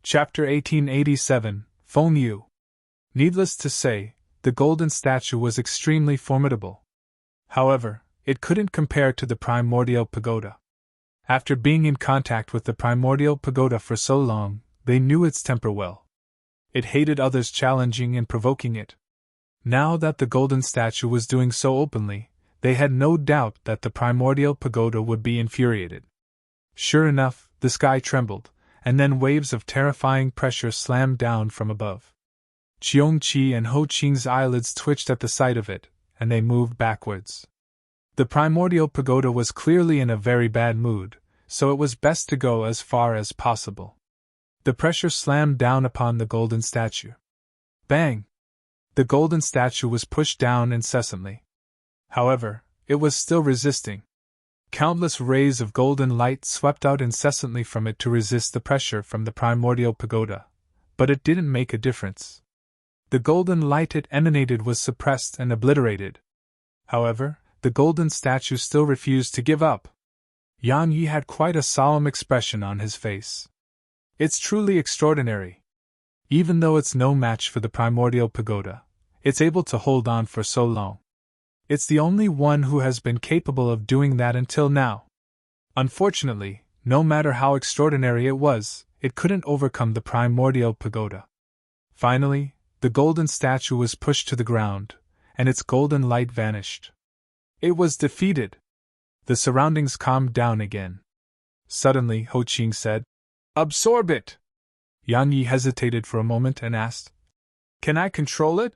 Chapter 1887, Phone You. Needless to say, the golden statue was extremely formidable. However, it couldn't compare to the primordial pagoda. After being in contact with the primordial pagoda for so long, they knew its temper well. It hated others challenging and provoking it. Now that the golden statue was doing so openly, they had no doubt that the primordial pagoda would be infuriated. Sure enough, the sky trembled, and then waves of terrifying pressure slammed down from above. Cheongqi and Ho Qing's eyelids twitched at the sight of it, and they moved backwards. The primordial pagoda was clearly in a very bad mood, so it was best to go as far as possible. The pressure slammed down upon the golden statue. Bang! The golden statue was pushed down incessantly. However, it was still resisting. Countless rays of golden light swept out incessantly from it to resist the pressure from the primordial pagoda, but it didn't make a difference. The golden light it emanated was suppressed and obliterated. However, the golden statue still refused to give up. Yang Yi had quite a solemn expression on his face. It's truly extraordinary. Even though it's no match for the primordial pagoda, it's able to hold on for so long. It's the only one who has been capable of doing that until now. Unfortunately, no matter how extraordinary it was, it couldn't overcome the primordial pagoda. Finally, the golden statue was pushed to the ground, and its golden light vanished. It was defeated. The surroundings calmed down again. Suddenly, Ho Qing said, "Absorb it!" Yang Yi hesitated for a moment and asked, "Can I control it?"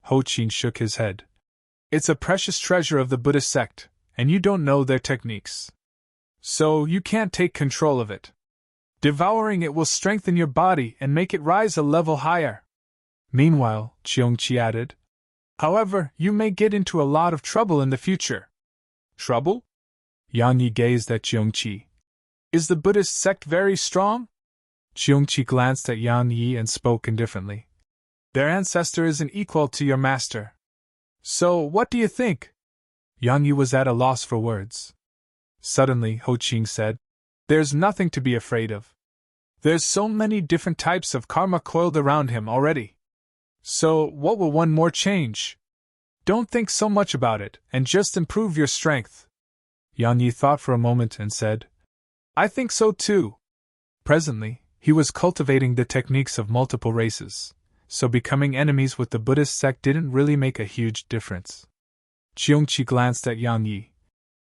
Ho Qing shook his head. "It's a precious treasure of the Buddhist sect, and you don't know their techniques. So you can't take control of it. Devouring it will strengthen your body and make it rise a level higher." Meanwhile, Cheongqi added, "However, you may get into a lot of trouble in the future." "Trouble?" Yang Yi gazed at Cheongqi. "Is the Buddhist sect very strong?" Cheongqi glanced at Yang Yi and spoke indifferently. "Their ancestor isn't equal to your master. So, what do you think?" Yang Yi was at a loss for words. Suddenly, Ho Qing said, "There's nothing to be afraid of. There's so many different types of karma coiled around him already. So, what will one more change? Don't think so much about it, and just improve your strength." Yang Yi thought for a moment and said, "I think so too." Presently, he was cultivating the techniques of multiple races, so becoming enemies with the Buddhist sect didn't really make a huge difference. Cheongqi glanced at Yang Yi.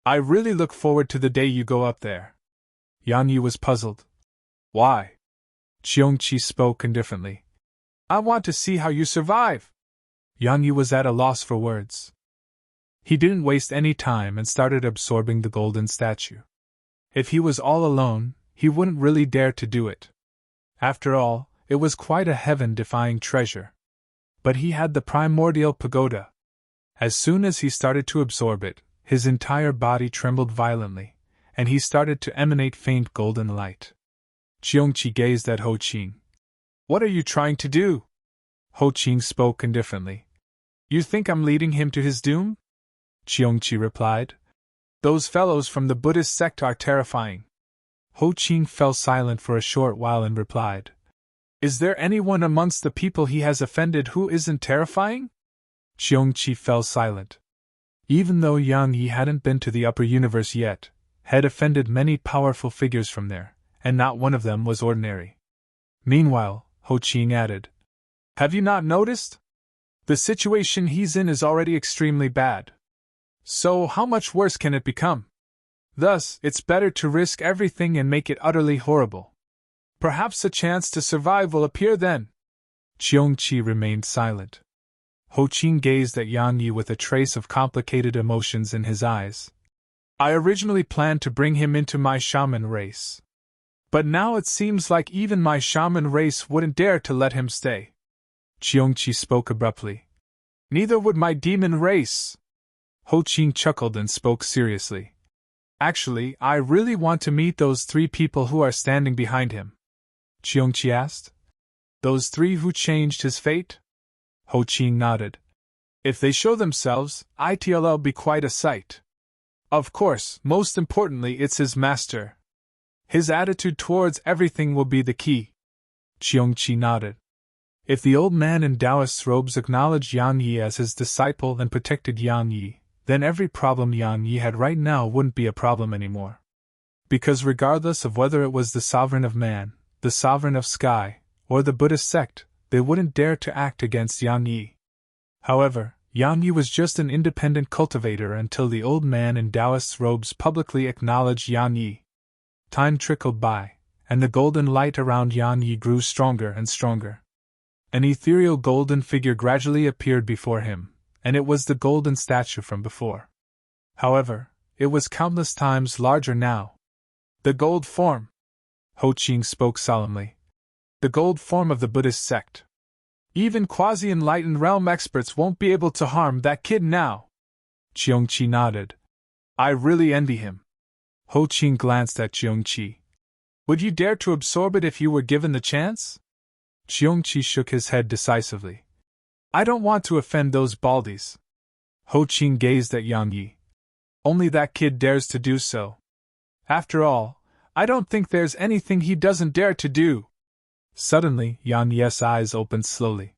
"I really look forward to the day you go up there." Yang Yi was puzzled. "Why?" Cheongqi spoke indifferently. "I want to see how you survive." Yang Yi was at a loss for words. He didn't waste any time and started absorbing the golden statue. If he was all alone, he wouldn't really dare to do it. After all, it was quite a heaven-defying treasure. But he had the primordial pagoda. As soon as he started to absorb it, his entire body trembled violently, and he started to emanate faint golden light. Cheongqi gazed at Ho Qing. "What are you trying to do?" Ho Qing spoke indifferently. "You think I'm leading him to his doom?" Cheongqi replied. "Those fellows from the Buddhist sect are terrifying." Ho Qing fell silent for a short while and replied, "Is there anyone amongst the people he has offended who isn't terrifying?" Cheongqi fell silent. Even though Yang Yi hadn't been to the upper universe yet, had offended many powerful figures from there, and not one of them was ordinary. Meanwhile, Ho Qing added, "Have you not noticed? The situation he's in is already extremely bad. So how much worse can it become? Thus, it's better to risk everything and make it utterly horrible. Perhaps a chance to survive will appear then." Cheongqi remained silent. Ho Qing gazed at Yang Yi with a trace of complicated emotions in his eyes. "I originally planned to bring him into my shaman race. But now it seems like even my shaman race wouldn't dare to let him stay." Cheongqi spoke abruptly. "Neither would my demon race." Ho Qing chuckled and spoke seriously. "Actually, I really want to meet those three people who are standing behind him." Cheongqi asked. "Those three who changed his fate?" Ho Qing nodded. "If they show themselves, it'll be quite a sight. Of course, most importantly, it's his master. His attitude towards everything will be the key. Cheongqi nodded. If the old man in Taoist robes acknowledged Yang Yi as his disciple and protected Yang Yi, then every problem Yang Yi had right now wouldn't be a problem anymore. Because regardless of whether it was the sovereign of man, the sovereign of sky, or the Buddhist sect, they wouldn't dare to act against Yang Yi. However, Yang Yi was just an independent cultivator until the old man in Taoist robes publicly acknowledged Yang Yi. Time trickled by, and the golden light around Yang Yi grew stronger and stronger. An ethereal golden figure gradually appeared before him, and it was the golden statue from before. However, it was countless times larger now. The gold form! Ho Qing spoke solemnly. The gold form of the Buddhist sect. Even quasi-enlightened realm experts won't be able to harm that kid now. Cheongqi nodded. I really envy him. Ho Qing glanced at Cheongqi. Would you dare to absorb it if you were given the chance? Cheongqi shook his head decisively. I don't want to offend those baldies. Ho Qing gazed at Yang Yi. Only that kid dares to do so. After all, I don't think there's anything he doesn't dare to do. Suddenly, Yang Yi's eyes opened slowly.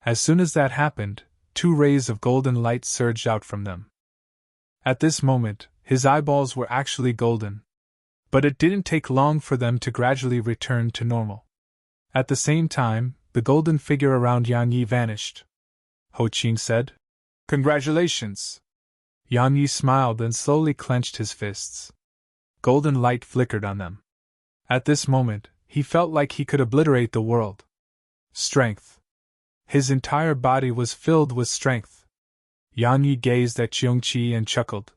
As soon as that happened, 2 rays of golden light surged out from them. At this moment, his eyeballs were actually golden. But it didn't take long for them to gradually return to normal. At the same time, the golden figure around Yang Yi vanished. Ho Qing said, Congratulations! Yang Yi smiled and slowly clenched his fists. Golden light flickered on them. At this moment, he felt like he could obliterate the world. Strength. His entire body was filled with strength. Yang Yi gazed at Cheongqi and chuckled.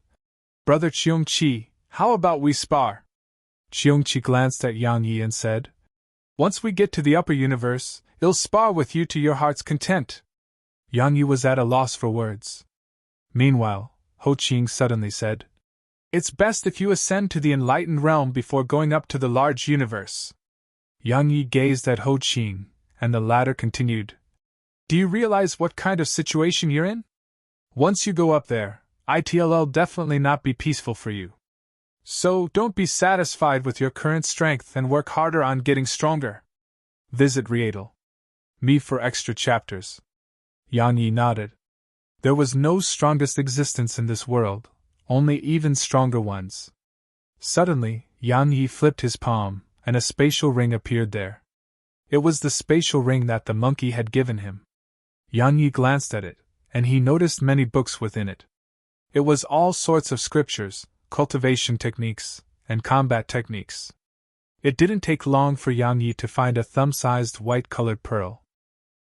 Brother Cheongqi, how about we spar? Cheongqi glanced at Yang Yi and said, Once we get to the upper universe, I'll spar with you to your heart's content. Yang Yi was at a loss for words. Meanwhile, Ho Qing suddenly said, It's best if you ascend to the enlightened realm before going up to the large universe. Yang Yi gazed at Ho Qing, and the latter continued, Do you realize what kind of situation you're in? Once you go up there, it'll definitely not be peaceful for you. So don't be satisfied with your current strength and work harder on getting stronger. Visit Rietal. Me for extra chapters. Yang Yi nodded. There was no strongest existence in this world, only even stronger ones. Suddenly, Yang Yi flipped his palm, and a spatial ring appeared there. It was the spatial ring that the monkey had given him. Yang Yi glanced at it, and he noticed many books within it. It was all sorts of scriptures, cultivation techniques, and combat techniques. It didn't take long for Yang Yi to find a thumb-sized white-colored pearl.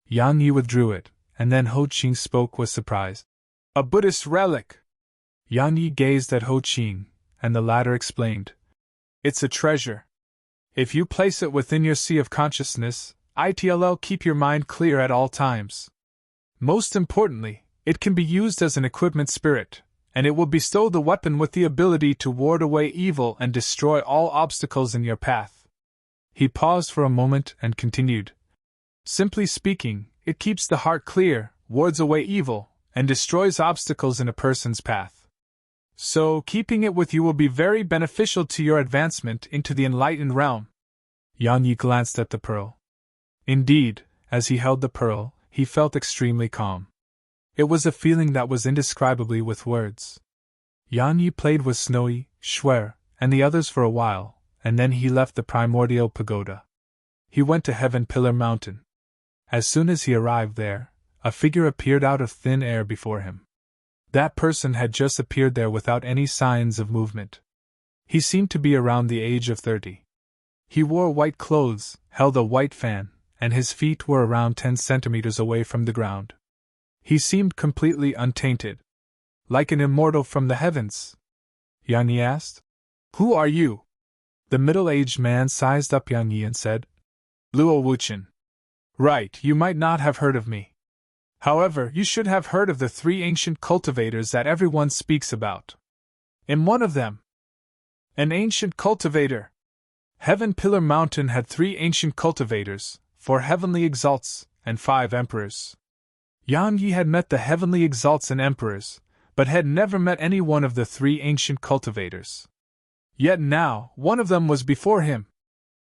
Yang Yi withdrew it, and then Ho Qing spoke with surprise. A Buddhist relic! Yang Yi gazed at Ho Qing, and the latter explained. It's a treasure. If you place it within your sea of consciousness, it'll keep your mind clear at all times. Most importantly, it can be used as an equipment spirit, and it will bestow the weapon with the ability to ward away evil and destroy all obstacles in your path. He paused for a moment and continued. Simply speaking, it keeps the heart clear, wards away evil, and destroys obstacles in a person's path. So, keeping it with you will be very beneficial to your advancement into the enlightened realm. Yang Yi glanced at the pearl. Indeed, as he held the pearl, he felt extremely calm. It was a feeling that was indescribably with words. Yang Yi played with Snowy, Schwer, and the others for a while, and then he left the primordial pagoda. He went to Heaven Pillar Mountain. As soon as he arrived there, a figure appeared out of thin air before him. That person had just appeared there without any signs of movement. He seemed to be around the age of 30. He wore white clothes, held a white fan, and his feet were around 10 centimeters away from the ground. He seemed completely untainted. Like an immortal from the heavens. Yang Yi asked. Who are you? The middle-aged man sized up Yang Yi and said. Luo Wuchen. Right, you might not have heard of me. However, you should have heard of the 3 ancient cultivators that everyone speaks about. Am one of them? An ancient cultivator. Heaven Pillar Mountain had 3 ancient cultivators, 4 heavenly exalts, and 5 emperors. Yang Yi had met the heavenly exalts and emperors, but had never met any one of the 3 ancient cultivators. Yet now, one of them was before him.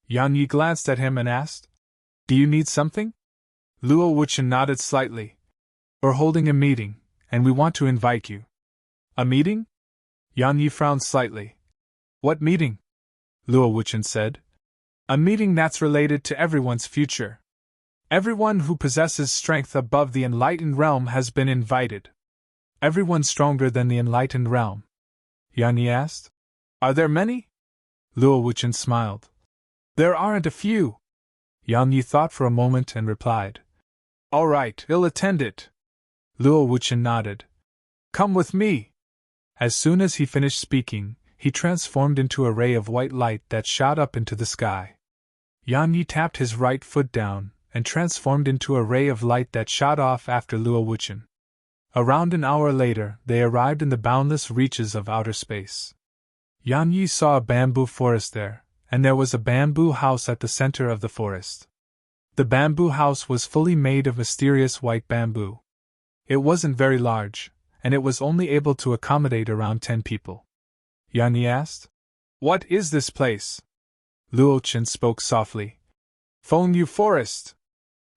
Yang Yi glanced at him and asked, Do you need something? Luo Wuchen nodded slightly. We're holding a meeting, and we want to invite you. A meeting? Yan Yi frowned slightly. What meeting? Luo Wuchen said. A meeting that's related to everyone's future. Everyone who possesses strength above the enlightened realm has been invited. Everyone stronger than the enlightened realm? Yan Yi asked. Are there many? Luo Wuchen smiled. There aren't a few. Yan Yi thought for a moment and replied. All right, I'll attend it. Luo Wuchen nodded. Come with me. As soon as he finished speaking, he transformed into a ray of white light that shot up into the sky. Yan Yi tapped his right foot down and transformed into a ray of light that shot off after Luo Wuchen. Around an hour later, they arrived in the boundless reaches of outer space. Yan Yi saw a bamboo forest there, and there was a bamboo house at the center of the forest. The bamboo house was fully made of mysterious white bamboo. It wasn't very large, and it was only able to accommodate around 10 people. Yan Yi asked, What is this place? Luo Chen spoke softly. Feng Yu Forest.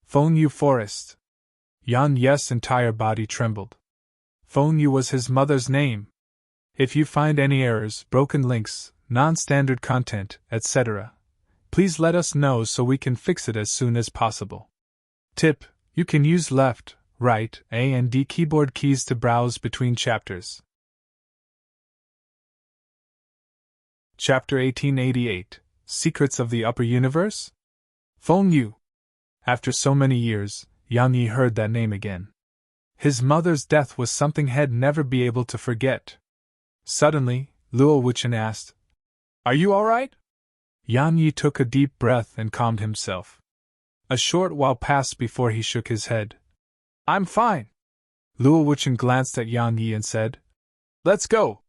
Feng Yu Forest. Yan Yi's entire body trembled. Feng Yu was his mother's name. If you find any errors, broken links, non-standard content, etc., please let us know so we can fix it as soon as possible. Tip: you can use left, right, A and D keyboard keys to browse between chapters. Chapter 1888, Secrets of the Upper Universe? Feng Yu. After so many years, Yan Yi heard that name again. His mother's death was something he'd never be able to forget. Suddenly, Luo Wuchen asked, Are you all right? Yan Yi took a deep breath and calmed himself. A short while passed before he shook his head. I'm fine. Luo Wuchen glanced at Yan Yi and said, Let's go.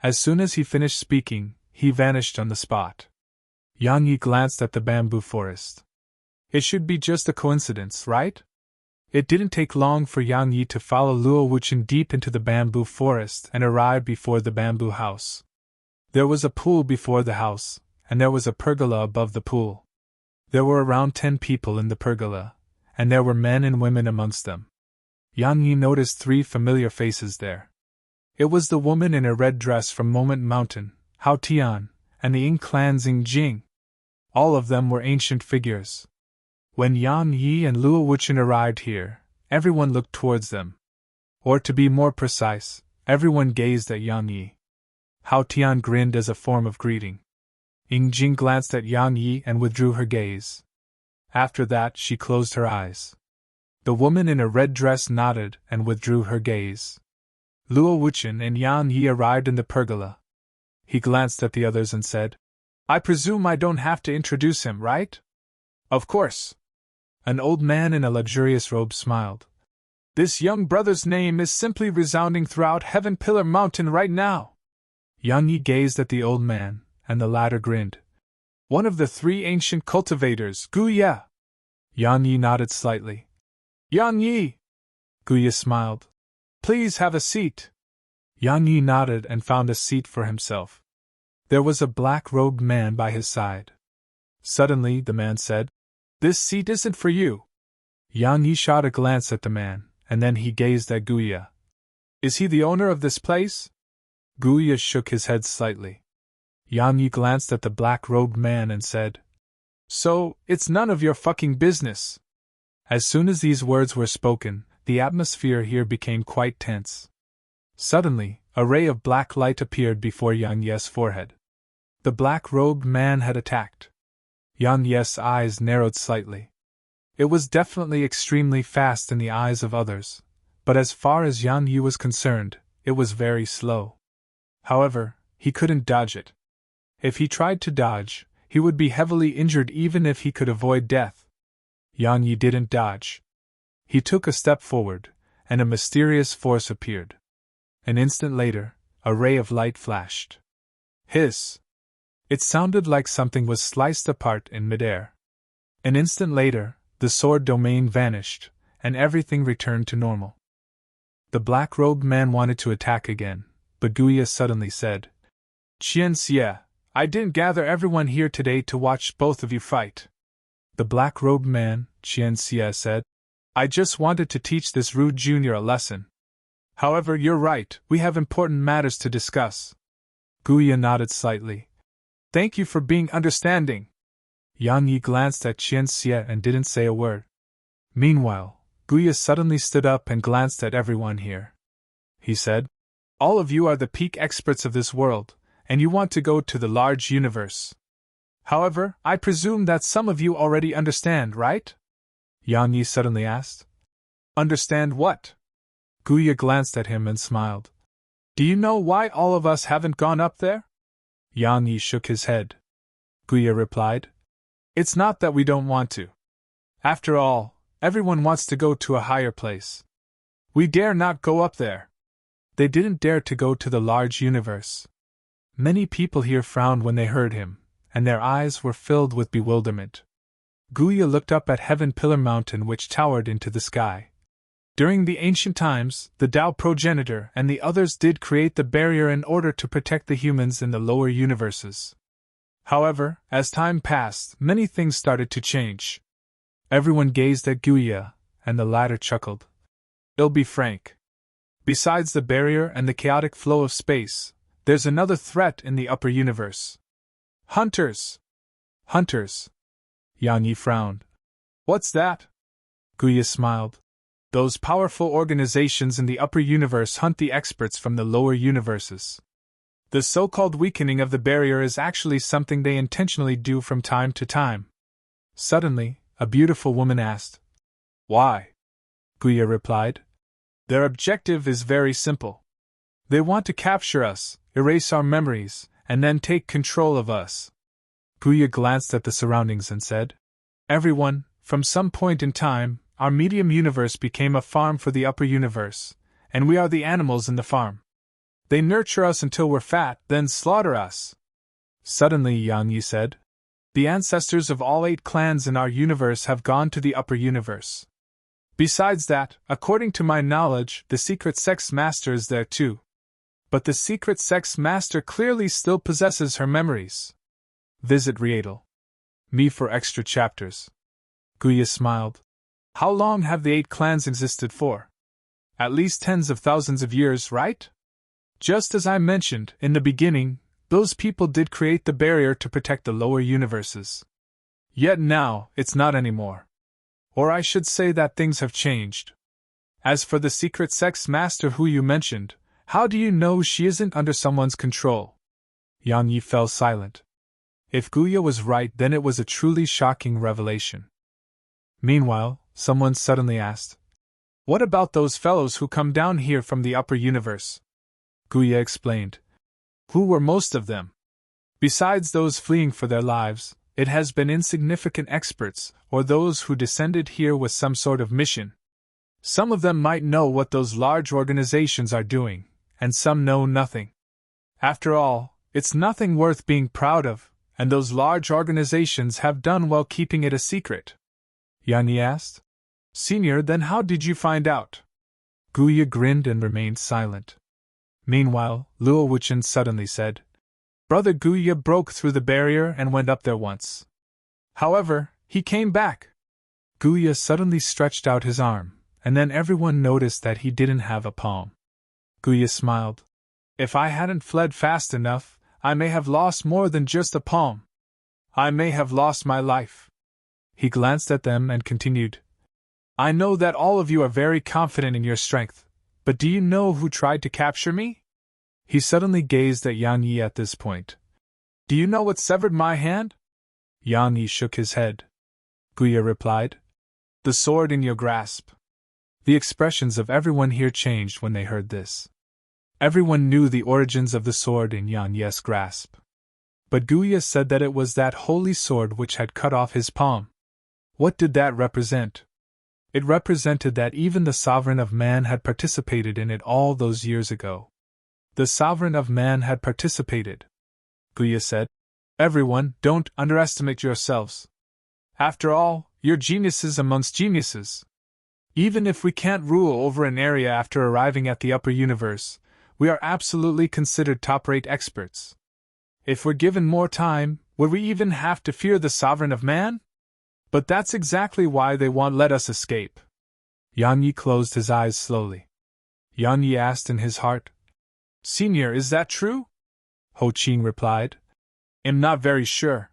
As soon as he finished speaking, he vanished on the spot. Yan Yi glanced at the bamboo forest. It should be just a coincidence, right? It didn't take long for Yan Yi to follow Luo Wuchen deep into the bamboo forest and arrive before the bamboo house. There was a pool before the house, and there was a pergola above the pool. There were around 10 people in the pergola, and there were men and women amongst them. Yan Yi noticed 3 familiar faces there. It was the woman in a red dress from Moment Mountain, Hao Tian, and the Ying clan Xing Jing. All of them were ancient figures. When Yan Yi and Luo Wuchen arrived here, everyone looked towards them. Or to be more precise, everyone gazed at Yan Yi. Hao Tian grinned as a form of greeting. Ying Jing glanced at Yan Yi and withdrew her gaze. After that, she closed her eyes. The woman in a red dress nodded and withdrew her gaze. Luo Wuchen and Yan Yi arrived in the pergola. He glanced at the others and said, I presume I don't have to introduce him, right? Of course. An old man in a luxurious robe smiled. This young brother's name is simply resounding throughout Heaven Pillar Mountain right now. Yan Yi gazed at the old man, and the latter grinned. One of the 3 ancient cultivators, Guya. Yan Yi nodded slightly. Yan Yi! Guya smiled. Please have a seat. Yan Yi nodded and found a seat for himself. There was a black-robed man by his side. Suddenly, the man said, This seat isn't for you. Yan Yi shot a glance at the man, and then he gazed at Guya. Is he the owner of this place? Guya shook his head slightly. Yan Yi glanced at the black-robed man and said, So, it's none of your fucking business. As soon as these words were spoken, the atmosphere here became quite tense. Suddenly, a ray of black light appeared before Yan Yi's forehead. The black-robed man had attacked. Yan Yi's eyes narrowed slightly. It was definitely extremely fast in the eyes of others, but as far as Yan Yi was concerned, it was very slow. However, he couldn't dodge it. If he tried to dodge, he would be heavily injured even if he could avoid death. Yan Yi didn't dodge. He took a step forward, and a mysterious force appeared. An instant later, a ray of light flashed. Hiss! It sounded like something was sliced apart in midair. An instant later, the sword domain vanished, and everything returned to normal. The black-robed man wanted to attack again, but Guya suddenly said, Qian Xie, I didn't gather everyone here today to watch both of you fight. The black-robed man, Qian Xie said. I just wanted to teach this rude junior a lesson. However, you're right, we have important matters to discuss. Guya nodded slightly. Thank you for being understanding. Yang Yi glanced at Qian Xie and didn't say a word. Meanwhile, Guya suddenly stood up and glanced at everyone here. He said, all of you are the peak experts of this world, and you want to go to the large universe. However, I presume that some of you already understand, right? Yang Yi suddenly asked. Understand what? Guya glanced at him and smiled. Do you know why all of us haven't gone up there? Yang Yi shook his head. Guya replied. It's not that we don't want to. After all, everyone wants to go to a higher place. We dare not go up there. They didn't dare to go to the large universe. Many people here frowned when they heard him, and their eyes were filled with bewilderment. Guya looked up at Heaven Pillar Mountain, which towered into the sky. During the ancient times, the Tao progenitor and the others did create the barrier in order to protect the humans in the lower universes. However, as time passed, many things started to change. Everyone gazed at Guya, and the latter chuckled. I'll be frank. Besides the barrier and the chaotic flow of space, there's another threat in the upper universe. Hunters! Hunters! Yang Yi frowned. What's that? Guya smiled. Those powerful organizations in the upper universe hunt the experts from the lower universes. The so-called weakening of the barrier is actually something they intentionally do from time to time. Suddenly, a beautiful woman asked. Why? Guya replied. Their objective is very simple. They want to capture us, erase our memories, and then take control of us. Guya glanced at the surroundings and said, Everyone, from some point in time, our medium universe became a farm for the upper universe, and we are the animals in the farm. They nurture us until we're fat, then slaughter us. Suddenly, Yang Yi said, The ancestors of all 8 clans in our universe have gone to the upper universe. Besides that, according to my knowledge, the secret sex master is there too. But the secret sex master clearly still possesses her memories. Visit Rietal. Me for extra chapters. Guya smiled. How long have the 8 clans existed for? At least tens of thousands of years, right? Just as I mentioned, in the beginning, those people did create the barrier to protect the lower universes. Yet now, it's not anymore. Or I should say that things have changed. As for the secret sex master who you mentioned, how do you know she isn't under someone's control? Yang Yi fell silent. If Guya was right, then it was a truly shocking revelation. Meanwhile, someone suddenly asked, What about those fellows who come down here from the upper universe? Guya explained. Who were most of them? Besides those fleeing for their lives, it has been insignificant experts, or those who descended here with some sort of mission. Some of them might know what those large organizations are doing, and some know nothing. After all, it's nothing worth being proud of, and those large organizations have done well keeping it a secret. Yang Yi asked. Senior, then how did you find out? Guya grinned and remained silent. Meanwhile, Luo Wuchen suddenly said, Brother Guya broke through the barrier and went up there once. However, he came back. Guya suddenly stretched out his arm, and then everyone noticed that he didn't have a palm. Guya smiled. If I hadn't fled fast enough, I may have lost more than just a palm. I may have lost my life. He glanced at them and continued. I know that all of you are very confident in your strength, but do you know who tried to capture me? He suddenly gazed at Yang Yi at this point. Do you know what severed my hand? Yang Yi shook his head. Guya replied. The sword in your grasp. The expressions of everyone here changed when they heard this. Everyone knew the origins of the sword in Yang Yi's grasp. But Guya said that it was that holy sword which had cut off his palm. What did that represent? It represented that even the sovereign of man had participated in it all those years ago. The sovereign of man had participated. Guya said, Everyone, don't underestimate yourselves. After all, you're geniuses amongst geniuses. Even if we can't rule over an area after arriving at the upper universe, we are absolutely considered top-rate experts. If we're given more time, would we even have to fear the sovereign of man? But that's exactly why they won't let us escape. Yan Yi closed his eyes slowly. Yan Yi asked in his heart, Senior, is that true? Ho Qing replied, I'm not very sure.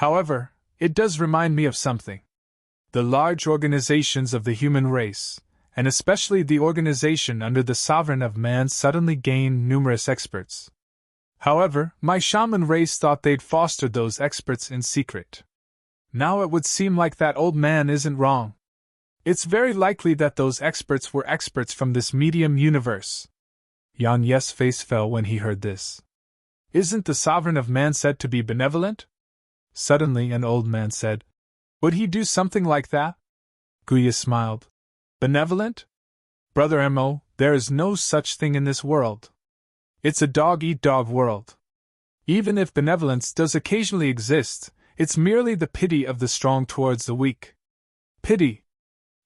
However, it does remind me of something. The large organizations of the human race, and especially the organization under the sovereign of man, suddenly gained numerous experts. However, my shaman race thought they'd fostered those experts in secret. Now it would seem like that old man isn't wrong. It's very likely that those experts were experts from this medium universe. Yan Ye's face fell when he heard this. Isn't the sovereign of man said to be benevolent? Suddenly an old man said, Would he do something like that? Guya smiled. Benevolent? Brother Mo, there is no such thing in this world. It's a dog-eat-dog world. Even if benevolence does occasionally exist, it's merely the pity of the strong towards the weak. Pity.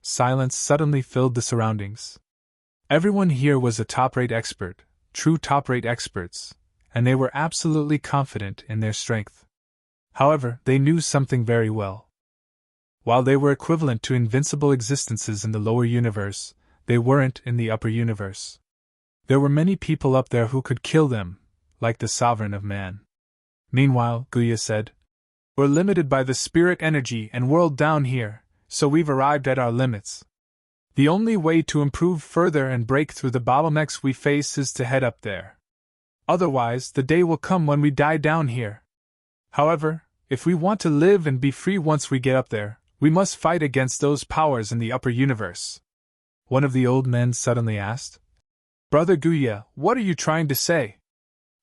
Silence suddenly filled the surroundings. Everyone here was a top-rate expert, true top-rate experts, and they were absolutely confident in their strength. However, they knew something very well. While they were equivalent to invincible existences in the lower universe, they weren't in the upper universe. There were many people up there who could kill them, like the sovereign of man. Meanwhile, Guya said, We're limited by the spirit energy and world down here, so we've arrived at our limits. The only way to improve further and break through the bottlenecks we face is to head up there. Otherwise, the day will come when we die down here. However, if we want to live and be free once we get up there, we must fight against those powers in the upper universe. One of the old men suddenly asked, Brother Guya, what are you trying to say?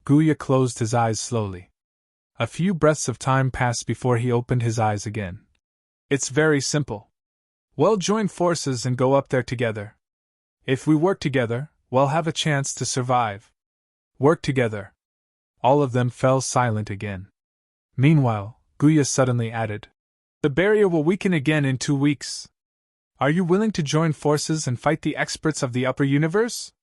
Guya closed his eyes slowly. A few breaths of time passed before he opened his eyes again. It's very simple. We'll join forces and go up there together. If we work together, we'll have a chance to survive. Work together. All of them fell silent again. Meanwhile, Guya suddenly added, The barrier will weaken again in 2 weeks. Are you willing to join forces and fight the experts of the upper universe?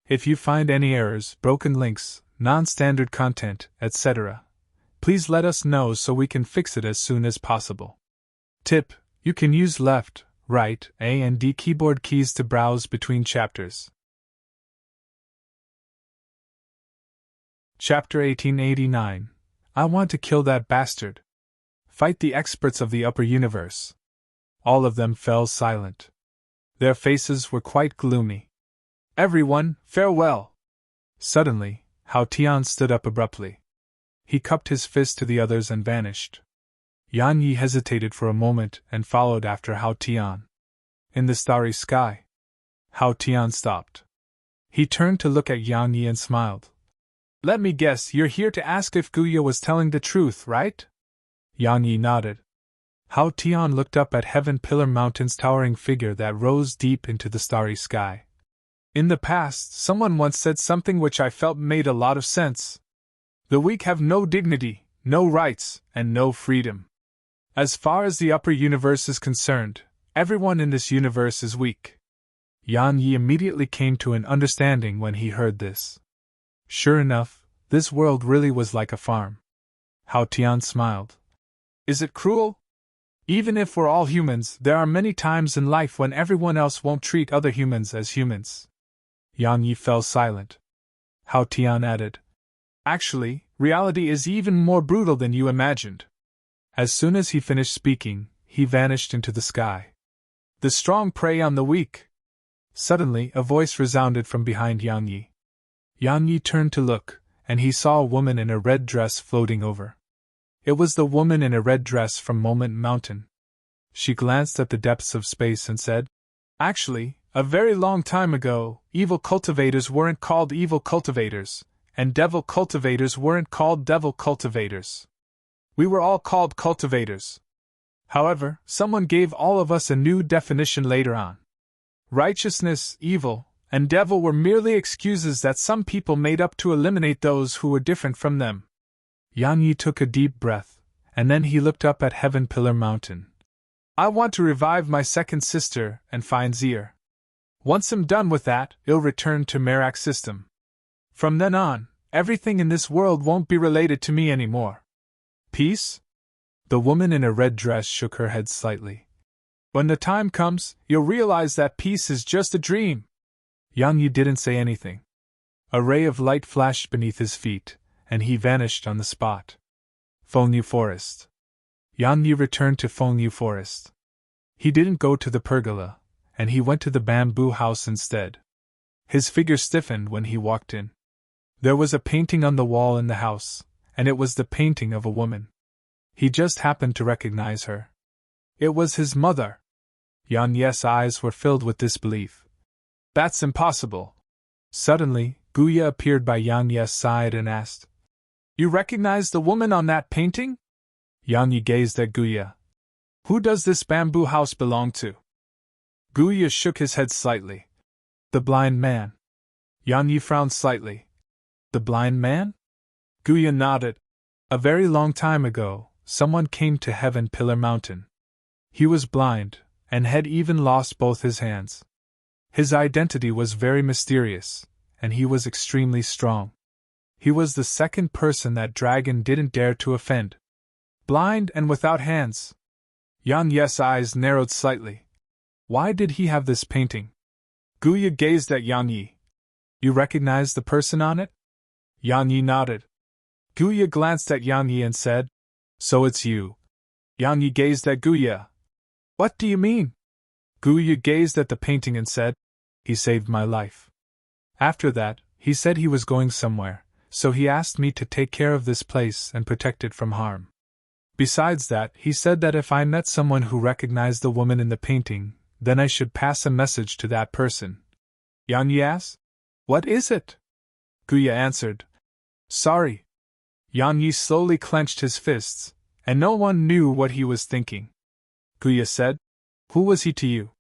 If you find any errors, broken links, non-standard content, etc., please let us know so we can fix it as soon as possible. Tip: you can use left, right, A and D keyboard keys to browse between chapters. Chapter 1889. I want to kill that bastard. Fight the experts of the upper universe. All of them fell silent. Their faces were quite gloomy. Everyone, farewell! Suddenly, Hao Tian stood up abruptly. He cupped his fist to the others and vanished. Yan Yi hesitated for a moment and followed after Hao Tian. In the starry sky, Hao Tian stopped. He turned to look at Yan Yi and smiled. Let me guess, you're here to ask if Guya was telling the truth, right? Yan Yi nodded. Hao Tian looked up at Heaven Pillar Mountain's towering figure that rose deep into the starry sky. In the past, someone once said something which I felt made a lot of sense. The weak have no dignity, no rights, and no freedom. As far as the upper universe is concerned, everyone in this universe is weak. Yan Yi immediately came to an understanding when he heard this. Sure enough, this world really was like a farm. Hao Tian smiled. Is it cruel? Even if we're all humans, there are many times in life when everyone else won't treat other humans as humans. Yan Yi fell silent. Hao Tian added, Actually, reality is even more brutal than you imagined. As soon as he finished speaking, he vanished into the sky. The strong prey on the weak. Suddenly, a voice resounded from behind Yan Yi. Yan Yi turned to look, and he saw a woman in a red dress floating over. It was the woman in a red dress from Moment Mountain. She glanced at the depths of space and said, Actually, a very long time ago, evil cultivators weren't called evil cultivators, and devil cultivators weren't called devil cultivators. We were all called cultivators. However, someone gave all of us a new definition later on. Righteousness, evil, and devil were merely excuses that some people made up to eliminate those who were different from them. Yan Yi took a deep breath, and then he looked up at Heaven Pillar Mountain. I want to revive my second sister and find Zir. Once I'm done with that, I'll return to Merak system. From then on, everything in this world won't be related to me anymore. Peace? The woman in a red dress shook her head slightly. When the time comes, you'll realize that peace is just a dream. Yang Yi didn't say anything. A ray of light flashed beneath his feet, and he vanished on the spot. Fengyu Forest. Yang Yi returned to Fengyu Forest. He didn't go to the pergola, and he went to the bamboo house instead. His figure stiffened when he walked in. There was a painting on the wall in the house, and it was the painting of a woman. He just happened to recognize her. It was his mother. Yang Yi's eyes were filled with disbelief. That's impossible. Suddenly, Guya appeared by Yang Yi's side and asked, You recognize the woman on that painting? Yang Yi gazed at Guya. Who does this bamboo house belong to? Guya shook his head slightly. The blind man. Yang Yi frowned slightly. The blind man? Guya nodded. A very long time ago, someone came to Heaven Pillar Mountain. He was blind, and had even lost both his hands. His identity was very mysterious, and he was extremely strong. He was the second person that dragon didn't dare to offend. Blind and without hands. Yang Yi's eyes narrowed slightly. Why did he have this painting? Guya gazed at Yang Yi. You recognize the person on it? Yang Yi nodded. Guya glanced at Yang Yi and said, So it's you. Yang Yi gazed at Guya. What do you mean? Guya gazed at the painting and said, He saved my life. After that, he said he was going somewhere, so he asked me to take care of this place and protect it from harm. Besides that, he said that if I met someone who recognized the woman in the painting, then I should pass a message to that person. Yang Yi asked, What is it? Guya answered, Sorry. Yang Yi slowly clenched his fists, and no one knew what he was thinking. Guya said, Who was he to you?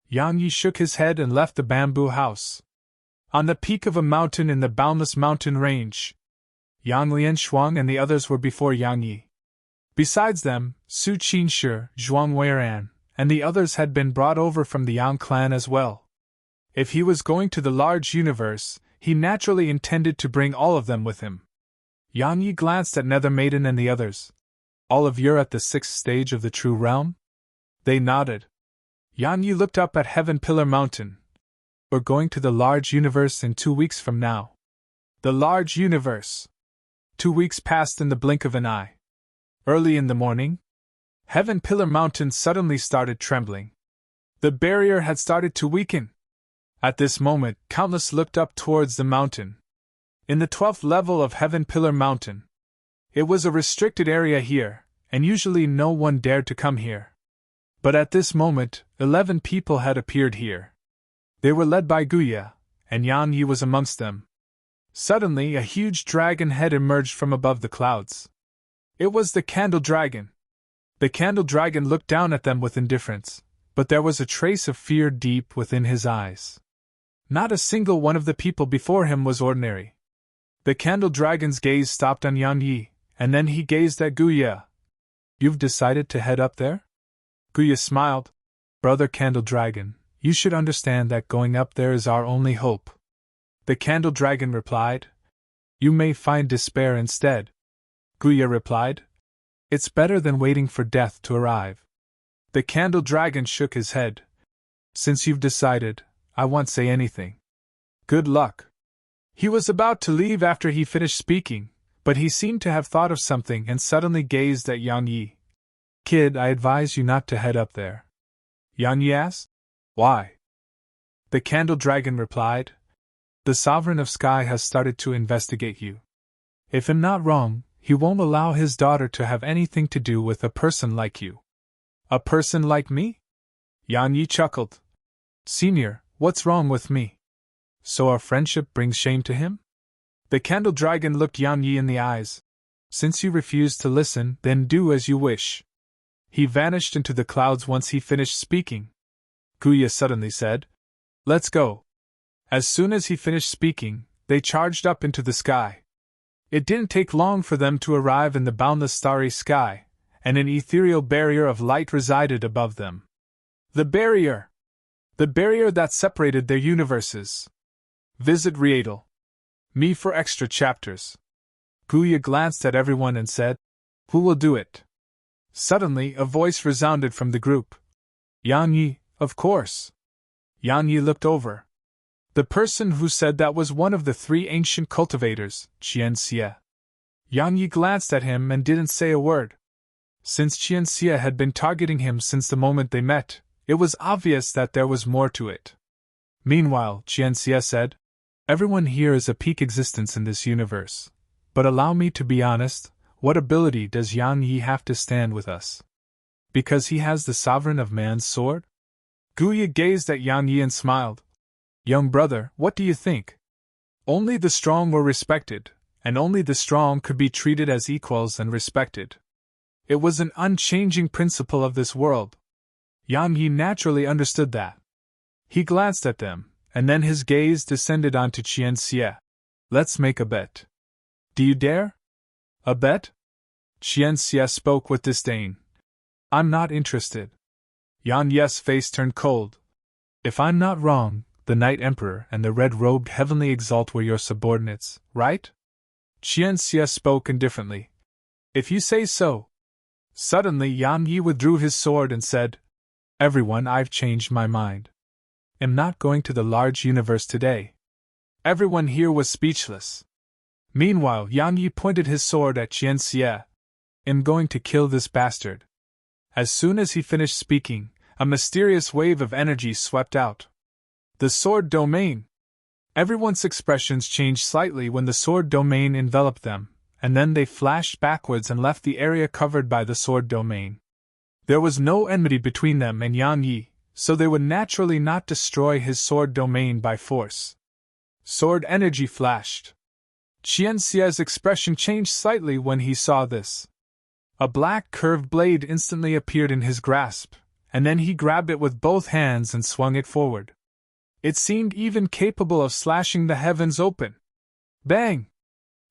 Yang Yi shook his head and left the bamboo house. On the peak of a mountain in the boundless mountain range, Yang Lian Shuang and the others were before Yang Yi. Besides them, Su Qinshi, Zhuang Weiran, and the others had been brought over from the Yang clan as well. If he was going to the large universe, he naturally intended to bring all of them with him. Yang Yi glanced at Nether Maiden and the others. All of you at the 6th stage of the True Realm? They nodded. Yang Yi looked up at Heaven Pillar Mountain. We're going to the large universe in 2 weeks from now. The large universe. 2 weeks passed in the blink of an eye. Early in the morning, Heaven Pillar Mountain suddenly started trembling. The barrier had started to weaken. At this moment, countless looked up towards the mountain. In the 12th level of Heaven Pillar Mountain, it was a restricted area here, and usually no one dared to come here. But at this moment, 11 people had appeared here. They were led by Guya, and Yang Yi was amongst them. Suddenly, a huge dragon head emerged from above the clouds. It was the Candle Dragon. The Candle Dragon looked down at them with indifference, but there was a trace of fear deep within his eyes. Not a single one of the people before him was ordinary. The Candle Dragon's gaze stopped on Yang Yi, and then he gazed at Guya. You've decided to head up there? Guya smiled. Brother Candle Dragon, you should understand that going up there is our only hope. The Candle Dragon replied. You may find despair instead. Guya replied. It's better than waiting for death to arrive. The Candle Dragon shook his head. Since you've decided, I won't say anything. Good luck. He was about to leave after he finished speaking, but he seemed to have thought of something and suddenly gazed at Yang Yi. Kid, I advise you not to head up there. Yang Yi asked. Why? The Candle Dragon replied. The Sovereign of Sky has started to investigate you. If I'm not wrong, he won't allow his daughter to have anything to do with a person like you. A person like me? Yang Yi chuckled. Senior, what's wrong with me? So our friendship brings shame to him? The Candle Dragon looked Yang Yi in the eyes. Since you refuse to listen, then do as you wish. He vanished into the clouds once he finished speaking. Guya suddenly said, Let's go. As soon as he finished speaking, they charged up into the sky. It didn't take long for them to arrive in the boundless starry sky, and an ethereal barrier of light resided above them. The barrier! The barrier that separated their universes. Visit Rietal. Me for extra chapters. Guya glanced at everyone and said, Who will do it? Suddenly, a voice resounded from the group. Yan Yi, of course. Yan Yi looked over. The person who said that was one of the three ancient cultivators, Qian Xie. Yan Yi glanced at him and didn't say a word. Since Qian Xie had been targeting him since the moment they met, it was obvious that there was more to it. Meanwhile, Qian Xie said, "Everyone here is a peak existence in this universe. But allow me to be honest, what ability does Yan Yi have to stand with us? Because he has the sovereign of man's sword?" Guya gazed at Yan Yi and smiled. "Young brother, what do you think? Only the strong were respected, and only the strong could be treated as equals and respected. It was an unchanging principle of this world." Yan Yi naturally understood that. He glanced at them, and then his gaze descended onto Qian Xie. "Let's make a bet. Do you dare?" "A bet?" Qian Xie spoke with disdain. "I'm not interested." Yan Yi's face turned cold. "If I'm not wrong, the Night Emperor and the red-robed Heavenly Exalt were your subordinates, right?" Qian Xie spoke indifferently. "If you say so." Suddenly Yan Yi withdrew his sword and said, "Everyone, I've changed my mind. Am not going to the large universe today." Everyone here was speechless. Meanwhile, Yan Yi pointed his sword at Qian Xie. "I'm going to kill this bastard." As soon as he finished speaking, a mysterious wave of energy swept out. The sword domain! Everyone's expressions changed slightly when the sword domain enveloped them, and then they flashed backwards and left the area covered by the sword domain. There was no enmity between them and Yan Yi, so they would naturally not destroy his sword domain by force. Sword energy flashed. Qian Xie's expression changed slightly when he saw this. A black curved blade instantly appeared in his grasp, and then he grabbed it with both hands and swung it forward. It seemed even capable of slashing the heavens open. Bang!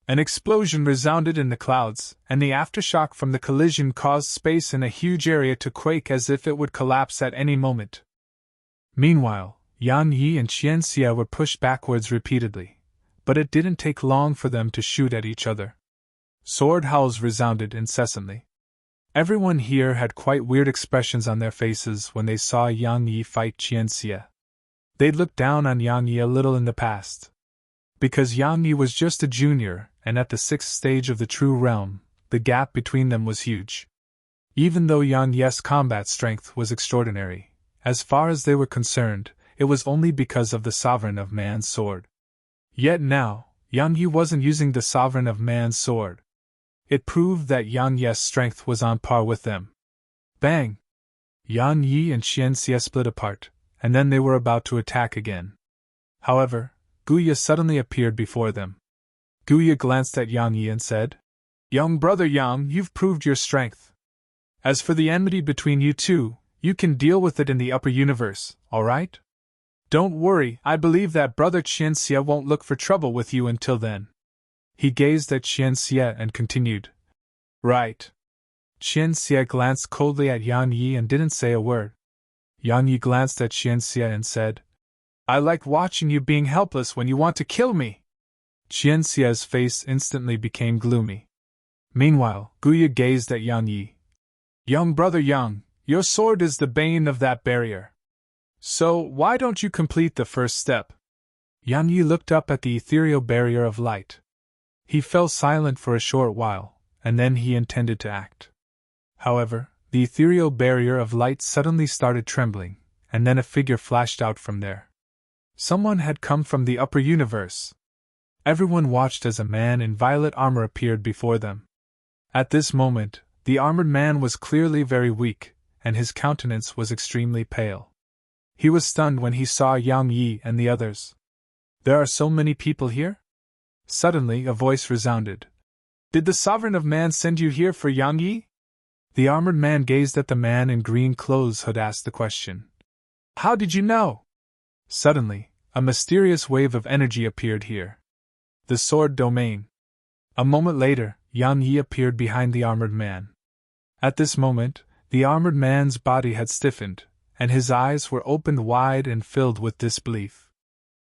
An explosion resounded in the clouds, and the aftershock from the collision caused space in a huge area to quake as if it would collapse at any moment. Meanwhile, Yan Yi and Qian Xie were pushed backwards repeatedly, but it didn't take long for them to shoot at each other. Sword howls resounded incessantly. Everyone here had quite weird expressions on their faces when they saw Yan Yi fight Qian Xie. They'd looked down on Yan Yi a little in the past. Because Yan Yi was just a junior, and at the 6th stage of the True Realm, the gap between them was huge. Even though Yan Yi's combat strength was extraordinary, as far as they were concerned, it was only because of the Sovereign of Man's sword. Yet now, Yan Yi wasn't using the Sovereign of Man's sword. It proved that Yan Yi's strength was on par with them. Bang! Yan Yi and Qian Xie split apart, and then they were about to attack again. However, Guya suddenly appeared before them. Guya glanced at Yan Yi and said, "Young brother Yang, you've proved your strength. As for the enmity between you two, you can deal with it in the upper universe, alright? Don't worry, I believe that brother Qian Xie won't look for trouble with you until then." He gazed at Qian Xie and continued, "Right." Qian Xie glanced coldly at Yan Yi and didn't say a word. Yan Yi glanced at Qian Xie and said, "I like watching you being helpless when you want to kill me." Qian Xie's face instantly became gloomy. Meanwhile, Guya gazed at Yan Yi. "Young brother Yang, your sword is the bane of that barrier. So, why don't you complete the first step?" Yan Yi looked up at the ethereal barrier of light. He fell silent for a short while, and then he intended to act. However, the ethereal barrier of light suddenly started trembling, and then a figure flashed out from there. Someone had come from the upper universe. Everyone watched as a man in violet armor appeared before them. At this moment, the armored man was clearly very weak, and his countenance was extremely pale. He was stunned when he saw Yang Yi and the others. "There are so many people here?" Suddenly, a voice resounded. "Did the Sovereign of Man send you here for Yang Yi?" The armored man gazed at the man in green clothes who'd asked the question. "How did you know?" Suddenly, a mysterious wave of energy appeared here. The sword domain. A moment later, Yan Yi appeared behind the armored man. At this moment, the armored man's body had stiffened, and his eyes were opened wide and filled with disbelief.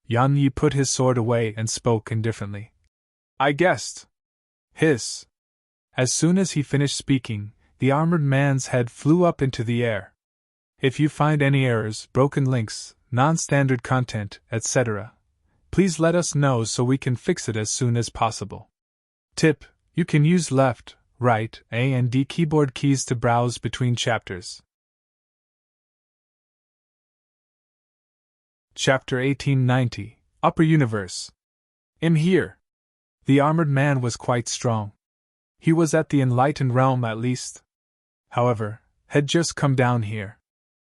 Yan Yi put his sword away and spoke indifferently. "I guessed." Hiss. As soon as he finished speaking, the armored man's head flew up into the air. If you find any errors, broken links, non-standard content, etc., please let us know so we can fix it as soon as possible. Tip: you can use left, right, A and D keyboard keys to browse between chapters. Chapter 1890, Upper Universe. I'm here. The armored man was quite strong. He was at the enlightened realm at least. However, had just come down here.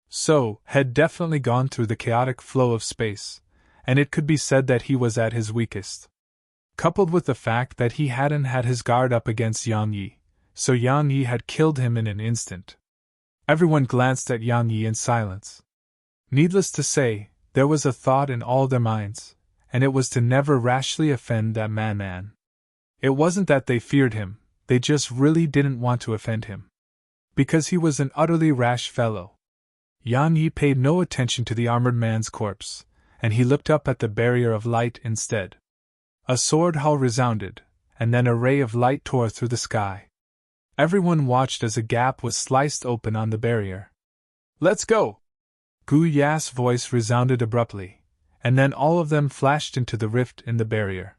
So, had definitely gone through the chaotic flow of space, and it could be said that he was at his weakest. Coupled with the fact that he hadn't had his guard up against Yang Yi, so Yang Yi had killed him in an instant. Everyone glanced at Yang Yi in silence. Needless to say, there was a thought in all their minds, and it was to never rashly offend that man. It wasn't that they feared him, they just really didn't want to offend him. Because he was an utterly rash fellow. Yang Yi paid no attention to the armored man's corpse, and he looked up at the barrier of light instead. A sword howl resounded, and then a ray of light tore through the sky. Everyone watched as a gap was sliced open on the barrier. "Let's go!" Gu Ya's voice resounded abruptly, and then all of them flashed into the rift in the barrier.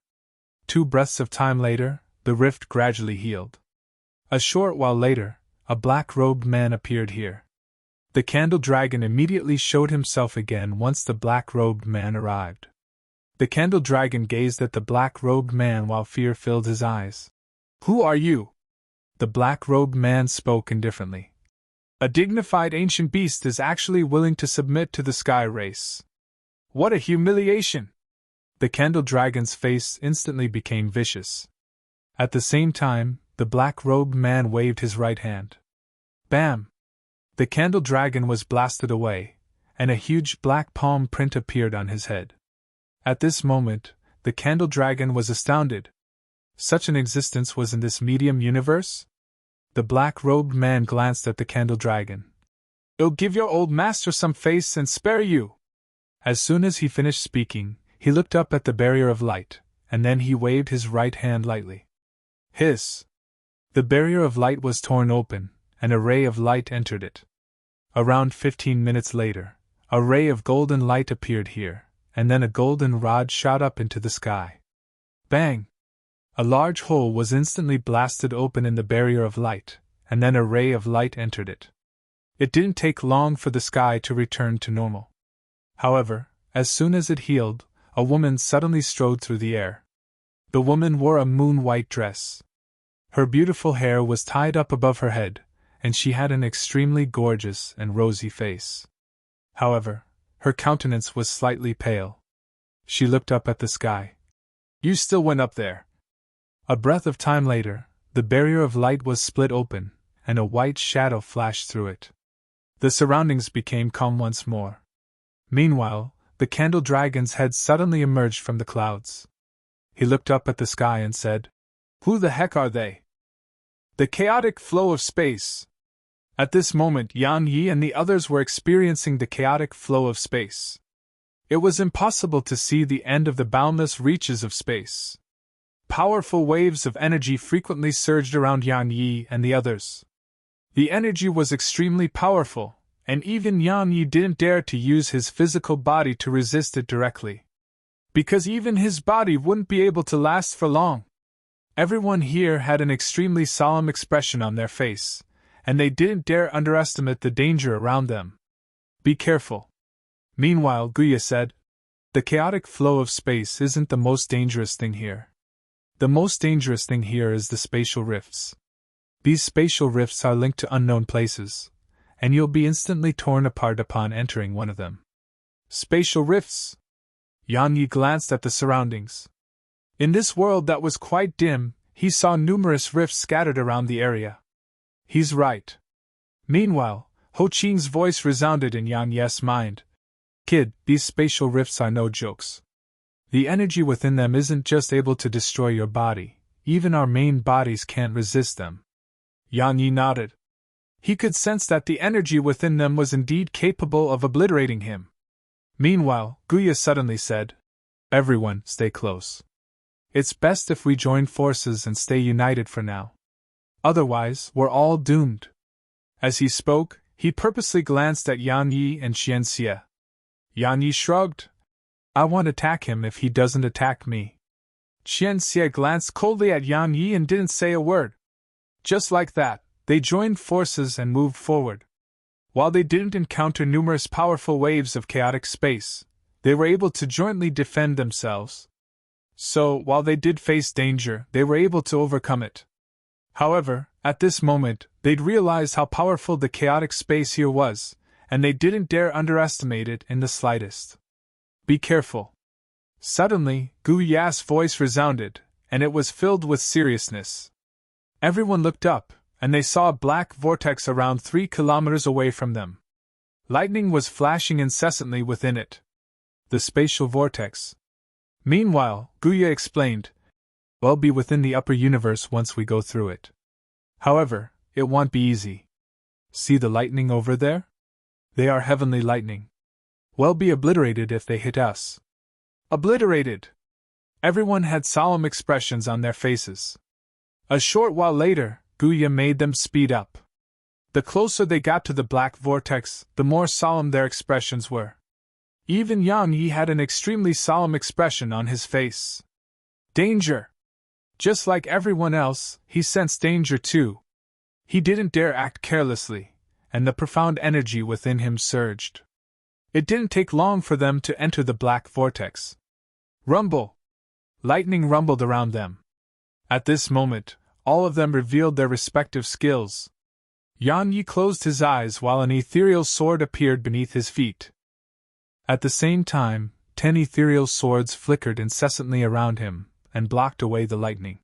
2 breaths of time later, the rift gradually healed. A short while later, a black-robed man appeared here. The candle dragon immediately showed himself again once the black-robed man arrived. The candle dragon gazed at the black-robed man while fear filled his eyes. "Who are you?" The black-robed man spoke indifferently. "A dignified ancient beast is actually willing to submit to the sky race. What a humiliation!" The candle dragon's face instantly became vicious. At the same time, the black-robed man waved his right hand. Bam! The candle dragon was blasted away, and a huge black palm print appeared on his head. At this moment, the candle dragon was astounded. Such an existence was in this medium universe? The black-robed man glanced at the candle dragon. "I'll give your old master some face and spare you!" As soon as he finished speaking, he looked up at the barrier of light, and then he waved his right hand lightly. Hiss! The barrier of light was torn open, and a ray of light entered it. Around 15 minutes later, a ray of golden light appeared here, and then a golden rod shot up into the sky. Bang! A large hole was instantly blasted open in the barrier of light, and then a ray of light entered it. It didn't take long for the sky to return to normal. However, as soon as it healed, a woman suddenly strode through the air. The woman wore a moon-white dress. Her beautiful hair was tied up above her head, and she had an extremely gorgeous and rosy face. However, her countenance was slightly pale. She looked up at the sky. "You still went up there." A breath of time later, the barrier of light was split open, and a white shadow flashed through it. The surroundings became calm once more. Meanwhile, the candle dragon's head suddenly emerged from the clouds. He looked up at the sky and said, "Who the heck are they?" "The chaotic flow of space." At this moment, Yang Yi and the others were experiencing the chaotic flow of space. It was impossible to see the end of the boundless reaches of space. Powerful waves of energy frequently surged around Yang Yi and the others. The energy was extremely powerful, and even Yang Yi didn't dare to use his physical body to resist it directly. Because even his body wouldn't be able to last for long. Everyone here had an extremely solemn expression on their face, and they didn't dare underestimate the danger around them. "Be careful." Meanwhile, Guya said, "The chaotic flow of space isn't the most dangerous thing here. The most dangerous thing here is the spatial rifts. These spatial rifts are linked to unknown places, and you'll be instantly torn apart upon entering one of them." Spatial rifts? Yang Yi glanced at the surroundings. In this world that was quite dim, he saw numerous rifts scattered around the area. He's right. Meanwhile, Ho Qing's voice resounded in Yang Yi's mind. "Kid, these spatial rifts are no jokes. The energy within them isn't just able to destroy your body, even our main bodies can't resist them." Yang Yi nodded. He could sense that the energy within them was indeed capable of obliterating him. Meanwhile, Guya suddenly said, "Everyone, stay close. It's best if we join forces and stay united for now. Otherwise, we're all doomed." As he spoke, he purposely glanced at Yan Yi and Xian Xie. Yan Yi shrugged. I won't attack him if he doesn't attack me. Xian Xie glanced coldly at Yan Yi and didn't say a word. Just like that, they joined forces and moved forward. While they didn't encounter numerous powerful waves of chaotic space, they were able to jointly defend themselves. So, while they did face danger, they were able to overcome it. However, at this moment, they'd realized how powerful the chaotic space here was, and they didn't dare underestimate it in the slightest. Be careful. Suddenly, Gu Ya's voice resounded, and it was filled with seriousness. Everyone looked up, and they saw a black vortex around 3 kilometers away from them. Lightning was flashing incessantly within it. The spatial vortex. Meanwhile, Guya explained, will be within the upper universe once we go through it. However, it won't be easy. See the lightning over there? They are heavenly lightning. Will be obliterated if they hit us. Obliterated! Everyone had solemn expressions on their faces. A short while later, Guya made them speed up. The closer they got to the black vortex, the more solemn their expressions were. Even Yang Yi had an extremely solemn expression on his face. Danger! Just like everyone else, he sensed danger too. He didn't dare act carelessly, and the profound energy within him surged. It didn't take long for them to enter the black vortex. Rumble! Lightning rumbled around them. At this moment, all of them revealed their respective skills. Yan Yi closed his eyes while an ethereal sword appeared beneath his feet. At the same time, 10 ethereal swords flickered incessantly around him, and blocked away the lightning.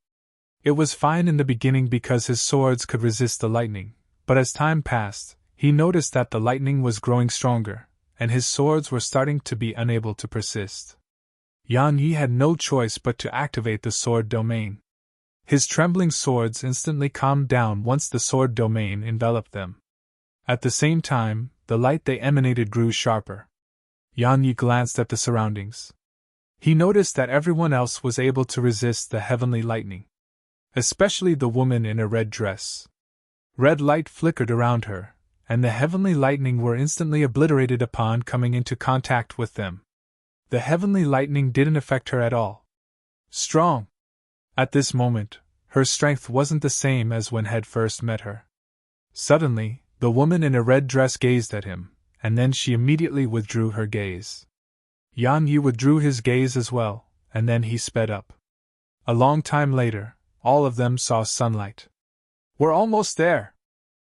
It was fine in the beginning because his swords could resist the lightning, but as time passed, he noticed that the lightning was growing stronger, and his swords were starting to be unable to persist. Yan Yi had no choice but to activate the sword domain. His trembling swords instantly calmed down once the sword domain enveloped them. At the same time, the light they emanated grew sharper. Yan Yi glanced at the surroundings. He noticed that everyone else was able to resist the heavenly lightning. Especially the woman in a red dress. Red light flickered around her, and the heavenly lightning were instantly obliterated upon coming into contact with them. The heavenly lightning didn't affect her at all. Strong! At this moment, her strength wasn't the same as when had first met her. Suddenly, the woman in a red dress gazed at him, and then she immediately withdrew her gaze. Yan Yi withdrew his gaze as well, and then he sped up. A long time later, all of them saw sunlight. We're almost there!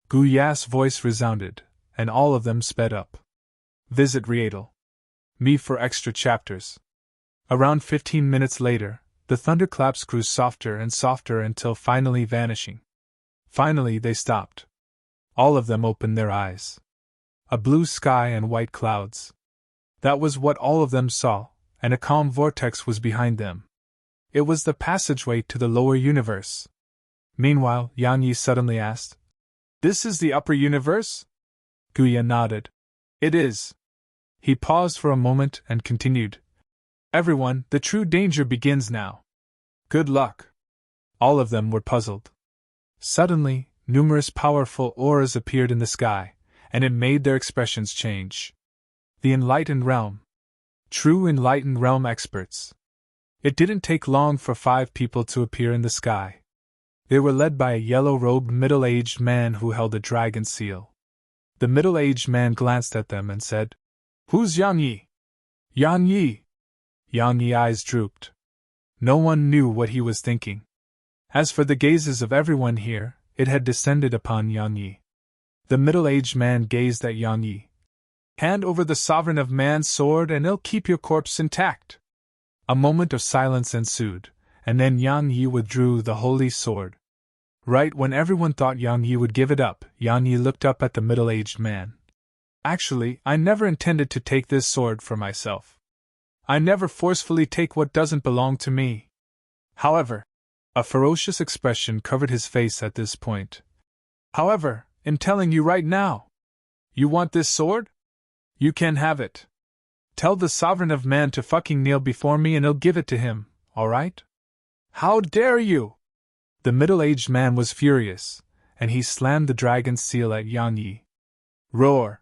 Gu Ya's voice resounded, and all of them sped up. Visit Rietal. Me for extra chapters. Around 15 minutes later, the thunderclaps grew softer and softer until finally vanishing. Finally they stopped. All of them opened their eyes. A blue sky and white clouds. That was what all of them saw, and a calm vortex was behind them. It was the passageway to the lower universe. Meanwhile, Yang Yi suddenly asked, "This is the upper universe?" Guya nodded. "It is." He paused for a moment and continued, "Everyone, the true danger begins now. Good luck." All of them were puzzled. Suddenly, numerous powerful auras appeared in the sky, and it made their expressions change. The Enlightened Realm. True Enlightened Realm experts. It didn't take long for 5 people to appear in the sky. They were led by a yellow-robed middle-aged man who held a dragon seal. The middle-aged man glanced at them and said, "Who's Yang Yi?" "Yang Yi." Yang Yi's eyes drooped. No one knew what he was thinking. As for the gazes of everyone here, it had descended upon Yang Yi. The middle-aged man gazed at Yang Yi. "Hand over the sovereign of man's sword and it'll keep your corpse intact." A moment of silence ensued, and then Yang Yi withdrew the holy sword. Right when everyone thought Yang Yi would give it up, Yang Yi looked up at the middle-aged man. "Actually, I never intended to take this sword for myself. I never forcefully take what doesn't belong to me. However," a ferocious expression covered his face at this point. "However, I'm telling you right now. You want this sword? You can have it. Tell the sovereign of man to fucking kneel before me and I'll give it to him, alright?" "How dare you!" The middle-aged man was furious, and he slammed the dragon's seal at Yang Yi. Roar!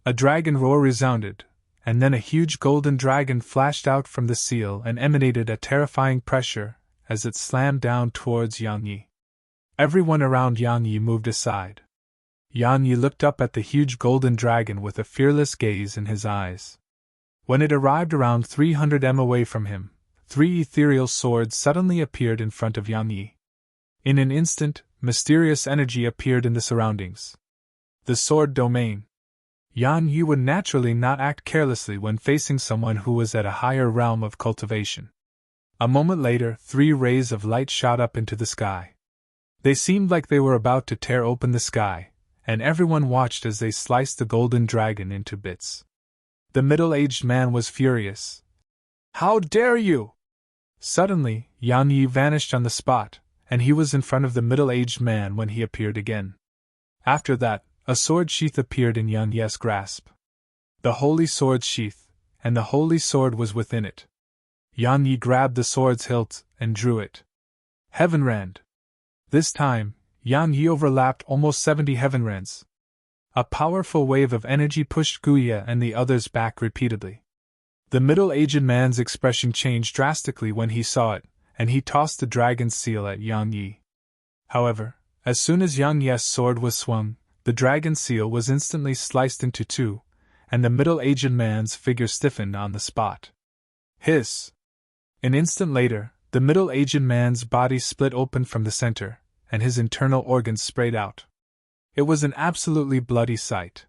A dragon roar resounded, and then a huge golden dragon flashed out from the seal and emanated a terrifying pressure as it slammed down towards Yang Yi. Everyone around Yang Yi moved aside. Yang Yi looked up at the huge golden dragon with a fearless gaze in his eyes. When it arrived around 300 m away from him, 3 ethereal swords suddenly appeared in front of Yang Yi. In an instant, mysterious energy appeared in the surroundings. The sword domain. Yang Yi would naturally not act carelessly when facing someone who was at a higher realm of cultivation. A moment later, 3 rays of light shot up into the sky. They seemed like they were about to tear open the sky, and everyone watched as they sliced the golden dragon into bits. The middle-aged man was furious. "How dare you!" Suddenly, Yang Yi vanished on the spot, and he was in front of the middle-aged man when he appeared again. After that, a sword sheath appeared in Yang Yi's grasp. The holy sword sheath, and the holy sword was within it. Yang Yi grabbed the sword's hilt and drew it. Heavenrand. This time, Yang Yi overlapped almost 70 heavenrands. A powerful wave of energy pushed Guya and the others back repeatedly. The middle-aged man's expression changed drastically when he saw it, and he tossed the dragon's seal at Yang Yi. However, as soon as Yang Yi's sword was swung, the dragon's seal was instantly sliced into 2, and the middle-aged man's figure stiffened on the spot. Hiss! An instant later, the middle-aged man's body split open from the center, and his internal organs sprayed out. It was an absolutely bloody sight.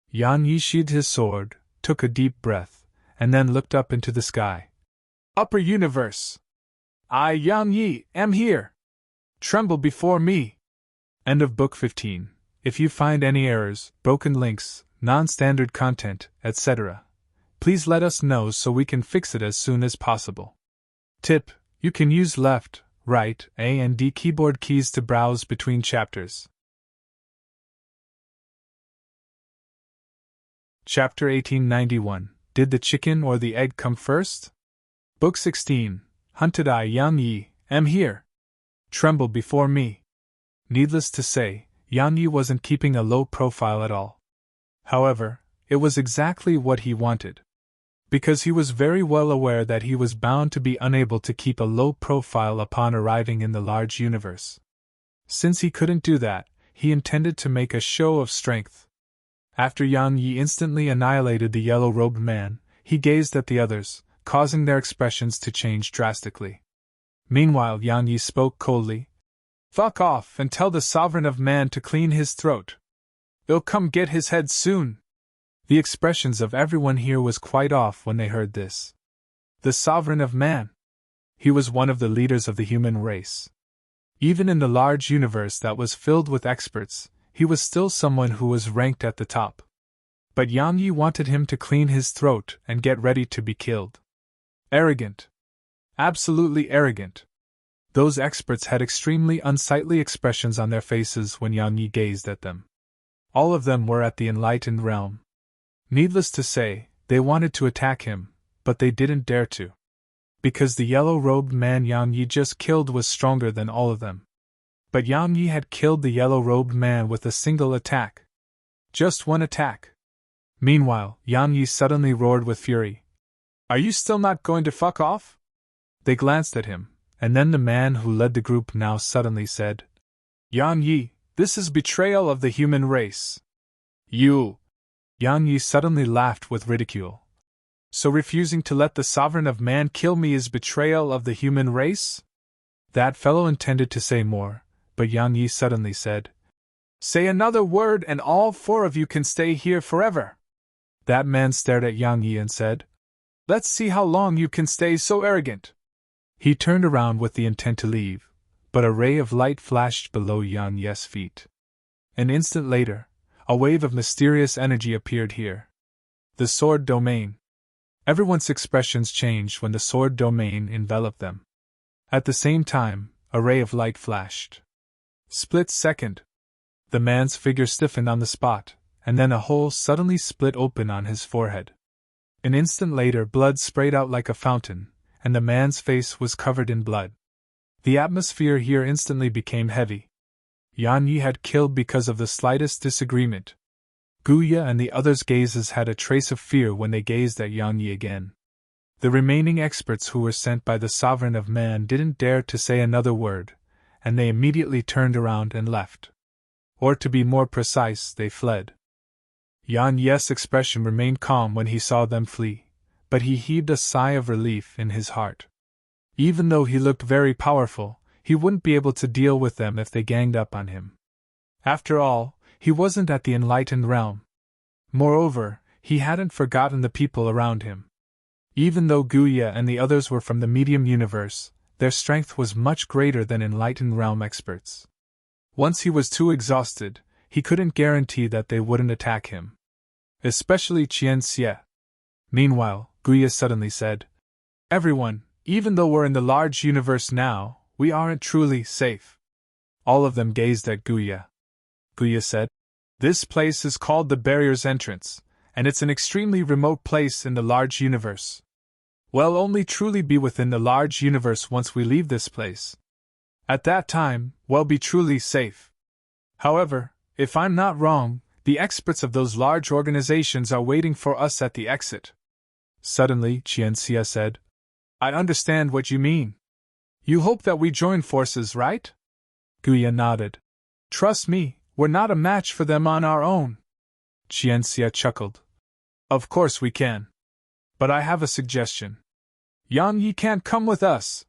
Yang Yi sheathed his sword, took a deep breath, and then looked up into the sky. Upper universe! I, Yang Yi, am here! Tremble before me! End of Book 15. If you find any errors, broken links, non-standard content, etc., please let us know so we can fix it as soon as possible. Tip: you can use left, right, A and D keyboard keys to browse between chapters. Chapter 1891. Did the chicken or the egg come first? Book 16. Hunted I, Yang Yi, am here. Tremble before me. Needless to say, Yang Yi wasn't keeping a low profile at all. However, it was exactly what he wanted. Because he was very well aware that he was bound to be unable to keep a low profile upon arriving in the large universe. Since he couldn't do that, he intended to make a show of strength. After Yang Yi instantly annihilated the yellow-robed man, he gazed at the others, causing their expressions to change drastically. Meanwhile, Yang Yi spoke coldly. Fuck off and tell the sovereign of man to clean his throat. They'll come get his head soon. The expressions of everyone here was quite off when they heard this. The sovereign of man. He was one of the leaders of the human race. Even in the large universe that was filled with experts, he was still someone who was ranked at the top. But Yang Yi wanted him to clean his throat and get ready to be killed. Arrogant. Absolutely arrogant. Those experts had extremely unsightly expressions on their faces when Yang Yi gazed at them. All of them were at the enlightened realm. Needless to say, they wanted to attack him, but they didn't dare to. Because the yellow-robed man Yang Yi just killed was stronger than all of them. But Yang Yi had killed the yellow-robed man with a single attack. Just one attack. Meanwhile, Yang Yi suddenly roared with fury. Are you still not going to fuck off? They glanced at him, and then the man who led the group now suddenly said, Yang Yi, this is betrayal of the human race. You! Yang Yi suddenly laughed with ridicule. So refusing to let the sovereign of man kill me is betrayal of the human race? That fellow intended to say more, but Yang Yi suddenly said, Say another word and all 4 of you can stay here forever. That man stared at Yang Yi and said, Let's see how long you can stay so arrogant. He turned around with the intent to leave, but a ray of light flashed below Yang Yi's feet. An instant later, a wave of mysterious energy appeared here. The sword domain. Everyone's expressions changed when the sword domain enveloped them. At the same time, a ray of light flashed. Split second. The man's figure stiffened on the spot, and then a hole suddenly split open on his forehead. An instant later, blood sprayed out like a fountain, and the man's face was covered in blood. The atmosphere here instantly became heavy. Yan Yi had killed because of the slightest disagreement. Guya and the others' gazes had a trace of fear when they gazed at Yan Yi again. The remaining experts who were sent by the Sovereign of Man didn't dare to say another word, and they immediately turned around and left. Or to be more precise, they fled. Yan Yi's expression remained calm when he saw them flee, but he heaved a sigh of relief in his heart. Even though he looked very powerful, he wouldn't be able to deal with them if they ganged up on him. After all, he wasn't at the enlightened realm. Moreover, he hadn't forgotten the people around him. Even though Guya and the others were from the medium universe, their strength was much greater than enlightened realm experts. Once he was too exhausted, he couldn't guarantee that they wouldn't attack him. Especially Qian Xie. Meanwhile, Guya suddenly said, "Everyone, even though we're in the large universe now, we aren't truly safe." All of them gazed at Guya. Guya said, "This place is called the Barrier's Entrance, and it's an extremely remote place in the large universe. We'll only truly be within the large universe once we leave this place. At that time, we'll be truly safe. However, if I'm not wrong, the experts of those large organizations are waiting for us at the exit." Suddenly, Qian Xie said, "I understand what you mean. You hope that we join forces, right?" Guya nodded. "Trust me, we're not a match for them on our own." Qian Xie chuckled. "Of course we can. But I have a suggestion. Yan Yi can't come with us."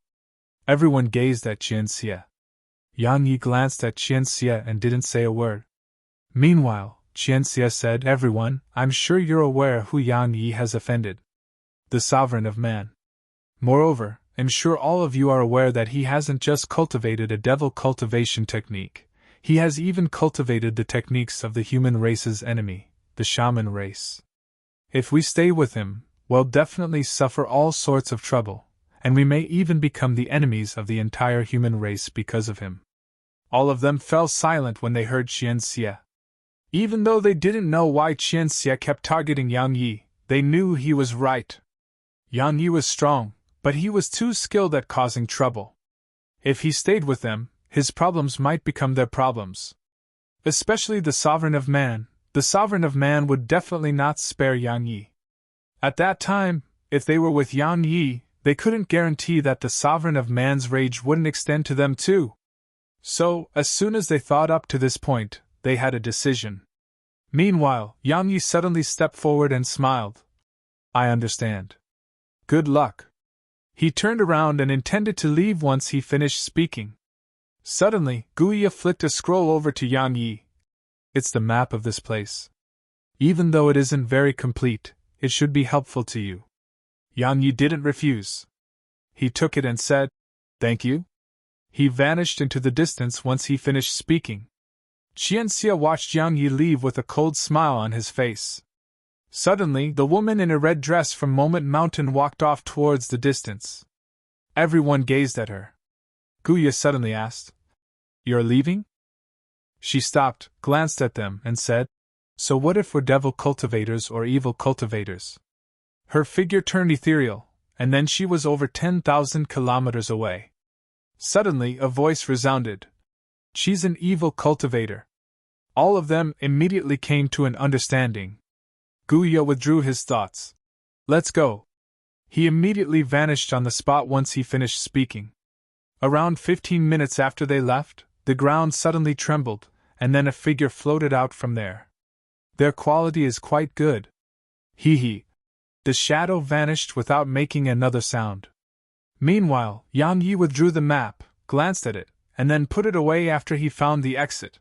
Everyone gazed at Qian Xie. Yan Yi glanced at Qian Xie and didn't say a word. Meanwhile, Qian Xie said, "Everyone, I'm sure you're aware who Yan Yi has offended. The Sovereign of Man. Moreover, I'm sure all of you are aware that he hasn't just cultivated a devil cultivation technique, he has even cultivated the techniques of the human race's enemy, the shaman race. If we stay with him, we'll definitely suffer all sorts of trouble, and we may even become the enemies of the entire human race because of him." All of them fell silent when they heard Qian Xie. Even though they didn't know why Qian Xie kept targeting Yang Yi, they knew he was right. Yang Yi was strong, but he was too skilled at causing trouble. If he stayed with them, his problems might become their problems. Especially the Sovereign of Man. The Sovereign of Man would definitely not spare Yang Yi. At that time, if they were with Yang Yi, they couldn't guarantee that the Sovereign of Man's rage wouldn't extend to them too. So, as soon as they thought up to this point, they had a decision. Meanwhile, Yang Yi suddenly stepped forward and smiled. "I understand. Good luck." He turned around and intended to leave once he finished speaking. Suddenly, Guya flicked a scroll over to Yang Yi. "It's the map of this place. Even though it isn't very complete, it should be helpful to you." Yang Yi didn't refuse. He took it and said, "Thank you." He vanished into the distance once he finished speaking. Qian Xie watched Yang Yi leave with a cold smile on his face. Suddenly, the woman in a red dress from Moment Mountain walked off towards the distance. Everyone gazed at her. Guya suddenly asked, "You're leaving?" She stopped, glanced at them, and said, "So what if we're devil cultivators or evil cultivators?" Her figure turned ethereal, and then she was over 10,000 kilometers away. Suddenly, a voice resounded. "She's an evil cultivator." All of them immediately came to an understanding. Guya withdrew his thoughts. "Let's go." He immediately vanished on the spot once he finished speaking. Around 15 minutes after they left, the ground suddenly trembled, and then a figure floated out from there. "Their quality is quite good." Hee. The shadow vanished without making another sound. Meanwhile, Yang Yi withdrew the map, glanced at it, and then put it away after he found the exit.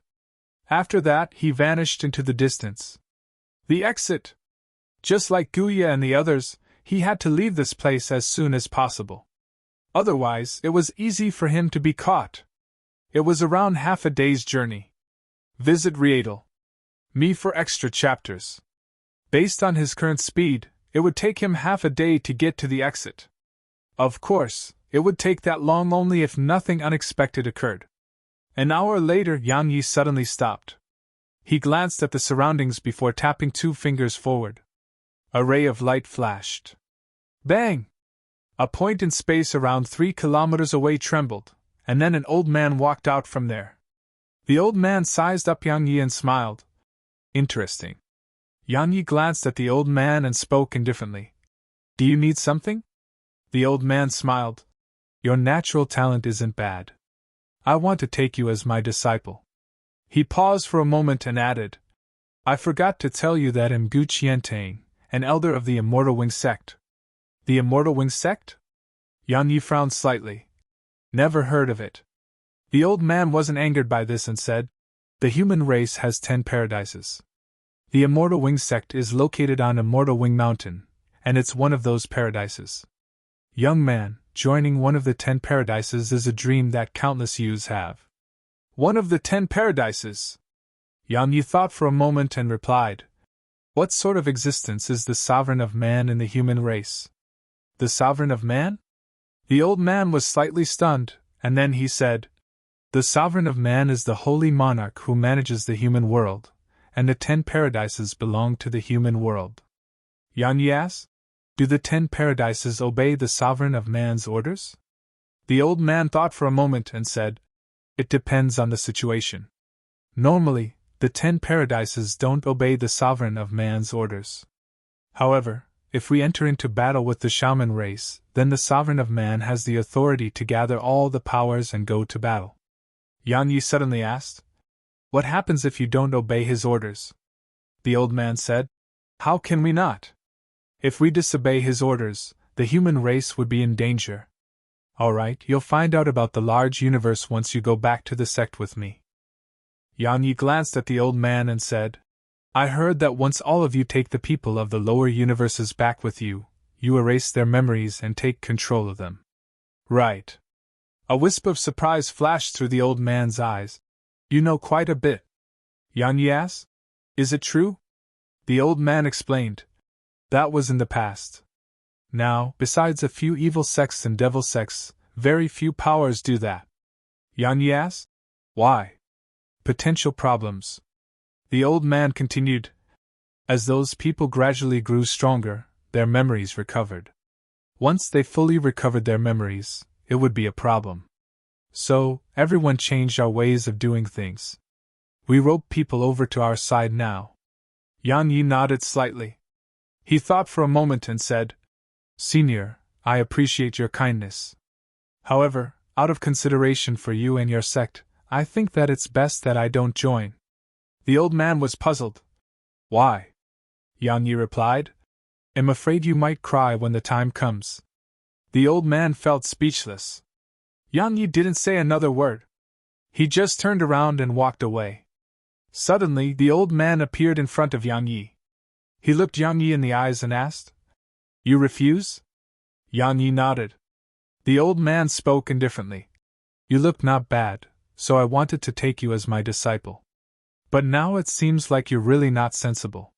After that, he vanished into the distance. The exit! Just like Guya and the others, he had to leave this place as soon as possible. Otherwise, it was easy for him to be caught. It was around half a day's journey. Visit Readle.me for extra chapters. Based on his current speed, it would take him half a day to get to the exit. Of course, it would take that long only if nothing unexpected occurred. An hour later, Yang Yi suddenly stopped. He glanced at the surroundings before tapping 2 fingers forward. A ray of light flashed. Bang! A point in space around 3 kilometers away trembled, and then an old man walked out from there. The old man sized up Yang Yi and smiled. Interesting. Yang Yi glanced at the old man and spoke indifferently. Do you need something? The old man smiled. Your natural talent isn't bad. I want to take you as my disciple. He paused for a moment and added, I forgot to tell you that I'm Gu Qiantang, an elder of the Immortal Wing sect. The Immortal Wing sect? Yang Yi frowned slightly. Never heard of it. The old man wasn't angered by this and said, The human race has 10 paradises. The Immortal Wing sect is located on Immortal Wing Mountain, and it's one of those paradises. Young man, joining one of the 10 paradises is a dream that countless youths have. One of the 10 paradises? Yang Yi thought for a moment and replied, What sort of existence is the sovereign of man in the human race? The sovereign of man? The old man was slightly stunned, and then he said, The sovereign of man is the holy monarch who manages the human world, and the 10 paradises belong to the human world. Yang Yi asked, Do the 10 paradises obey the sovereign of man's orders? The old man thought for a moment and said, It depends on the situation. Normally, the 10 paradises don't obey the sovereign of man's orders. However, if we enter into battle with the shaman race, then the sovereign of man has the authority to gather all the powers and go to battle. Yang Yi suddenly asked, What happens if you don't obey his orders? The old man said, How can we not? If we disobey his orders, the human race would be in danger. All right, you'll find out about the large universe once you go back to the sect with me. Yang Yi glanced at the old man and said, I heard that once all of you take the people of the lower universes back with you, you erase their memories and take control of them. Right. A wisp of surprise flashed through the old man's eyes. You know quite a bit. Yang Yi asked, Is it true? The old man explained, That was in the past. Now, besides a few evil sects and devil sects, very few powers do that. Yang Yi asked, Why? Potential problems. The old man continued, As those people gradually grew stronger, their memories recovered. Once they fully recovered their memories, it would be a problem. So, everyone changed our ways of doing things. We rope people over to our side now. Yang Yi nodded slightly. He thought for a moment and said, Senior, I appreciate your kindness. However, out of consideration for you and your sect, I think that it's best that I don't join. The old man was puzzled. Why? Yang Yi replied, I'm afraid you might cry when the time comes. The old man felt speechless. Yang Yi didn't say another word. He just turned around and walked away. Suddenly, the old man appeared in front of Yang Yi. He looked Yang Yi in the eyes and asked, You refuse? Yang Yi nodded. The old man spoke indifferently. You look not bad, so I wanted to take you as my disciple. But now it seems like you're really not sensible.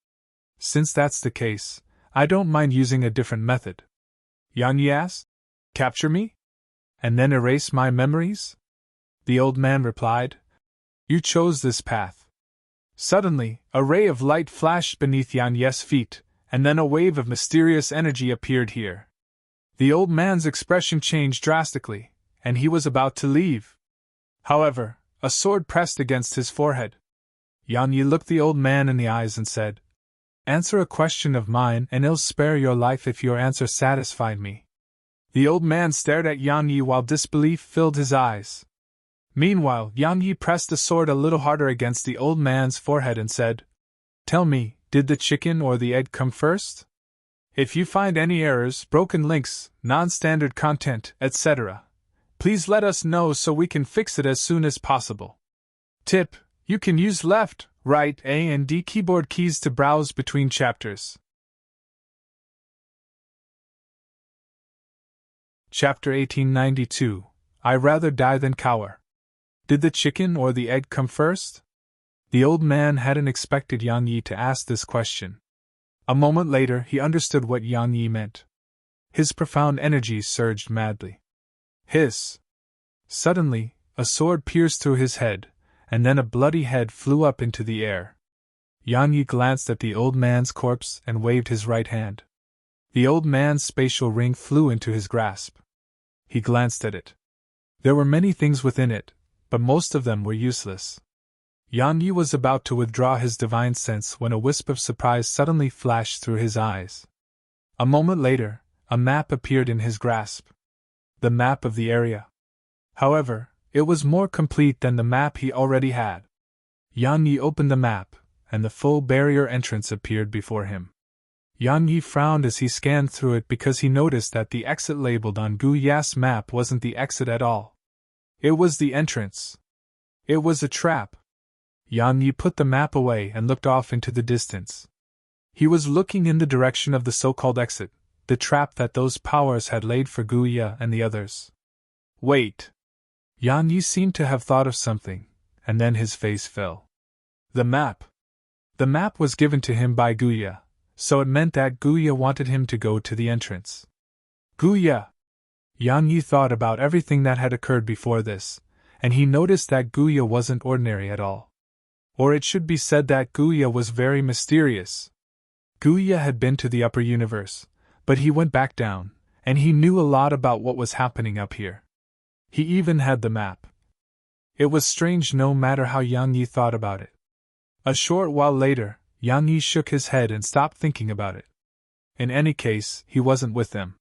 Since that's the case, I don't mind using a different method. Yang Yi asked, Capture me? And then erase my memories? The old man replied, You chose this path. Suddenly, a ray of light flashed beneath Yang Yi's feet, and then a wave of mysterious energy appeared here. The old man's expression changed drastically, and he was about to leave. However, a sword pressed against his forehead. Yang Yi looked the old man in the eyes and said, Answer a question of mine and I'll spare your life if your answer satisfied me. The old man stared at Yang Yi while disbelief filled his eyes. Meanwhile, Yang Yi pressed the sword a little harder against the old man's forehead and said, Tell me, did the chicken or the egg come first? If you find any errors, broken links, non-standard content, etc., please let us know so we can fix it as soon as possible. Tip: you can use left, right, A and D keyboard keys to browse between chapters. Chapter 1892. I rather die than cower. Did the chicken or the egg come first? The old man hadn't expected Yang Yi to ask this question. A moment later he understood what Yang Yi meant. His profound energy surged madly. Hiss! Suddenly, a sword pierced through his head, and then a bloody head flew up into the air. Yang Yi glanced at the old man's corpse and waved his right hand. The old man's spatial ring flew into his grasp. He glanced at it. There were many things within it, but most of them were useless. Yan Yi was about to withdraw his divine sense when a wisp of surprise suddenly flashed through his eyes. A moment later, a map appeared in his grasp. The map of the area. However, it was more complete than the map he already had. Yan Yi opened the map, and the full barrier entrance appeared before him. Yan Yi frowned as he scanned through it because he noticed that the exit labeled on Gu Ya's map wasn't the exit at all. It was the entrance. It was a trap. Yan Yi put the map away and looked off into the distance. He was looking in the direction of the so-called exit, the trap that those powers had laid for Gu Ya and the others. Wait! Yan Yi seemed to have thought of something, and then his face fell. The map! The map was given to him by Gu Ya, so it meant that Gu Ya wanted him to go to the entrance. Gu Ya! Yan Yi thought about everything that had occurred before this, and he noticed that Gu Ya wasn't ordinary at all. Or it should be said that Gu Ya was very mysterious. Gu Ya had been to the upper universe, but he went back down, and he knew a lot about what was happening up here. He even had the map. It was strange no matter how Yang Yi thought about it. A short while later, Yang Yi shook his head and stopped thinking about it. In any case, he wasn't with them.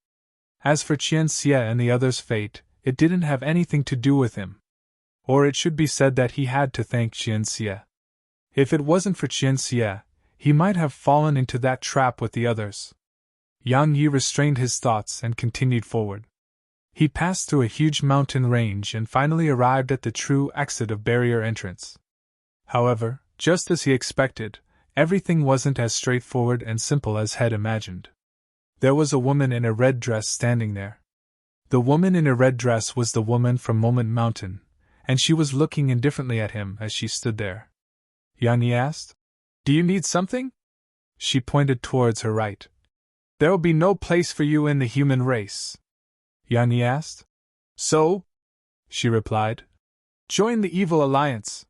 As for Qian Xie and the others' fate, it didn't have anything to do with him. Or it should be said that he had to thank Qian Xie. If it wasn't for Qian Xie, he might have fallen into that trap with the others. Yang Yi restrained his thoughts and continued forward. He passed through a huge mountain range and finally arrived at the true exit of barrier entrance. However, just as he expected, everything wasn't as straightforward and simple as had imagined. There was a woman in a red dress standing there. The woman in a red dress was the woman from Moment Mountain, and she was looking indifferently at him as she stood there. Yang Yi asked, "Do you need something?" She pointed towards her right. "There will be no place for you in the human race." Yang Yi asked. "So?" She replied. "Join the Evil Alliance.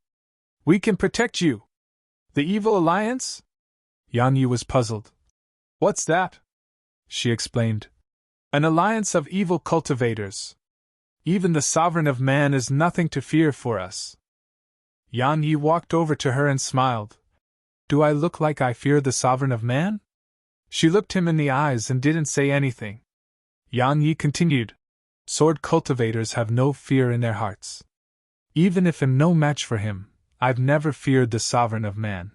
We can protect you." "The Evil Alliance?" Yang Yi was puzzled. "What's that?" She explained. "An alliance of evil cultivators. Even the sovereign of man is nothing to fear for us." Yang Yi walked over to her and smiled. "Do I look like I fear the sovereign of man?" She looked him in the eyes and didn't say anything. Yang Yi continued. "Sword cultivators have no fear in their hearts. Even if I'm no match for him, I've never feared the sovereign of man.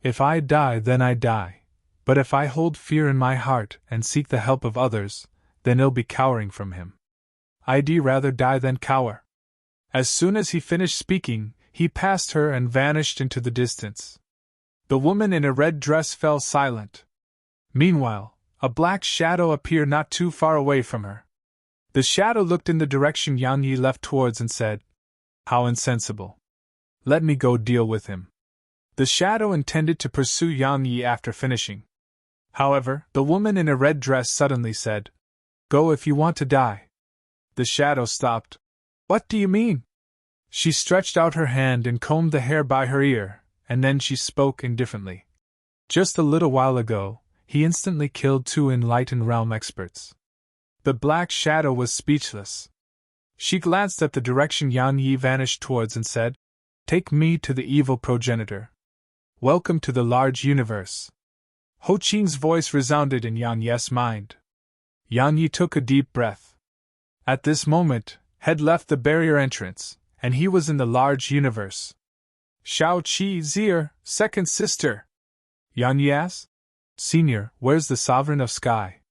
If I die, then I die. But if I hold fear in my heart and seek the help of others, then I'll be cowering from him. I'd rather die than cower." As soon as he finished speaking, he passed her and vanished into the distance. The woman in a red dress fell silent. Meanwhile, a black shadow appeared not too far away from her. The shadow looked in the direction Yang Yi left towards and said, "How insensible. Let me go deal with him." The shadow intended to pursue Yang Yi after finishing. However, the woman in a red dress suddenly said, "Go if you want to die." The shadow stopped. "What do you mean?" She stretched out her hand and combed the hair by her ear, and then she spoke indifferently. "Just a little while ago, he instantly killed 2 enlightened realm experts." The black shadow was speechless. She glanced at the direction Yang Yi vanished towards and said, "Take me to the evil progenitor. Welcome to the large universe." Ho Qing's voice resounded in Yang Yi's mind. Yang Yi took a deep breath. At this moment, had left the barrier entrance, and he was in the large universe. "Shao Qi Zir, second sister?" Yang Yi asked. "Senior, where's the sovereign of sky?"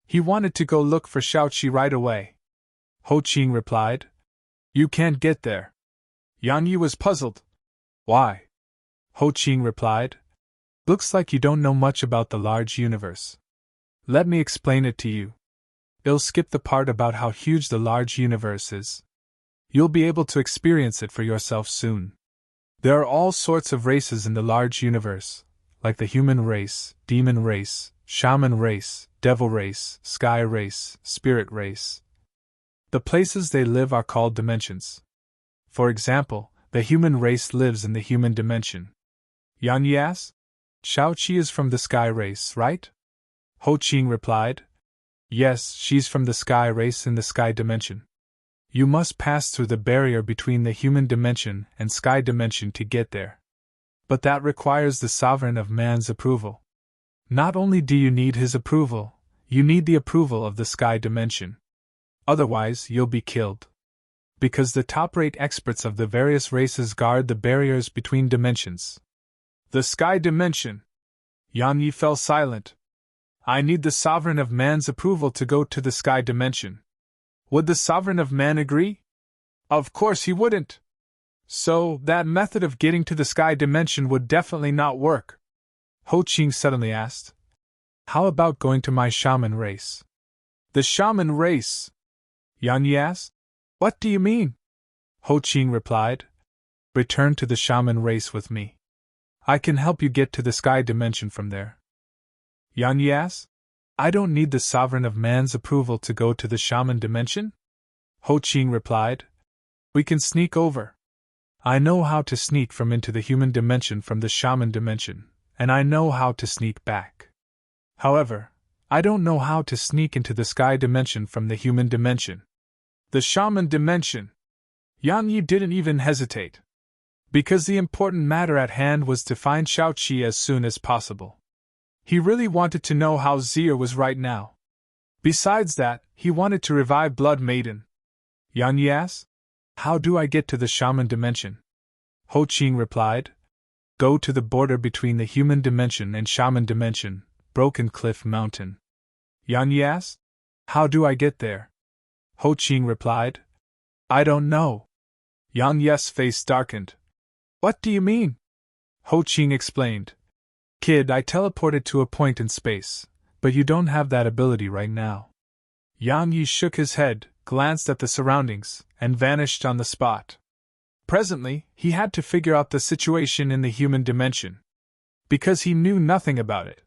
He wanted to go look for Shao Qi right away. Ho Qing replied, "You can't get there." Yang Yi was puzzled. "Why?" Ho Qing replied, "Looks like you don't know much about the large universe. Let me explain it to you. I'll skip the part about how huge the large universe is. You'll be able to experience it for yourself soon. There are all sorts of races in the large universe, like the human race, demon race, shaman race, devil race, sky race, spirit race. The places they live are called dimensions. For example, the human race lives in the human dimension." Yang Yi asked. "Shao Qi is from the sky race, right?" Ho Qing replied. "Yes, she's from the sky race in the sky dimension." You must pass through the barrier between the human dimension and sky dimension to get there. But that requires the sovereign of man's approval. Not only do you need his approval, you need the approval of the sky dimension. Otherwise, you'll be killed. Because the top-rate experts of the various races guard the barriers between dimensions. The sky dimension. Yan Yi fell silent. I need the sovereign of man's approval to go to the sky dimension. Would the sovereign of man agree? Of course he wouldn't. So, that method of getting to the sky dimension would definitely not work. Ho Qing suddenly asked. How about going to my shaman race? The shaman race? Yan Yi asked. What do you mean? Ho Qing replied. Return to the shaman race with me. I can help you get to the sky dimension from there. Yan Yi asked. I don't need the sovereign of man's approval to go to the shaman dimension? Ho Qing replied. We can sneak over. I know how to sneak from into the human dimension from the shaman dimension, and I know how to sneak back. However, I don't know how to sneak into the sky dimension from the human dimension. The shaman dimension. Yan Yi didn't even hesitate. Because the important matter at hand was to find Shaoqi as soon as possible. He really wanted to know how Zir was right now. Besides that, he wanted to revive Blood Maiden. Yan Yi asked, how do I get to the shaman dimension? Ho Qing replied, go to the border between the human dimension and shaman dimension, Broken Cliff Mountain. Yan Yi asked, how do I get there? Ho Qing replied, I don't know. Yan Yi's face darkened. What do you mean? Ho Qing explained. Kid, I teleported to a point in space, but you don't have that ability right now. Yan Yi shook his head, glanced at the surroundings, and vanished on the spot. Presently, he had to figure out the situation in the human dimension. Because he knew nothing about it.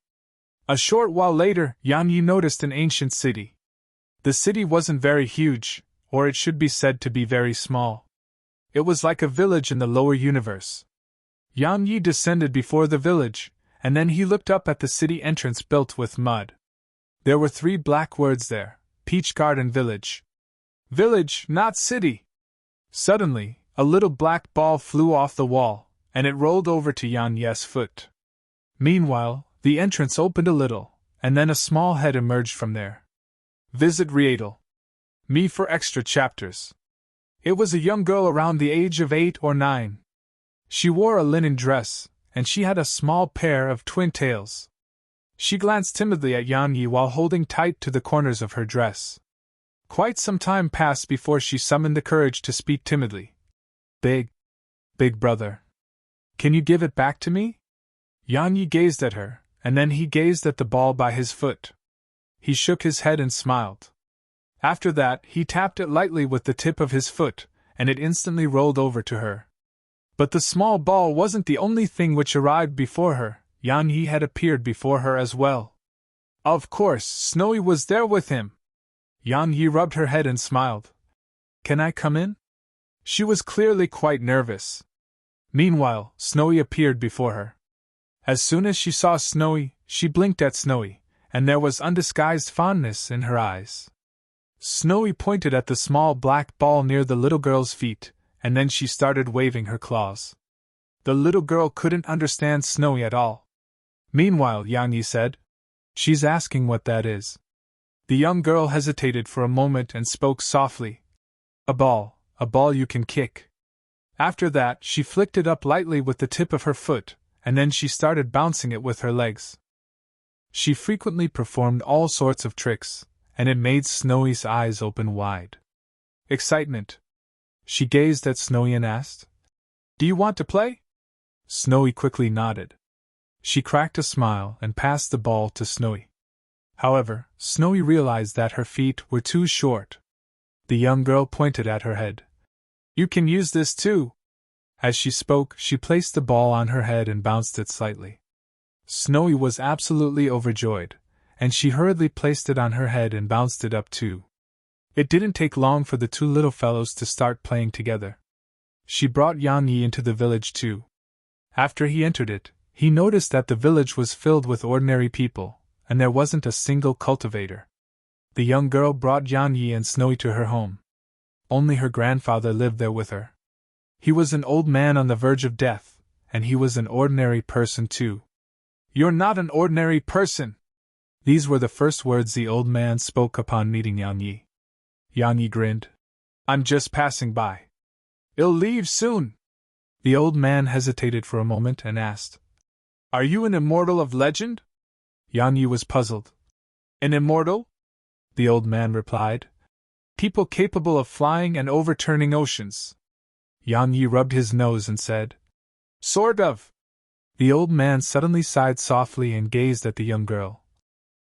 A short while later, Yan Yi noticed an ancient city. The city wasn't very huge, or it should be said to be very small. It was like a village in the lower universe. Yan Yi descended before the village, and then he looked up at the city entrance built with mud. There were 3 black words there: Peach Garden Village. Village, not city. Suddenly, a little black ball flew off the wall, and it rolled over to Yan Yi's foot. Meanwhile, the entrance opened a little, and then a small head emerged from there. Visit Rietel. Me for extra chapters. It was a young girl around the age of 8 or 9. She wore a linen dress, and she had a small pair of twin tails. She glanced timidly at Yan Yi while holding tight to the corners of her dress. Quite some time passed before she summoned the courage to speak timidly. Big brother. Can you give it back to me? Yan Yi gazed at her, and then he gazed at the ball by his foot. He shook his head and smiled. After that, he tapped it lightly with the tip of his foot, and it instantly rolled over to her. But the small ball wasn't the only thing which arrived before her. Yan Yi had appeared before her as well. Of course, Snowy was there with him. Yan Yi rubbed her head and smiled. Can I come in? She was clearly quite nervous. Meanwhile, Snowy appeared before her. As soon as she saw Snowy, she blinked at Snowy, and there was undisguised fondness in her eyes. Snowy pointed at the small black ball near the little girl's feet, and then she started waving her claws. The little girl couldn't understand Snowy at all. Meanwhile, Yan Yi said, She's asking what that is. The young girl hesitated for a moment and spoke softly. A ball you can kick. After that, she flicked it up lightly with the tip of her foot, and then she started bouncing it with her legs. She frequently performed all sorts of tricks, and it made Snowy's eyes open wide. Excitement. She gazed at Snowy and asked, Do you want to play? Snowy quickly nodded. She cracked a smile and passed the ball to Snowy. However, Snowy realized that her feet were too short. The young girl pointed at her head. You can use this too. As she spoke, she placed the ball on her head and bounced it slightly. Snowy was absolutely overjoyed, and she hurriedly placed it on her head and bounced it up too. It didn't take long for the 2 little fellows to start playing together. She brought Yan Yi into the village too. After he entered it, he noticed that the village was filled with ordinary people, and there wasn't a single cultivator. The young girl brought Yan Yi and Snowy to her home. Only her grandfather lived there with her. He was an old man on the verge of death, and he was an ordinary person too. "You're not an ordinary person!" These were the first words the old man spoke upon meeting Yang Yi. Yang Yi grinned. "I'm just passing by. I'll leave soon." The old man hesitated for a moment and asked, "Are you an immortal of legend?" Yang Yi was puzzled. "An immortal?" the old man replied. "People capable of flying and overturning oceans." Yang Yi rubbed his nose and said, "Sort of." The old man suddenly sighed softly and gazed at the young girl.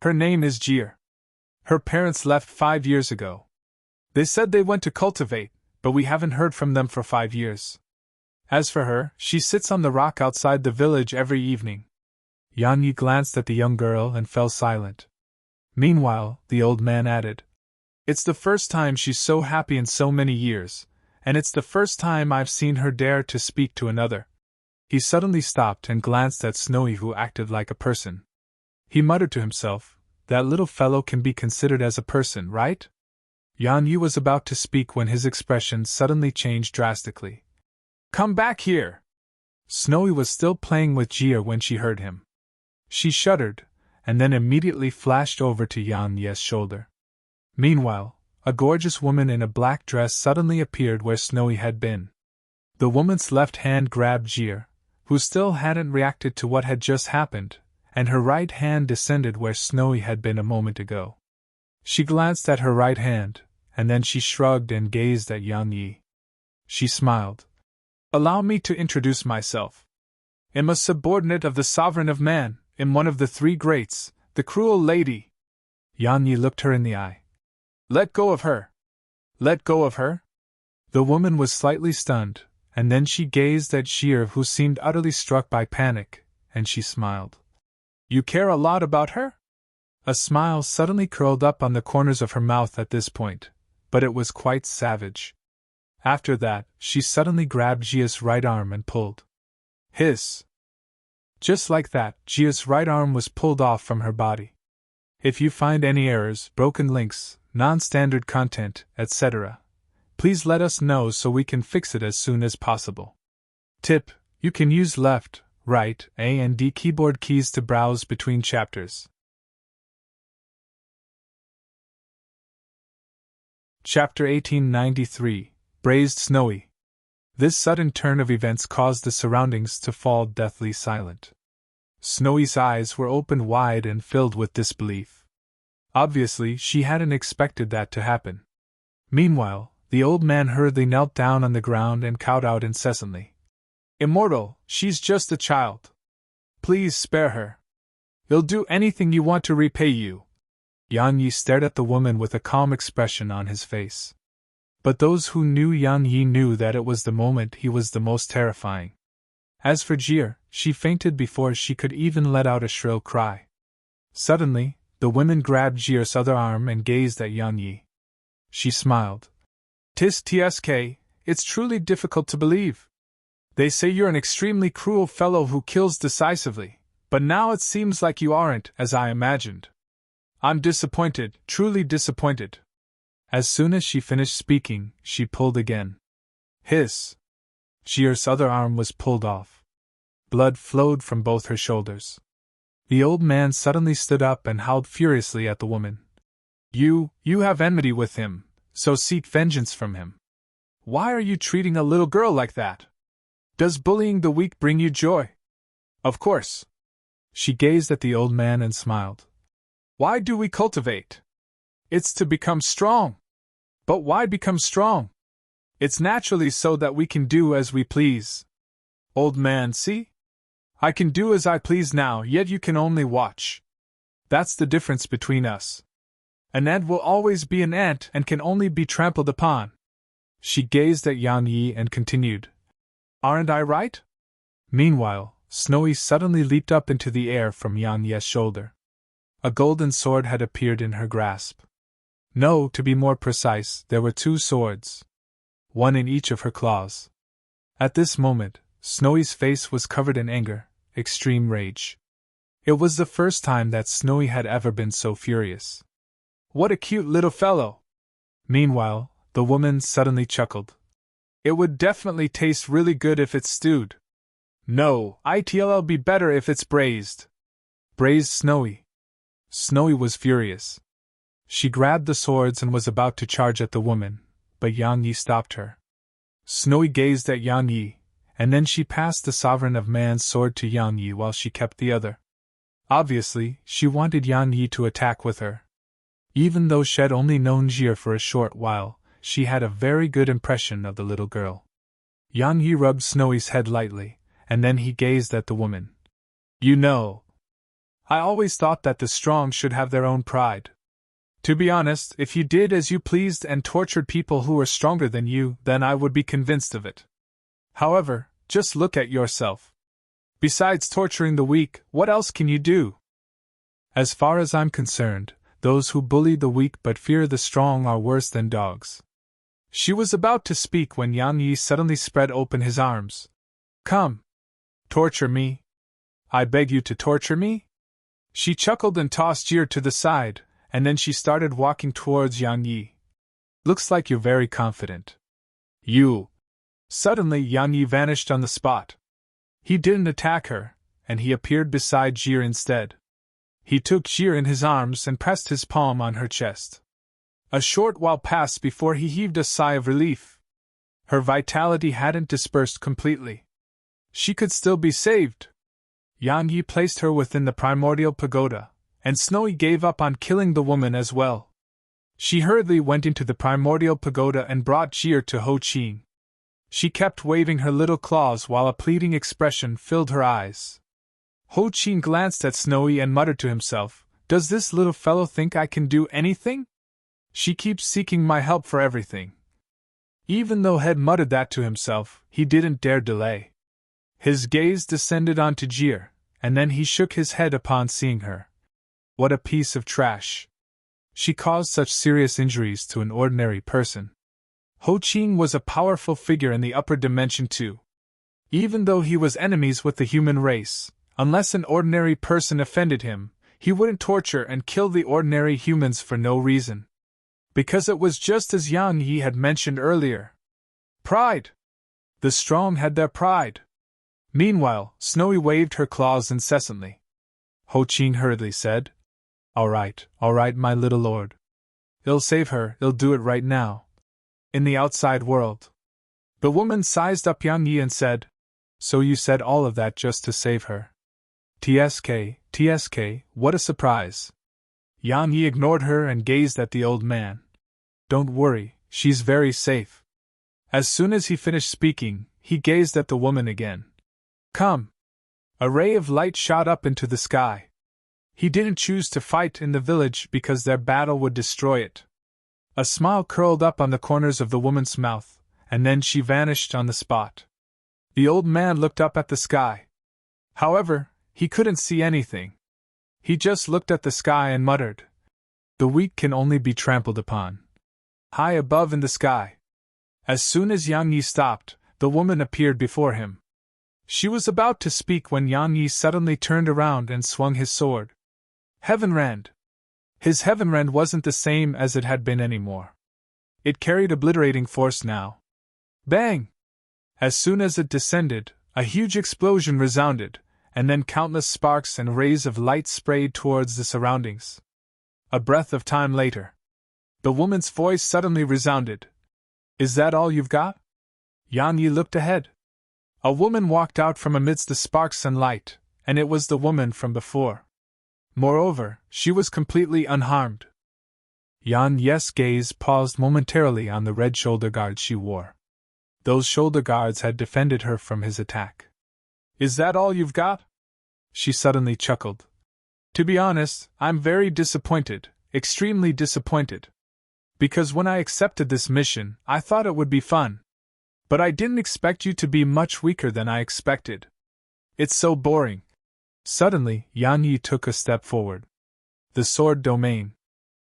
"Her name is Jir. Her parents left 5 years ago. They said they went to cultivate, but we haven't heard from them for 5 years. As for her, she sits on the rock outside the village every evening." Yang Yi glanced at the young girl and fell silent. Meanwhile, the old man added, "It's the first time she's so happy in so many years, and it's the first time I've seen her dare to speak to another." He suddenly stopped and glanced at Snowy, who acted like a person. He muttered to himself, "That little fellow can be considered as a person, right?" Yang Yi was about to speak when his expression suddenly changed drastically. "Come back here!" Snowy was still playing with Jir when she heard him. She shuddered, and then immediately flashed over to Yang Yi's shoulder. Meanwhile, a gorgeous woman in a black dress suddenly appeared where Snowy had been. The woman's left hand grabbed Jir, who still hadn't reacted to what had just happened, and her right hand descended where Snowy had been a moment ago. She glanced at her right hand, and then she shrugged and gazed at Yang Yi. She smiled. "Allow me to introduce myself. I'm a subordinate of the Sovereign of Man, I'm one of the 3 greats, the cruel lady." Yang Yi looked her in the eye. "Let go of her." "Let go of her?" The woman was slightly stunned, and then she gazed at Jir, who seemed utterly struck by panic, and she smiled. "You care a lot about her?" A smile suddenly curled up on the corners of her mouth at this point, but it was quite savage. After that, she suddenly grabbed Jia's right arm and pulled. Hiss! Just like that, Jia's right arm was pulled off from her body. If you find any errors, broken links, non-standard content, etc., please let us know so we can fix it as soon as possible. Tip: you can use left, right, A and D keyboard keys to browse between chapters. Chapter 1893, Braised Snowy. This sudden turn of events caused the surroundings to fall deathly silent. Snowy's eyes were opened wide and filled with disbelief. Obviously, she hadn't expected that to happen. Meanwhile, the old man hurriedly knelt down on the ground and cawed out incessantly. "Immortal, she's just a child. Please spare her. I'll do anything you want to repay you." Yang Yi stared at the woman with a calm expression on his face. But those who knew Yang Yi knew that it was the moment he was the most terrifying. As for Jir, she fainted before she could even let out a shrill cry. Suddenly, the woman grabbed Jir's other arm and gazed at Yang Yi. She smiled. "Tsk, it's truly difficult to believe. They say you're an extremely cruel fellow who kills decisively, but now it seems like you aren't, as I imagined. I'm disappointed, truly disappointed." As soon as she finished speaking, she pulled again. Hiss! Jir's other arm was pulled off. Blood flowed from both her shoulders. The old man suddenly stood up and howled furiously at the woman. You have enmity with him, so seek vengeance from him. Why are you treating a little girl like that? Does bullying the weak bring you joy?" "Of course." She gazed at the old man and smiled. "Why do we cultivate? It's to become strong." "But why become strong?" "It's naturally so that we can do as we please." "Old man, see? I can do as I please now, yet you can only watch. That's the difference between us. An ant will always be an ant and can only be trampled upon." She gazed at Yang Yi and continued. "Aren't I right?" Meanwhile, Snowy suddenly leaped up into the air from Yang Yi's shoulder. A golden sword had appeared in her grasp. No, to be more precise, there were 2 swords. One in each of her claws. At this moment, Snowy's face was covered in anger, extreme rage. It was the first time that Snowy had ever been so furious. "What a cute little fellow!" Meanwhile, The woman suddenly chuckled. It would definitely taste really good if it's stewed. No, it'll be better if it's braised. Braised Snowy. Snowy was furious. She grabbed the swords and was about to charge at the woman, but Yang Yi stopped her. Snowy gazed at Yang Yi, and then she passed the sovereign of man's sword to Yang Yi while she kept the other. Obviously, she wanted Yang Yi to attack with her. Even though she had only known Jir for a short while, she had a very good impression of the little girl. Yang Yi rubbed Snowy's head lightly, and then he gazed at the woman. You know, I always thought that the strong should have their own pride. To be honest, if you did as you pleased and tortured people who were stronger than you, then I would be convinced of it. However, just look at yourself. Besides torturing the weak, what else can you do? As far as I'm concerned, those who bully the weak but fear the strong are worse than dogs. She was about to speak when Yang Yi suddenly spread open his arms. Come. Torture me. I beg you to torture me? She chuckled and tossed Jir to the side, and then she started walking towards Yang Yi. Looks like you're very confident. You. Suddenly Yang Yi vanished on the spot. He didn't attack her, and he appeared beside Jir instead. He took Jir in his arms and pressed his palm on her chest. A short while passed before he heaved a sigh of relief. Her vitality hadn't dispersed completely. She could still be saved. Yang Yi placed her within the primordial pagoda, and Snowy gave up on killing the woman as well. She hurriedly went into the primordial pagoda and brought Jir to Ho Qing. She kept waving her little claws while a pleading expression filled her eyes. Ho Qing glanced at Snowy and muttered to himself, Does this little fellow think I can do anything? She keeps seeking my help for everything. Even though Head muttered that to himself, he didn't dare delay. His gaze descended onto Jir, and then he shook his head upon seeing her. What a piece of trash! She caused such serious injuries to an ordinary person. Ho Qing was a powerful figure in the upper dimension too. Even though he was enemies with the human race, unless an ordinary person offended him, he wouldn't torture and kill the ordinary humans for no reason. Because it was just as Yang Yi had mentioned earlier. Pride! The strong had their pride. Meanwhile, Snowy waved her claws incessantly. Ho Qing hurriedly said, all right, my little lord. I'll save her, I'll do it right now. In the outside world. The woman sized up Yang Yi and said, So you said all of that just to save her? TSK, what a surprise. Yang Yi ignored her and gazed at the old man. Don't worry, she's very safe. As soon as he finished speaking, he gazed at the woman again. Come. A ray of light shot up into the sky. He didn't choose to fight in the village because their battle would destroy it. A smile curled up on the corners of the woman's mouth, and then she vanished on the spot. The old man looked up at the sky. However, he couldn't see anything. He just looked at the sky and muttered, The weak can only be trampled upon. High above in the sky. As soon as Yang Yi stopped, the woman appeared before him. She was about to speak when Yang Yi suddenly turned around and swung his sword. Heavenrand! His Heavenrand wasn't the same as it had been anymore. It carried obliterating force now. Bang! As soon as it descended, a huge explosion resounded, and then countless sparks and rays of light sprayed towards the surroundings. A breath of time later, the woman's voice suddenly resounded. Is that all you've got? Yang Yi looked ahead. A woman walked out from amidst the sparks and light, and it was the woman from before. Moreover, she was completely unharmed. Yang Yi's gaze paused momentarily on the red shoulder guards she wore. Those shoulder guards had defended her from his attack. Is that all you've got? She suddenly chuckled. To be honest, I'm very disappointed, extremely disappointed. Because when I accepted this mission, I thought it would be fun. But I didn't expect you to be much weaker than I expected. It's so boring. Suddenly, Yang Yi took a step forward. The sword domain.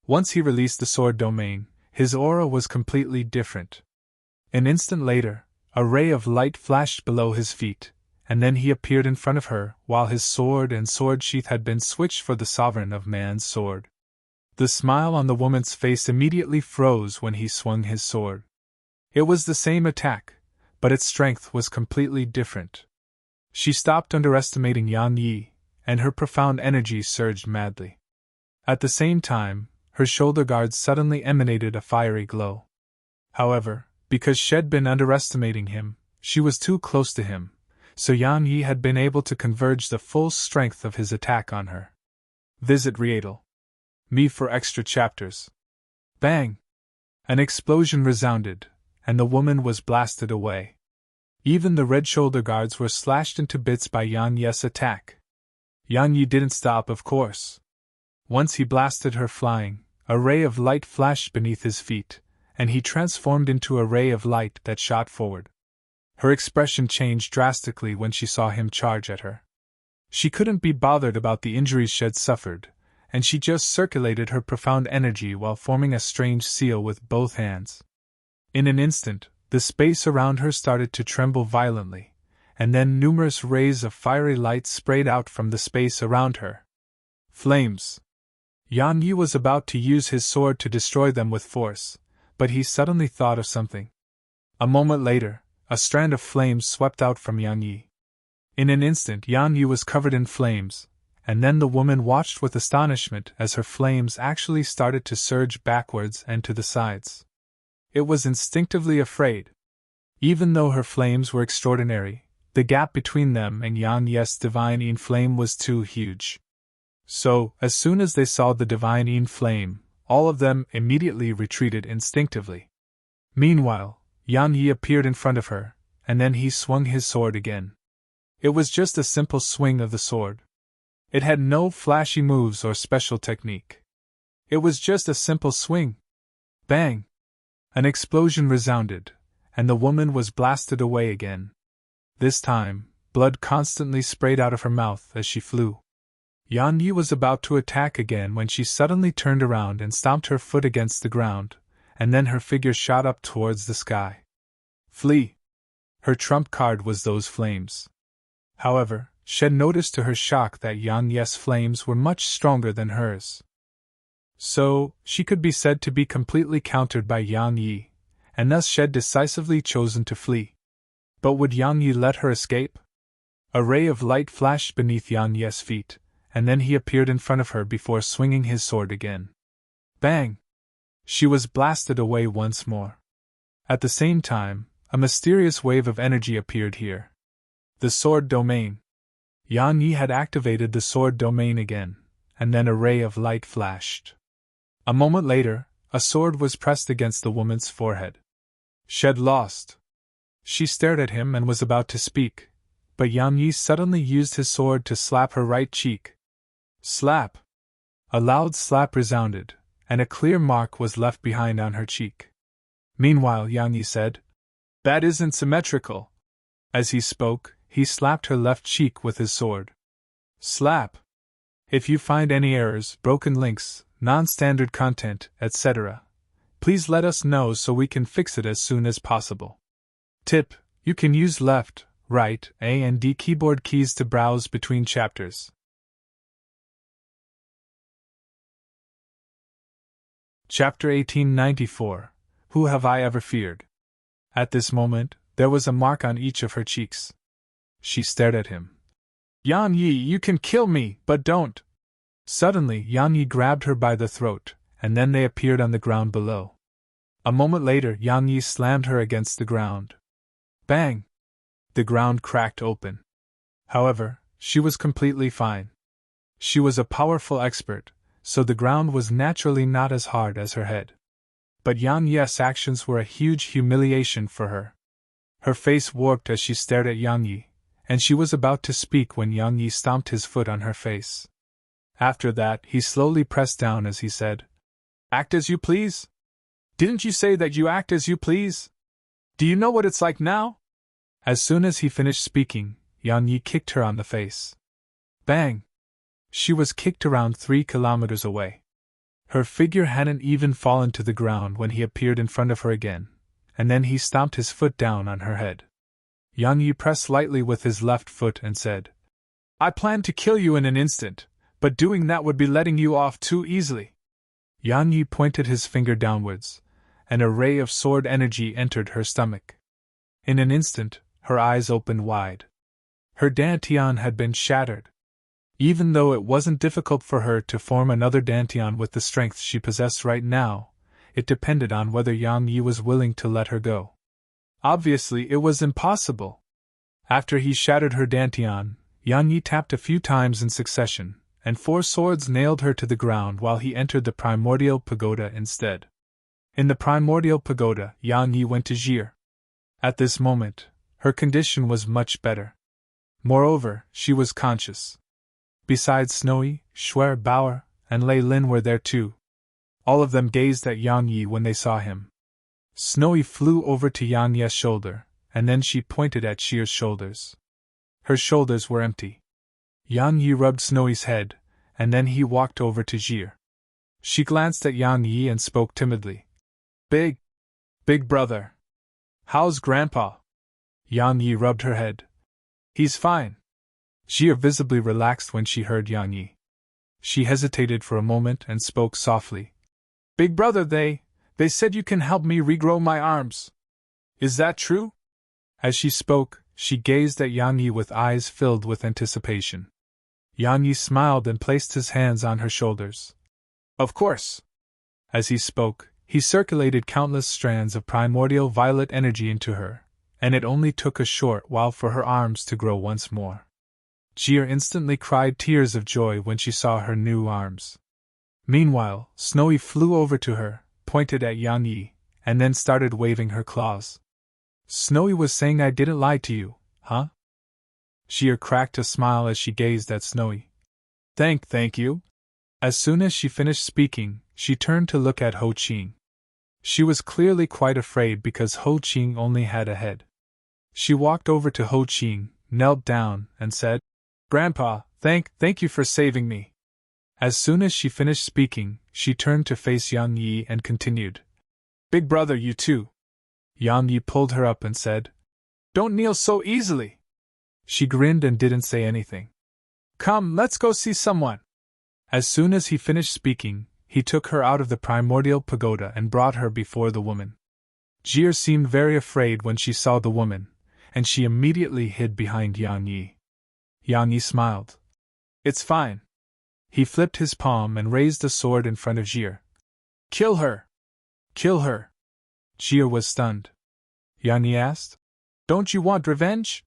Once he released the sword domain, his aura was completely different. An instant later, a ray of light flashed below his feet, and then he appeared in front of her while his sword and sword sheath had been switched for the sovereign of man's sword. The smile on the woman's face immediately froze when he swung his sword. It was the same attack, but its strength was completely different. She stopped underestimating Yan Yi, and her profound energy surged madly. At the same time, her shoulder guards suddenly emanated a fiery glow. However, because she'd been underestimating him, she was too close to him, so Yan Yi had been able to converge the full strength of his attack on her. Visit Readle.me for extra chapters. Bang! An explosion resounded, and the woman was blasted away. Even the red shoulder guards were slashed into bits by Yan Yi's attack. Yan Yi didn't stop, of course. Once he blasted her flying, a ray of light flashed beneath his feet, and he transformed into a ray of light that shot forward. Her expression changed drastically when she saw him charge at her. She couldn't be bothered about the injuries she'd suffered, and she just circulated her profound energy while forming a strange seal with both hands. In an instant, the space around her started to tremble violently, and then numerous rays of fiery light sprayed out from the space around her. Flames! Yan Yi was about to use his sword to destroy them with force, but he suddenly thought of something. A moment later, a strand of flames swept out from Yan Yi. In an instant, Yan Yi was covered in flames, and then the woman watched with astonishment as her flames actually started to surge backwards and to the sides. It was instinctively afraid. Even though her flames were extraordinary, the gap between them and Yan Yi's divine Yin flame was too huge. So, as soon as they saw the divine Yin flame, all of them immediately retreated instinctively. Meanwhile, Yan Yi appeared in front of her, and then he swung his sword again. It was just a simple swing of the sword. It had no flashy moves or special technique. It was just a simple swing. Bang! An explosion resounded, and the woman was blasted away again. This time, blood constantly sprayed out of her mouth as she flew. Yan Yi was about to attack again when she suddenly turned around and stomped her foot against the ground, and then her figure shot up towards the sky. Flee! Her trump card was those flames. However, she'd noticed to her shock that Yan Yi's flames were much stronger than hers. So, she could be said to be completely countered by Yan Yi, and thus she'd decisively chosen to flee. But would Yan Yi let her escape? A ray of light flashed beneath Yan Yi's feet, and then he appeared in front of her before swinging his sword again. Bang! She was blasted away once more. At the same time, a mysterious wave of energy appeared here. The sword domain. Yan Yi had activated the sword domain again, and then a ray of light flashed. A moment later, a sword was pressed against the woman's forehead. She'd lost. She stared at him and was about to speak, but Yan Yi suddenly used his sword to slap her right cheek. Slap! A loud slap resounded, and a clear mark was left behind on her cheek. Meanwhile, Yan Yi said, "That isn't symmetrical." As he spoke, he slapped her left cheek with his sword. Slap! If you find any errors, broken links, non-standard content, etc., please let us know so we can fix it as soon as possible. Tip: you can use left, right, A and D keyboard keys to browse between chapters. Chapter 1894. Who Have I Ever Feared? At this moment, there was a mark on each of her cheeks. She stared at him. Yan Yi, you can kill me, but don't! Suddenly, Yan Yi grabbed her by the throat, and then they appeared on the ground below. A moment later, Yan Yi slammed her against the ground. Bang! The ground cracked open. However, she was completely fine. She was a powerful expert, so the ground was naturally not as hard as her head. But Yan Yi's actions were a huge humiliation for her. Her face warped as she stared at Yan Yi, and she was about to speak when Yan Yi stomped his foot on her face. After that, he slowly pressed down as he said, "Act as you please? Didn't you say that you act as you please? Do you know what it's like now?" As soon as he finished speaking, Yan Yi kicked her on the face. Bang! She was kicked around 3 kilometers away. Her figure hadn't even fallen to the ground when he appeared in front of her again, and then he stomped his foot down on her head. Yan Yi pressed lightly with his left foot and said, "I planned to kill you in an instant, but doing that would be letting you off too easily. Yang Yi pointed his finger downwards, and a ray of sword energy entered her stomach. In an instant, her eyes opened wide. Her dantian had been shattered. Even though it wasn't difficult for her to form another dantian with the strength she possessed right now, it depended on whether Yang Yi was willing to let her go. Obviously, it was impossible. After he shattered her dantian, Yang Yi tapped a few times in succession, and 4 swords nailed her to the ground while he entered the primordial pagoda instead. In the primordial pagoda, Yang Yi went to Jir. At this moment, her condition was much better. Moreover, she was conscious. Besides Snowy, Schwer Bauer, and Lei Lin were there too. All of them gazed at Yang Yi when they saw him. Snowy flew over to Yang Yi's shoulder, and then she pointed at Jir's shoulders. Her shoulders were empty. Yang Yi rubbed Snowy's head, and then he walked over to Jir. She glanced at Yang Yi and spoke timidly. Big brother. How's Grandpa? Yang Yi rubbed her head. He's fine. Jir visibly relaxed when she heard Yang Yi. She hesitated for a moment and spoke softly. Big brother, they said you can help me regrow my arms. Is that true? As she spoke, she gazed at Yang Yi with eyes filled with anticipation. Yang Yi smiled and placed his hands on her shoulders. Of course. As he spoke, he circulated countless strands of primordial violet energy into her, and it only took a short while for her arms to grow once more. Jir instantly cried tears of joy when she saw her new arms. Meanwhile, Snowy flew over to her, pointed at Yang Yi, and then started waving her claws. Snowy was saying I didn't lie to you, huh? Jir cracked a smile as she gazed at Snowy. Thank you. As soon as she finished speaking, she turned to look at Ho Qing. She was clearly quite afraid because Ho Qing only had a head. She walked over to Ho Qing, knelt down, and said, Grandpa, thank you for saving me. As soon as she finished speaking, she turned to face Yang Yi and continued. Big brother, you too. Yang Yi pulled her up and said, Don't kneel so easily. She grinned and didn't say anything. Come, let's go see someone. As soon as he finished speaking, he took her out of the primordial pagoda and brought her before the woman. Jir seemed very afraid when she saw the woman, and she immediately hid behind Yang Yi. Yang Yi smiled. It's fine. He flipped his palm and raised a sword in front of Jir. Kill her! Kill her! Jir was stunned. Yang Yi asked, Don't you want revenge?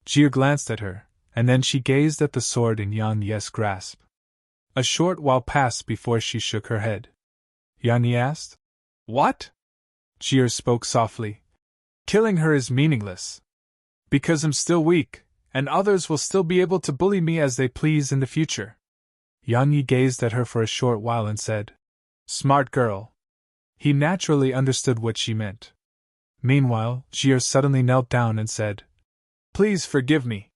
Jir glanced at her, and then she gazed at the sword in Yang Yi's grasp. A short while passed before she shook her head. Yang Yi asked, What? Jir spoke softly. Killing her is meaningless. Because I'm still weak, and others will still be able to bully me as they please in the future. Yang Yi gazed at her for a short while and said, Smart girl. He naturally understood what she meant. Meanwhile, Jir suddenly knelt down and said, Please forgive me.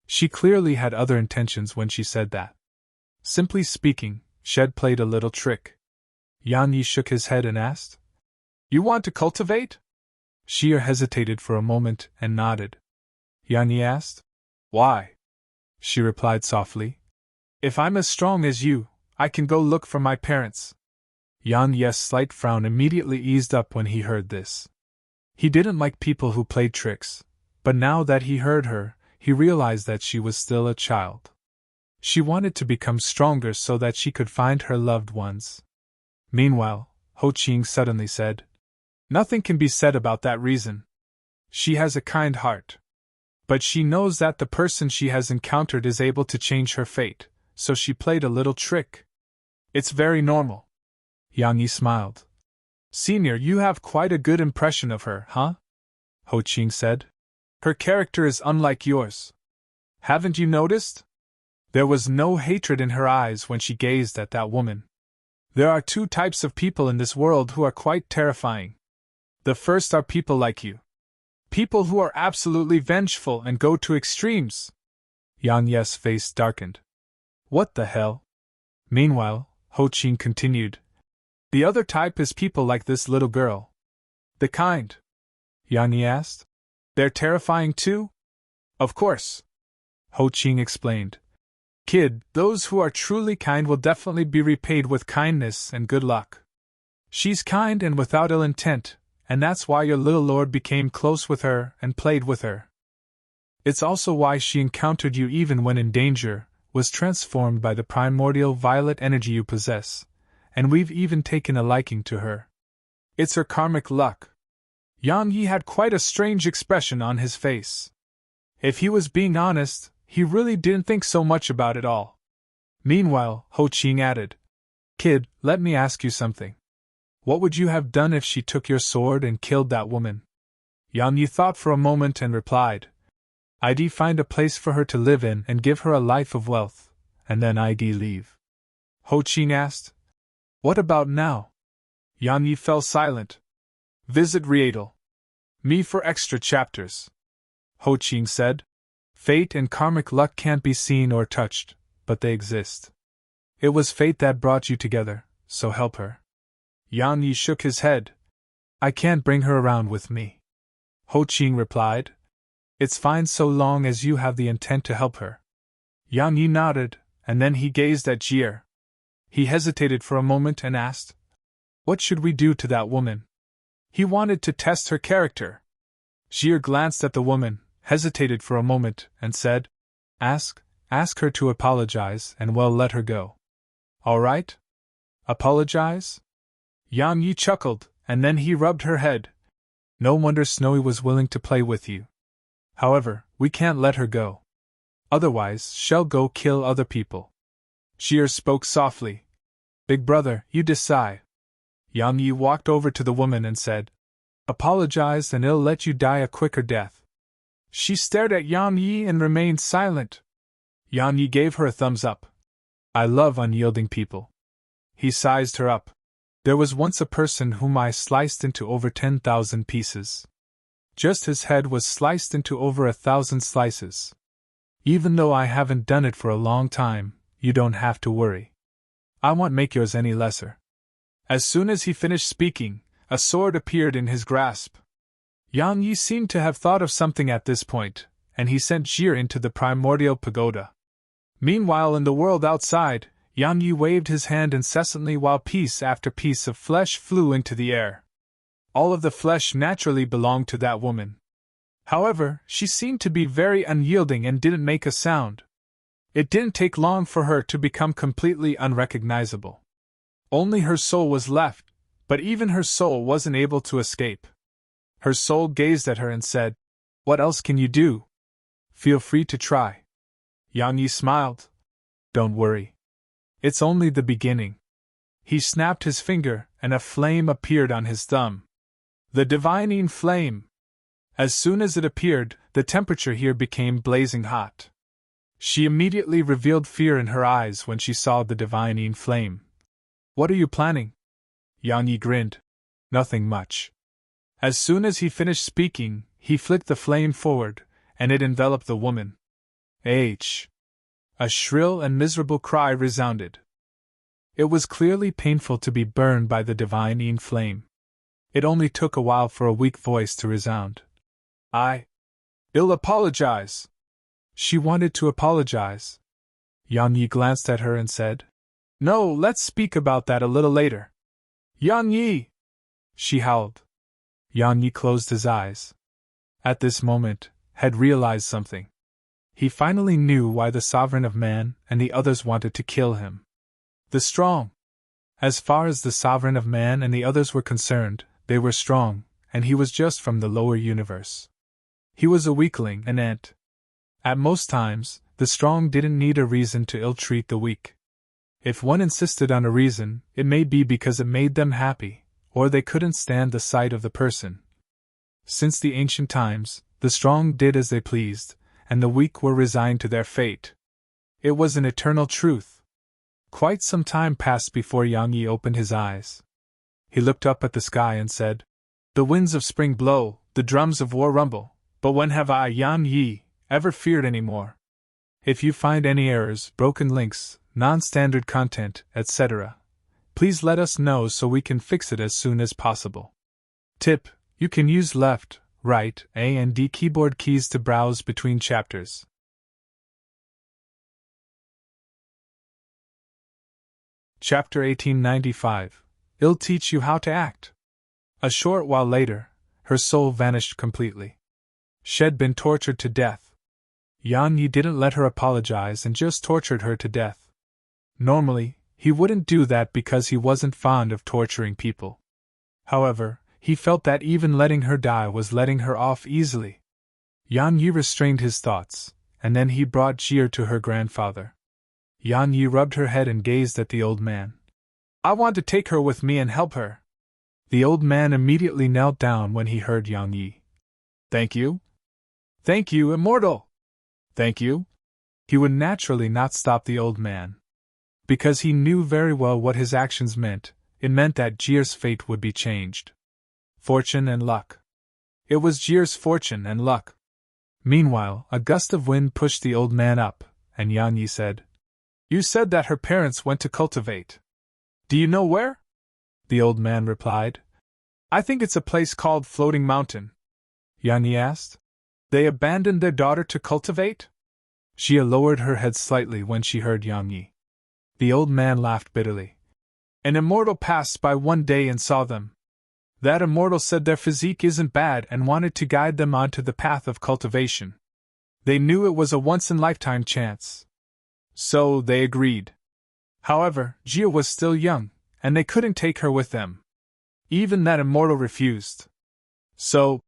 She clearly had other intentions when she said that. Simply speaking, she'd played a little trick. Yang Yi shook his head and asked, You want to cultivate? Jir hesitated for a moment and nodded. Yang Yi asked, Why? She replied softly, If I'm as strong as you, I can go look for my parents. Yang Yi's slight frown immediately eased up when he heard this. He didn't like people who played tricks, but now that he heard her, he realized that she was still a child. She wanted to become stronger so that she could find her loved ones. Meanwhile, Ho Qing suddenly said, Nothing can be said about that reason. She has a kind heart. But she knows that the person she has encountered is able to change her fate, so she played a little trick. It's very normal. Yang Yi smiled. Senior, you have quite a good impression of her, huh? Ho Qing said. Her character is unlike yours. Haven't you noticed? There was no hatred in her eyes when she gazed at that woman. There are 2 types of people in this world who are quite terrifying. The first are people like you. People who are absolutely vengeful and go to extremes. Yang Yi's face darkened. What the hell? Meanwhile, Ho Qing continued. The other type is people like this little girl. The kind? Yang Yi asked. They're terrifying too? Of course. Ho Qing explained. Kid, those who are truly kind will definitely be repaid with kindness and good luck. She's kind and without ill intent, and that's why your little lord became close with her and played with her. It's also why she encountered you even when in danger, was transformed by the primordial violet energy you possess, and we've even taken a liking to her. It's her karmic luck. Yang Yi had quite a strange expression on his face. If he was being honest, he really didn't think so much about it all. Meanwhile, Ho Qing added, Kid, let me ask you something. What would you have done if she took your sword and killed that woman? Yang Yi thought for a moment and replied, I'd find a place for her to live in and give her a life of wealth, and then I'd leave. Ho Qing asked, What about now? Yang Yi fell silent. Visit Rietal. Me for extra chapters. Ho Qing said, Fate and karmic luck can't be seen or touched, but they exist. It was fate that brought you together, so help her. Yang Yi shook his head. I can't bring her around with me. Ho Qing replied, It's fine so long as you have the intent to help her. Yang Yi nodded, and then he gazed at Jie. He hesitated for a moment and asked, What should we do to that woman? He wanted to test her character. Jie glanced at the woman, hesitated for a moment, and said, Ask her to apologize and well let her go. All right? Apologize? Yang Yi chuckled, and then he rubbed her head. No wonder Snowy was willing to play with you. However, we can't let her go. Otherwise, she'll go kill other people. Jie spoke softly. Big brother, you decide. Yang Yi walked over to the woman and said, Apologize and it'll let you die a quicker death. She stared at Yang Yi and remained silent. Yang Yi gave her a thumbs up. I love unyielding people. He sized her up. There was once a person whom I sliced into over 10,000 pieces. Just his head was sliced into over 1,000 slices. Even though I haven't done it for a long time, you don't have to worry. I won't make yours any lesser. As soon as he finished speaking, a sword appeared in his grasp. Yang Yi seemed to have thought of something at this point, and he sent Jie into the primordial pagoda. Meanwhile, in the world outside, Yang Yi waved his hand incessantly while piece after piece of flesh flew into the air. All of the flesh naturally belonged to that woman. However, she seemed to be very unyielding and didn't make a sound. It didn't take long for her to become completely unrecognizable. Only her soul was left, but even her soul wasn't able to escape. Her soul gazed at her and said, What else can you do? Feel free to try. Yang Yi smiled. Don't worry. It's only the beginning. He snapped his finger, and a flame appeared on his thumb. The divining flame. As soon as it appeared, the temperature here became blazing hot. She immediately revealed fear in her eyes when she saw the divining flame. What are you planning? Yang Yi grinned. Nothing much. As soon as he finished speaking, he flicked the flame forward, and it enveloped the woman. H. A shrill and miserable cry resounded. It was clearly painful to be burned by the divining flame. It only took a while for a weak voice to resound. I'll apologize. She wanted to apologize. Yang Yi glanced at her and said, No, let's speak about that a little later. Yang Yi! She howled. Yang Yi closed his eyes. At this moment, had realized something. He finally knew why the sovereign of man and the others wanted to kill him. The strong. As far as the sovereign of man and the others were concerned, they were strong, and he was just from the lower universe. He was a weakling, an ant. At most times, the strong didn't need a reason to ill-treat the weak. If one insisted on a reason, it may be because it made them happy, or they couldn't stand the sight of the person. Since the ancient times, the strong did as they pleased, and the weak were resigned to their fate. It was an eternal truth. Quite some time passed before Yang Yi opened his eyes. He looked up at the sky and said, The winds of spring blow, the drums of war rumble, but when have I, Yang Yi, ever feared any more? If you find any errors, broken links, non-standard content, etc., please let us know so we can fix it as soon as possible. Tip: you can use left, right, A and D keyboard keys to browse between chapters. Chapter 1895. It'll teach you how to act. A short while later, her soul vanished completely. She'd been tortured to death. Yan Yi didn't let her apologize and just tortured her to death. Normally, he wouldn't do that because he wasn't fond of torturing people. However, he felt that even letting her die was letting her off easily. Yan Yi restrained his thoughts, and then he brought Jie to her grandfather. Yan Yi rubbed her head and gazed at the old man. I want to take her with me and help her. The old man immediately knelt down when he heard Yan Yi. Thank you? Thank you, immortal! Thank you? He would naturally not stop the old man. Because he knew very well what his actions meant, it meant that Jie's fate would be changed. Fortune and luck. It was Jie's fortune and luck. Meanwhile, a gust of wind pushed the old man up, and Yan Yi said, You said that her parents went to cultivate. Do you know where? The old man replied, I think it's a place called Floating Mountain. Yan Yi asked, They abandoned their daughter to cultivate? Jie lowered her head slightly when she heard Yan Yi. The old man laughed bitterly. An immortal passed by one day and saw them. That immortal said their physique isn't bad and wanted to guide them onto the path of cultivation. They knew it was a once-in-lifetime chance. So they agreed. However, Jie was still young, and they couldn't take her with them. Even that immortal refused. So,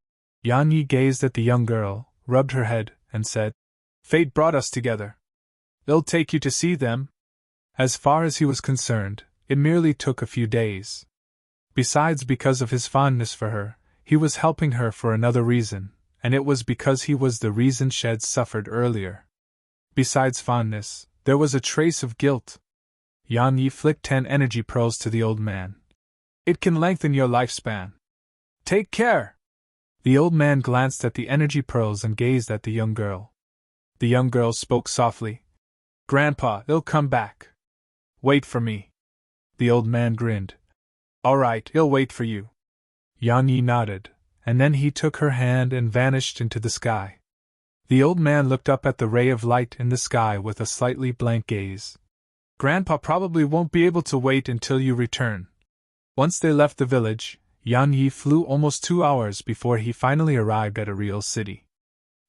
Yan Yi gazed at the young girl, rubbed her head, and said, Fate brought us together. It'll take you to see them. As far as he was concerned, it merely took a few days. Besides, because of his fondness for her, he was helping her for another reason, and it was because he was the reason she'd suffered earlier. Besides fondness, there was a trace of guilt. Yan Yi flicked 10 energy pearls to the old man. It can lengthen your lifespan. Take care! The old man glanced at the energy pearls and gazed at the young girl. The young girl spoke softly. Grandpa, it'll come back. Wait for me. The old man grinned. All right, I'll wait for you. Yan Yi nodded, and then he took her hand and vanished into the sky. The old man looked up at the ray of light in the sky with a slightly blank gaze. Grandpa probably won't be able to wait until you return. Once they left the village, Yan Yi flew almost 2 hours before he finally arrived at a real city.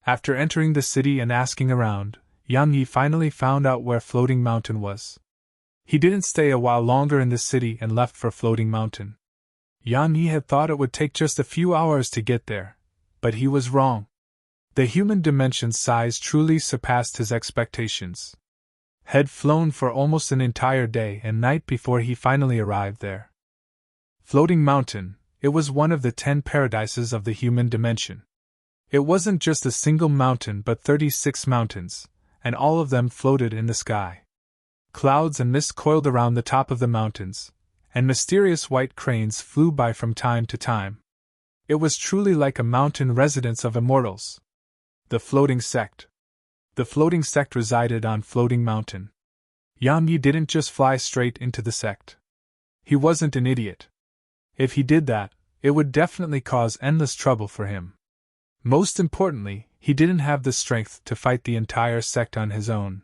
After entering the city and asking around, Yan Yi finally found out where Floating Mountain was. He didn't stay a while longer in the city and left for Floating Mountain. Yan Yi had thought it would take just a few hours to get there, but he was wrong. The human dimension's size truly surpassed his expectations. Had flown for almost an entire day and night before he finally arrived there. Floating Mountain, it was one of the 10 paradises of the human dimension. It wasn't just a single mountain but 36 mountains, and all of them floated in the sky. Clouds and mist coiled around the top of the mountains, and mysterious white cranes flew by from time to time. It was truly like a mountain residence of immortals. The Floating Sect. The Floating Sect resided on Floating Mountain. Yan Yi didn't just fly straight into the sect. He wasn't an idiot. If he did that, it would definitely cause endless trouble for him. Most importantly, he didn't have the strength to fight the entire sect on his own.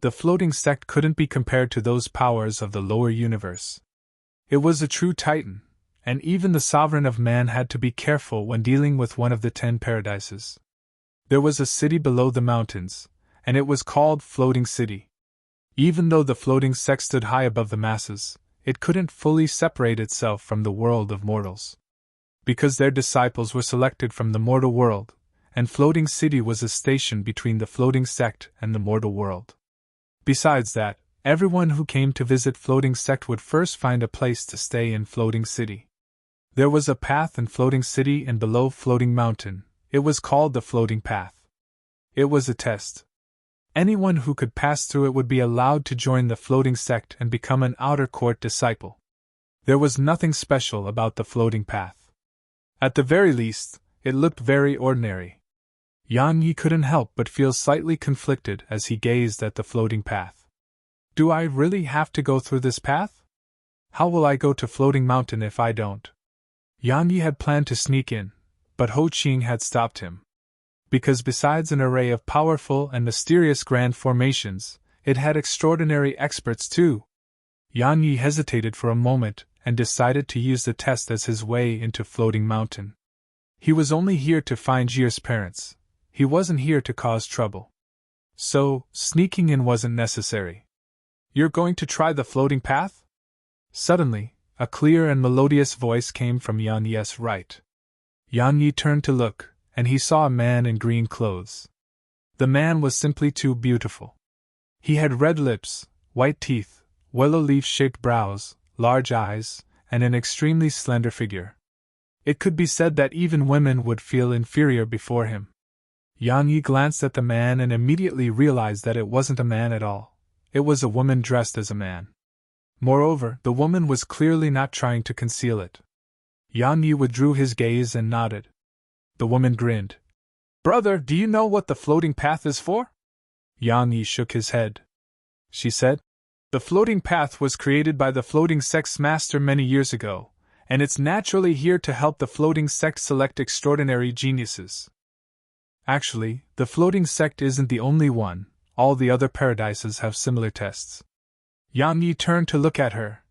The Floating Sect couldn't be compared to those powers of the lower universe. It was a true titan, and even the sovereign of man had to be careful when dealing with one of the 10 paradises. There was a city below the mountains, and it was called Floating City. Even though the Floating Sect stood high above the masses, it couldn't fully separate itself from the world of mortals. Because their disciples were selected from the mortal world, and Floating City was a station between the Floating Sect and the mortal world. Besides that, everyone who came to visit Floating Sect would first find a place to stay in Floating City. There was a path in Floating City and below Floating Mountain. It was called the Floating Path. It was a test. Anyone who could pass through it would be allowed to join the Floating Sect and become an outer court disciple. There was nothing special about the Floating Path. At the very least, it looked very ordinary. Yan Yi couldn't help but feel slightly conflicted as he gazed at the Floating Path. Do I really have to go through this path? How will I go to Floating Mountain if I don't? Yan Yi had planned to sneak in, but Ho Qing had stopped him. Because besides an array of powerful and mysterious grand formations, it had extraordinary experts too. Yan Yi hesitated for a moment and decided to use the test as his way into Floating Mountain. He was only here to find Jier's parents. He wasn't here to cause trouble. So, sneaking in wasn't necessary. You're going to try the floating path? Suddenly, a clear and melodious voice came from Yan Yi's right. Yan Yi turned to look, and he saw a man in green clothes. The man was simply too beautiful. He had red lips, white teeth, willow leaf-shaped brows, large eyes, and an extremely slender figure. It could be said that even women would feel inferior before him. Yan Yi glanced at the man and immediately realized that it wasn't a man at all. It was a woman dressed as a man. Moreover, the woman was clearly not trying to conceal it. Yan Yi withdrew his gaze and nodded. The woman grinned. "Brother, do you know what the floating path is for?" Yan Yi shook his head. She said, "The floating path was created by the floating sect's master many years ago, and it's naturally here to help the floating sect select extraordinary geniuses. Actually, the floating sect isn't the only one, all the other paradises have similar tests." Yan Yi turned to look at her.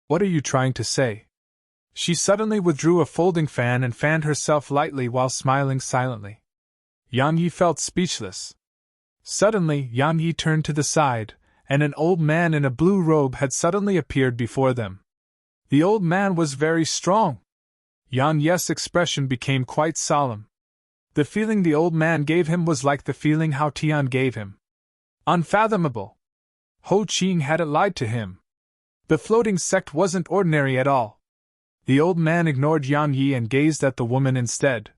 "What are you trying to say?" She suddenly withdrew a folding fan and fanned herself lightly while smiling silently. Yan Yi felt speechless. Suddenly, Yan Yi turned to the side, and an old man in a blue robe had suddenly appeared before them. The old man was very strong. Yan Yi's expression became quite solemn. The feeling the old man gave him was like the feeling Hao Tian gave him. Unfathomable. Ho Qing hadn't lied to him. The floating sect wasn't ordinary at all. The old man ignored Yan Yi and gazed at the woman instead.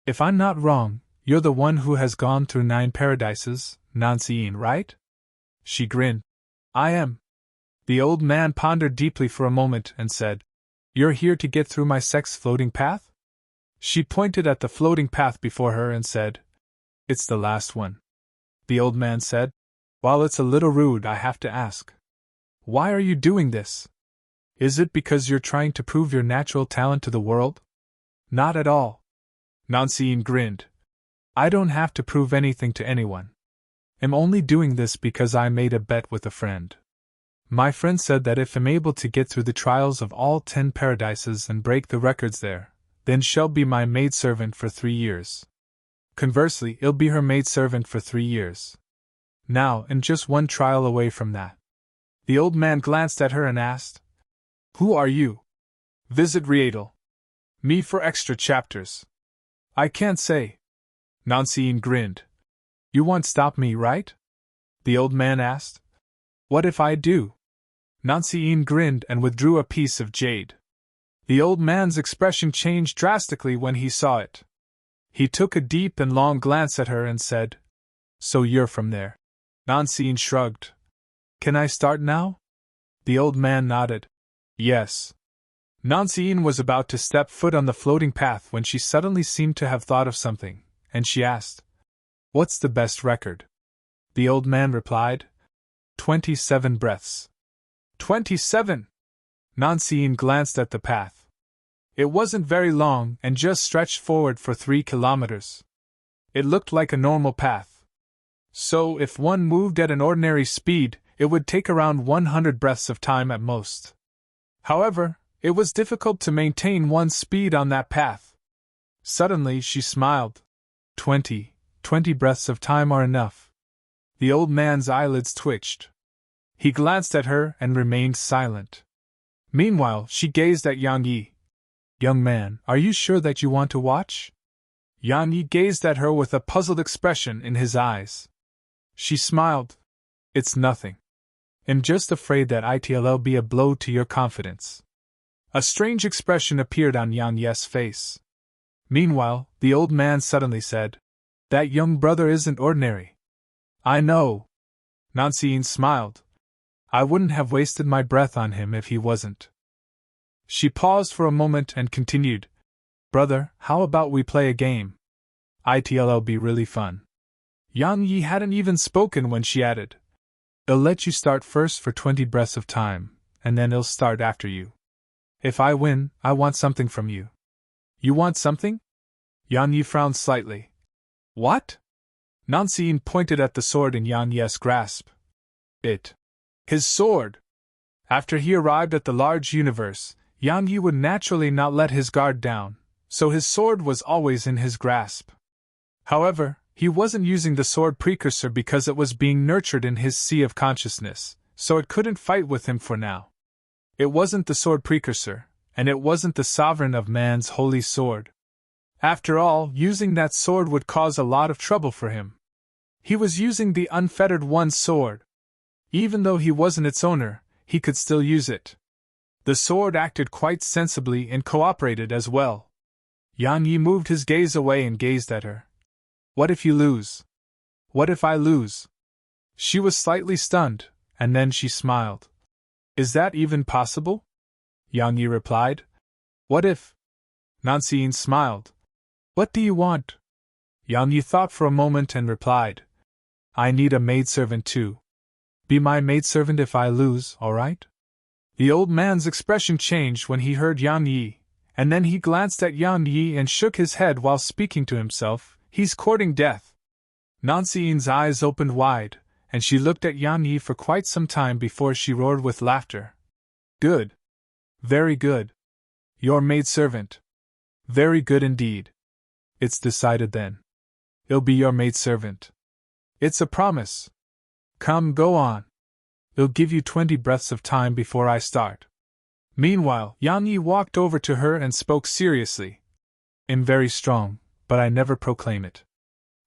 "If I'm not wrong, you're the one who has gone through 9 paradises, Nanxiyin, right?" She grinned. "I am." The old man pondered deeply for a moment and said, "You're here to get through my sect's floating path?" She pointed at the floating path before her and said, "It's the last one." The old man said, "While it's a little rude, I have to ask. Why are you doing this? Is it because you're trying to prove your natural talent to the world?" "Not at all." Nanxiyin grinned. "I don't have to prove anything to anyone. I'm only doing this because I made a bet with a friend. My friend said that if I'm able to get through the trials of all 10 paradises and break the records there, then she'll be my maidservant for 3 years. Conversely, I'll be her maidservant for 3 years. Now, I'm just one trial away from that." The old man glanced at her and asked, "Who are you?" "Visit Rietel. Me for extra chapters." "I can't say." Nanxiyin grinned. "You won't stop me, right?" the old man asked. "What if I do?" Nanxiyin grinned and withdrew a piece of jade. The old man's expression changed drastically when he saw it. He took a deep and long glance at her and said, "So you're from there?" Nanxiyin shrugged. "Can I start now?" The old man nodded. "Yes." Nanxiyin was about to step foot on the floating path when she suddenly seemed to have thought of something, and she asked, "What's the best record?" The old man replied, 27 breaths. 27! Nanxiyin glanced at the path. It wasn't very long and just stretched forward for 3 kilometers. It looked like a normal path. So, if one moved at an ordinary speed, it would take around 100 breaths of time at most. However, it was difficult to maintain one's speed on that path. Suddenly, she smiled. 20 breaths of time are enough. The old man's eyelids twitched. He glanced at her and remained silent. Meanwhile, she gazed at Yang Yi. "Young man, are you sure that you want to watch?" Yang Yi gazed at her with a puzzled expression in his eyes. She smiled. "It's nothing. I'm just afraid that it'll be a blow to your confidence." A strange expression appeared on Yang Yi's face. Meanwhile, the old man suddenly said, "That young brother isn't ordinary." "I know." Nanxiyin smiled. "I wouldn't have wasted my breath on him if he wasn't." She paused for a moment and continued, "Brother, how about we play a game? It'll be really fun." Yang Yi hadn't even spoken when she added, "I'll let you start first for 20 breaths of time, and then I'll start after you. If I win, I want something from you." "You want something?" Yang Yi frowned slightly. "What?" Nanxiyin pointed at the sword in Yang Yi's grasp. "His sword!" After he arrived at the large universe, Yang Yi would naturally not let his guard down, so his sword was always in his grasp. However, he wasn't using the sword precursor because it was being nurtured in his sea of consciousness, so it couldn't fight with him for now. It wasn't the sword precursor, and it wasn't the sovereign of man's holy sword. After all, using that sword would cause a lot of trouble for him. He was using the unfettered one's sword. Even though he wasn't its owner, he could still use it. The sword acted quite sensibly and cooperated as well. Yang Yi moved his gaze away and gazed at her. What if you lose? What if I lose? She was slightly stunned, and then she smiled. Is that even possible? Yang Yi replied. What if? Nancy smiled. What do you want? Yang Yi thought for a moment and replied. I need a maidservant too. Be my maidservant if I lose, all right? The old man's expression changed when he heard Yang Yi, and then he glanced at Yang Yi and shook his head while speaking to himself. He's courting death. Nancy's eyes opened wide, and she looked at Yang Yi for quite some time before she roared with laughter. Good. Very good. Your maidservant. Very good indeed. It's decided then. I'll be your maidservant. It's a promise. Come, go on. I'll give you 20 breaths of time before I start. Meanwhile, Yang Yi walked over to her and spoke seriously. I'm very strong, but I never proclaim it.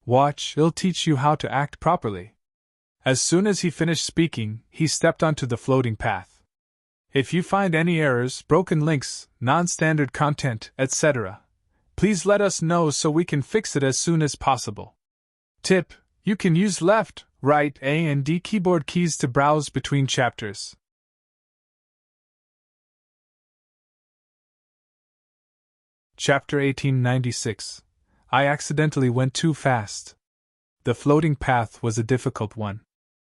Watch, I'll teach you how to act properly. As soon as he finished speaking, he stepped onto the floating path. If you find any errors, broken links, non-standard content, etc., please let us know so we can fix it as soon as possible. Tip: you can use left, right, A and D keyboard keys to browse between chapters. Chapter 1896. I accidentally went too fast. The floating path was a difficult one.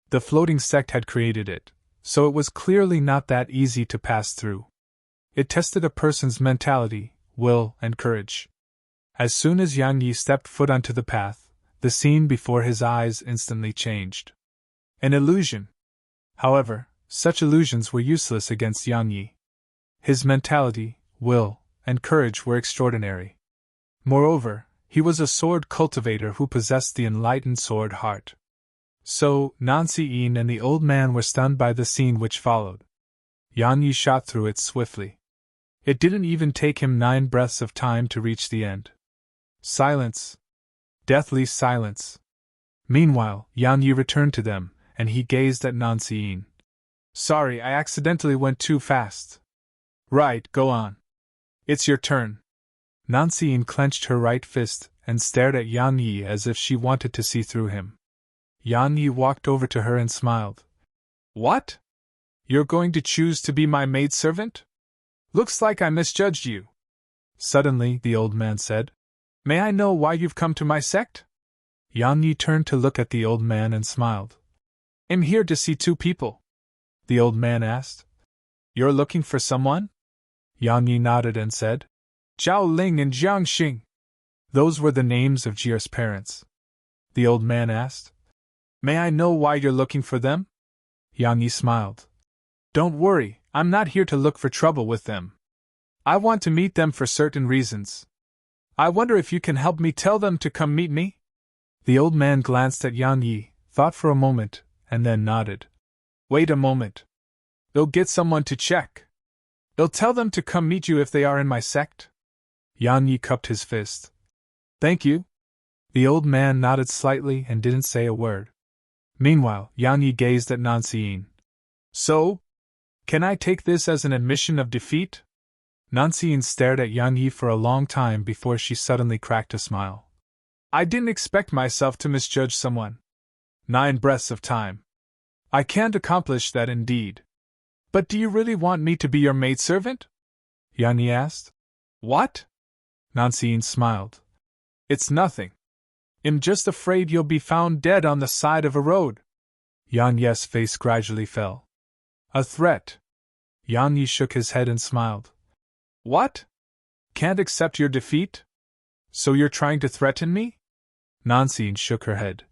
The floating sect had created it, so it was clearly not that easy to pass through. It tested a person's mentality, will, and courage. As soon as Yang Yi stepped foot onto the path, the scene before his eyes instantly changed. An illusion. However, such illusions were useless against Yang Yi. His mentality, will, and courage were extraordinary. Moreover, he was a sword cultivator who possessed the enlightened sword heart. So, Nancy and the old man were stunned by the scene which followed. Yang Yi shot through it swiftly. It didn't even take him 9 breaths of time to reach the end. Silence. Deathly silence. Meanwhile, Yang Yi returned to them, and he gazed at Nancy. Sorry, I accidentally went too fast. Right, go on. It's your turn. Nancy clenched her right fist and stared at Yang Yi as if she wanted to see through him. Yang Yi walked over to her and smiled. What? You're going to choose to be my maidservant? Looks like I misjudged you. Suddenly, the old man said, May I know why you've come to my sect? Yang Yi turned to look at the old man and smiled. I'm here to see 2 people. The old man asked. You're looking for someone? Yang Yi nodded and said, Zhao Ling and Jiang Xing. Those were the names of Jier's parents. The old man asked, May I know why you're looking for them? Yang Yi smiled. Don't worry, I'm not here to look for trouble with them. I want to meet them for certain reasons. I wonder if you can help me tell them to come meet me? The old man glanced at Yang Yi, thought for a moment, and then nodded. Wait a moment. I'll get someone to check. I'll tell them to come meet you if they are in my sect. Yang Yi cupped his fist. Thank you. The old man nodded slightly and didn't say a word. Meanwhile, Yang Yi gazed at Nancy. So? Can I take this as an admission of defeat? Nancy stared at Yang Yi for a long time before she suddenly cracked a smile. I didn't expect myself to misjudge someone. 9 breaths of time. I can't accomplish that indeed. But do you really want me to be your maidservant? Yang Yi asked. What? Nancy smiled. It's nothing. I'm just afraid you'll be found dead on the side of a road. Yang Yi's face gradually fell. A threat. Yang Yi shook his head and smiled. What? Can't accept your defeat? So you're trying to threaten me? Nancy shook her head.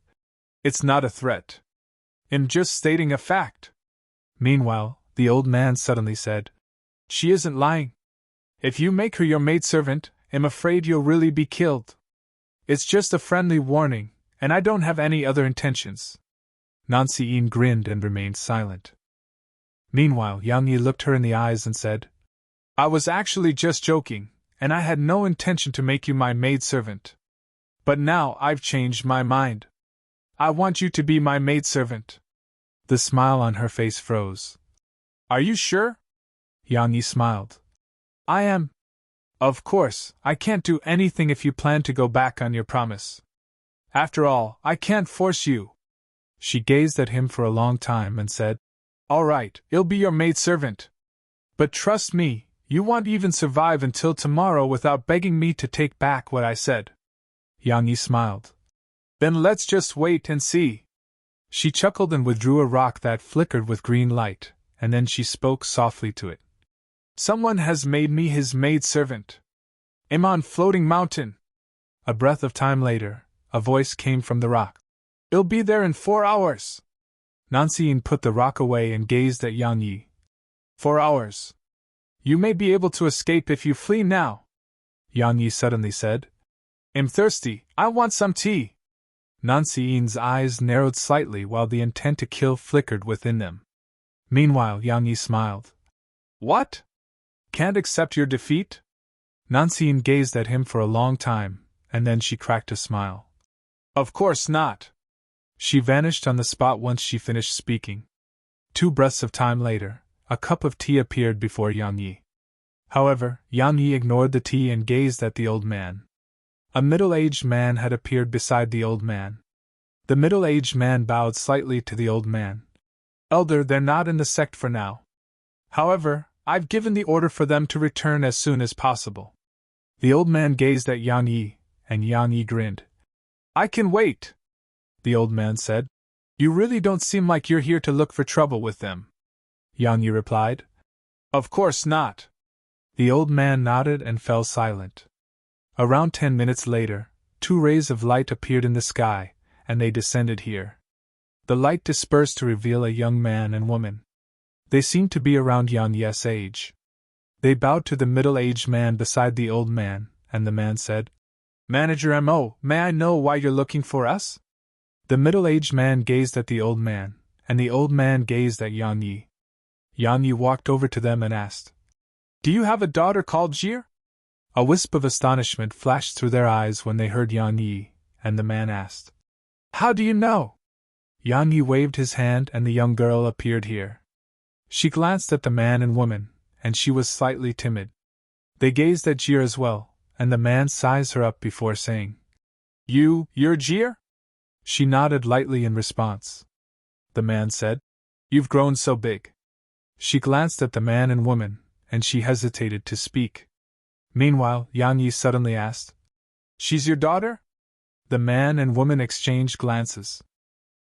It's not a threat. I'm just stating a fact. Meanwhile, the old man suddenly said. She isn't lying. If you make her your maidservant, I'm afraid you'll really be killed. It's just a friendly warning, and I don't have any other intentions. Nancy-Een grinned and remained silent. Meanwhile, Yang Yi looked her in the eyes and said, I was actually just joking, and I had no intention to make you my maidservant. But now I've changed my mind. I want you to be my maidservant. The smile on her face froze. Are you sure? Yang Yi smiled. I am. Of course, I can't do anything if you plan to go back on your promise. After all, I can't force you. She gazed at him for a long time and said, All right, I'll be your maidservant. But trust me, you won't even survive until tomorrow without begging me to take back what I said. Yang Yi smiled. Then let's just wait and see. She chuckled and withdrew a rock that flickered with green light, and then she spoke softly to it. Someone has made me his maidservant. I'm on Floating Mountain. A breath of time later, a voice came from the rock. I'll be there in 4 hours. Nancy-Een put the rock away and gazed at Yang Yi. 4 hours. You may be able to escape if you flee now. Yang Yi suddenly said. I'm thirsty, I want some tea. Nancy-Een's eyes narrowed slightly while the intent to kill flickered within them. Meanwhile, Yang Yi smiled. What? Can't accept your defeat? Nancy-Een gazed at him for a long time, and then she cracked a smile. Of course not. She vanished on the spot once she finished speaking. 2 breaths of time later, a cup of tea appeared before Yang Yi. However, Yang Yi ignored the tea and gazed at the old man. A middle-aged man had appeared beside the old man. The middle-aged man bowed slightly to the old man. Elder, they're not in the sect for now. However, I've given the order for them to return as soon as possible. The old man gazed at Yang Yi, and Yang Yi grinned. I can wait, the old man said. You really don't seem like you're here to look for trouble with them. Yang Yi replied. Of course not. The old man nodded and fell silent. Around 10 minutes later, 2 rays of light appeared in the sky, and they descended here. The light dispersed to reveal a young man and woman. They seemed to be around Yang Yi's age. They bowed to the middle-aged man beside the old man, and the man said, Manager M.O., may I know why you're looking for us? The middle-aged man gazed at the old man, and the old man gazed at Yang Yi. Yang Yi walked over to them and asked, Do you have a daughter called Jir? A wisp of astonishment flashed through their eyes when they heard Yang Yi, and the man asked, How do you know? Yang Yi waved his hand and the young girl appeared here. She glanced at the man and woman, and she was slightly timid. They gazed at Jir as well, and the man sized her up before saying, You're Jir? She nodded lightly in response. The man said, You've grown so big. She glanced at the man and woman, and she hesitated to speak. Meanwhile, Yang Yi suddenly asked, She's your daughter? The man and woman exchanged glances.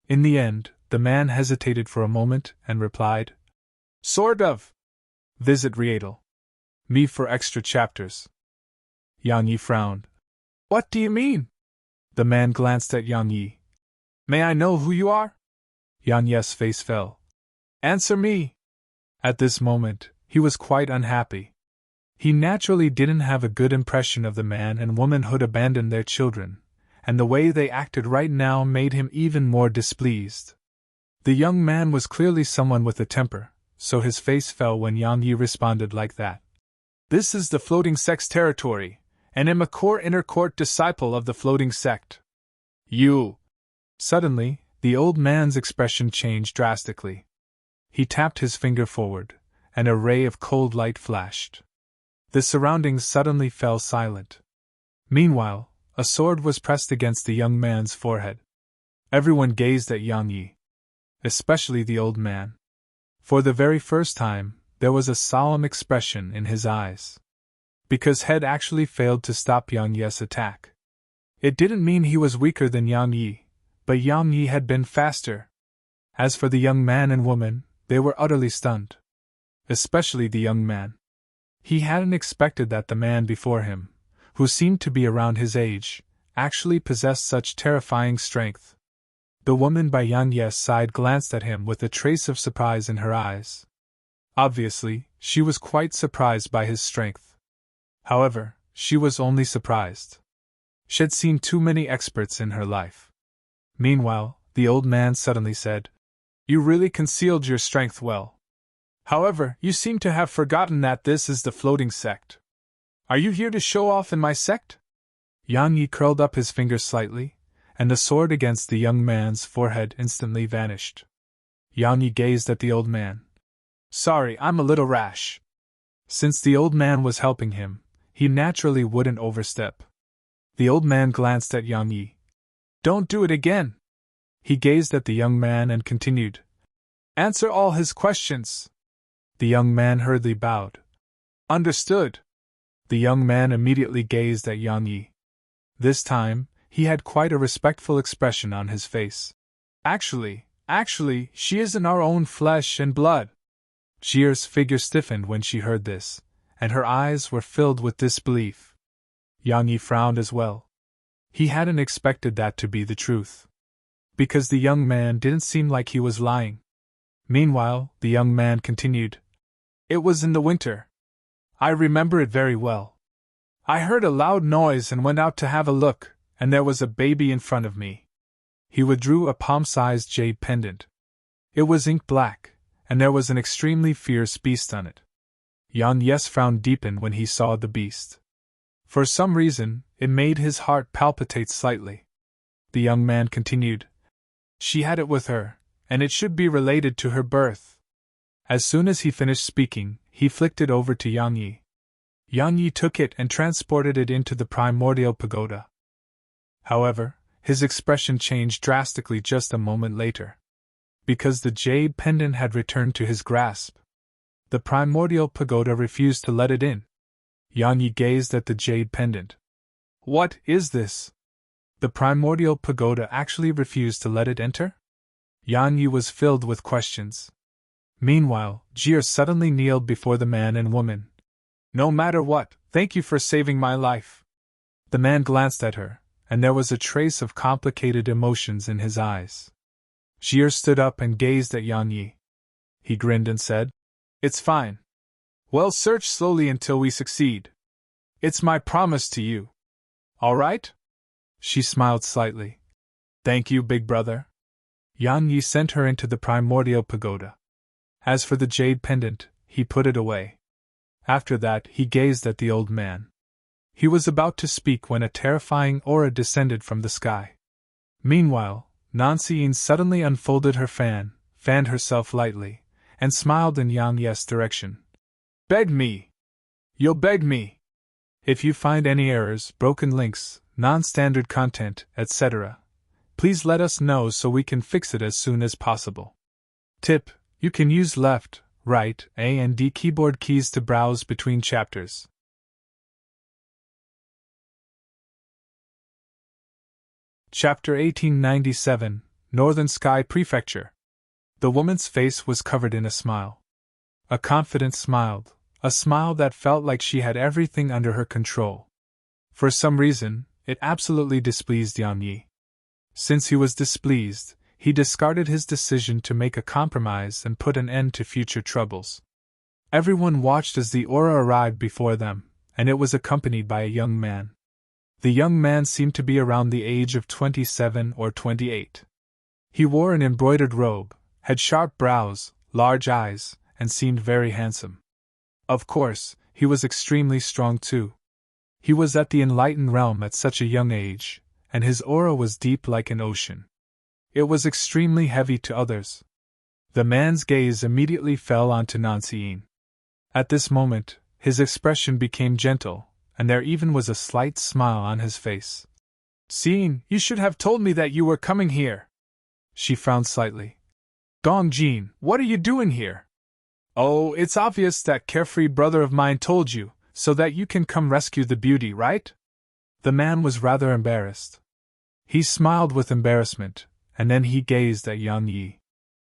In the end, the man hesitated for a moment and replied, Sort of. Visit Rietel. Me for extra chapters. Yang Yi frowned. What do you mean? The man glanced at Yang Yi. May I know who you are? Yang Yi's face fell. Answer me. At this moment, he was quite unhappy. He naturally didn't have a good impression of the man and woman who'd abandoned their children, and the way they acted right now made him even more displeased. The young man was clearly someone with a temper, so his face fell when Yang Yi responded like that. This is the Floating Sect's territory, and am a core inner court disciple of the Floating Sect. You! Suddenly, the old man's expression changed drastically. He tapped his finger forward, and a ray of cold light flashed. The surroundings suddenly fell silent. Meanwhile, a sword was pressed against the young man's forehead. Everyone gazed at Yang Yi, especially the old man. For the very first time, there was a solemn expression in his eyes. Because Head actually failed to stop Yang Yi's attack. It didn't mean he was weaker than Yang Yi, but Yang Yi had been faster. As for the young man and woman, they were utterly stunned. Especially the young man. He hadn't expected that the man before him, who seemed to be around his age, actually possessed such terrifying strength. The woman by Yang Yi's side glanced at him with a trace of surprise in her eyes. Obviously, she was quite surprised by his strength. However, she was only surprised. She had seen too many experts in her life. Meanwhile, the old man suddenly said, "You really concealed your strength well. However, you seem to have forgotten that this is the floating sect. Are you here to show off in my sect?" Yang Yi curled up his fingers slightly, and the sword against the young man's forehead instantly vanished. Yang Yi gazed at the old man. "Sorry, I'm a little rash." Since the old man was helping him, he naturally wouldn't overstep. The old man glanced at Yang Yi. "Don't do it again." He gazed at the young man and continued, "Answer all his questions." The young man hurriedly bowed. "Understood." The young man immediately gazed at Yang Yi. This time, he had quite a respectful expression on his face. Actually, she isn't our own flesh and blood." Jier's figure stiffened when she heard this, and her eyes were filled with disbelief. Yang Yi frowned as well. He hadn't expected that to be the truth, because the young man didn't seem like he was lying. Meanwhile, the young man continued, "It was in the winter. I remember it very well. I heard a loud noise and went out to have a look, and there was a baby in front of me." He withdrew a palm-sized jade pendant. It was ink black, and there was an extremely fierce beast on it. Yang Yi's frown deepened when he saw the beast. For some reason, it made his heart palpitate slightly. The young man continued, "She had it with her, and it should be related to her birth." As soon as he finished speaking, he flicked it over to Yang Yi. Yang Yi took it and transported it into the primordial pagoda. However, his expression changed drastically just a moment later. Because the jade pendant had returned to his grasp, the primordial pagoda refused to let it in. Yang Yi gazed at the jade pendant. "What is this?" The primordial pagoda actually refused to let it enter? Yang Yi was filled with questions. Meanwhile, Jier suddenly kneeled before the man and woman. "No matter what, thank you for saving my life." The man glanced at her, and there was a trace of complicated emotions in his eyes. Jier stood up and gazed at Yang Yi. He grinned and said, "It's fine. We'll search slowly until we succeed. It's my promise to you. All right?" She smiled slightly. "Thank you, big brother." Yang Yi sent her into the primordial pagoda. As for the jade pendant, he put it away. After that, he gazed at the old man. He was about to speak when a terrifying aura descended from the sky. Meanwhile, Nancy suddenly unfolded her fan, fanned herself lightly, and smiled in Yang Yi's direction. "Beg me! You'll beg me! If you find any errors, broken links, non-standard content, etc., please let us know so we can fix it as soon as possible." Tip: you can use left, right, A and D keyboard keys to browse between chapters. Chapter 1897, Northern Sky Prefecture. The woman's face was covered in a smile. A confident smile, a smile that felt like she had everything under her control. For some reason, it absolutely displeased Yang Yi. Since he was displeased, he discarded his decision to make a compromise and put an end to future troubles. Everyone watched as the aura arrived before them, and it was accompanied by a young man. The young man seemed to be around the age of 27 or 28. He wore an embroidered robe, had sharp brows, large eyes, and seemed very handsome. Of course, he was extremely strong too. He was at the enlightened realm at such a young age, and his aura was deep like an ocean. It was extremely heavy to others. The man's gaze immediately fell onto Nancy. At this moment, his expression became gentle, and there even was a slight smile on his face. "Seeing, you should have told me that you were coming here." She frowned slightly. "Gongjin, what are you doing here?" "Oh, it's obvious that carefree brother of mine told you, so that you can come rescue the beauty, right?" The man was rather embarrassed. He smiled with embarrassment, and then he gazed at Yang Yi.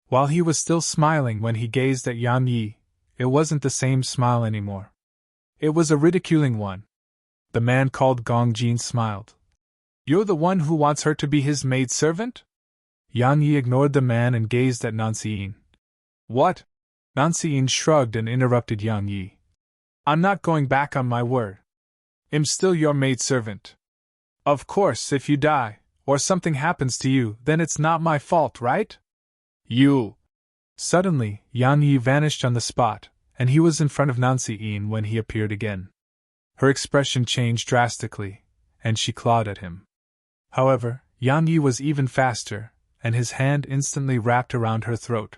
While he was still smiling when he gazed at Yang Yi, it wasn't the same smile anymore. It was a ridiculing one. The man called Gongjin smiled. "You're the one who wants her to be his maidservant?" Yang Yi ignored the man and gazed at Nancy. "What? Nancy Yin shrugged and interrupted Yang Yi. I'm not going back on my word. I'm still your maidservant. Of course, if you die, or something happens to you, then it's not my fault, right? You. Suddenly, Yang Yi vanished on the spot, and he was in front of Nancy Yin when he appeared again. Her expression changed drastically, and she clawed at him. However, Yang Yi was even faster, and his hand instantly wrapped around her throat.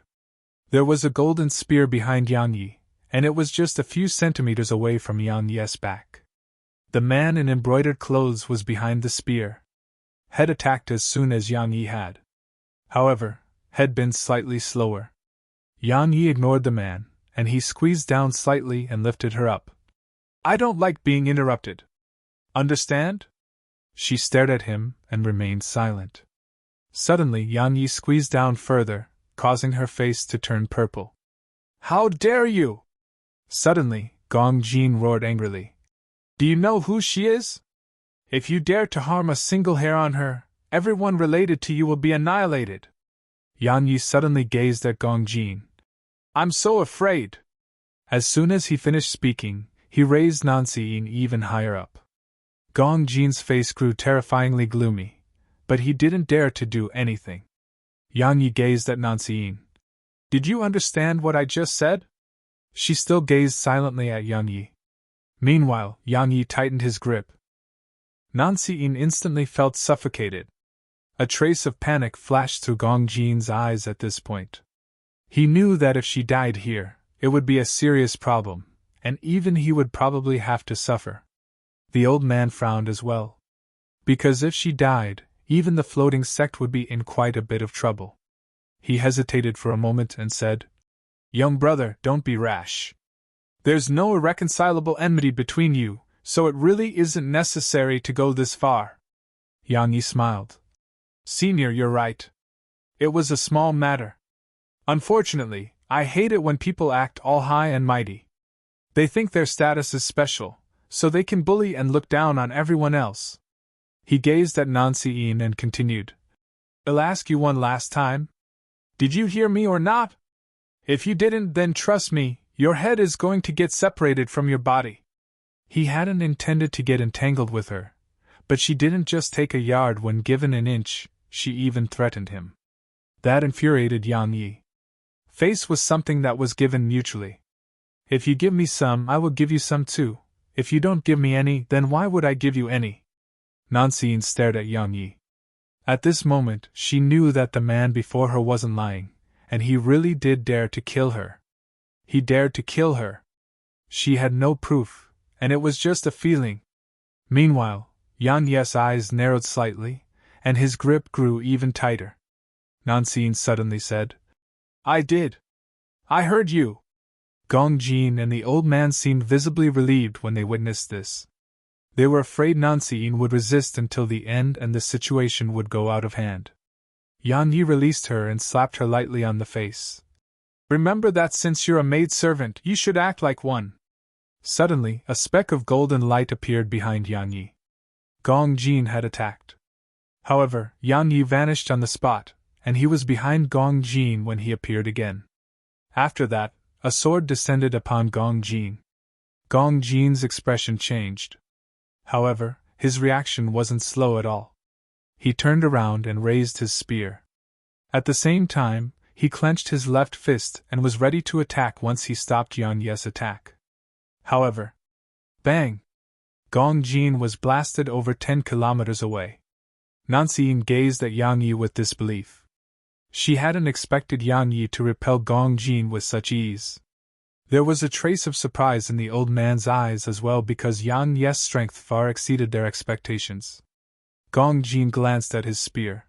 There was a golden spear behind Yang Yi, and it was just a few centimeters away from Yang Yi's back. The man in embroidered clothes was behind the spear. Had attacked as soon as Yang Yi had. However, had been slightly slower. Yang Yi ignored the man, and he squeezed down slightly and lifted her up. I don't like being interrupted. Understand? She stared at him and remained silent. Suddenly, Yang Yi squeezed down further, causing her face to turn purple. How dare you! Suddenly, Gong Jin roared angrily. Do you know who she is? If you dare to harm a single hair on her, everyone related to you will be annihilated. Yang Yi suddenly gazed at Gong Jin. I'm so afraid. As soon as he finished speaking, he raised Nancy Yin even higher up. Gong Jin's face grew terrifyingly gloomy, but he didn't dare to do anything. Yang Yi gazed at Nancy Yin. Did you understand what I just said? She still gazed silently at Yang Yi. Meanwhile, Yang Yi tightened his grip. Nancy Yin instantly felt suffocated. A trace of panic flashed through Gong Jin's eyes at this point. He knew that if she died here, it would be a serious problem, and even he would probably have to suffer. The old man frowned as well. Because if she died, even the floating sect would be in quite a bit of trouble. He hesitated for a moment and said, Young brother, don't be rash. There's no irreconcilable enmity between you, so it really isn't necessary to go this far. Yang Yi smiled. Senior, you're right. It was a small matter. Unfortunately, I hate it when people act all high and mighty. They think their status is special, so they can bully and look down on everyone else. He gazed at Nancy Yin and continued. I'll ask you one last time. Did you hear me or not? If you didn't, then trust me, your head is going to get separated from your body. He hadn't intended to get entangled with her, but she didn't just take a yard when given an inch, she even threatened him. That infuriated Yang Yi. Face was something that was given mutually. If you give me some, I will give you some too. If you don't give me any, then why would I give you any? Nancy Yin stared at Yang Yi. At this moment, she knew that the man before her wasn't lying, and he really did dare to kill her. He dared to kill her. She had no proof, and it was just a feeling. Meanwhile, Yang Yi's eyes narrowed slightly, and his grip grew even tighter. Nancy Yin suddenly said, I did. I heard you. Gong Jin and the old man seemed visibly relieved when they witnessed this. They were afraid Nancy Yin would resist until the end and the situation would go out of hand. Yang Yi released her and slapped her lightly on the face. Remember that since you're a maidservant, you should act like one. Suddenly, a speck of golden light appeared behind Yang Yi. Gong Jin had attacked. However, Yang Yi vanished on the spot, and he was behind Gong Jin when he appeared again. After that, a sword descended upon Gong Jin. Gong Jin's expression changed. However, his reaction wasn't slow at all. He turned around and raised his spear. At the same time, he clenched his left fist and was ready to attack once he stopped Yang Yi's attack. However, bang! Gong Jin was blasted over 10 kilometers away. Nancy Yin gazed at Yang Yi with disbelief. She hadn't expected Yang Yi to repel Gong Jin with such ease. There was a trace of surprise in the old man's eyes as well because Yang Yi's strength far exceeded their expectations. Gong Jin glanced at his spear.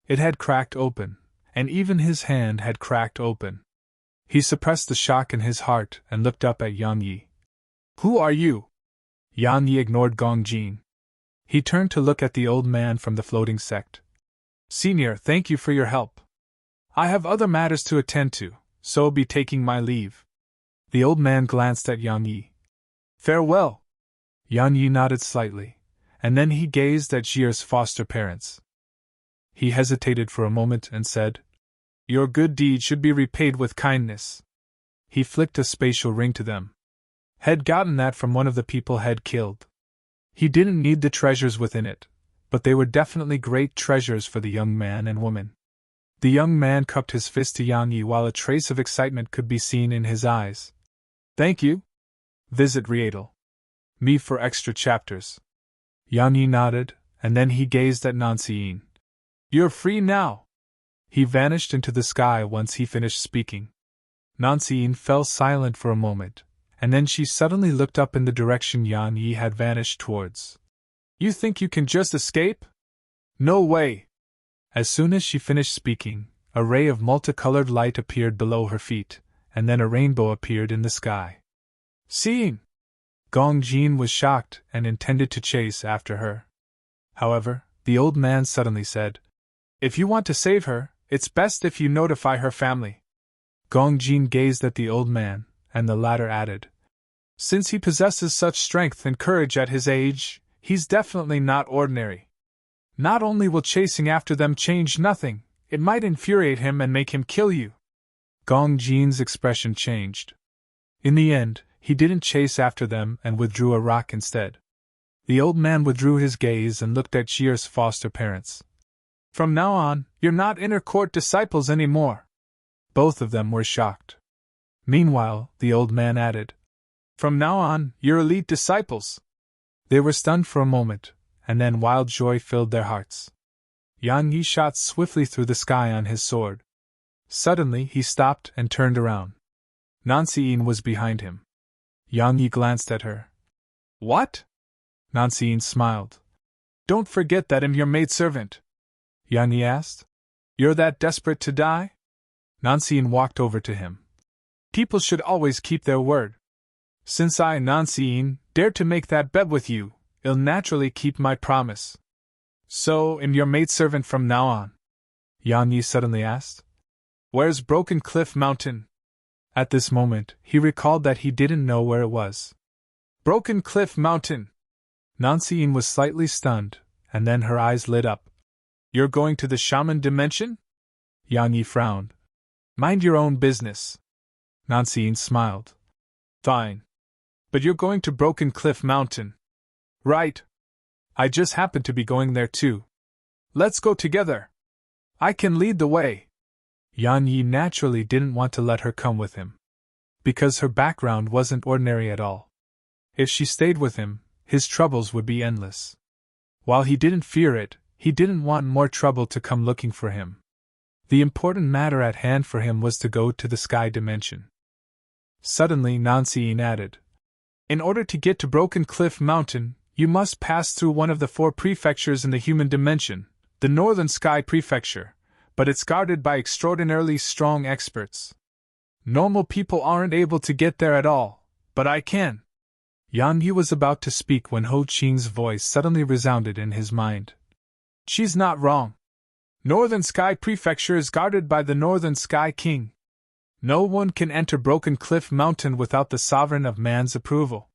It had cracked open, and even his hand had cracked open. He suppressed the shock in his heart and looked up at Yang Yi. Who are you? Yang Yi ignored Gong Jin. He turned to look at the old man from the floating sect. Senior, thank you for your help. I have other matters to attend to, so I'll be taking my leave. The old man glanced at Yang Yi. Farewell. Yang Yi nodded slightly, and then he gazed at Jier's foster parents. He hesitated for a moment and said, Your good deed should be repaid with kindness. he flicked a spatial ring to them. Had gotten that from one of the people had killed. He didn't need the treasures within it, but they were definitely great treasures for the young man and woman. The young man cupped his fist to Yang Yi while a trace of excitement could be seen in his eyes. Thank you. Visit Rietel. Me for extra chapters. Yang Yi nodded, and then he gazed at Nancy. You're free now. He vanished into the sky once he finished speaking. Nancy fell silent for a moment, and then she suddenly looked up in the direction Yang Yi had vanished towards. You think you can just escape? No way! As soon as she finished speaking, a ray of multicolored light appeared below her feet, and then a rainbow appeared in the sky. Seeing! Gong Jin was shocked and intended to chase after her. However, the old man suddenly said, If you want to save her, it's best if you notify her family. Gong Jin gazed at the old man, and the latter added, Since he possesses such strength and courage at his age, he's definitely not ordinary. Not only will chasing after them change nothing, it might infuriate him and make him kill you. Gong Jin's expression changed. In the end, he didn't chase after them and withdrew a rock instead. The old man withdrew his gaze and looked at Jier's foster parents. From now on, you're not inner court disciples anymore. Both of them were shocked. Meanwhile, the old man added, From now on, you're elite disciples. They were stunned for a moment, and then wild joy filled their hearts. Yang Yi shot swiftly through the sky on his sword. Suddenly he stopped and turned around. Nancy was behind him. Yang Yi glanced at her. What? Nancy smiled. Don't forget that I'm your maidservant. Yang Yi asked. You're that desperate to die? Nancy walked over to him. People should always keep their word. Since I, Nancy, dare to make that bet with you, I'll naturally keep my promise. So, I'm your maidservant from now on? Yang Yi suddenly asked. Where's Broken Cliff Mountain? At this moment, he recalled that he didn't know where it was. Broken Cliff Mountain! Nancy was slightly stunned, and then her eyes lit up. You're going to the shaman dimension? Yang Yi frowned. Mind your own business. Nancy smiled. Fine. But you're going to Broken Cliff Mountain. Right. I just happen to be going there too. Let's go together. I can lead the way. Yang Yi naturally didn't want to let her come with him. Because her background wasn't ordinary at all. If she stayed with him, his troubles would be endless. While he didn't fear it, he didn't want more trouble to come looking for him. The important matter at hand for him was to go to the sky dimension. Suddenly Nancy added, In order to get to Broken Cliff Mountain, you must pass through one of the 4 prefectures in the human dimension, the Northern Sky Prefecture, but it's guarded by extraordinarily strong experts. Normal people aren't able to get there at all, but I can. Yang Yi was about to speak when Ho Qing's voice suddenly resounded in his mind. She's not wrong. Northern Sky Prefecture is guarded by the Northern Sky King. No one can enter Broken Cliff Mountain without the sovereign of man's approval.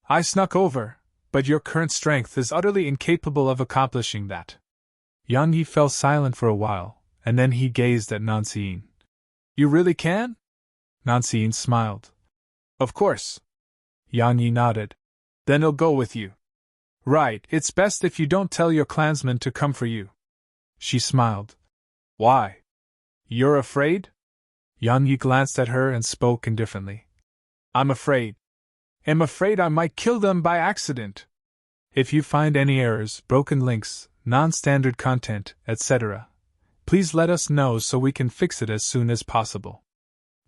I snuck over, but your current strength is utterly incapable of accomplishing that. Yang Yi fell silent for a while, and then he gazed at Nancy. You really can? Nancy smiled. Of course. Yang Yi nodded. Then I'll go with you. Right, it's best if you don't tell your clansmen to come for you. She smiled. Why? You're afraid? Yang Yi glanced at her and spoke indifferently. I'm afraid. I'm afraid I might kill them by accident. If you find any errors, broken links, non-standard content, etc., please let us know so we can fix it as soon as possible.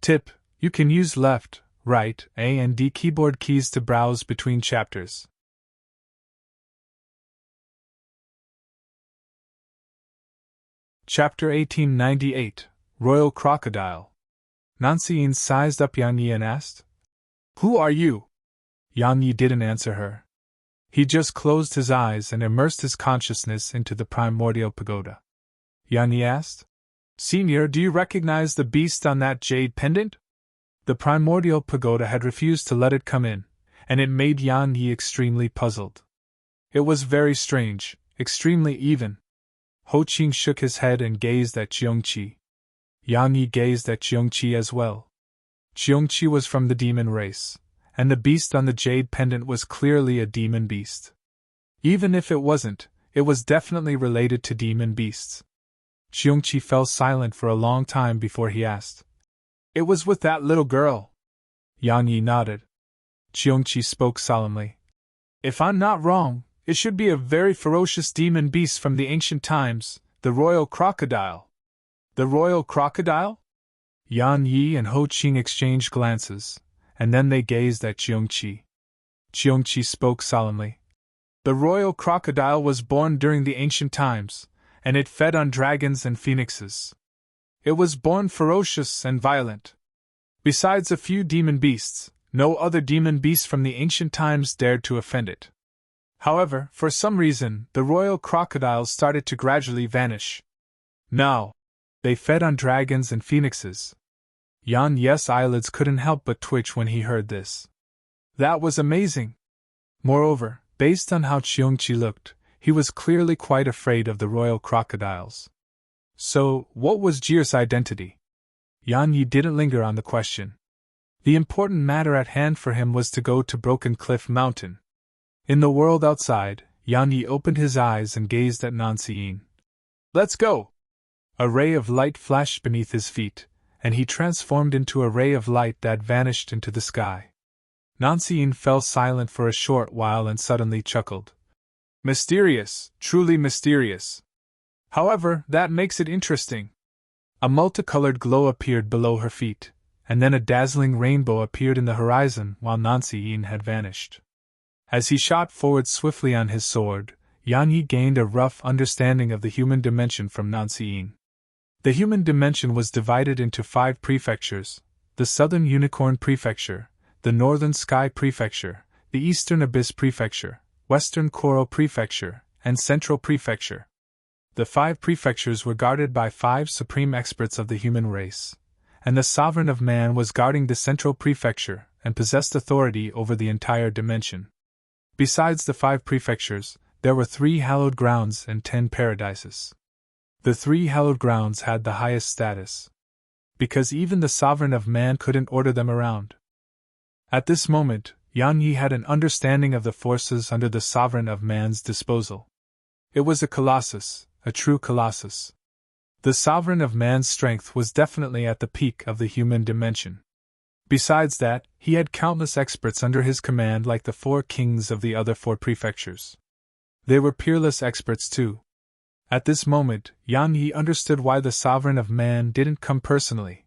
Tip: you can use left, right, A and D keyboard keys to browse between chapters. Chapter 1898, Royal Crocodile. Nancy sized up Yang Yi and asked, Who are you? Yang Yi didn't answer her. He just closed his eyes and immersed his consciousness into the primordial pagoda. Yang Yi asked, Senior, do you recognize the beast on that jade pendant? The primordial pagoda had refused to let it come in, and it made Yang Yi extremely puzzled. It was very strange, extremely even. Ho Qing shook his head and gazed at Jiangqi. Yang Yi gazed at Jiangqi as well. Qiongqi was from the demon race, and the beast on the jade pendant was clearly a demon beast. Even if it wasn't, it was definitely related to demon beasts. Qiongqi fell silent for a long time before he asked. It was with that little girl. Yan Yi nodded. Qiongqi spoke solemnly. If I'm not wrong, it should be a very ferocious demon beast from the ancient times, the royal crocodile. The royal crocodile? Yan Yi and Ho Qing exchanged glances, and then they gazed at Qiongqi. Qiongqi spoke solemnly. The royal crocodile was born during the ancient times, and it fed on dragons and phoenixes. It was born ferocious and violent. Besides a few demon beasts, no other demon beast from the ancient times dared to offend it. However, for some reason, the royal crocodiles started to gradually vanish. Now, they fed on dragons and phoenixes. Yan Yi's eyelids couldn't help but twitch when he heard this. That was amazing. Moreover, based on how Qiongqi looked, he was clearly quite afraid of the royal crocodiles. So, what was Jir's identity? Yan Yi didn't linger on the question. The important matter at hand for him was to go to Broken Cliff Mountain. In the world outside, Yan Yi opened his eyes and gazed at Nanxiyin. Let's go! A ray of light flashed beneath his feet, and he transformed into a ray of light that vanished into the sky. Nanxiyin fell silent for a short while and suddenly chuckled. Mysterious, truly mysterious. However, that makes it interesting. A multicolored glow appeared below her feet, and then a dazzling rainbow appeared in the horizon while Nanxiyin had vanished. As he shot forward swiftly on his sword, Yan Yi gained a rough understanding of the human dimension from Nanxiyin. The human dimension was divided into 5 prefectures: the Southern Unicorn Prefecture, the Northern Sky Prefecture, the Eastern Abyss Prefecture, Western Coral Prefecture, and Central Prefecture. The 5 prefectures were guarded by 5 supreme experts of the human race, and the sovereign of man was guarding the Central Prefecture and possessed authority over the entire dimension. Besides the 5 prefectures, there were 3 hallowed grounds and 10 paradises. The 3 hallowed grounds had the highest status, because even the sovereign of man couldn't order them around. At this moment, Yan Yi had an understanding of the forces under the sovereign of man's disposal. It was a colossus, a true colossus. The sovereign of man's strength was definitely at the peak of the human dimension. Besides that, he had countless experts under his command like the 4 kings of the other 4 prefectures. They were peerless experts too. At this moment, Yan Yi understood why the sovereign of man didn't come personally.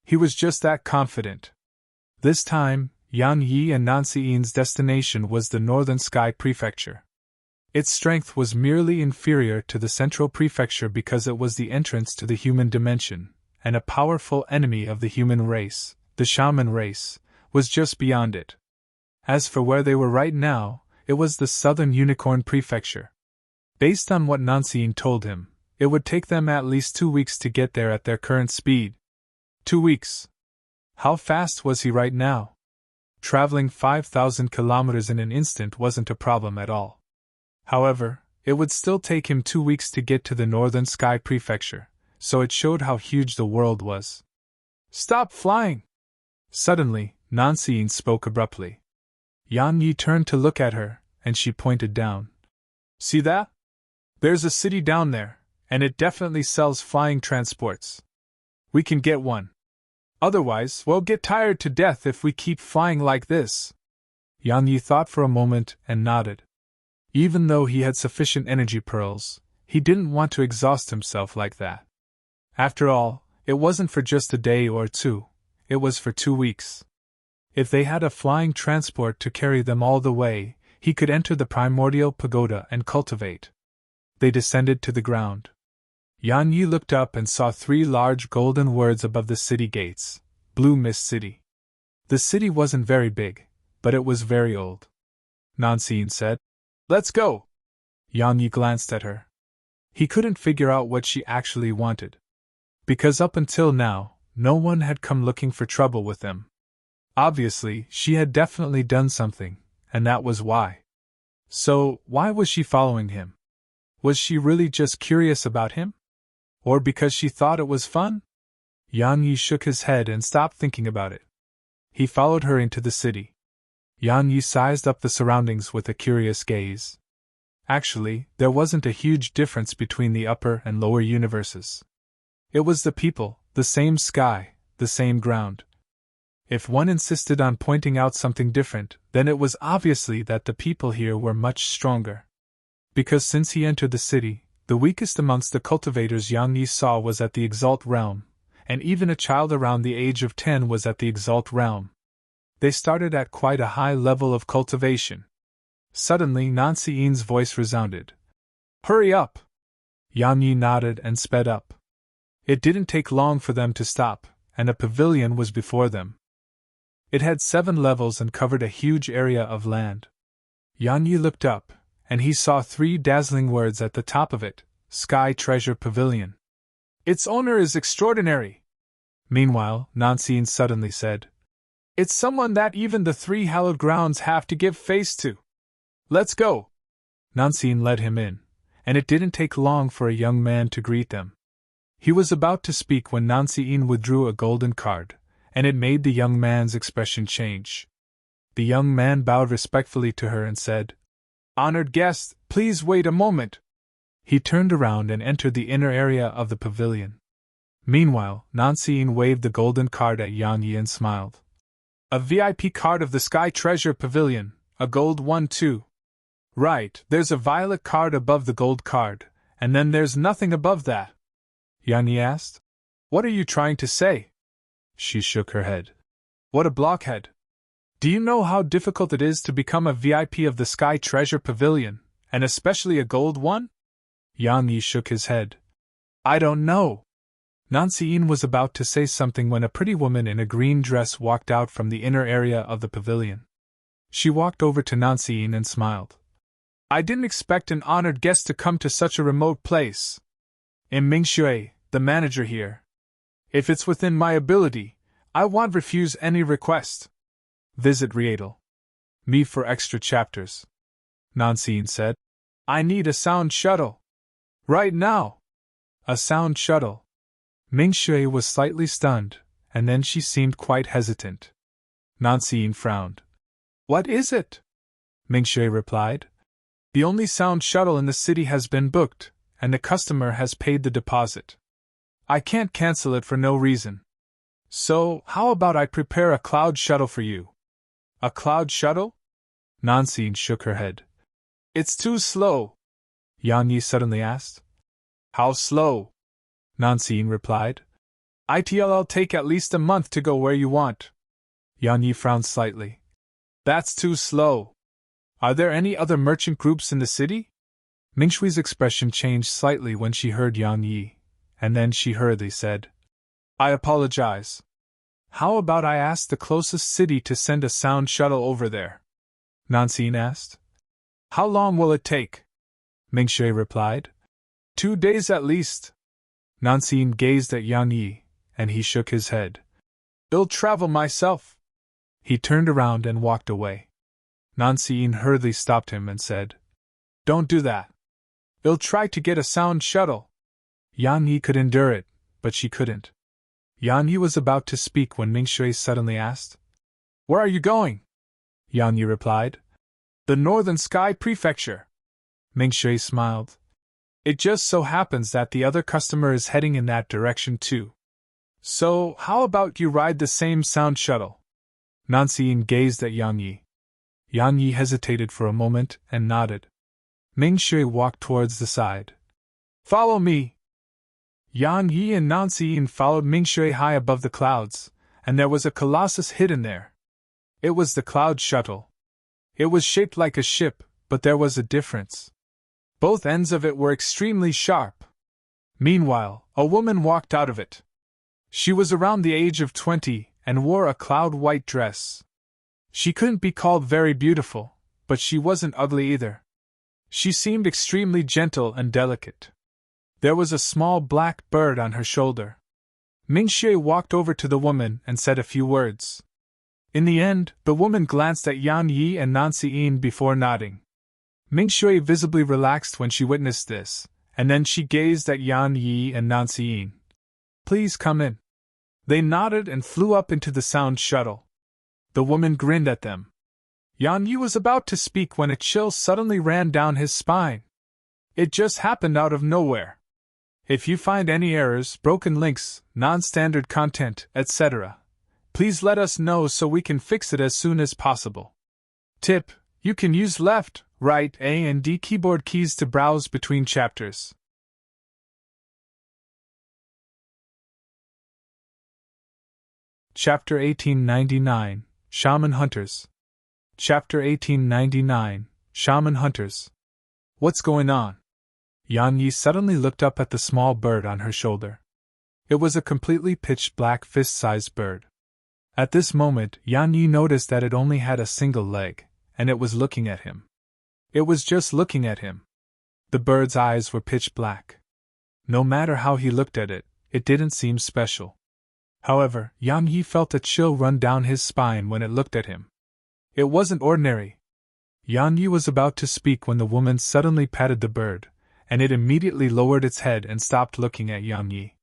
He was just that confident. This time, Yan Yi and Nanxiyin's destination was the Northern Sky Prefecture. Its strength was merely inferior to the Central Prefecture because it was the entrance to the human dimension, and a powerful enemy of the human race, the shaman race, was just beyond it. As for where they were right now, it was the Southern Unicorn Prefecture. Based on what Nanxiyin told him, it would take them at least 2 weeks to get there at their current speed. 2 weeks. How fast was he right now? Traveling 5,000 kilometers in an instant wasn't a problem at all. However, it would still take him 2 weeks to get to the Northern Sky Prefecture, so it showed how huge the world was. Stop flying! Suddenly, Nanxiyin spoke abruptly. Yan Yi turned to look at her, and she pointed down. See that? There's a city down there, and it definitely sells flying transports. We can get one. Otherwise, we'll get tired to death if we keep flying like this. Yan Yi thought for a moment and nodded. Even though he had sufficient energy pearls, he didn't want to exhaust himself like that. After all, it wasn't for just a day or 2, it was for 2 weeks. If they had a flying transport to carry them all the way, he could enter the primordial pagoda and cultivate. They descended to the ground. Yan Yi looked up and saw 3 large golden words above the city gates: Blue Mist City. The city wasn't very big, but it was very old. Nanxiyin said, "Let's go!" Yan Yi glanced at her. He couldn't figure out what she actually wanted. Because up until now, no one had come looking for trouble with them. Obviously, she had definitely done something, and that was why. So, why was she following him? Was she really just curious about him? Or because she thought it was fun? Yan Yi shook his head and stopped thinking about it. He followed her into the city. Yan Yi sized up the surroundings with a curious gaze. Actually, there wasn't a huge difference between the upper and lower universes. It was the people, the same sky, the same ground. If one insisted on pointing out something different, then it was obviously that the people here were much stronger. Because since he entered the city, the weakest amongst the cultivators Yang Yi saw was at the Exalt realm, and even a child around the age of 10 was at the Exalt realm. They started at quite a high level of cultivation. Suddenly Nancy Yin's voice resounded. "Hurry up!" Yang Yi nodded and sped up. It didn't take long for them to stop, and a pavilion was before them. It had 7 levels and covered a huge area of land. Yang Yi looked up, and he saw 3 dazzling words at the top of it: Sky Treasure Pavilion. "Its owner is extraordinary." Meanwhile, Nancy Yin suddenly said, "It's someone that even the 3 hallowed grounds have to give face to. Let's go." Nancy Yin led him in, and it didn't take long for a young man to greet them. He was about to speak when Nancy Yin withdrew a golden card, and it made the young man's expression change. The young man bowed respectfully to her and said, "Honored guest, please wait a moment." He turned around and entered the inner area of the pavilion. Meanwhile, Nancy Yin waved the golden card at Yang Yi and smiled. "A VIP card of the Sky Treasure Pavilion, a gold one too." "Right, there's a violet card above the gold card, and then there's nothing above that." Yang Yi asked. "What are you trying to say?" She shook her head. "What a blockhead! Do you know how difficult it is to become a VIP of the Sky Treasure Pavilion, and especially a gold one?" Yang Yi shook his head. "I don't know." Nancy Yin was about to say something when a pretty woman in a green dress walked out from the inner area of the pavilion. She walked over to Nancy Yin and smiled. "I didn't expect an honored guest to come to such a remote place. I'm Mingshui, the manager here. If it's within my ability, I won't refuse any request." "Visit Rietel. Me for extra chapters," Nancy Yin said. "I need a sound shuttle. Right now." "A sound shuttle?" Mingshui was slightly stunned, and then she seemed quite hesitant. Nancy Yin frowned. "What is it?" Mingshui replied. "The only sound shuttle in the city has been booked, and the customer has paid the deposit. I can't cancel it for no reason. So, how about I prepare a cloud shuttle for you?" "A cloud shuttle?" Nancy Yin shook her head. "It's too slow," Yang Yi suddenly asked. "How slow?" Nancy Yin replied. "It'll take at least a month to go where you want." Yang Yi frowned slightly. "That's too slow. Are there any other merchant groups in the city?" Mingshui's expression changed slightly when she heard Yang Yi, and then she hurriedly said, "I apologize. How about I ask the closest city to send a sound shuttle over there?" Nancy Yin asked. "How long will it take?" Mingshui replied. 2 days at least." Nancy Yin gazed at Yang Yi, and he shook his head. "I'll travel myself." He turned around and walked away. Nancy Yin hurriedly stopped him and said, "Don't do that. I'll try to get a sound shuttle." Yang Yi could endure it, but she couldn't. Yang Yi was about to speak when Mingshui suddenly asked, "Where are you going?" Yang Yi replied, "The Northern Sky Prefecture." Mingshui smiled. "It just so happens that the other customer is heading in that direction too. So, how about you ride the same sound shuttle?" Nancy Yin gazed at Yang Yi. Yang Yi hesitated for a moment and nodded. Mingshui walked towards the side. "Follow me." Yang Yi and Nancy Yin followed Mingshui high above the clouds, and there was a colossus hidden there. It was the cloud shuttle. It was shaped like a ship, but there was a difference. Both ends of it were extremely sharp. Meanwhile, a woman walked out of it. She was around the age of 20 and wore a cloud-white dress. She couldn't be called very beautiful, but she wasn't ugly either. She seemed extremely gentle and delicate. There was a small black bird on her shoulder. Mingshui walked over to the woman and said a few words. In the end, the woman glanced at Yang Yi and Nancy Yin before nodding. Mingshui visibly relaxed when she witnessed this, and then she gazed at Yang Yi and Nancy Yin. "Please come in." They nodded and flew up into the sound shuttle. The woman grinned at them. Yan Yi was about to speak when a chill suddenly ran down his spine. It just happened out of nowhere. If you find any errors, broken links, non-standard content, etc., please let us know so we can fix it as soon as possible. Tip: you can use left, right, A and D keyboard keys to browse between chapters. Chapter 1899, Shaman Hunters. Chapter 1899, Shaman Hunters. What's going on? Yan Yi suddenly looked up at the small bird on her shoulder. It was a completely pitch-black fist-sized bird. At this moment, Yan Yi noticed that it only had a single leg, and it was looking at him. It was just looking at him. The bird's eyes were pitch black. No matter how he looked at it, it didn't seem special. However, Yan Yi felt a chill run down his spine when it looked at him. It wasn't ordinary. Yan Yi was about to speak when the woman suddenly patted the bird, and it immediately lowered its head and stopped looking at Yan Yi.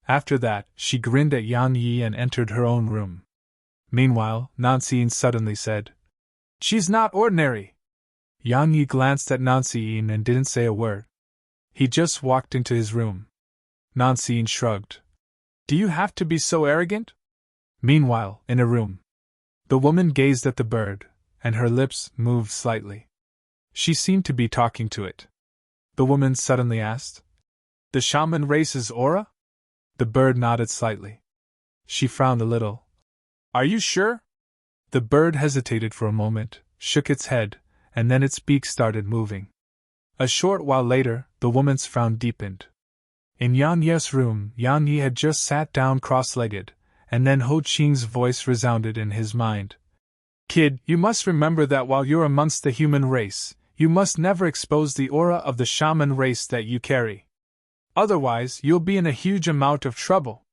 After that, she grinned at Yan Yi and entered her own room. Meanwhile, Nancy suddenly said, "She's not ordinary." Yan Yi glanced at Nancy and didn't say a word. He just walked into his room. Nancy shrugged. "Do you have to be so arrogant?" Meanwhile, in a room, the woman gazed at the bird, and her lips moved slightly. She seemed to be talking to it. The woman suddenly asked, "The shaman race's aura?" The bird nodded slightly. She frowned a little. "Are you sure?" The bird hesitated for a moment, shook its head, and then its beak started moving. A short while later, the woman's frown deepened. In Yan Yi's room, Yan Yi had just sat down cross-legged, and then Ho Qing's voice resounded in his mind. "Kid, you must remember that while you're amongst the human race, you must never expose the aura of the shaman race that you carry. Otherwise, you'll be in a huge amount of trouble.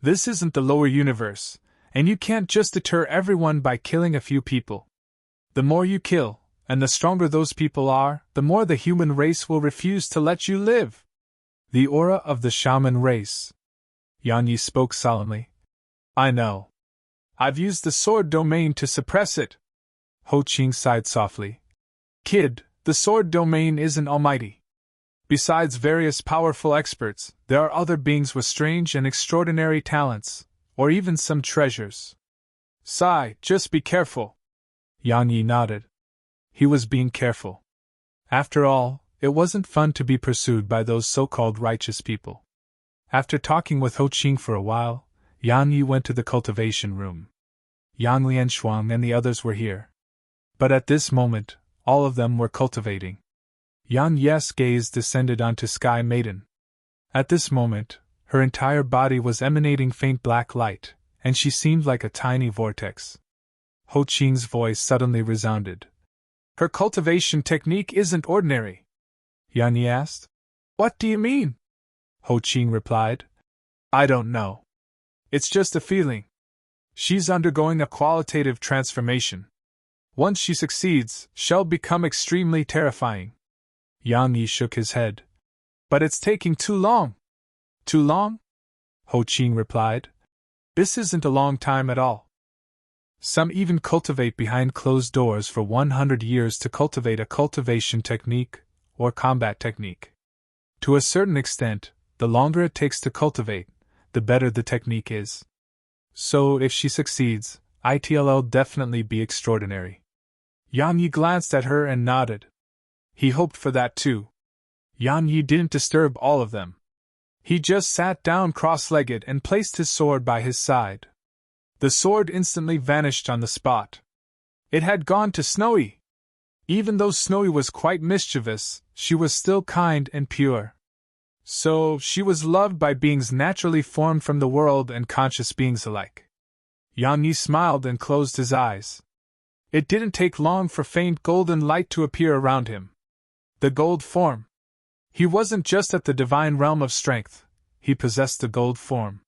This isn't the lower universe, and you can't just deter everyone by killing a few people. The more you kill, and the stronger those people are, the more the human race will refuse to let you live." The aura of the shaman race. Yan Yi spoke solemnly. "I know. I've used the sword domain to suppress it." Ho Qing sighed softly. "Kid, the sword domain isn't almighty. Besides various powerful experts, there are other beings with strange and extraordinary talents, or even some treasures. Sigh, just be careful." Yan Yi nodded. He was being careful. After all, it wasn't fun to be pursued by those so-called righteous people. After talking with Ho Qing for a while, Yan Yi went to the cultivation room. Yang Lianshuang and the others were here. But at this moment, all of them were cultivating. Yan Yi's gaze descended onto Sky Maiden. At this moment, her entire body was emanating faint black light, and she seemed like a tiny vortex. Ho Qing's voice suddenly resounded. "Her cultivation technique isn't ordinary." Yan Yi asked. "What do you mean?" Ho Qing replied. "I don't know. It's just a feeling. She's undergoing a qualitative transformation. Once she succeeds, she'll become extremely terrifying." Yang Yi shook his head. "But it's taking too long." "Too long?" Ho Qing replied. "This isn't a long time at all. Some even cultivate behind closed doors for 100 years to cultivate a cultivation technique, or combat technique. To a certain extent, the longer it takes to cultivate, the better the technique is. So if she succeeds, it'll definitely be extraordinary." Yang Yi glanced at her and nodded. He hoped for that too. Yan Yi didn't disturb all of them. He just sat down cross-legged and placed his sword by his side. The sword instantly vanished on the spot. It had gone to Snowy. Even though Snowy was quite mischievous, she was still kind and pure. So, she was loved by beings naturally formed from the world and conscious beings alike. Yang Yi smiled and closed his eyes. It didn't take long for faint golden light to appear around him. The gold form. He wasn't just at the divine realm of strength, he possessed the gold form.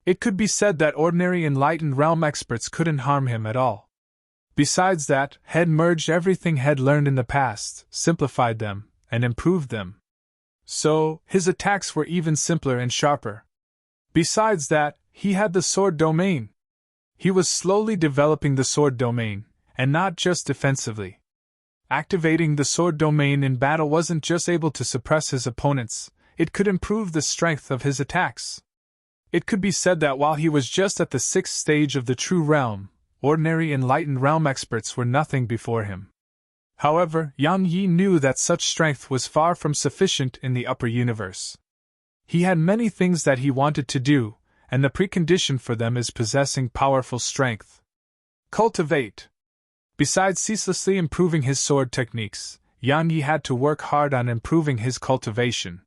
It could be said that ordinary enlightened realm experts couldn't harm him at all. Besides that, Head merged everything Head learned in the past, simplified them, and improved them. So, his attacks were even simpler and sharper. Besides that, he had the sword domain. He was slowly developing the sword domain, and not just defensively. Activating the sword domain in battle wasn't just able to suppress his opponents, it could improve the strength of his attacks. It could be said that while he was just at the 6th stage of the true realm, ordinary enlightened realm experts were nothing before him. However, Yang Yi knew that such strength was far from sufficient in the upper universe. He had many things that he wanted to do, and the precondition for them is possessing powerful strength. Cultivate. Besides ceaselessly improving his sword techniques, Yang Yi had to work hard on improving his cultivation.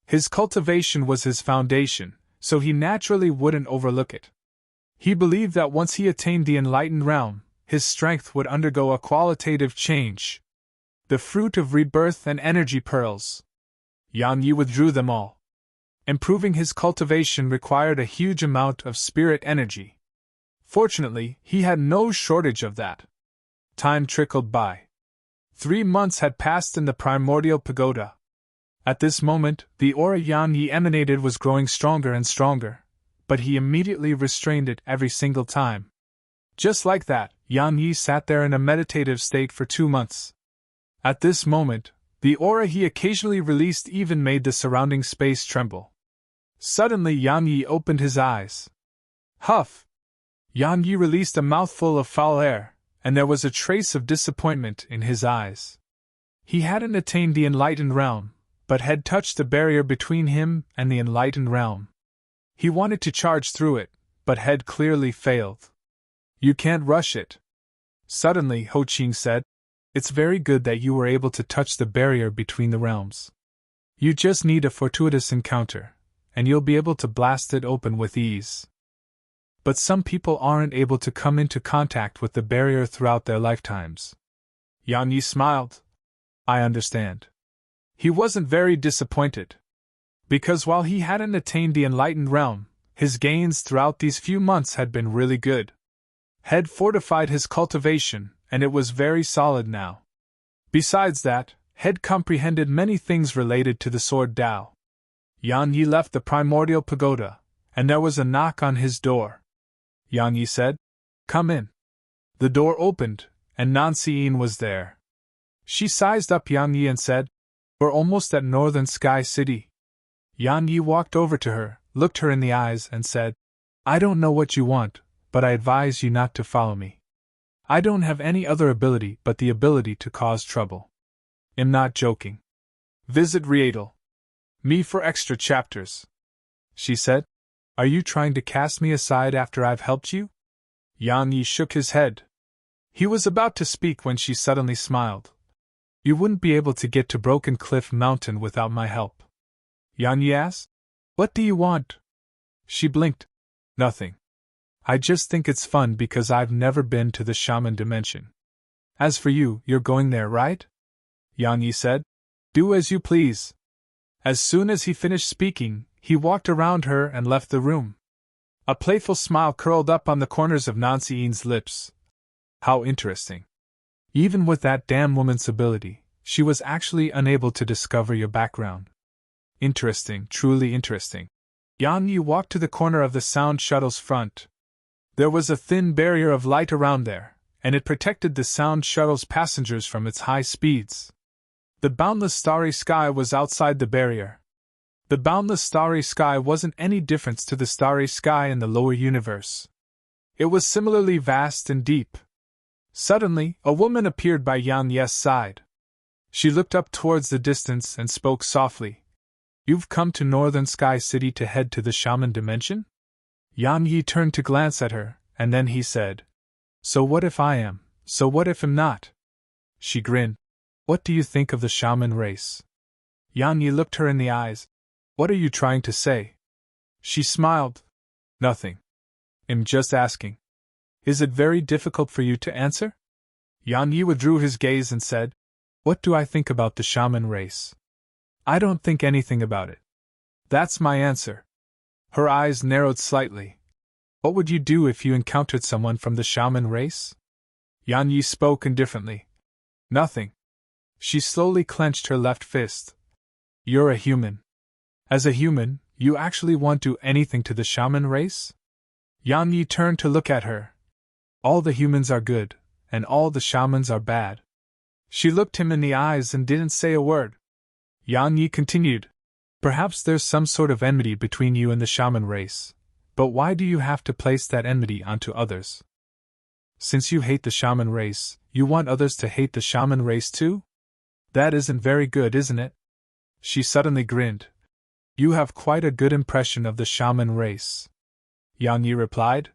His cultivation was his foundation, so he naturally wouldn't overlook it. He believed that once he attained the enlightened realm, his strength would undergo a qualitative change. The fruit of rebirth and energy pearls. Yang Yi withdrew them all. Improving his cultivation required a huge amount of spirit energy. Fortunately, he had no shortage of that. Time trickled by. 3 months had passed in the primordial pagoda. At this moment, the aura Yang Yi emanated was growing stronger and stronger, but he immediately restrained it every single time. Just like that, Yang Yi sat there in a meditative state for 2 months. At this moment, the aura he occasionally released even made the surrounding space tremble. Suddenly Yang Yi opened his eyes. Huff! Yang Yi released a mouthful of foul air, and there was a trace of disappointment in his eyes. He hadn't attained the enlightened realm, but had touched the barrier between him and the enlightened realm. He wanted to charge through it, but had clearly failed. You can't rush it. Suddenly, Ho Qing said, It's very good that you were able to touch the barrier between the realms. You just need a fortuitous encounter, and you'll be able to blast it open with ease. But some people aren't able to come into contact with the barrier throughout their lifetimes. Yang Yi smiled. I understand. He wasn't very disappointed. Because while he hadn't attained the enlightened realm, his gains throughout these few months had been really good. Had fortified his cultivation, and it was very solid now. Besides that, had comprehended many things related to the sword Tao. Yang Yi left the primordial pagoda, and there was a knock on his door. Yang Yi said, Come in. The door opened, and Nancy Yin was there. She sized up Yang Yi and said, We're almost at Northern Sky City. Yang Yi walked over to her, looked her in the eyes, and said, I don't know what you want, but I advise you not to follow me. I don't have any other ability but the ability to cause trouble. I'm not joking. Visit Rietal. Me for extra chapters. She said, Are you trying to cast me aside after I've helped you? Yang Yi shook his head. He was about to speak when she suddenly smiled. You wouldn't be able to get to Broken Cliff Mountain without my help. Yang Yi asked, What do you want? She blinked. Nothing. I just think it's fun because I've never been to the shaman dimension. As for you, you're going there, right? Yang Yi said, Do as you please. As soon as he finished speaking, he walked around her and left the room. A playful smile curled up on the corners of Nancy Yin's lips. How interesting. Even with that damn woman's ability, she was actually unable to discover your background. Interesting, truly interesting. Yang Yi walked to the corner of the sound shuttle's front. There was a thin barrier of light around there, and it protected the sound shuttle's passengers from its high speeds. The boundless starry sky was outside the barrier. The boundless starry sky wasn't any different to the starry sky in the lower universe. It was similarly vast and deep. Suddenly, a woman appeared by Yang Yi's side. She looked up towards the distance and spoke softly. You've come to Northern Sky City to head to the shaman dimension? Yang Yi turned to glance at her, and then he said, So what if I am? So what if I'm not? She grinned. What do you think of the shaman race? Yang Yi looked her in the eyes. What are you trying to say? She smiled. Nothing. I'm just asking. Is it very difficult for you to answer? Yang Yi withdrew his gaze and said, What do I think about the shaman race? I don't think anything about it. That's my answer. Her eyes narrowed slightly. What would you do if you encountered someone from the shaman race? Yang Yi spoke indifferently. Nothing. She slowly clenched her left fist. You're a human. As a human, you actually won't do anything to the shaman race? Yang Yi turned to look at her. All the humans are good, and all the shamans are bad. She looked him in the eyes and didn't say a word. Yang Yi continued. Perhaps there's some sort of enmity between you and the shaman race, but why do you have to place that enmity onto others? Since you hate the shaman race, you want others to hate the shaman race too? That isn't very good, isn't it? She suddenly grinned. You have quite a good impression of the shaman race. Yang Yi replied.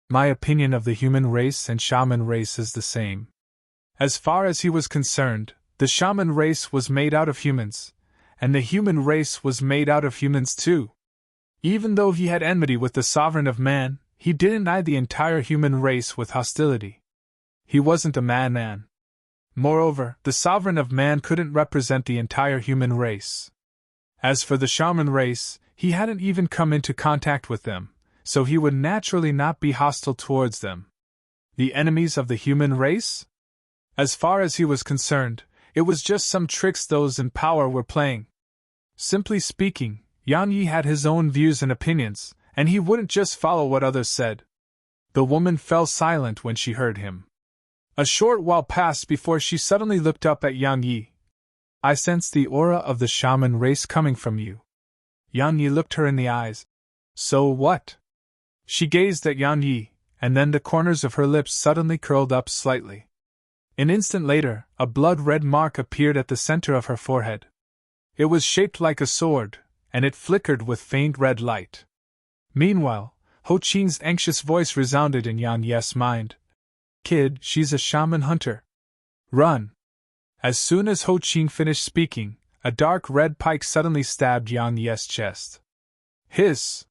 My opinion of the human race and shaman race is the same. As far as he was concerned, the shaman race was made out of humans, and the human race was made out of humans too. Even though he had enmity with the sovereign of man, he didn't eye the entire human race with hostility. He wasn't a man. Moreover, the sovereign of man couldn't represent the entire human race. As for the shaman race, he hadn't even come into contact with them, so he would naturally not be hostile towards them. The enemies of the human race? As far as he was concerned, it was just some tricks those in power were playing. Simply speaking, Yang Yi had his own views and opinions, and he wouldn't just follow what others said. The woman fell silent when she heard him. A short while passed before she suddenly looked up at Yang Yi. I sense the aura of the shaman race coming from you. Yang Yi looked her in the eyes. So what? She gazed at Yang Yi, and then the corners of her lips suddenly curled up slightly. An instant later, a blood-red mark appeared at the center of her forehead. It was shaped like a sword, and it flickered with faint red light. Meanwhile, Ho Qing's anxious voice resounded in Yang Yi's mind. Kid, she's a shaman hunter. Run! As soon as Ho Qing finished speaking, a dark red pike suddenly stabbed Yang Yi's chest. Hiss!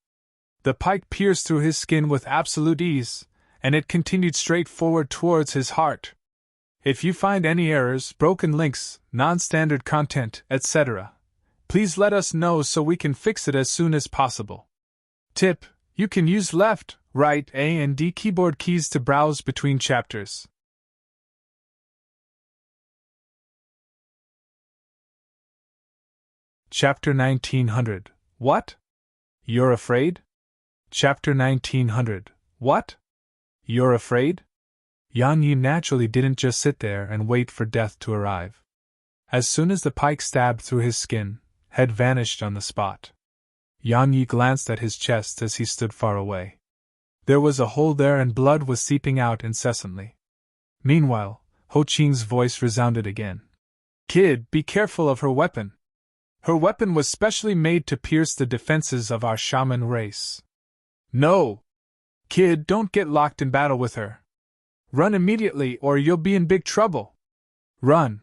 The pike pierced through his skin with absolute ease, and it continued straight forward towards his heart. If you find any errors, broken links, non-standard content, etc., please let us know so we can fix it as soon as possible. Tip: you can use left, right, A and D keyboard keys to browse between chapters. Chapter 1900. What? You're afraid? Chapter 1900. What? You're afraid? Yang Yi naturally didn't just sit there and wait for death to arrive. As soon as the pike stabbed through his skin, had vanished on the spot. Yang Yi glanced at his chest as he stood far away. There was a hole there and blood was seeping out incessantly. Meanwhile, Ho Qing's voice resounded again. Kid, be careful of her weapon. Her weapon was specially made to pierce the defenses of our shaman race. No! Kid, don't get locked in battle with her. Run immediately or you'll be in big trouble. Run!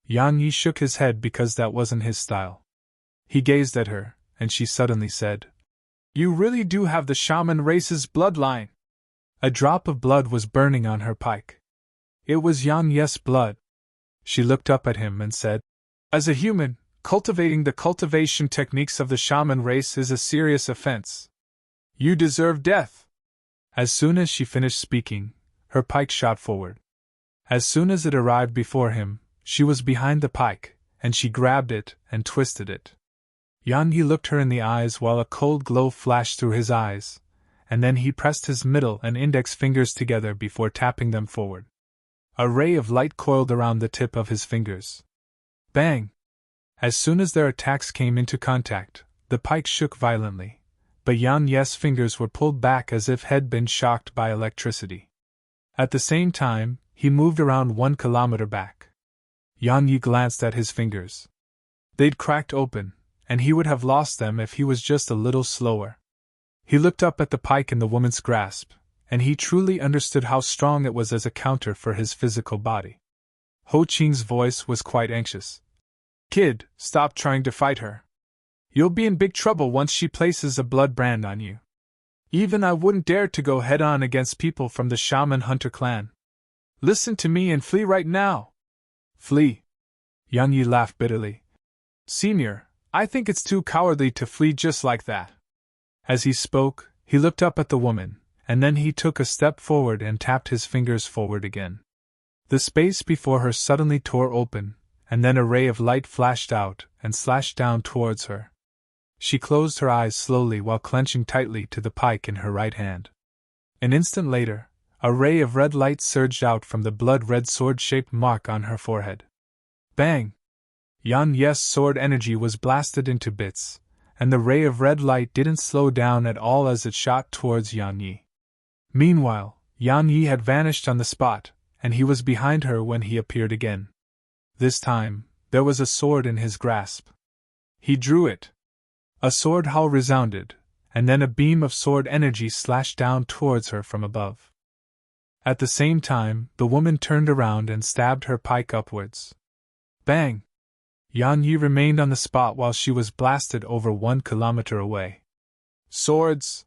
Yang Yi shook his head because that wasn't his style. He gazed at her, and she suddenly said, You really do have the shaman race's bloodline. A drop of blood was burning on her pike. It was Yang Yi's blood. She looked up at him and said, As a human, cultivating the cultivation techniques of the shaman race is a serious offense. You deserve death. As soon as she finished speaking, her pike shot forward. As soon as it arrived before him, she was behind the pike, and she grabbed it and twisted it. Yang Yi looked her in the eyes while a cold glow flashed through his eyes, and then he pressed his middle and index fingers together before tapping them forward. A ray of light coiled around the tip of his fingers. Bang! As soon as their attacks came into contact, the pike shook violently, but Yang Yi's fingers were pulled back as if had been shocked by electricity. At the same time, he moved around 1 kilometer back. Yang Yi glanced at his fingers. They'd cracked open, and he would have lost them if he was just a little slower. He looked up at the pike in the woman's grasp, and he truly understood how strong it was as a counter for his physical body. Ho Qing's voice was quite anxious. Kid, stop trying to fight her. You'll be in big trouble once she places a blood brand on you. Even I wouldn't dare to go head-on against people from the Shaman Hunter clan. Listen to me and flee right now. Flee. Yang Yi laughed bitterly. Senior, I think it's too cowardly to flee just like that. As he spoke, he looked up at the woman, and then he took a step forward and tapped his fingers forward again. The space before her suddenly tore open, and then a ray of light flashed out and slashed down towards her. She closed her eyes slowly while clenching tightly to the pike in her right hand. An instant later, a ray of red light surged out from the blood-red sword-shaped mark on her forehead. Bang! Yan Ye's sword energy was blasted into bits, and the ray of red light didn't slow down at all as it shot towards Yan Yi. Meanwhile, Yan Yi had vanished on the spot, and he was behind her when he appeared again. This time, there was a sword in his grasp. He drew it. A sword howl resounded, and then a beam of sword energy slashed down towards her from above. At the same time, the woman turned around and stabbed her pike upwards. Bang! Yan Yi remained on the spot while she was blasted over 1 kilometer away. Swords!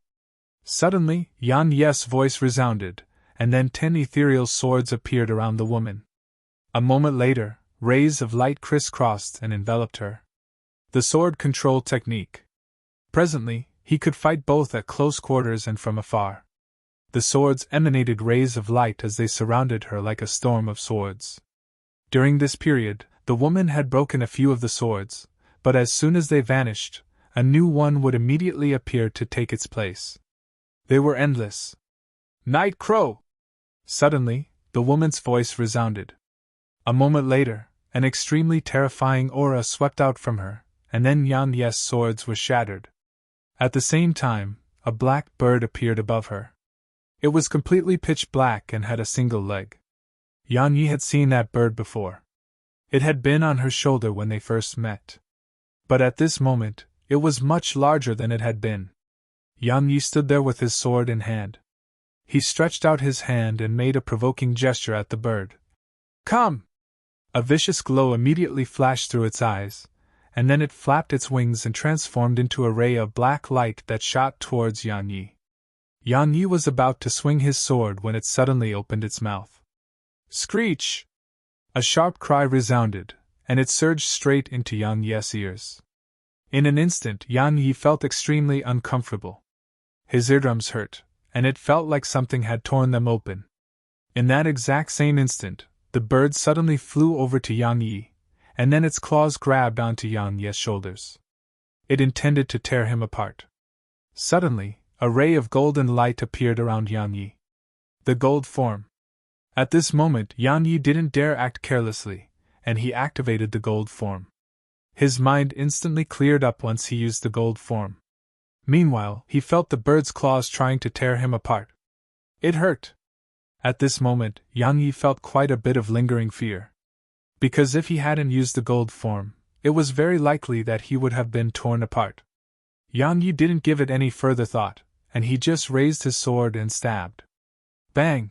Suddenly, Yan Ye's voice resounded, and then 10 ethereal swords appeared around the woman. A moment later, rays of light crisscrossed and enveloped her. The sword control technique. Presently, he could fight both at close quarters and from afar. The swords emanated rays of light as they surrounded her like a storm of swords. During this period, the woman had broken a few of the swords, but as soon as they vanished, a new one would immediately appear to take its place. They were endless. Night Crow! Suddenly, the woman's voice resounded. A moment later, an extremely terrifying aura swept out from her, and then Yan Ye's swords were shattered. At the same time, a black bird appeared above her. It was completely pitch black and had a single leg. Yan Yi had seen that bird before. It had been on her shoulder when they first met. But at this moment, it was much larger than it had been. Yan Yi stood there with his sword in hand. He stretched out his hand and made a provoking gesture at the bird. Come! A vicious glow immediately flashed through its eyes, and then it flapped its wings and transformed into a ray of black light that shot towards Yan Yi. Yan Yi was about to swing his sword when it suddenly opened its mouth. Screech! A sharp cry resounded, and it surged straight into Yan Ye's ears. In an instant, Yan Yi felt extremely uncomfortable. His eardrums hurt, and it felt like something had torn them open. In that exact same instant, the bird suddenly flew over to Yan Yi, and then its claws grabbed onto Yan Ye's shoulders. It intended to tear him apart. Suddenly, a ray of golden light appeared around Yan Yi. The gold form. At this moment, Yan Yi didn't dare act carelessly, and he activated the gold form. His mind instantly cleared up once he used the gold form. Meanwhile, he felt the bird's claws trying to tear him apart. It hurt. At this moment, Yan Yi felt quite a bit of lingering fear. Because if he hadn't used the gold form, it was very likely that he would have been torn apart. Yan Yi didn't give it any further thought, and he just raised his sword and stabbed. Bang!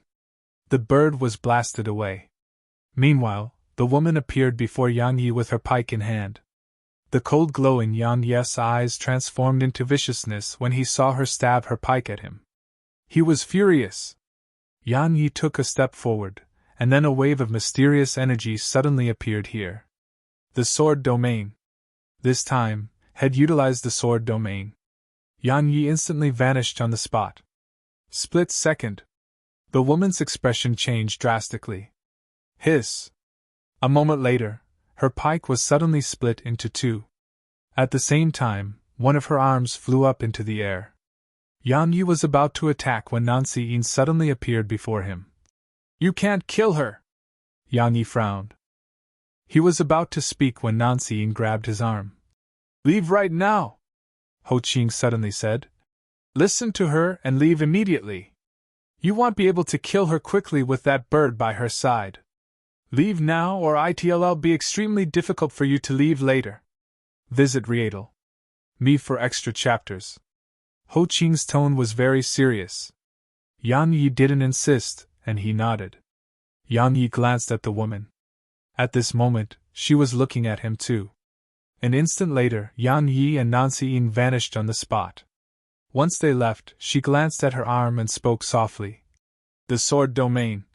The bird was blasted away. Meanwhile, the woman appeared before Yan Yi with her pike in hand. The cold glow in Yan Ye's eyes transformed into viciousness when he saw her stab her pike at him. He was furious. Yan Yi took a step forward, and then a wave of mysterious energy suddenly appeared here. The sword domain. This time, had utilized the sword domain. Yan Yi instantly vanished on the spot. Split second. The woman's expression changed drastically. Hiss! A moment later, her pike was suddenly split into two. At the same time, one of her arms flew up into the air. Yan Yi was about to attack when Nancy Yin suddenly appeared before him. You can't kill her! Yan Yi frowned. He was about to speak when Nancy Yin grabbed his arm. Leave right now! Ho Qing suddenly said. Listen to her and leave immediately. You won't be able to kill her quickly with that bird by her side. Leave now or it'll be extremely difficult for you to leave later. Visit Rietal. Me for extra chapters. Ho Qing's tone was very serious. Yan Yi didn't insist, and he nodded. Yan Yi glanced at the woman. At this moment, she was looking at him too. An instant later, Yan Yi and Nancy Yin vanished on the spot. Once they left, she glanced at her arm and spoke softly. The sword domain.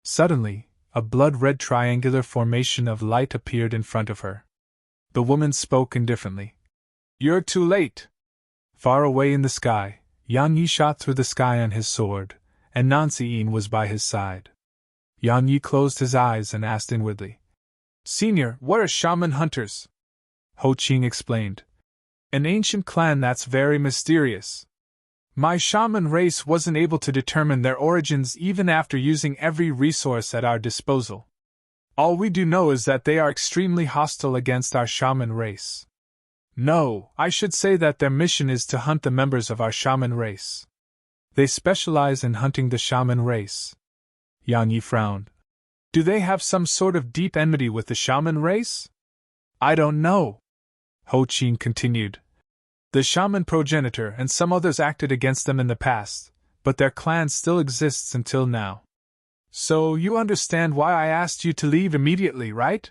Suddenly, a blood-red triangular formation of light appeared in front of her. The woman spoke indifferently. You're too late. Far away in the sky, Yan Yi shot through the sky on his sword, and Nancy Yin was by his side. Yan Yi closed his eyes and asked inwardly. Senior, what are shaman hunters? Ho Qing explained. An ancient clan that's very mysterious. My shaman race wasn't able to determine their origins even after using every resource at our disposal. All we do know is that they are extremely hostile against our shaman race. No, I should say that their mission is to hunt the members of our shaman race. They specialize in hunting the shaman race. Yang Yi frowned. Do they have some sort of deep enmity with the shaman race? I don't know. Ho Qing continued. The shaman progenitor and some others acted against them in the past, but their clan still exists until now. So you understand why I asked you to leave immediately, right?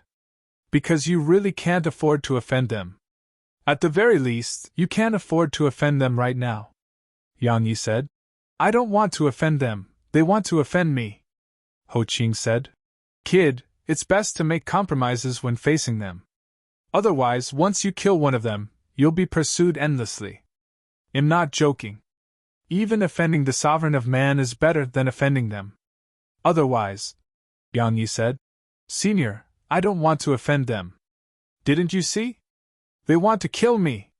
Because you really can't afford to offend them. At the very least, you can't afford to offend them right now. Yang Yi said. I don't want to offend them, they want to offend me. Ho Qing said. Kid, it's best to make compromises when facing them. Otherwise, once you kill one of them, you'll be pursued endlessly. I'm not joking. Even offending the sovereign of man is better than offending them. Otherwise, Yang Yi said. Senior, I don't want to offend them. Didn't you see? They want to kill me.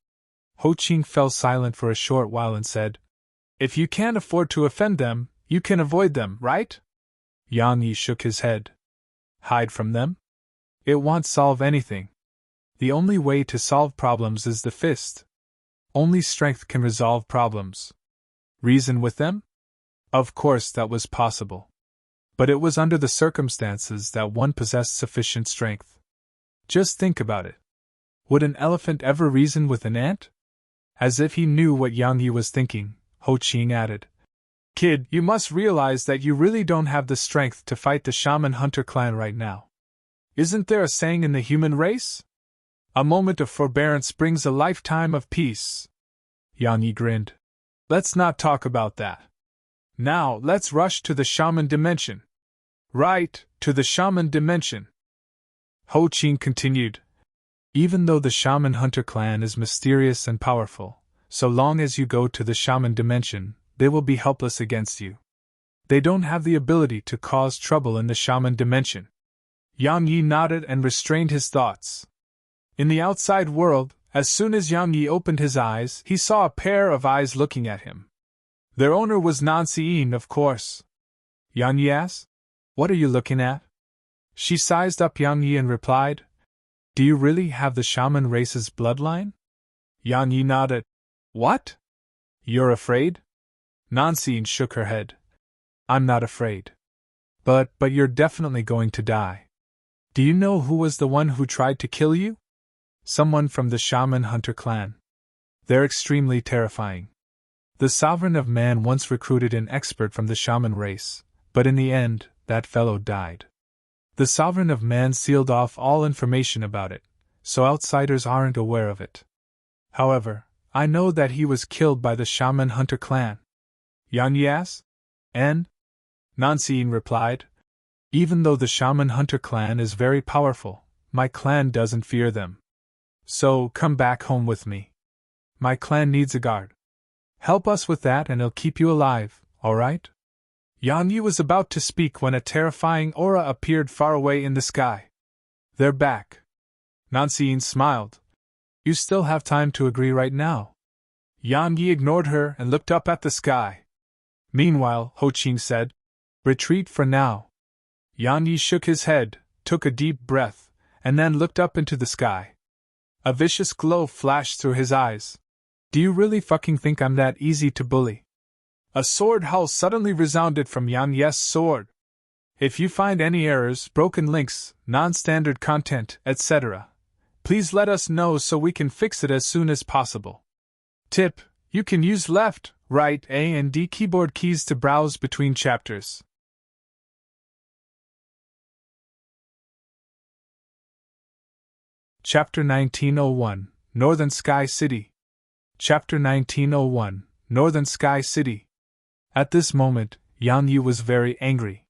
Ho Qing fell silent for a short while and said, If you can't afford to offend them, you can avoid them, right? Yang Yi shook his head. Hide from them? It won't solve anything. The only way to solve problems is the fist. Only strength can resolve problems. Reason with them? Of course that was possible. But it was under the circumstances that one possessed sufficient strength. Just think about it. Would an elephant ever reason with an ant? As if he knew what Yang Yi was thinking, Ho Qing added. Kid, you must realize that you really don't have the strength to fight the shaman hunter clan right now. Isn't there a saying in the human race? A moment of forbearance brings a lifetime of peace. Yang Yi grinned. Let's not talk about that. Now, let's rush to the shaman dimension. Right, to the shaman dimension. Ho Qing continued. Even though the shaman hunter clan is mysterious and powerful, so long as you go to the shaman dimension, they will be helpless against you. They don't have the ability to cause trouble in the shaman dimension. Yang Yi nodded and restrained his thoughts. In the outside world, as soon as Yang Yi opened his eyes, he saw a pair of eyes looking at him. Their owner was Nancy, of course. Yang Yi asked, What are you looking at? She sized up Yang Yi and replied, Do you really have the shaman race's bloodline? Yang Yi nodded. What? You're afraid? Nancy shook her head. I'm not afraid. But you're definitely going to die. Do you know who was the one who tried to kill you? Someone from the shaman hunter clan. They're extremely terrifying. The sovereign of man once recruited an expert from the shaman race, but in the end, that fellow died. The sovereign of man sealed off all information about it, so outsiders aren't aware of it. However, I know that he was killed by the shaman hunter clan. Yang Yi asked? And? Nancy replied. Even though the shaman hunter clan is very powerful, my clan doesn't fear them. So, come back home with me. My clan needs a guard. Help us with that and it'll keep you alive, alright? Yang Yi was about to speak when a terrifying aura appeared far away in the sky. They're back. Nancy smiled. You still have time to agree right now. Yang Yi ignored her and looked up at the sky. Meanwhile, Ho Qing said, Retreat for now. Yang Yi shook his head, took a deep breath, and then looked up into the sky. A vicious glow flashed through his eyes. Do you really fucking think I'm that easy to bully? A sword howl suddenly resounded from Yang Yi's sword. If you find any errors, broken links, non-standard content, etc., please let us know so we can fix it as soon as possible. Tip: you can use left, right, A and D keyboard keys to browse between chapters. Chapter 1901, Northern Sky City. Chapter 1901, Northern Sky City. At this moment, Yang Yi was very angry.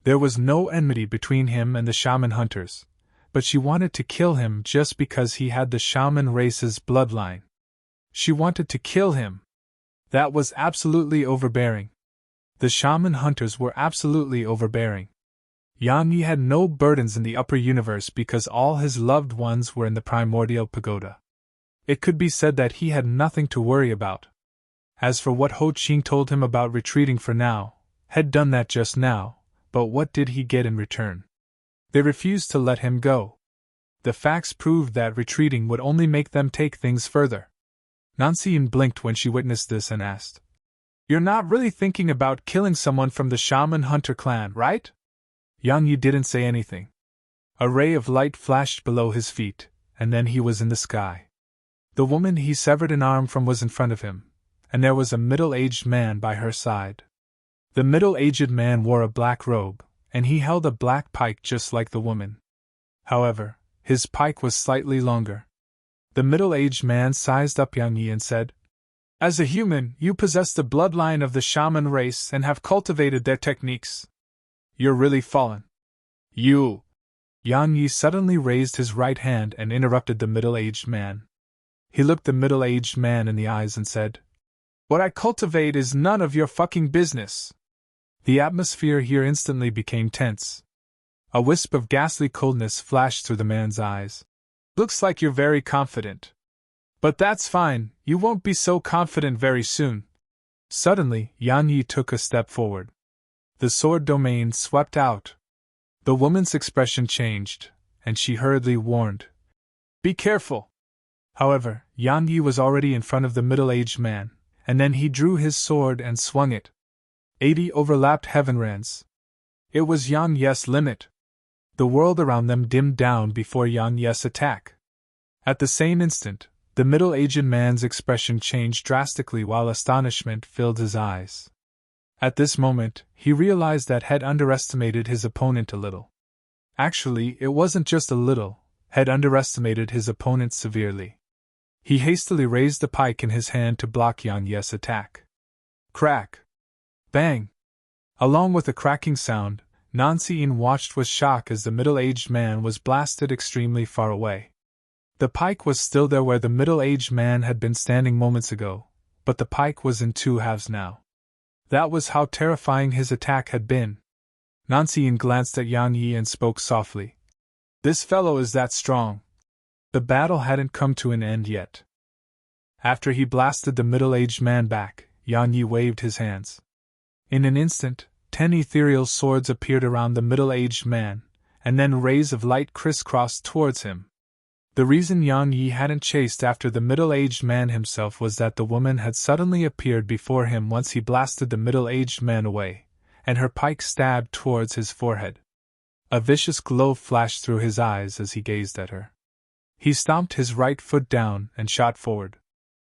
There was no enmity between him and the shaman hunters, but she wanted to kill him just because he had the shaman race's bloodline. She wanted to kill him. That was absolutely overbearing. The shaman hunters were absolutely overbearing. Yang Yi had no burdens in the upper universe because all his loved ones were in the primordial pagoda. It could be said that he had nothing to worry about. As for what Ho Ching told him about retreating for now, had done that just now, but what did he get in return? They refused to let him go. The facts proved that retreating would only make them take things further. Nancy blinked when she witnessed this and asked, "You're not really thinking about killing someone from the shaman hunter clan, right?" Yang Yi didn't say anything. A ray of light flashed below his feet, and then he was in the sky. The woman he severed an arm from was in front of him, and there was a middle-aged man by her side. The middle-aged man wore a black robe, and he held a black pike just like the woman. However, his pike was slightly longer. The middle-aged man sized up Yang Yi and said, "As a human, you possess the bloodline of the shaman race and have cultivated their techniques. You're really fallen. You." Yang Yi suddenly raised his right hand and interrupted the middle-aged man. He looked the middle-aged man in the eyes and said, "What I cultivate is none of your fucking business." The atmosphere here instantly became tense. A wisp of ghastly coldness flashed through the man's eyes. "Looks like you're very confident. But that's fine, you won't be so confident very soon." Suddenly, Yang Yi took a step forward. The sword domain swept out. The woman's expression changed, and she hurriedly warned, "Be careful." However, Yang Yi was already in front of the middle-aged man, and then he drew his sword and swung it. 80 overlapped heavenlands. It was Yang Yi's limit. The world around them dimmed down before Yang Yi's attack. At the same instant, the middle-aged man's expression changed drastically while astonishment filled his eyes. At this moment, he realized that had underestimated his opponent a little. Actually, it wasn't just a little, had underestimated his opponent severely. He hastily raised the pike in his hand to block Yang Yi's attack. Crack! Bang! Along with a cracking sound, Nancy watched with shock as the middle-aged man was blasted extremely far away. The pike was still there where the middle-aged man had been standing moments ago, but the pike was in two halves now. That was how terrifying his attack had been. Nancy glanced at Yang Yi and spoke softly. "This fellow is that strong." The battle hadn't come to an end yet. After he blasted the middle-aged man back, Yang Yi waved his hands. In an instant, 10 ethereal swords appeared around the middle-aged man, and then rays of light crisscrossed towards him. The reason Yang Yi hadn't chased after the middle-aged man himself was that the woman had suddenly appeared before him once he blasted the middle-aged man away, and her pike stabbed towards his forehead. A vicious glow flashed through his eyes as he gazed at her. He stomped his right foot down and shot forward.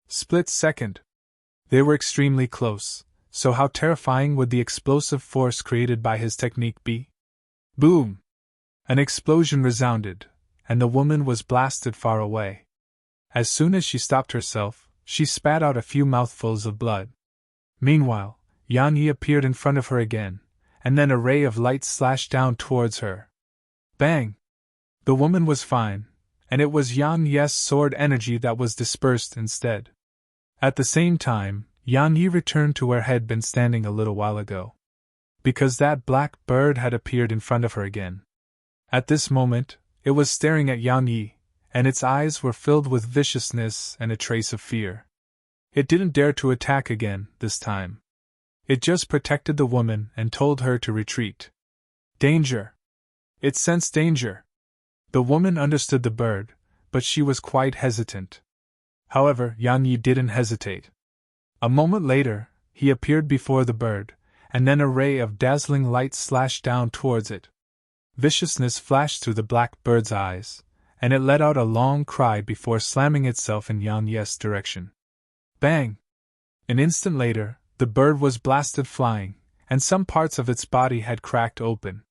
Split second. They were extremely close, so how terrifying would the explosive force created by his technique be? Boom! An explosion resounded, and the woman was blasted far away. As soon as she stopped herself, she spat out a few mouthfuls of blood. Meanwhile, Yang Yi appeared in front of her again, and then a ray of light slashed down towards her. Bang! The woman was fine, and it was Yang Yi's sword energy that was dispersed instead. At the same time, Yang Yi returned to where had been standing a little while ago. Because that black bird had appeared in front of her again. At this moment, it was staring at Yang Yi, and its eyes were filled with viciousness and a trace of fear. It didn't dare to attack again, this time. It just protected the woman and told her to retreat. Danger! It sensed danger. The woman understood the bird, but she was quite hesitant. However, Yang Yi didn't hesitate. A moment later, he appeared before the bird, and then a ray of dazzling light slashed down towards it. Viciousness flashed through the black bird's eyes, and it let out a long cry before slamming itself in Yang Yi's direction. Bang! An instant later, the bird was blasted flying, and some parts of its body had cracked open.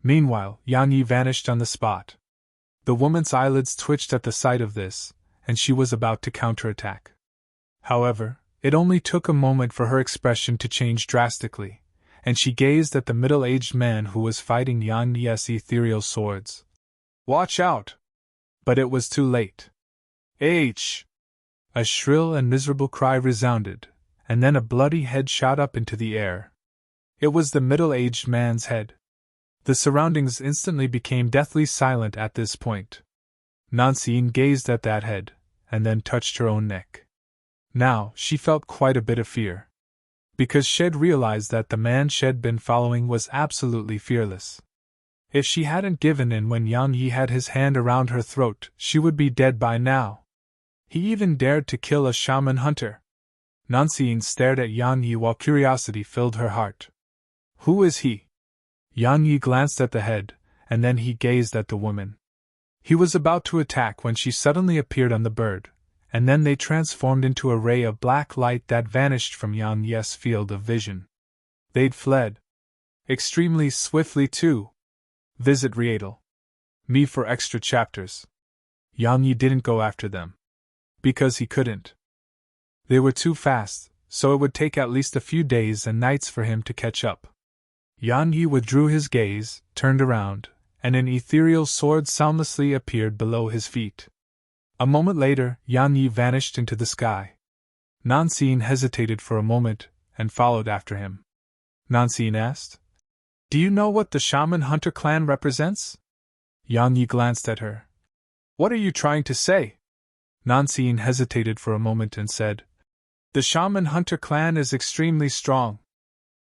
Meanwhile, Yang Yi vanished on the spot. The woman's eyelids twitched at the sight of this, and she was about to counterattack. However, it only took a moment for her expression to change drastically, and she gazed at the middle-aged man who was fighting Yang Yi's ethereal swords. "Watch out!" But it was too late. H! A shrill and miserable cry resounded, and then a bloody head shot up into the air. It was the middle-aged man's head. The surroundings instantly became deathly silent at this point. Nancy gazed at that head, and then touched her own neck. Now, she felt quite a bit of fear. Because she'd realized that the man she'd been following was absolutely fearless. If she hadn't given in when Yang Yi had his hand around her throat, she would be dead by now. He even dared to kill a shaman hunter. Nancy stared at Yang Yi while curiosity filled her heart. Who is he? Yang Yi glanced at the head, and then he gazed at the woman. He was about to attack when she suddenly appeared on the bird, and then they transformed into a ray of black light that vanished from Yang Yi's field of vision. They'd fled. Extremely swiftly, too. Visit Riedel. Me for extra chapters. Yang Yi didn't go after them. Because he couldn't. They were too fast, so it would take at least a few days and nights for him to catch up. Yang Yi withdrew his gaze, turned around, and an ethereal sword soundlessly appeared below his feet. A moment later, Yang Yi vanished into the sky. Nancy hesitated for a moment, and followed after him. Nancy asked, "Do you know what the Shaman Hunter clan represents?" Yang Yi glanced at her. "What are you trying to say?" Nancy hesitated for a moment and said, "The Shaman Hunter clan is extremely strong.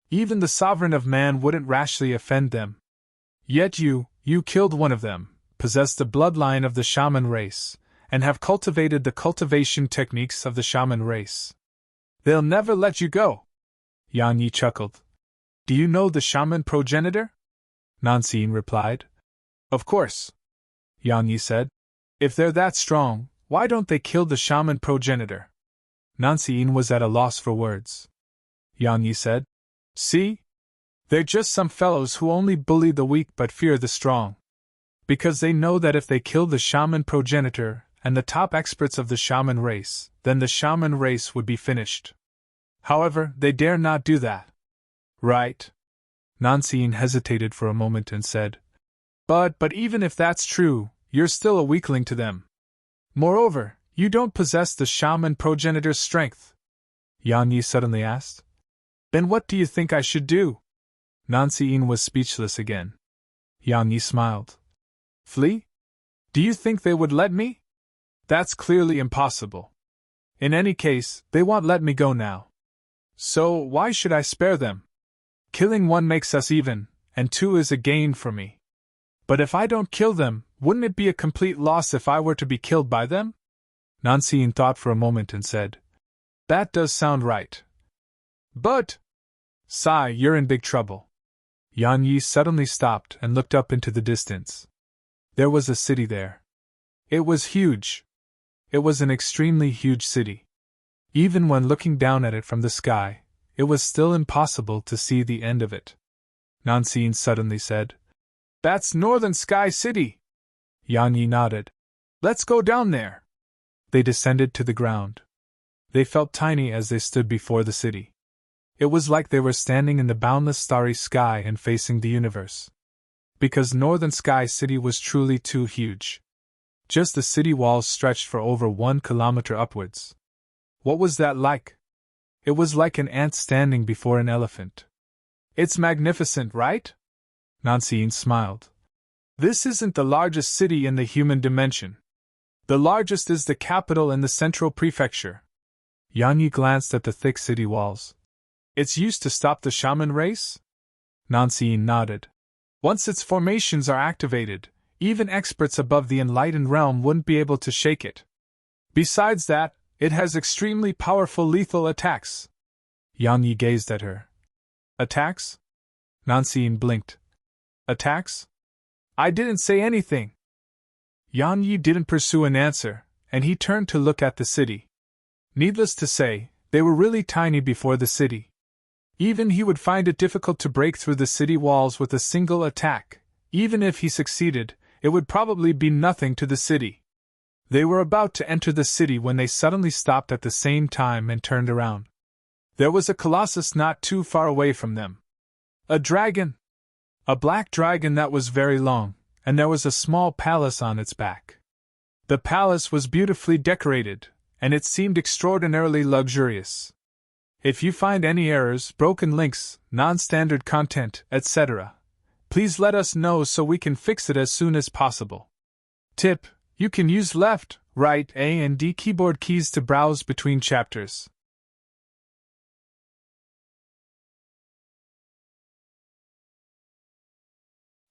Even the sovereign of man wouldn't rashly offend them. Yet you killed one of them, possess the bloodline of the shaman race, and have cultivated the cultivation techniques of the shaman race. They'll never let you go." Yang Yi chuckled. "Do you know the shaman progenitor?" Nancy replied. "Of course," Yang Yi said. "If they're that strong, why don't they kill the shaman progenitor?" Nancy was at a loss for words. Yang Yi said, "See? They're just some fellows who only bully the weak but fear the strong. Because they know that if they kill the shaman progenitor and the top experts of the shaman race, then the shaman race would be finished. However, they dare not do that." "Right." Nancy hesitated for a moment and said, But even if that's true, you're still a weakling to them. Moreover, you don't possess the shaman progenitor's strength." Yang Yi suddenly asked. "Then what do you think I should do?" Nancy was speechless again. Yang Yi smiled. "Flee? Do you think they would let me? That's clearly impossible. In any case, they won't let me go now. So why should I spare them? Killing one makes us even, and two is a gain for me. But if I don't kill them, wouldn't it be a complete loss if I were to be killed by them?" Nancy thought for a moment and said, "That does sound right. But, Sai, you're in big trouble." Yang Yi suddenly stopped and looked up into the distance. There was a city there. It was huge. It was an extremely huge city. Even when looking down at it from the sky, it was still impossible to see the end of it. Nancy suddenly said, "That's Northern Sky City." Yang Yi nodded. "Let's go down there." They descended to the ground. They felt tiny as they stood before the city. It was like they were standing in the boundless starry sky and facing the universe. Because Northern Sky City was truly too huge. Just the city walls stretched for over 1 kilometer upwards. What was that like? It was like an ant standing before an elephant. "It's magnificent, right?" Nancy smiled. "This isn't the largest city in the human dimension. The largest is the capital in the central prefecture." Yang Yi glanced at the thick city walls. "It's used to stop the shaman race?" Nancy nodded. "Once its formations are activated, even experts above the enlightened realm wouldn't be able to shake it. Besides that, it has extremely powerful lethal attacks." Yang Yi gazed at her. "Attacks?" Nancy blinked. "Attacks? I didn't say anything." Yang Yi didn't pursue an answer, and he turned to look at the city. Needless to say, they were really tiny before the city. Even he would find it difficult to break through the city walls with a single attack. Even if he succeeded, it would probably be nothing to the city. They were about to enter the city when they suddenly stopped at the same time and turned around. There was a colossus not too far away from them. A dragon! A black dragon that was very long, and there was a small palace on its back. The palace was beautifully decorated, and it seemed extraordinarily luxurious. If you find any errors, broken links, non-standard content, etc., please let us know so we can fix it as soon as possible. Tip: you can use left Right A and D keyboard keys to browse between chapters.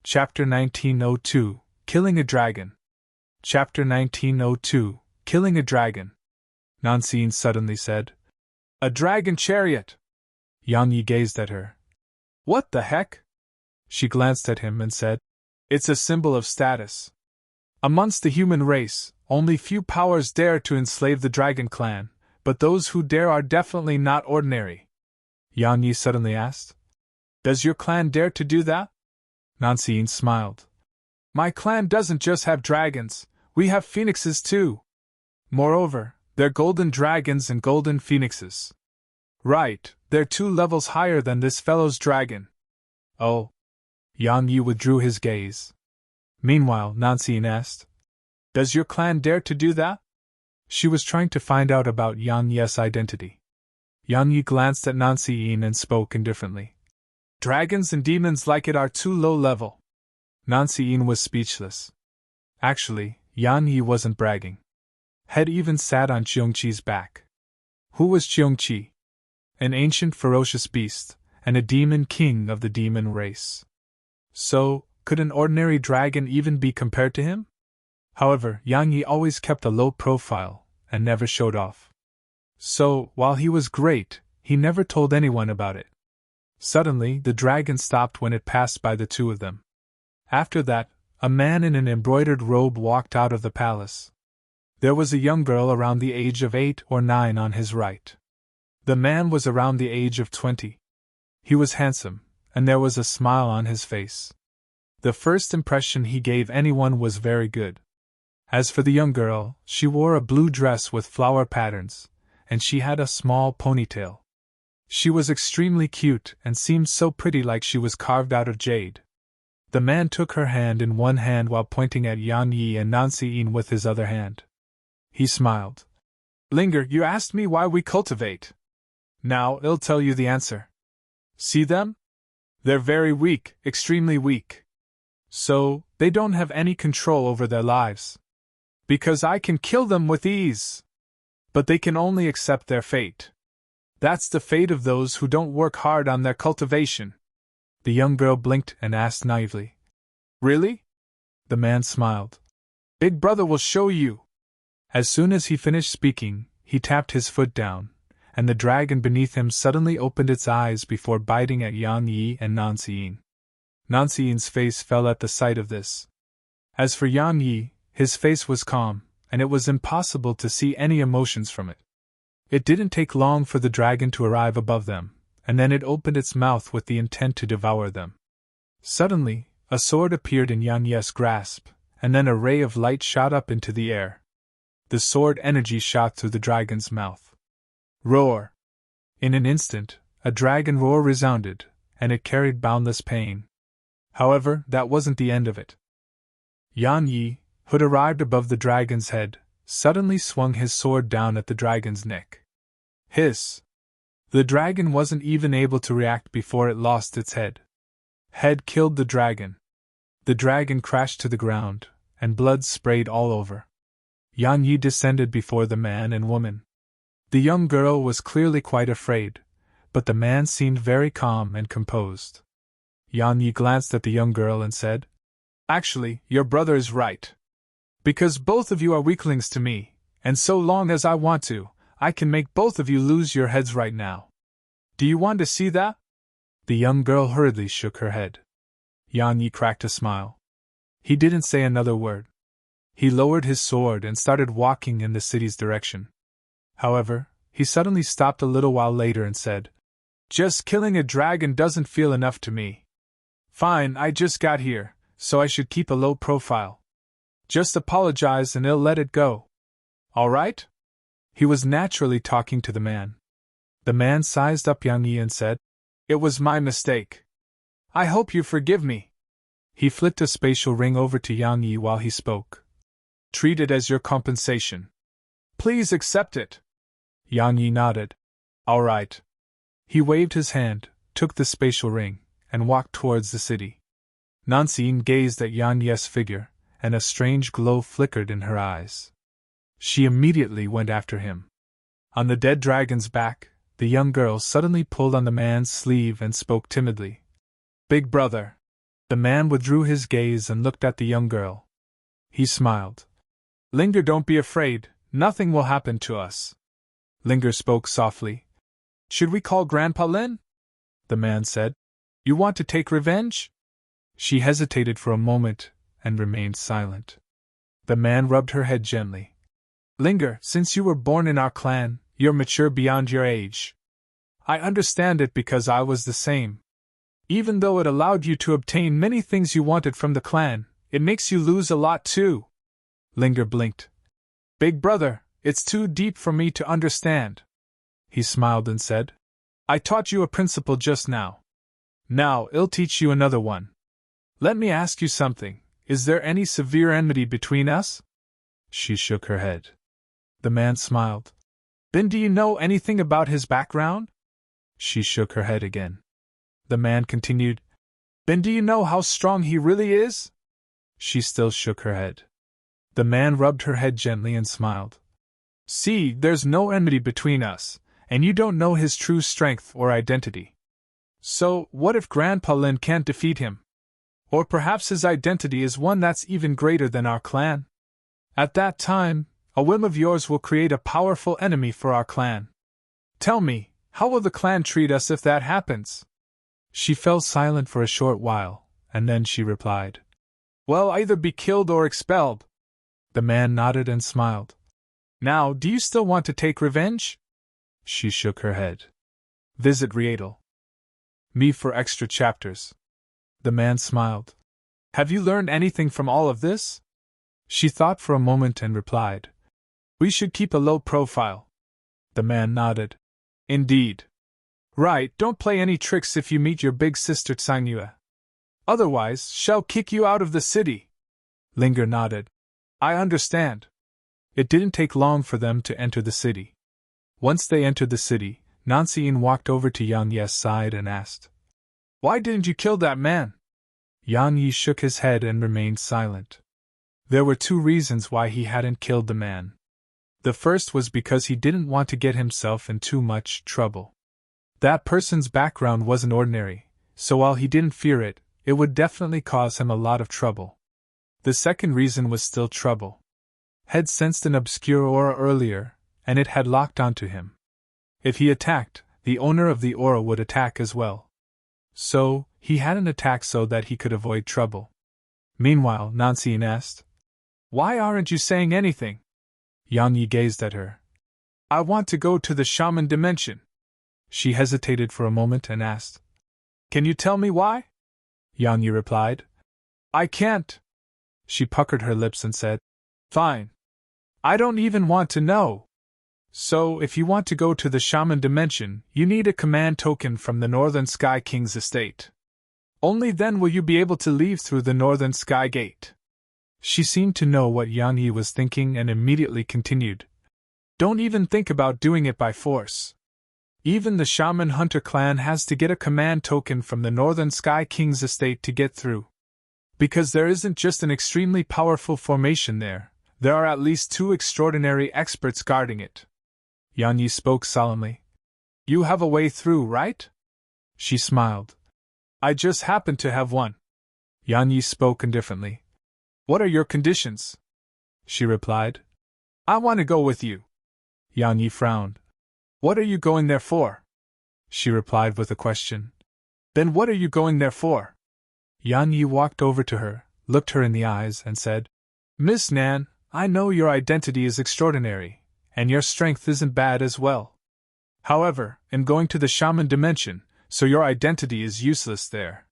Chapter 1902, Killing a Dragon. Chapter 1902, Killing a Dragon. Nancy suddenly said, "A dragon chariot!" Yang Yi gazed at her. "What the heck?" She glanced at him and said, "It's a symbol of status. Amongst the human race, only few powers dare to enslave the dragon clan, but those who dare are definitely not ordinary." Yang Yi suddenly asked, "Does your clan dare to do that?" Nancy smiled. "My clan doesn't just have dragons, we have phoenixes too. Moreover, they're golden dragons and golden phoenixes." "Right, they're 2 levels higher than this fellow's dragon." "Oh." Yang Yi withdrew his gaze. Meanwhile, Nancy asked, "Does your clan dare to do that?" She was trying to find out about Yang Yi's identity. Yang Yi glanced at Nancy and spoke indifferently. "Dragons and demons like it are too low level." Nancy was speechless. Actually, Yang Yi wasn't bragging. Head even sat on Cheongqi's back. Who was Cheongqi? An ancient ferocious beast, and a demon king of the demon race. So, could an ordinary dragon even be compared to him? However, Yang Yi always kept a low profile, and never showed off. So, while he was great, he never told anyone about it. Suddenly, the dragon stopped when it passed by the 2 of them. After that, a man in an embroidered robe walked out of the palace. There was a young girl around the age of 8 or 9 on his right. The man was around the age of 20. He was handsome, and there was a smile on his face. The first impression he gave anyone was very good. As for the young girl, she wore a blue dress with flower patterns, and she had a small ponytail. She was extremely cute and seemed so pretty, like she was carved out of jade. The man took her hand in one hand while pointing at Yang Yi and Nancy with his other hand. He smiled. "Linger, you asked me why we cultivate. Now, I'll tell you the answer. See them? They're very weak, extremely weak. So, they don't have any control over their lives. Because I can kill them with ease. But they can only accept their fate. That's the fate of those who don't work hard on their cultivation." The young girl blinked and asked naively, "Really?" The man smiled. "Big brother will show you." As soon as he finished speaking, he tapped his foot down, and the dragon beneath him suddenly opened its eyes before biting at Yang Yi and Nancy. Nancy's face fell at the sight of this. As for Yang Yi, his face was calm, and it was impossible to see any emotions from it. It didn't take long for the dragon to arrive above them, and then it opened its mouth with the intent to devour them. Suddenly, a sword appeared in Yang Yi's grasp, and then a ray of light shot up into the air. The sword energy shot through the dragon's mouth. Roar! In an instant, a dragon roar resounded, and it carried boundless pain. However, that wasn't the end of it. Yang Yi, who had arrived above the dragon's head, suddenly swung his sword down at the dragon's neck. Hiss! The dragon wasn't even able to react before it lost its head. Head killed the dragon. The dragon crashed to the ground, and blood sprayed all over. Yang Yi descended before the man and woman. The young girl was clearly quite afraid, but the man seemed very calm and composed. Yang Yi glanced at the young girl and said, "Actually, your brother is right. Because both of you are weaklings to me, and so long as I want to, I can make both of you lose your heads right now. Do you want to see that?" The young girl hurriedly shook her head. Yang Yi cracked a smile. He didn't say another word. He lowered his sword and started walking in the city's direction. However, he suddenly stopped a little while later and said, "Just killing a dragon doesn't feel enough to me. Fine, I just got here, so I should keep a low profile. Just apologize and I'll let it go. All right?" He was naturally talking to the man. The man sized up Yang Yi and said, "It was my mistake. I hope you forgive me." He flicked a spatial ring over to Yang Yi while he spoke. "Treat it as your compensation. Please accept it." Yang Yi nodded. "All right." He waved his hand, took the spatial ring, and walked towards the city. Nancy gazed at Yang Yi's figure, and a strange glow flickered in her eyes. She immediately went after him. On the dead dragon's back, the young girl suddenly pulled on the man's sleeve and spoke timidly. Big brother. The man withdrew his gaze and looked at the young girl. He smiled. Linger, don't be afraid, nothing will happen to us. Linger spoke softly. Should we call Grandpa Lin? The man said. You want to take revenge? She hesitated for a moment and remained silent. The man rubbed her head gently. Linger, since you were born in our clan, you're mature beyond your age. I understand it because I was the same. Even though it allowed you to obtain many things you wanted from the clan, it makes you lose a lot too. Linger blinked. Big brother, it's too deep for me to understand. He smiled and said, I taught you a principle just now. Now I'll teach you another one. Let me ask you something, is there any severe enmity between us? She shook her head. The man smiled. Then do you know anything about his background? She shook her head again. The man continued. Then do you know how strong he really is? She still shook her head. The man rubbed her head gently and smiled. See, there's no enmity between us, and you don't know his true strength or identity. So, what if Grandpa Lin can't defeat him? Or perhaps his identity is one that's even greater than our clan? At that time, a whim of yours will create a powerful enemy for our clan. Tell me, how will the clan treat us if that happens? She fell silent for a short while, and then she replied. Well, either be killed or expelled. The man nodded and smiled. Now, do you still want to take revenge? She shook her head. Visit Riedel. Me for extra chapters. The man smiled. Have you learned anything from all of this? She thought for a moment and replied. We should keep a low profile. The man nodded. Indeed. Right, don't play any tricks if you meet your big sister Tsangua. Otherwise, she'll kick you out of the city. Linger nodded. I understand. It didn't take long for them to enter the city. Once they entered the city, Nansien walked over to Yang Ye's side and asked, Why didn't you kill that man? Yang Yi shook his head and remained silent. There were two reasons why he hadn't killed the man. The first was because he didn't want to get himself in too much trouble. That person's background wasn't ordinary, so while he didn't fear it, it would definitely cause him a lot of trouble. The second reason was still trouble. Had sensed an obscure aura earlier, and it had locked onto him. If he attacked, the owner of the aura would attack as well. So, he hadn't attacked so that he could avoid trouble. Meanwhile, Nansien asked, Why aren't you saying anything? Yang Yi gazed at her. I want to go to the shaman dimension. She hesitated for a moment and asked, Can you tell me why? Yang Yi replied, I can't. She puckered her lips and said, Fine. I don't even want to know. So, if you want to go to the shaman dimension, you need a command token from the Northern Sky King's estate. Only then will you be able to leave through the Northern Sky Gate. She seemed to know what Yang Yi was thinking and immediately continued. Don't even think about doing it by force. Even the Shaman Hunter clan has to get a command token from the Northern Sky King's estate to get through. Because there isn't just an extremely powerful formation there are at least two extraordinary experts guarding it. Yang Yi spoke solemnly. You have a way through, right? She smiled. I just happen to have one. Yang Yi spoke indifferently. What are your conditions? She replied. I want to go with you. Yang Yi frowned. What are you going there for? She replied with a question. Then what are you going there for? Yang Yi walked over to her, looked her in the eyes, and said, Miss Nan, I know your identity is extraordinary, and your strength isn't bad as well. However, I'm going to the shaman dimension, so your identity is useless there.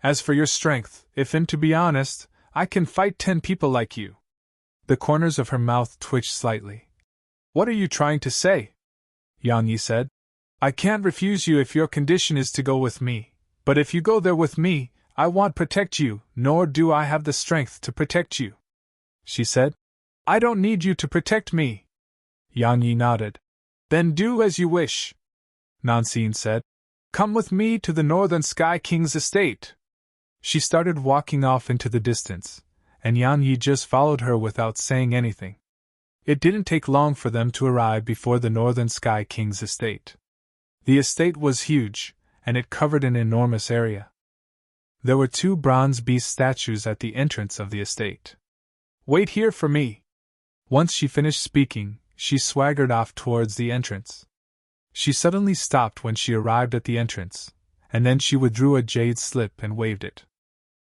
As for your strength, to be honest, I can fight 10 people like you. The corners of her mouth twitched slightly. What are you trying to say? Yang Yi said. I can't refuse you if your condition is to go with me, but if you go there with me, I won't protect you, nor do I have the strength to protect you. She said. I don't need you to protect me. Yang Yi nodded. Then do as you wish. Nansien said. Come with me to the Northern Sky King's estate. She started walking off into the distance, and Yang Yi just followed her without saying anything. It didn't take long for them to arrive before the Northern Sky King's estate. The estate was huge, and it covered an enormous area. There were 2 bronze beast statues at the entrance of the estate. "Wait here for me." Once she finished speaking, she swaggered off towards the entrance. She suddenly stopped when she arrived at the entrance, and then she withdrew a jade slip and waved it.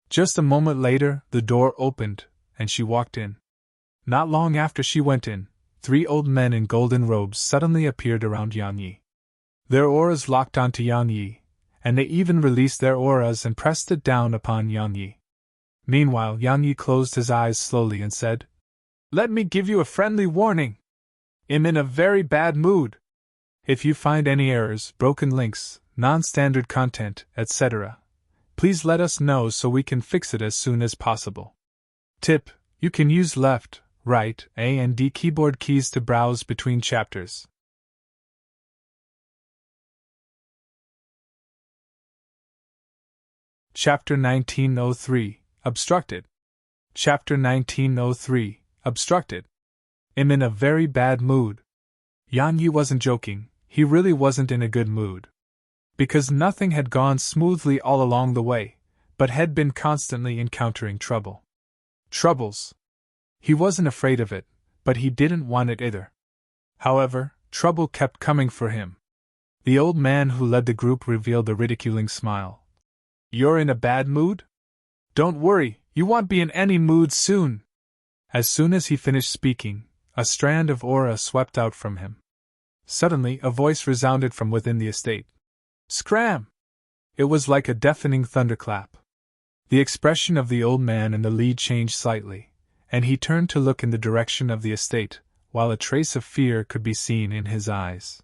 Just a moment later, the door opened, and she walked in. Not long after she went in, 3 old men in golden robes suddenly appeared around Yang Yi. Their auras locked onto Yang Yi, and they even released their auras and pressed it down upon Yang Yi. Meanwhile, Yang Yi closed his eyes slowly and said, "Let me give you a friendly warning. I'm in a very bad mood. If you find any errors, broken links, non-standard content, etc., please let us know so we can fix it as soon as possible. Tip: you can use left, right, A and D keyboard keys to browse between chapters." Chapter 1903, Obstructed. Chapter 1903, Obstructed. I'm in a very bad mood. Yang Yi wasn't joking, he really wasn't in a good mood. Because nothing had gone smoothly all along the way, but had been constantly encountering trouble. Troubles. He wasn't afraid of it, but he didn't want it either. However, trouble kept coming for him. The old man who led the group revealed a ridiculing smile. "You're in a bad mood? Don't worry, you won't be in any mood soon." As soon as he finished speaking, a strand of aura swept out from him. Suddenly, a voice resounded from within the estate. "Scram!" It was like a deafening thunderclap. The expression of the old man in the lead changed slightly, and he turned to look in the direction of the estate, while a trace of fear could be seen in his eyes.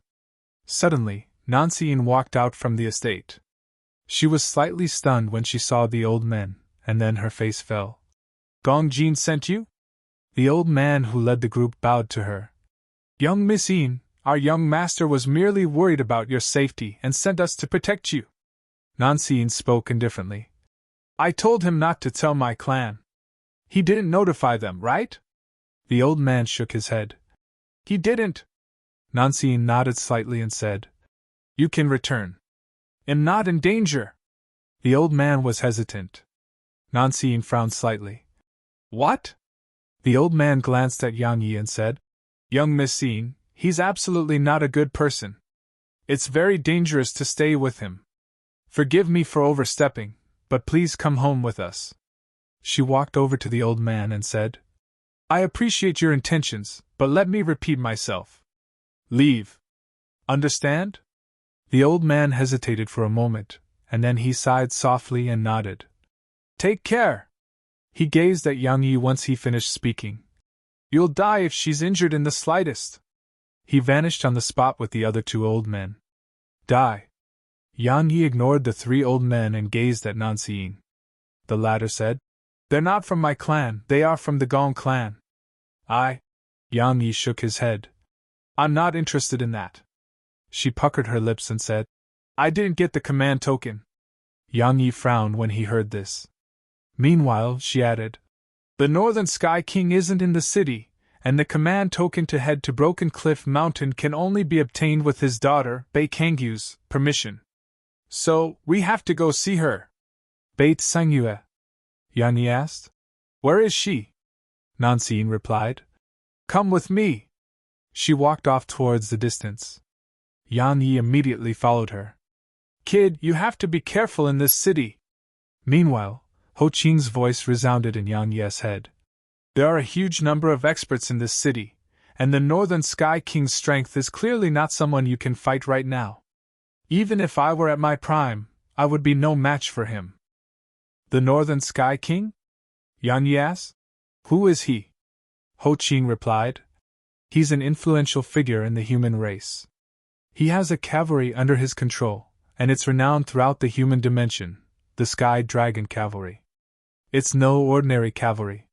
Suddenly, Nancy-in walked out from the estate. She was slightly stunned when she saw the old men, and then her face fell. "Gong Jin sent you?" The old man who led the group bowed to her. "Young Miss Yin, our young master was merely worried about your safety and sent us to protect you." Nancy-in spoke indifferently. "I told him not to tell my clan. He didn't notify them, right?" The old man shook his head. "He didn't." Nancy-in nodded slightly and said, "You can return. I'm not in danger." The old man was hesitant. Nancy-in frowned slightly. "What?" The old man glanced at Yang Yi and said, "Young Miss Yin, he's absolutely not a good person. It's very dangerous to stay with him. Forgive me for overstepping, but please come home with us." She walked over to the old man and said, "I appreciate your intentions, but let me repeat myself. Leave. Understand?" The old man hesitated for a moment, and then he sighed softly and nodded. "Take care." He gazed at Yang Yi once he finished speaking. "You'll die if she's injured in the slightest." He vanished on the spot with the other 2 old men. "Die." Yang Yi ignored the 3 old men and gazed at Nancy-in. The latter said, "They're not from my clan, they are from the Gong clan." Yang Yi shook his head. "I'm not interested in that." She puckered her lips and said, "I didn't get the command token." Yang Yi frowned when he heard this. Meanwhile, she added, "The Northern Sky King isn't in the city, and the command token to head to Broken Cliff Mountain can only be obtained with his daughter, Bei Kangyu's, permission. So, we have to go see her." "Bei Sangyue?" Yang Yi asked. "Where is she?" Nancy-in replied. "Come with me." She walked off towards the distance. Yang Yi immediately followed her. "Kid, you have to be careful in this city." Meanwhile, Ho Qing's voice resounded in Yang Yi's head. "There are a huge number of experts in this city, and the Northern Sky King's strength is clearly not someone you can fight right now. Even if I were at my prime, I would be no match for him." "The Northern Sky King?" Yang Yi asked. "Who is he?" Ho Qing replied. "He's an influential figure in the human race. He has a cavalry under his control, and it's renowned throughout the human dimension, the Sky Dragon Cavalry. It's no ordinary cavalry.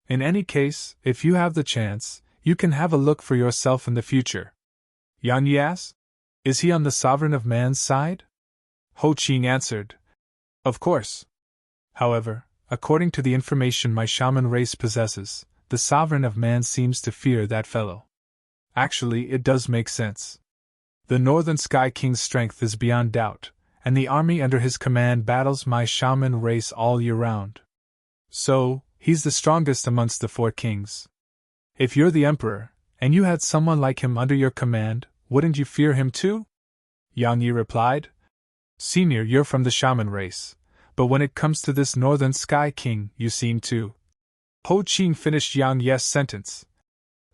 In any case, if you have the chance, you can have a look for yourself in the future." Yang Yi asked, "Is he on the Sovereign of Man's side?" Ho Qing answered, "Of course. However, according to the information my shaman race possesses, the sovereign of man seems to fear that fellow. Actually, it does make sense. The Northern Sky King's strength is beyond doubt, and the army under his command battles my shaman race all year round. So, he's the strongest amongst the 4 kings. If you're the emperor, and you had someone like him under your command, wouldn't you fear him too? Yang Yi replied. Senior, you're from the shaman race, but when it comes to this Northern Sky King, you seem to. Ho Qing finished Yang Yi's sentence.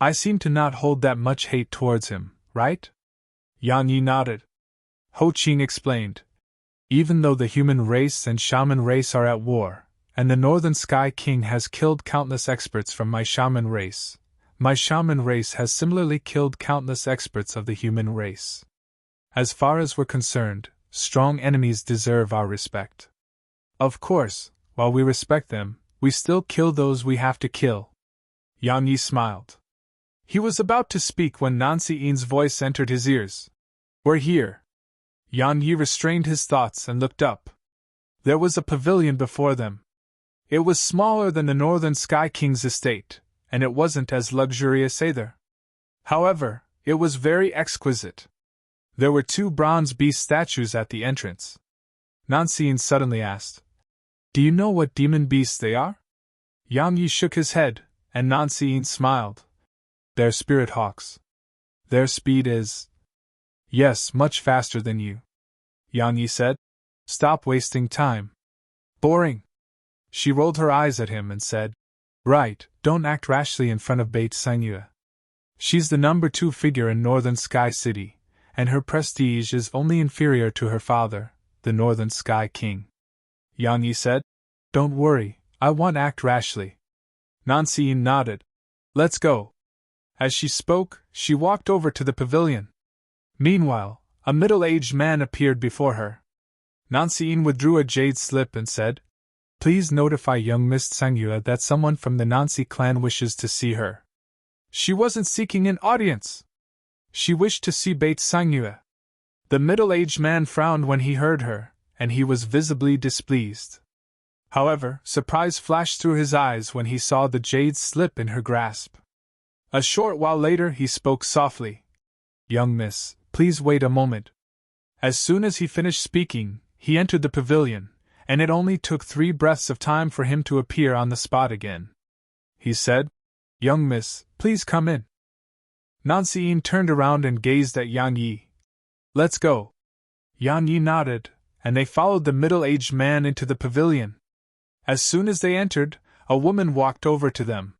I seem to not hold that much hate towards him, right? Yang Yi nodded. Ho Qing explained. Even though the human race and shaman race are at war, and the Northern Sky King has killed countless experts from my shaman race has similarly killed countless experts of the human race. As far as we're concerned, strong enemies deserve our respect. Of course, while we respect them, we still kill those we have to kill. Yang Yi smiled. He was about to speak when Nancy Yin's voice entered his ears. We're here. Yang Yi restrained his thoughts and looked up. There was a pavilion before them. It was smaller than the Northern Sky King's estate, and it wasn't as luxurious either. However, it was very exquisite. There were 2 bronze beast statues at the entrance. Nancy Yin suddenly asked, Do you know what demon beasts they are? Yang Yi shook his head, and Nancy Yin smiled. They're spirit hawks. Their speed is... Yes, much faster than you. Yang Yi said. Stop wasting time. Boring. She rolled her eyes at him and said, Right, don't act rashly in front of Beit Sangyue. She's the number 2 figure in Northern Sky City, and her prestige is only inferior to her father, the Northern Sky King. Yang Yi said, Don't worry, I won't act rashly. Nancy Yin nodded. Let's go. As she spoke, she walked over to the pavilion. Meanwhile, a middle-aged man appeared before her. Nancy Yin withdrew a jade slip and said, Please notify young Miss Sangyue that someone from the Nancy clan wishes to see her. She wasn't seeking an audience. She wished to see Beit Sangyue. The middle-aged man frowned when he heard her, and he was visibly displeased. However, surprise flashed through his eyes when he saw the jade slip in her grasp. A short while later he spoke softly. Young miss, please wait a moment. As soon as he finished speaking, he entered the pavilion, and it only took 3 breaths of time for him to appear on the spot again. He said, Young miss, please come in. Nancy Yin turned around and gazed at Yang Yi. Let's go. Yang Yi nodded, and they followed the middle-aged man into the pavilion. As soon as they entered, a woman walked over to them.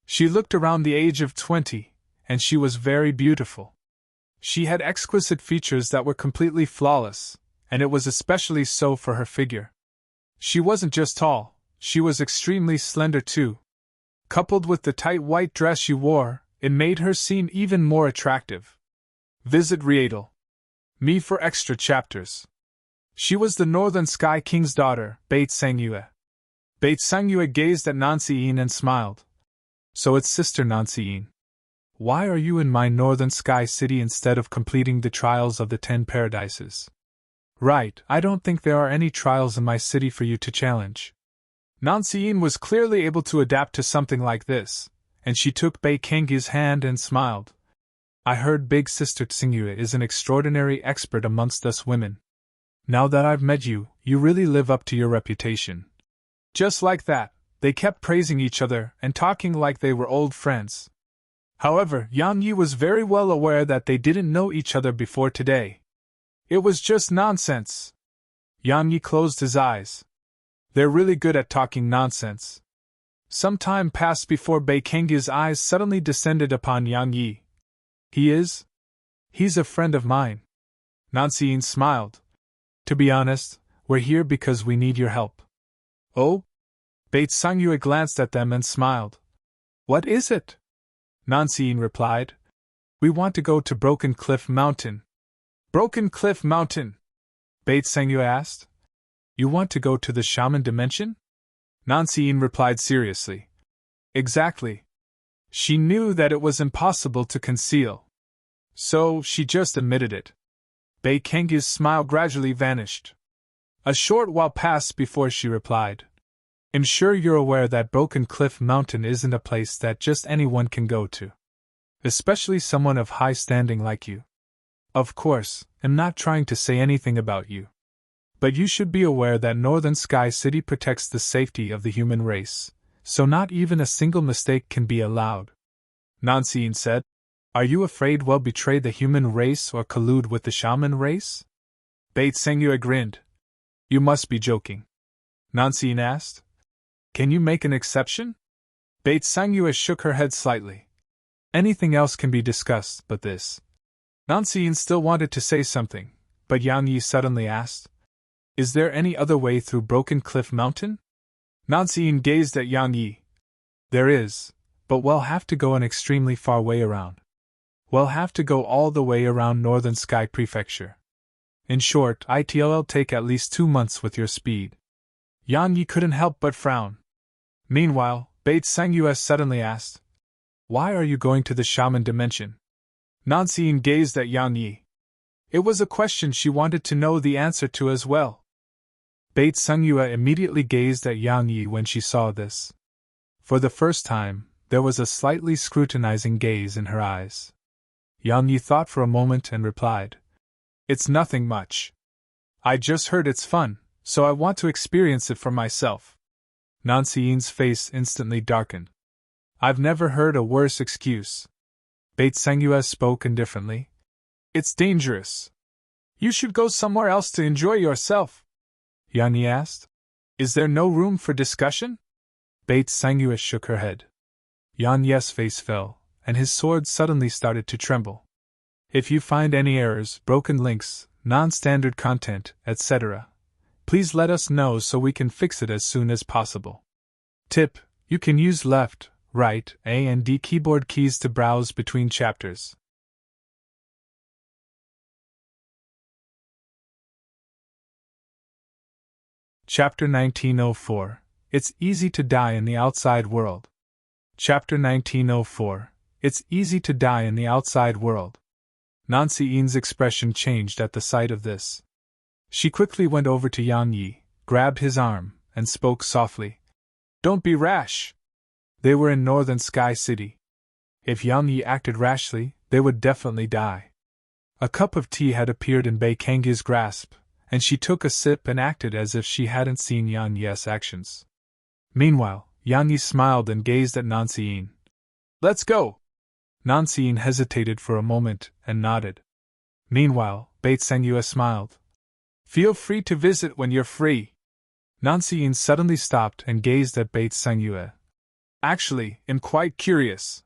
She looked around the age of 20, and she was very beautiful. She had exquisite features that were completely flawless, and it was especially so for her figure. She wasn't just tall, she was extremely slender too. Coupled with the tight white dress she wore, it made her seem even more attractive. Visit Rietel. Me for extra chapters. She was the Northern Sky King's daughter, Beit Sangyue. Beit Sangyue gazed at Nancy Yin and smiled. So it's Sister Nancy Yin. Why are you in my Northern Sky City instead of completing the trials of the 10 paradises? Right, I don't think there are any trials in my city for you to challenge. Nancy Yin was clearly able to adapt to something like this, and she took Bei Kengyi's hand and smiled. I heard Big Sister Tsingyue is an extraordinary expert amongst us women. Now that I've met you, you really live up to your reputation. Just like that, they kept praising each other and talking like they were old friends. However, Yang Yi was very well aware that they didn't know each other before today. It was just nonsense. Yang Yi closed his eyes. They're really good at talking nonsense. Some time passed before Bei Kengyi's eyes suddenly descended upon Yang Yi. He is? He's a friend of mine. Nancy Yin smiled. To be honest, we're here because we need your help. Oh? Beit Sangyue glanced at them and smiled. What is it? Nancy Yin replied. We want to go to Broken Cliff Mountain. Broken Cliff Mountain? Beit Sangyue asked. You want to go to the shaman dimension? Nancy Yin replied seriously. Exactly. She knew that it was impossible to conceal. So, she just admitted it. Bei Kengyi's smile gradually vanished. A short while passed before she replied. I'm sure you're aware that Broken Cliff Mountain isn't a place that just anyone can go to. Especially someone of high standing like you. Of course, I'm not trying to say anything about you. But you should be aware that Northern Sky City protects the safety of the human race, so not even a single mistake can be allowed. Nancy said, Are you afraid we'll betray the human race or collude with the shaman race? Beit Sengyue grinned. You must be joking. Nancy asked. Can you make an exception? Beit Sengyue shook her head slightly. Anything else can be discussed but this. Nancy still wanted to say something, but Yang Yi suddenly asked, Is there any other way through Broken Cliff Mountain? Nancy gazed at Yang Yi. There is, but we'll have to go an extremely far way around. We'll have to go all the way around Northern Sky Prefecture. In short, it'll take at least 2 months with your speed. Yang Yi couldn't help but frown. Meanwhile, Beit Sengyue suddenly asked, Why are you going to the shaman dimension? Nancy gazed at Yang Yi. It was a question she wanted to know the answer to as well. Beit Sengyue immediately gazed at Yang Yi when she saw this. For the first time, there was a slightly scrutinizing gaze in her eyes. Yang Yi thought for a moment and replied, It's nothing much. I just heard it's fun, so I want to experience it for myself. Nancy's face instantly darkened. I've never heard a worse excuse. Beit Sengyue spoke indifferently. It's dangerous. You should go somewhere else to enjoy yourself. Yang Yi asked. Is there no room for discussion? Beit Sengyue shook her head. Yang Yi's face fell, and his sword suddenly started to tremble. If you find any errors, broken links, non-standard content, etc., please let us know so we can fix it as soon as possible. Tip: you can use left, right, A and D keyboard keys to browse between chapters. Chapter 1904. It's easy to die in the outside world. Chapter 1904. It's easy to die in the outside world. Nancy's expression changed at the sight of this. She quickly went over to Yang Yi, grabbed his arm, and spoke softly. Don't be rash. They were in Northern Sky City. If Yang Yi acted rashly, they would definitely die. A cup of tea had appeared in Bei Kangye's grasp, and she took a sip and acted as if she hadn't seen Yang Yi's actions. Meanwhile, Yang Yi smiled and gazed at Nancy. Let's go! Nancy hesitated for a moment and nodded. Meanwhile, Beit Sengyue smiled. Feel free to visit when you're free. Nancy suddenly stopped and gazed at Beit Sengyue. Actually, I'm quite curious.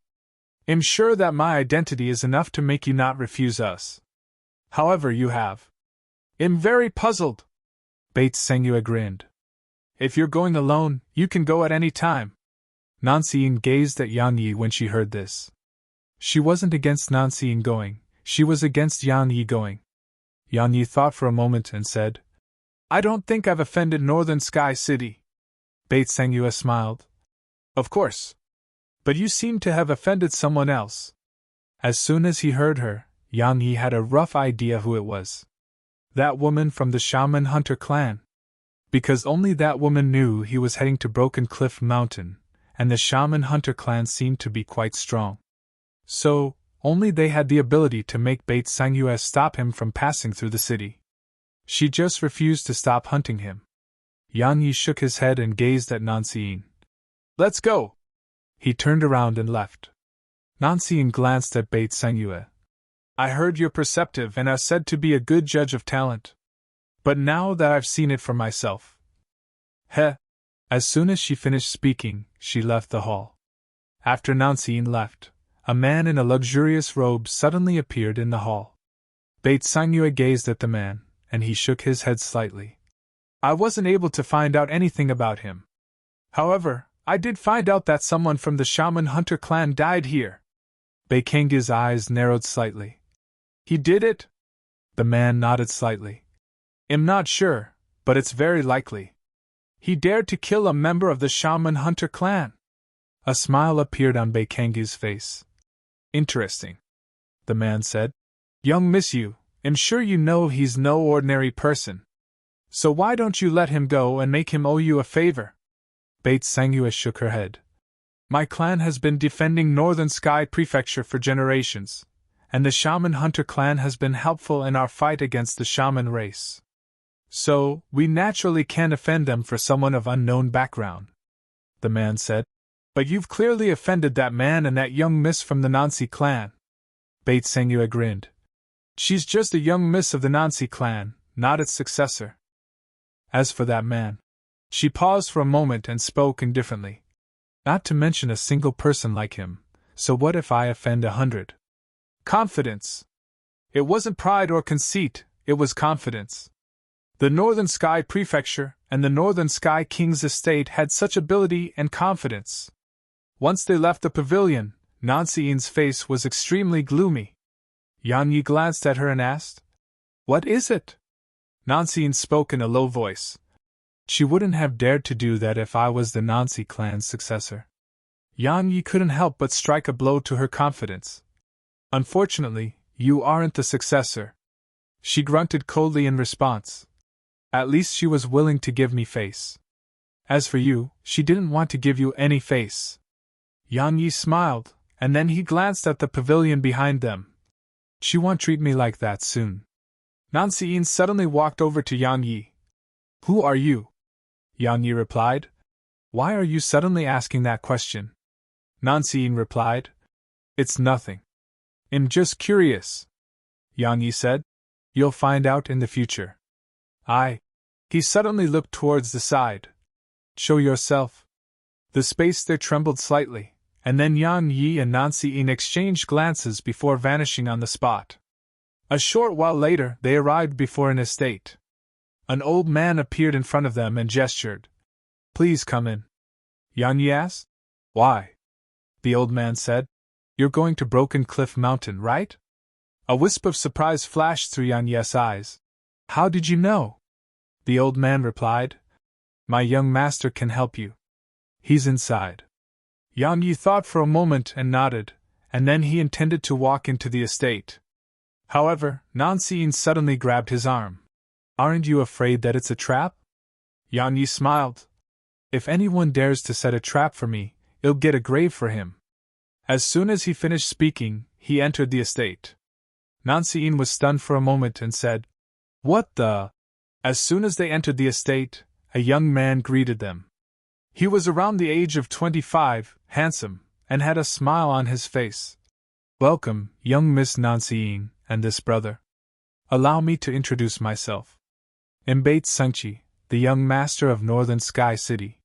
I'm sure that my identity is enough to make you not refuse us. However, you have. I'm very puzzled. Beit Sengyue grinned. If you're going alone, you can go at any time. Nancy gazed at Yang Yi when she heard this. She wasn't against Nancy going, she was against Yang Yi going. Yang Yi thought for a moment and said, I don't think I've offended Northern Sky City. Beit Sengyue smiled. Of course. But you seem to have offended someone else. As soon as he heard her, Yang Yi had a rough idea who it was. That woman from the Shaman Hunter clan. Because only that woman knew he was heading to Broken Cliff Mountain, and the Shaman Hunter clan seemed to be quite strong. So, only they had the ability to make Beit Sengyue stop him from passing through the city. She just refused to stop hunting him. Yang Yi shook his head and gazed at Nancy. Let's go! He turned around and left. Nancy glanced at Beit Sengyue. I heard you're perceptive and are said to be a good judge of talent. But now that I've seen it for myself. Heh! As soon as she finished speaking, she left the hall. After Nancy left, a man in a luxurious robe suddenly appeared in the hall. Beit Sengyue gazed at the man, and he shook his head slightly. I wasn't able to find out anything about him. However, I did find out that someone from the Shaman Hunter clan died here. Bei Kangye's eyes narrowed slightly. He did it? The man nodded slightly. I'm not sure, but it's very likely. He dared to kill a member of the Shaman Hunter clan. A smile appeared on Bei Kangye's face. Interesting. The man said. Young Miss Yu, I'm sure you know he's no ordinary person. So why don't you let him go and make him owe you a favor? Beit Sangyue shook her head. My clan has been defending Northern Sky Prefecture for generations, and the Shaman Hunter clan has been helpful in our fight against the Shaman race. So, we naturally can't offend them for someone of unknown background, the man said. But you've clearly offended that man and that young miss from the Nancy clan. Beit Sangyue grinned. She's just a young miss of the Nancy clan, not its successor. As for that man. She paused for a moment and spoke indifferently. Not to mention a single person like him, so what if I offend 100? Confidence. It wasn't pride or conceit, it was confidence. The Northern Sky Prefecture and the Northern Sky King's estate had such ability and confidence. Once they left the pavilion, Nancy Yin's face was extremely gloomy. Yan Yi glanced at her and asked, What is it? Nancy Yin spoke in a low voice. She wouldn't have dared to do that if I was the Nancy clan's successor. Yan Yi couldn't help but strike a blow to her confidence. Unfortunately, you aren't the successor. She grunted coldly in response. At least she was willing to give me face. As for you, she didn't want to give you any face. Yan Yi smiled, and then he glanced at the pavilion behind them. She won't treat me like that soon. Nancy Yin suddenly walked over to Yan Yi. Who are you? Yan Yi replied. Why are you suddenly asking that question? Nancy Yin replied. It's nothing. I'm just curious. Yan Yi said. You'll find out in the future. He suddenly looked towards the side. Show yourself. The space there trembled slightly, and then Yan Yi and Nancy Yin exchanged glances before vanishing on the spot. A short while later, they arrived before an estate. An old man appeared in front of them and gestured. Please come in. Yan Yi asked. Why? The old man said. You're going to Broken Cliff Mountain, right? A wisp of surprise flashed through Yan Yi's eyes. How did you know? The old man replied. My young master can help you. He's inside. Yan Yi thought for a moment and nodded, and then he intended to walk into the estate. However, Nancy Yin suddenly grabbed his arm. Aren't you afraid that it's a trap? Yan Yi smiled. If anyone dares to set a trap for me, it'll get a grave for him. As soon as he finished speaking, he entered the estate. Nancy Yin was stunned for a moment and said, What the? As soon as they entered the estate, a young man greeted them. He was around the age of 25, handsome, and had a smile on his face. Welcome, young Miss Nancy Yin, and this brother. Allow me to introduce myself. I'm Beit Sangchi, the young master of Northern Sky City.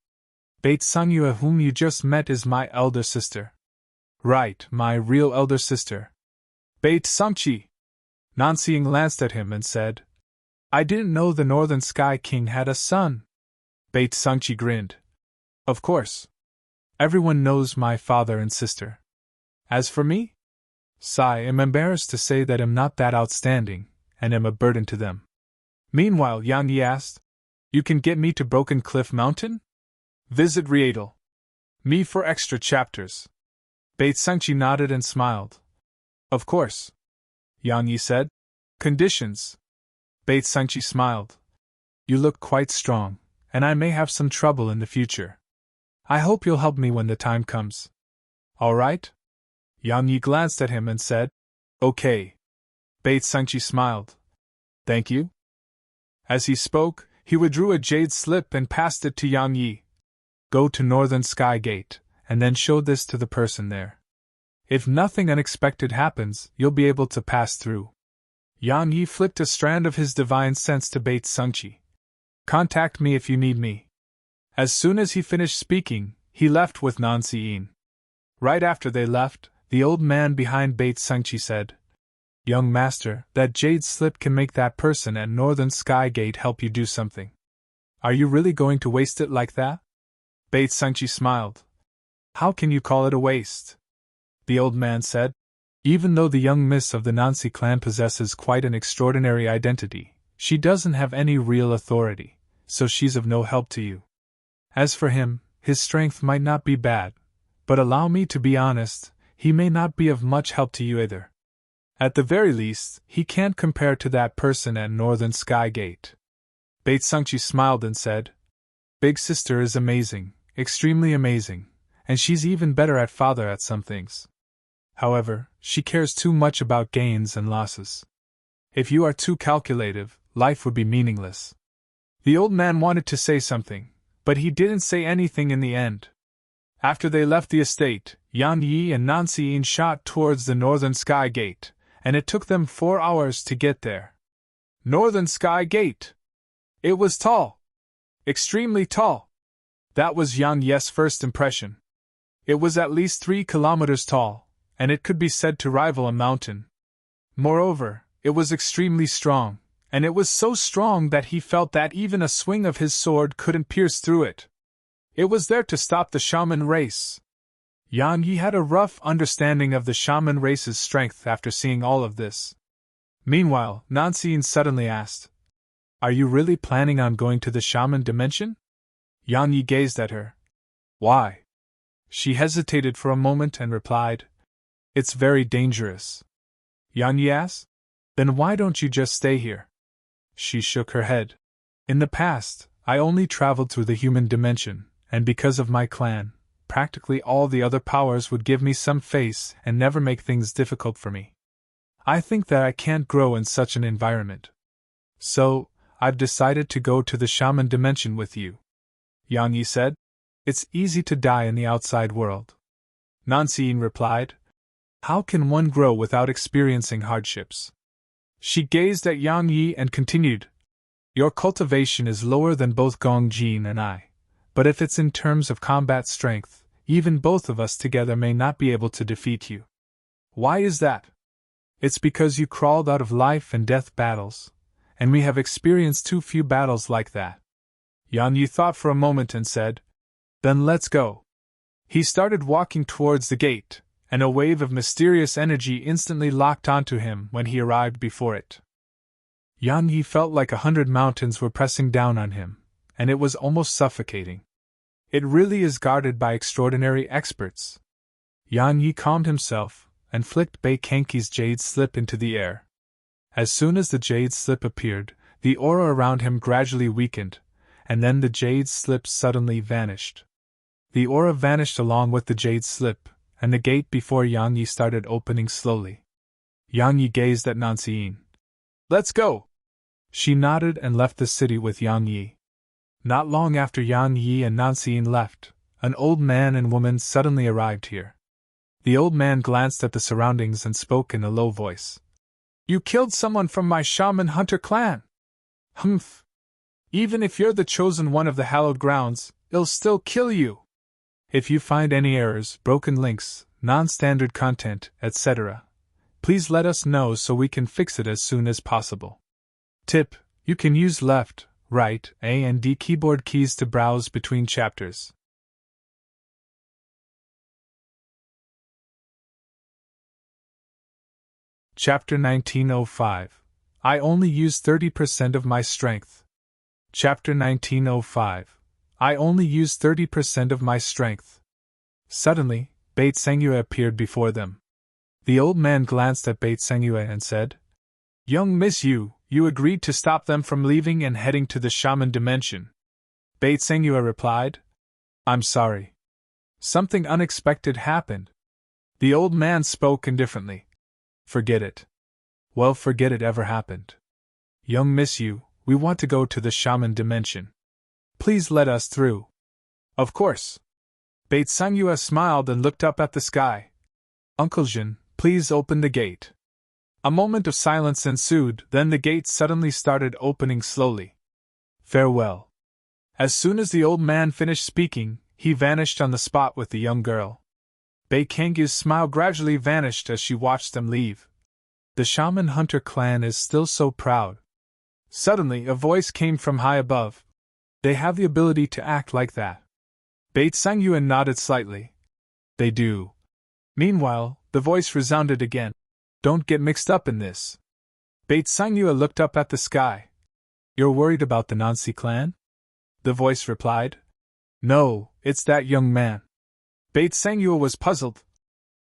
Beit Sangyue, whom you just met, is my elder sister. Right, my real elder sister. Beit Sangchi! Nancy Yin glanced at him and said, I didn't know the Northern Sky King had a son. Beit Sangchi grinned. Of course. Everyone knows my father and sister. As for me? I'm embarrassed to say that I'm not that outstanding, and am a burden to them. Meanwhile, Yan Yi asked, You can get me to Broken Cliff Mountain? Visit Riedel. Me for extra chapters. Beit Sangchi nodded and smiled. Of course. Yan Yi said. Conditions. Beit Sangchi smiled. You look quite strong, and I may have some trouble in the future. I hope you'll help me when the time comes. All right? Yan Yi glanced at him and said, Okay. Beit Sangchi smiled. Thank you. As he spoke, he withdrew a jade slip and passed it to Yan Yi. Go to Northern Sky Gate, and then show this to the person there. If nothing unexpected happens, you'll be able to pass through. Yan Yi flicked a strand of his divine sense to Beit Sangchi. Contact me if you need me. As soon as he finished speaking, he left with Nancy Yin. Right after they left, the old man behind Beit Sangchi said, Young master, that jade slip can make that person at Northern Sky Gate help you do something. Are you really going to waste it like that? Beit Sangchi smiled. How can you call it a waste? The old man said. Even though the young miss of the Nancy clan possesses quite an extraordinary identity, she doesn't have any real authority, so she's of no help to you. As for him, his strength might not be bad, but allow me to be honest, he may not be of much help to you either. At the very least, he can't compare to that person at Northern Sky Gate. Beit Sangchi smiled and said, Big sister is amazing, extremely amazing, and she's even better at father at some things. However, she cares too much about gains and losses. If you are too calculative, life would be meaningless. The old man wanted to say something, but he didn't say anything in the end. After they left the estate, Yan Yi and Nancy Yin shot towards the Northern Sky Gate, and it took them 4 hours to get there. Northern Sky Gate! It was tall. Extremely tall. That was Yan Yi's first impression. It was at least 3 kilometers tall, and it could be said to rival a mountain. Moreover, it was extremely strong, and it was so strong that he felt that even a swing of his sword couldn't pierce through it. It was there to stop the shaman race. Yan Yi had a rough understanding of the shaman race's strength after seeing all of this. Meanwhile, Nancy Yin suddenly asked, "Are you really planning on going to the shaman dimension?" Yan Yi gazed at her. "Why?" She hesitated for a moment and replied, "It's very dangerous." Yan Yi asked, "Then why don't you just stay here?" She shook her head. "In the past, I only traveled through the human dimension, and because of my clan, practically all the other powers would give me some face and never make things difficult for me. I think that I can't grow in such an environment. So, I've decided to go to the shaman dimension with you." Yan Yi said, "It's easy to die in the outside world." Nancy Yin replied, "How can one grow without experiencing hardships?" She gazed at Yang Yi and continued, "Your cultivation is lower than both Gong Jin and I, but if it's in terms of combat strength, even both of us together may not be able to defeat you." "Why is that?" "It's because you crawled out of life and death battles, and we have experienced too few battles like that." Yan Yi thought for a moment and said, "Then let's go." He started walking towards the gate, and a wave of mysterious energy instantly locked onto him when he arrived before it. Yan Yi felt like 100 mountains were pressing down on him, and it was almost suffocating. It really is guarded by extraordinary experts. Yan Yi calmed himself, and flicked Bei Kenki's jade slip into the air. As soon as the jade slip appeared, the aura around him gradually weakened, and then the jade slip suddenly vanished. The aura vanished along with the jade slip, and the gate before Yang Yi started opening slowly. Yang Yi gazed at Nancy Yin. "Let's go!" She nodded and left the city with Yang Yi. Not long after Yang Yi and Nancy Yin left, an old man and woman suddenly arrived here. The old man glanced at the surroundings and spoke in a low voice. "You killed someone from my shaman hunter clan." "Humph. Even if you're the chosen one of the hallowed grounds, it'll still kill you. If you find any errors, broken links, non-standard content, etc., please let us know so we can fix it as soon as possible. Tip: you can use left, right, A and D keyboard keys to browse between chapters. Chapter 1905. I only use 30% of my strength. Chapter 1905. I only use 30% of my strength. Suddenly, Beit Sengyue appeared before them. The old man glanced at Beit Sengyue and said, "Young Miss Yu, you agreed to stop them from leaving and heading to the shaman dimension." Beit Sengyue replied, "I'm sorry. Something unexpected happened." The old man spoke indifferently. "Forget it." "Well, forget it ever happened. Young Miss Yu, we want to go to the shaman dimension. Please let us through." "Of course." Beit Sengyue smiled and looked up at the sky. "Uncle Jin, please open the gate." A moment of silence ensued, then the gate suddenly started opening slowly. "Farewell." As soon as the old man finished speaking, he vanished on the spot with the young girl. Bei Kengyu's smile gradually vanished as she watched them leave. The shaman hunter clan is still so proud. Suddenly, a voice came from high above. "They have the ability to act like that." Beit Sengyue nodded slightly. "They do." Meanwhile, the voice resounded again. "Don't get mixed up in this." Beit Sengyue looked up at the sky. "You're worried about the Nancy clan?" The voice replied. "No, it's that young man." Beit Sengyue was puzzled.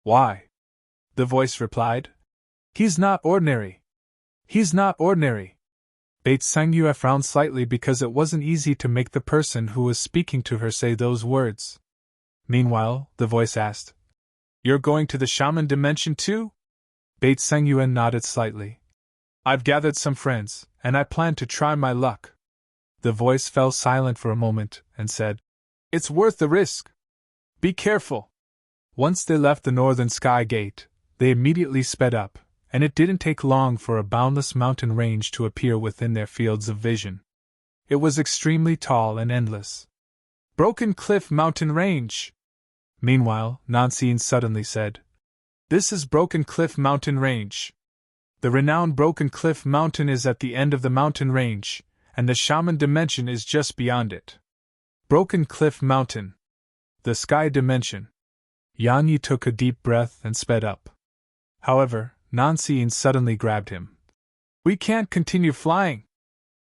"Why?" The voice replied. "He's not ordinary. He's not ordinary." Beit Sangyue frowned slightly because it wasn't easy to make the person who was speaking to her say those words. Meanwhile, the voice asked, "You're going to the shaman dimension too?" Beit Sangyue nodded slightly. "I've gathered some friends, and I plan to try my luck." The voice fell silent for a moment, and said, "It's worth the risk. Be careful." Once they left the northern sky gate, they immediately sped up, and it didn't take long for a boundless mountain range to appear within their fields of vision. It was extremely tall and endless. "Broken Cliff Mountain Range!" Meanwhile, Nanseen suddenly said, "This is Broken Cliff Mountain Range. The renowned Broken Cliff Mountain is at the end of the mountain range, and the shaman dimension is just beyond it. Broken Cliff Mountain. The sky dimension." Yan Yi took a deep breath and sped up. However, Nanseen suddenly grabbed him. "We can't continue flying."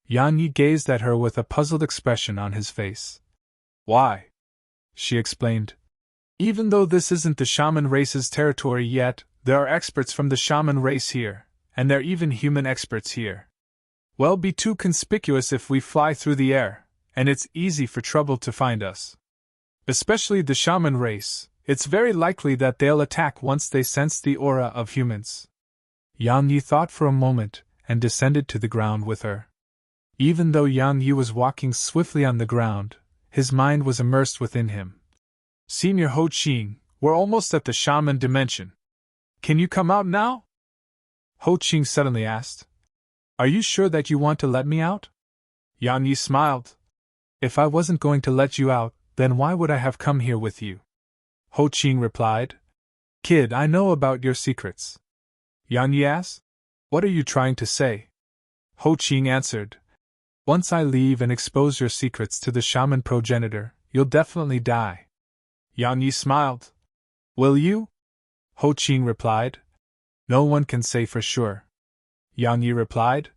Yan Yi gazed at her with a puzzled expression on his face. "Why?" she explained. "Even though this isn't the shaman race's territory yet, there are experts from the shaman race here, and there are even human experts here. We'll be too conspicuous if we fly through the air, and it's easy for trouble to find us. Especially the shaman race, it's very likely that they'll attack once they sense the aura of humans." Yang Yi thought for a moment, and descended to the ground with her. Even though Yang Yi was walking swiftly on the ground, his mind was immersed within him. "Senior Ho Qing, we're almost at the shaman dimension. Can you come out now?" Ho Qing suddenly asked. "Are you sure that you want to let me out?" Yang Yi smiled. "If I wasn't going to let you out, then why would I have come here with you?" Ho Qing replied. "Kid, I know about your secrets." Yang Yi asked, "What are you trying to say?" Ho Qing answered, "Once I leave and expose your secrets to the shaman progenitor, you'll definitely die." Yang Yi smiled. "Will you?" Ho Qing replied. "No one can say for sure." Yang Yi replied,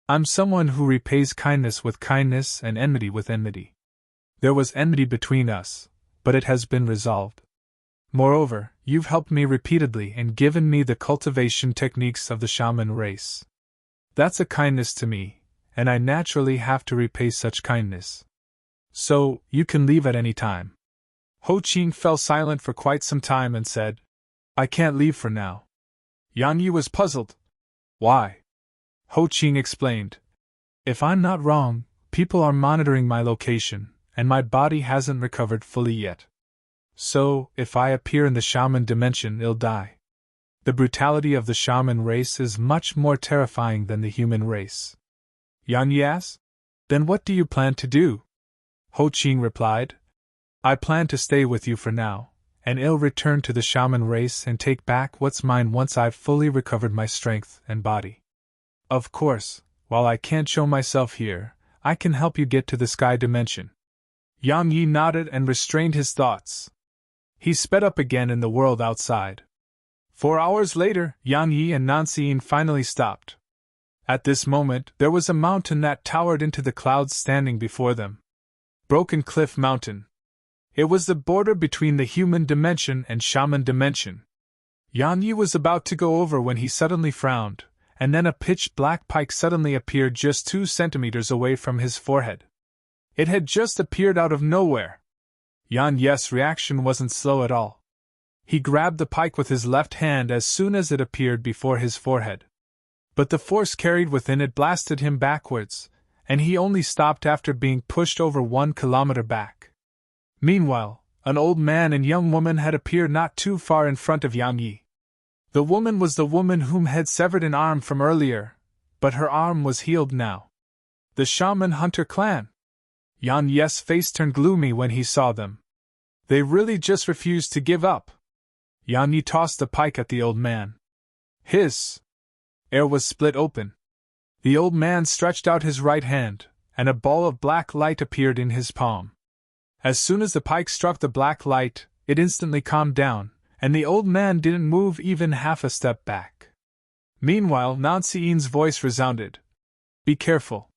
"I'm someone who repays kindness with kindness and enmity with enmity. There was enmity between us, but it has been resolved. Moreover, you've helped me repeatedly and given me the cultivation techniques of the shaman race. That's a kindness to me, and I naturally have to repay such kindness. So, you can leave at any time." Ho Qing fell silent for quite some time and said, "I can't leave for now." Yang Yi was puzzled. "Why?" Ho Qing explained. "If I'm not wrong, people are monitoring my location, and my body hasn't recovered fully yet. So, if I appear in the shaman dimension, I'll die. The brutality of the shaman race is much more terrifying than the human race." Yang Yi asked, "Then what do you plan to do?" Ho Qing replied, "I plan to stay with you for now, and I'll return to the shaman race and take back what's mine once I've fully recovered my strength and body. Of course, while I can't show myself here, I can help you get to the sky dimension." Yang Yi nodded and restrained his thoughts. He sped up again in the world outside. 4 hours later, Yang Yi and Nanseen finally stopped. At this moment, there was a mountain that towered into the clouds standing before them. Broken Cliff Mountain. It was the border between the human dimension and shaman dimension. Yang Yi was about to go over when he suddenly frowned, and then a pitch-black pike suddenly appeared just 2 centimeters away from his forehead. It had just appeared out of nowhere. Yang Yi's reaction wasn't slow at all. He grabbed the pike with his left hand as soon as it appeared before his forehead. But the force carried within it blasted him backwards, and he only stopped after being pushed over 1 kilometer back. Meanwhile, an old man and young woman had appeared not too far in front of Yang Yi. The woman was the woman whom had severed an arm from earlier, but her arm was healed now. The shaman hunter clan. Yang Yi's face turned gloomy when he saw them. They really just refused to give up. Yang Yi tossed the pike at the old man. Hiss! Air was split open. The old man stretched out his right hand, and a ball of black light appeared in his palm. As soon as the pike struck the black light, it instantly calmed down, and the old man didn't move even half a step back. Meanwhile, Nanseen's voice resounded. "Be careful.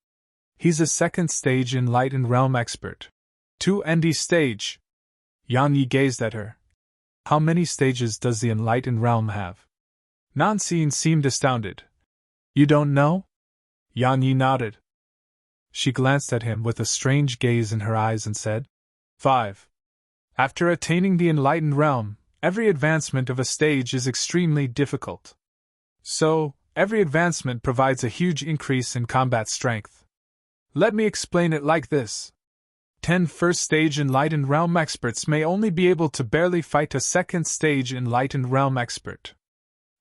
He's a 2nd stage enlightened realm expert. 2 ND stage." Yang Yi gazed at her. "How many stages does the enlightened realm have?" Nanseen seemed astounded. "You don't know?" Yang Yi nodded. She glanced at him with a strange gaze in her eyes and said, 5. After attaining the enlightened realm, every advancement of a stage is extremely difficult. So, every advancement provides a huge increase in combat strength. Let me explain it like this. 10 first-stage enlightened realm experts may only be able to barely fight a second-stage enlightened realm expert.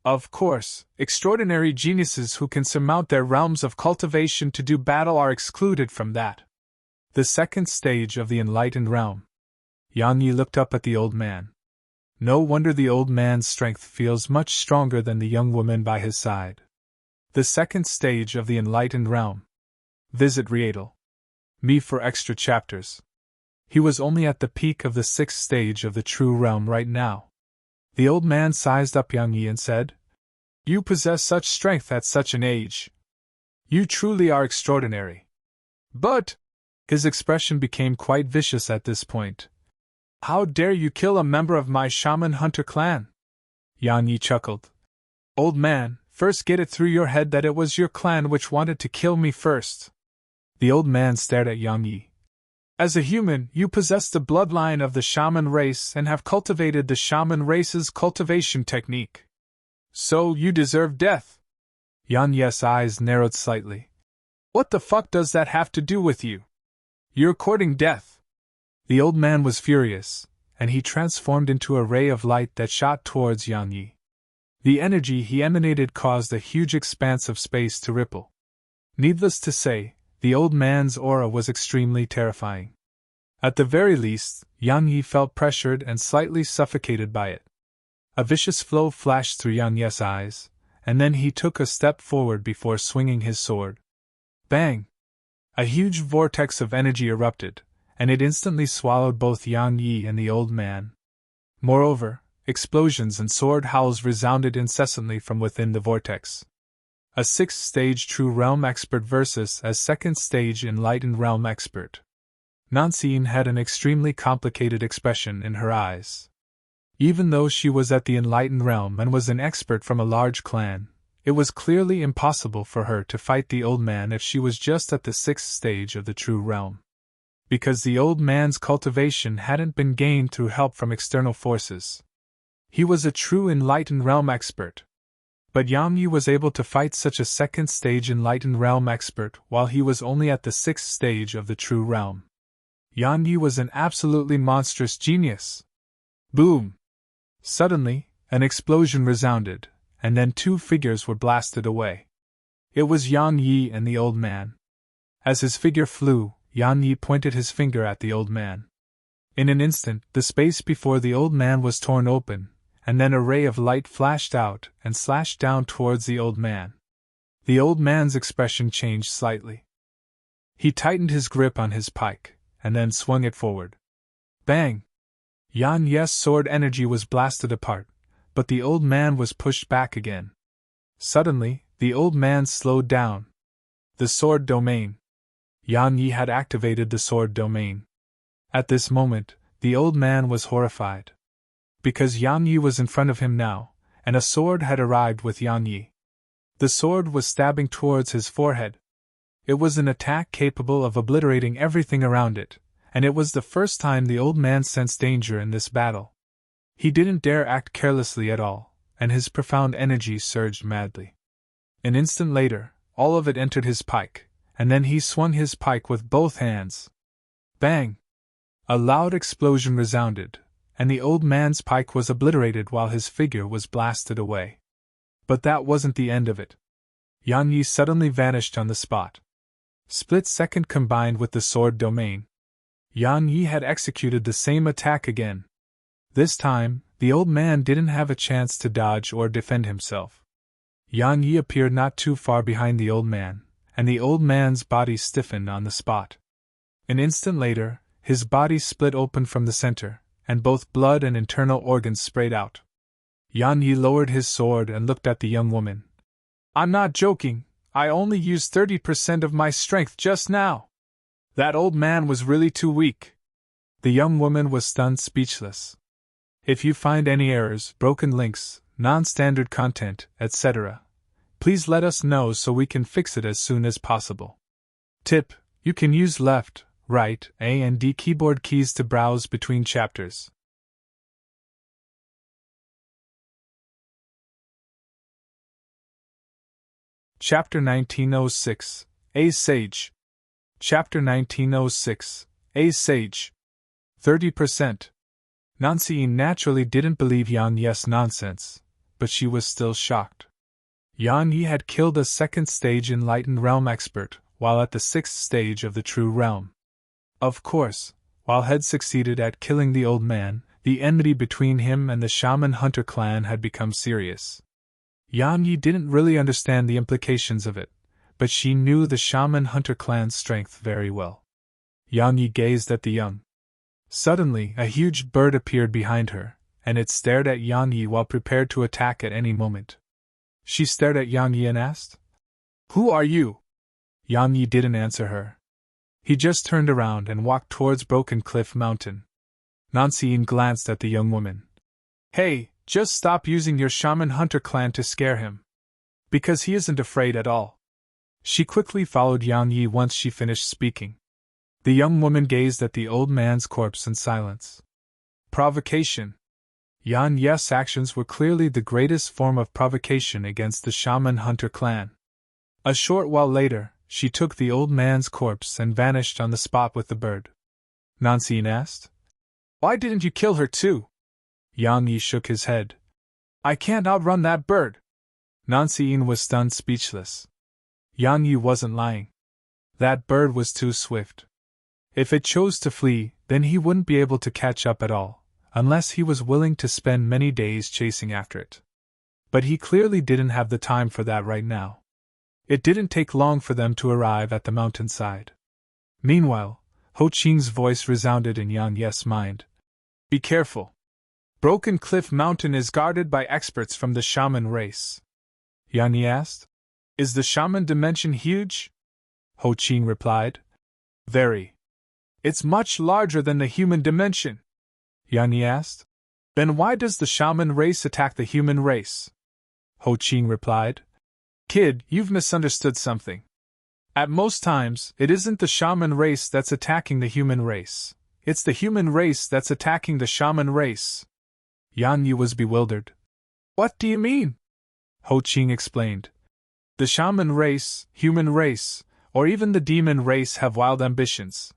Of course, extraordinary geniuses who can surmount their realms of cultivation to do battle are excluded from that. The second stage of the enlightened realm. Yang Yi looked up at the old man. No wonder the old man's strength feels much stronger than the young woman by his side. The second stage of the enlightened realm. Visit Rietel. Me for extra chapters. He was only at the peak of the 6th stage of the true realm right now. The old man sized up Yang Yi and said, You possess such strength at such an age. You truly are extraordinary. But, his expression became quite vicious at this point. How dare you kill a member of my shaman hunter clan? Yang Yi chuckled. Old man, first get it through your head that it was your clan which wanted to kill me first. The old man stared at Yang Yi. As a human, you possess the bloodline of the shaman race and have cultivated the shaman race's cultivation technique. So you deserve death. Yang Yi's eyes narrowed slightly. What the fuck does that have to do with you? You're courting death. The old man was furious, and he transformed into a ray of light that shot towards Yang Yi. The energy he emanated caused a huge expanse of space to ripple. Needless to say, the old man's aura was extremely terrifying. At the very least, Yang Yi felt pressured and slightly suffocated by it. A vicious flow flashed through Yang Yi's eyes, and then he took a step forward before swinging his sword. Bang! A huge vortex of energy erupted, and it instantly swallowed both Yang Yi and the old man. Moreover, explosions and sword howls resounded incessantly from within the vortex. A 6th stage true realm expert versus a 2nd stage enlightened realm expert. Nansine had an extremely complicated expression in her eyes. Even though she was at the enlightened realm and was an expert from a large clan, it was clearly impossible for her to fight the old man if she was just at the 6th stage of the true realm. Because the old man's cultivation hadn't been gained through help from external forces. He was a true enlightened realm expert. But Yang Yi was able to fight such a 2nd stage enlightened realm expert while he was only at the 6th stage of the true realm. Yang Yi was an absolutely monstrous genius. Boom! Suddenly, an explosion resounded, and then 2 figures were blasted away. It was Yang Yi and the old man. As his figure flew, Yang Yi pointed his finger at the old man. In an instant, the space before the old man was torn open, and then a ray of light flashed out and slashed down towards the old man. The old man's expression changed slightly. He tightened his grip on his pike, and then swung it forward. Bang! Yang Yi's sword energy was blasted apart, but the old man was pushed back again. Suddenly, the old man slowed down. The sword domain. Yang Yi had activated the sword domain. At this moment, the old man was horrified. Because Yang Yi was in front of him now, and a sword had arrived with Yang Yi. The sword was stabbing towards his forehead. It was an attack capable of obliterating everything around it, and it was the first time the old man sensed danger in this battle. He didn't dare act carelessly at all, and his profound energy surged madly. An instant later, all of it entered his pike, and then he swung his pike with both hands. Bang! A loud explosion resounded, and the old man's pike was obliterated while his figure was blasted away. But that wasn't the end of it. Yang Yi suddenly vanished on the spot. Split second combined with the sword domain. Yang Yi had executed the same attack again. This time, the old man didn't have a chance to dodge or defend himself. Yang Yi appeared not too far behind the old man, and the old man's body stiffened on the spot. An instant later, his body split open from the center, and both blood and internal organs sprayed out. Yang Yi lowered his sword and looked at the young woman. I'm not joking, I only used 30% of my strength just now. That old man was really too weak. The young woman was stunned speechless. If you find any errors, broken links, non-standard content, etc., Please let us know so we can fix it as soon as possible. Tip: you can use left, right, A and D keyboard keys to browse between chapters. Chapter 1906, A Sage. Chapter 1906, A Sage. 30%. Nancy naturally didn't believe Yang Yi's nonsense, but she was still shocked. Yang Yi had killed a second stage enlightened realm expert, while at the sixth stage of the true realm. Of course, while had succeeded at killing the old man, the enmity between him and the Shaman Hunter clan had become serious. Yang Yi didn't really understand the implications of it, but she knew the Shaman Hunter clan's strength very well. Yang Yi gazed at the young. Suddenly, a huge bird appeared behind her, and it stared at Yang Yi while prepared to attack at any moment. She stared at Yang Yi and asked, "Who are you?" Yang Yi didn't answer her. He just turned around and walked towards Broken Cliff Mountain. Nancy glanced at the young woman. "Hey, just stop using your Shaman Hunter clan to scare him. Because he isn't afraid at all." She quickly followed Yang Yi once she finished speaking. The young woman gazed at the old man's corpse in silence. Provocation. Yang Yi's actions were clearly the greatest form of provocation against the Shaman Hunter clan. A short while later, she took the old man's corpse and vanished on the spot with the bird. Nancy asked, "Why didn't you kill her too?" Yang Yi shook his head. "I can't outrun that bird." Nancy was stunned speechless. Yang Yi wasn't lying. That bird was too swift. If it chose to flee, then he wouldn't be able to catch up at all, unless he was willing to spend many days chasing after it. But he clearly didn't have the time for that right now. It didn't take long for them to arrive at the mountainside. Meanwhile, Ho Qing's voice resounded in Yang Yi's mind. "Be careful. Broken Cliff Mountain is guarded by experts from the shaman race." Yang Yi asked, "Is the shaman dimension huge?" Ho Qing replied, "Very. It's much larger than the human dimension." Yang Yi asked, "Then why does the shaman race attack the human race?" Ho Qing replied, "Kid, you've misunderstood something. At most times, it isn't the shaman race that's attacking the human race. It's the human race that's attacking the shaman race." Yang Yi was bewildered. "What do you mean?" Ho Qing explained. "The shaman race, human race, or even the demon race have wild ambitions.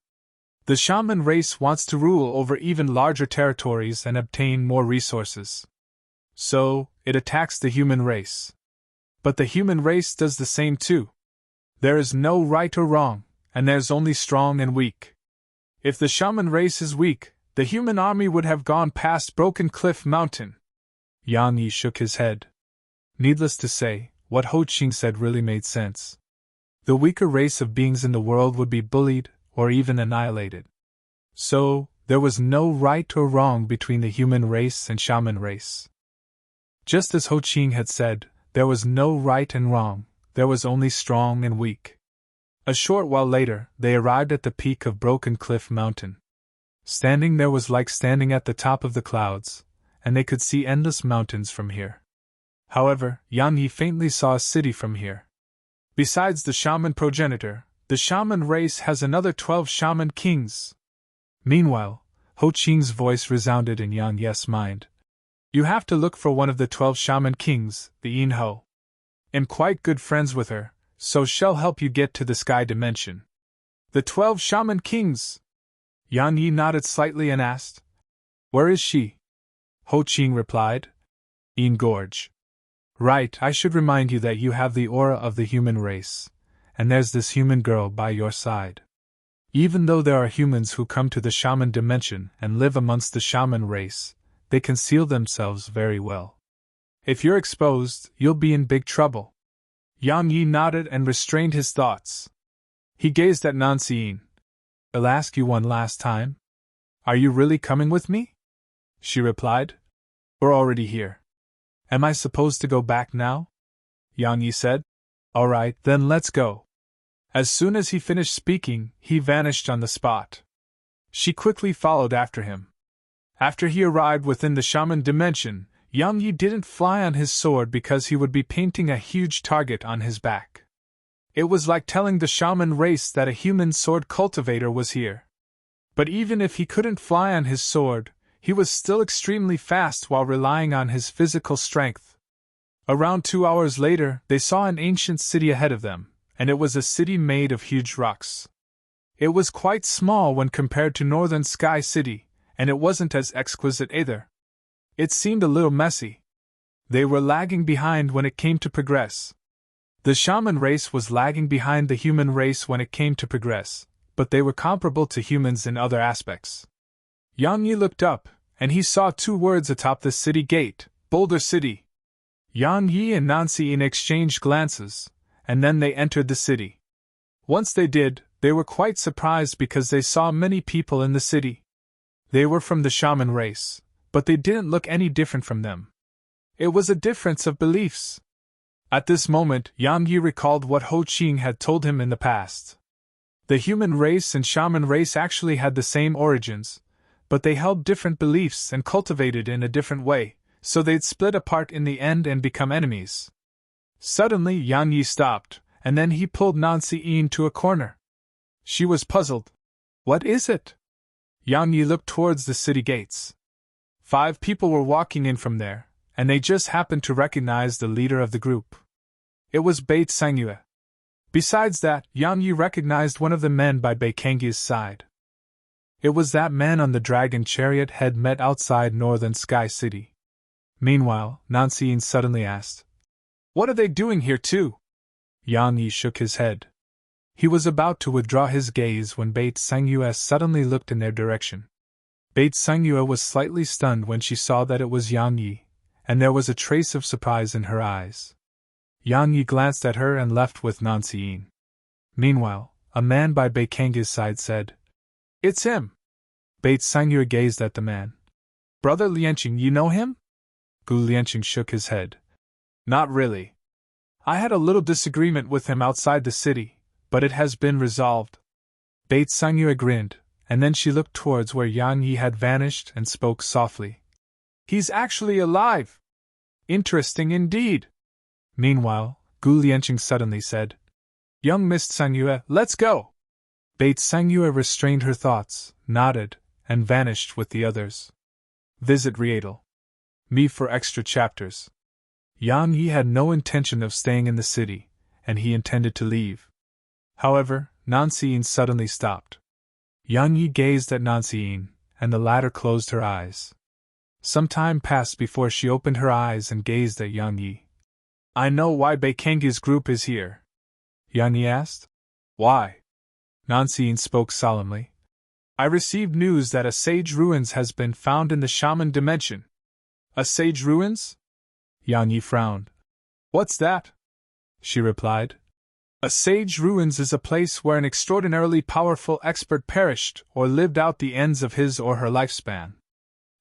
The shaman race wants to rule over even larger territories and obtain more resources. So, it attacks the human race. But the human race does the same too. There is no right or wrong, and there's only strong and weak. If the shaman race is weak, the human army would have gone past Broken Cliff Mountain." Yang Yi shook his head. Needless to say, what Ho Qing said really made sense. The weaker race of beings in the world would be bullied, or even annihilated. So, there was no right or wrong between the human race and shaman race. Just as Ho Qing had said, there was no right and wrong, there was only strong and weak. A short while later, they arrived at the peak of Broken Cliff Mountain. Standing there was like standing at the top of the clouds, and they could see endless mountains from here. However, Yang Yi faintly saw a city from here. Besides the shaman progenitor, the shaman race has another 12 shaman kings. Meanwhile, Ho Qing's voice resounded in Yang Yi's mind. "You have to look for one of the 12 shaman kings, the Yin Ho. I'm quite good friends with her, so she'll help you get to the sky dimension." "The 12 shaman kings?" Yang Yi nodded slightly and asked, "Where is she?" Ho Qing replied, "Yin Gorge." "Right, I should remind you that you have the aura of the human race, and there's this human girl by your side. Even though there are humans who come to the shaman dimension and live amongst the shaman race, they conceal themselves very well. If you're exposed, you'll be in big trouble." Yang Yi nodded and restrained his thoughts. He gazed at Nancy. "I'll ask you one last time. Are you really coming with me?" She replied, "We're already here." "Am I supposed to go back now?" Yang Yi said. "All right, then let's go." As soon as he finished speaking, he vanished on the spot. She quickly followed after him. After he arrived within the shaman dimension, Yang Yi didn't fly on his sword because he would be painting a huge target on his back. It was like telling the shaman race that a human sword cultivator was here. But even if he couldn't fly on his sword, he was still extremely fast while relying on his physical strength. Around 2 hours later, they saw an ancient city ahead of them, and it was a city made of huge rocks. It was quite small when compared to Northern Sky City, and it wasn't as exquisite either. It seemed a little messy. They were lagging behind when it came to progress. The shaman race was lagging behind the human race when it came to progress, but they were comparable to humans in other aspects. Yang Yi looked up, and he saw 2 words atop the city gate, Boulder City. Yang Yi and Nancy Yin exchanged glances, and then they entered the city. Once they did, they were quite surprised because they saw many people in the city. They were from the shaman race, but they didn't look any different from them. It was a difference of beliefs. At this moment, Yang Yi recalled what Ho Qing had told him in the past. The human race and shaman race actually had the same origins, but they held different beliefs and cultivated in a different way, so they'd split apart in the end and become enemies. Suddenly Yang Yi stopped, and then he pulled Nancy Yin to a corner. She was puzzled. What is it? Yang Yi looked towards the city gates. 5 people were walking in from there, and they just happened to recognize the leader of the group. It was Bei Sangyue. Besides that, Yang Yi recognized one of the men by Bei Kangye's side. It was that man on the dragon chariot had met outside Northern Sky City. Meanwhile, Nancy Yin suddenly asked, "What are they doing here too?" Yang Yi shook his head. He was about to withdraw his gaze when Bei Sangyue suddenly looked in their direction. Bei Sangyue was slightly stunned when she saw that it was Yang Yi, and there was a trace of surprise in her eyes. Yang Yi glanced at her and left with Nancy Yin. Meanwhile, a man by Bei Kangye's side said, "It's him." Bei Sangyue gazed at the man. "Brother Lianqing, you know him?" Gu Lianqing shook his head. "Not really. I had a little disagreement with him outside the city, but it has been resolved." Bei Sangyue grinned, and then she looked towards where Yang Yi had vanished and spoke softly. "He's actually alive! Interesting indeed!" Meanwhile, Gu Lianqing suddenly said, "Young Miss Sangyue, let's go!" Bei Sangyue restrained her thoughts, nodded, and vanished with the others. Visit Rietal. Me for extra chapters. Yang Yi had no intention of staying in the city, and he intended to leave. However, Nancy Yin suddenly stopped. Yang Yi gazed at Nancy Yin, and the latter closed her eyes. Some time passed before she opened her eyes and gazed at Yang Yi. "I know why Bei Kangye's group is here," Yang Yi asked. "Why?" Nancy Yin spoke solemnly. "I received news that a sage ruins has been found in the shaman dimension." "A sage ruins?" Yang Yi frowned. "What's that?" she replied. "A sage ruins is a place where an extraordinarily powerful expert perished or lived out the ends of his or her lifespan."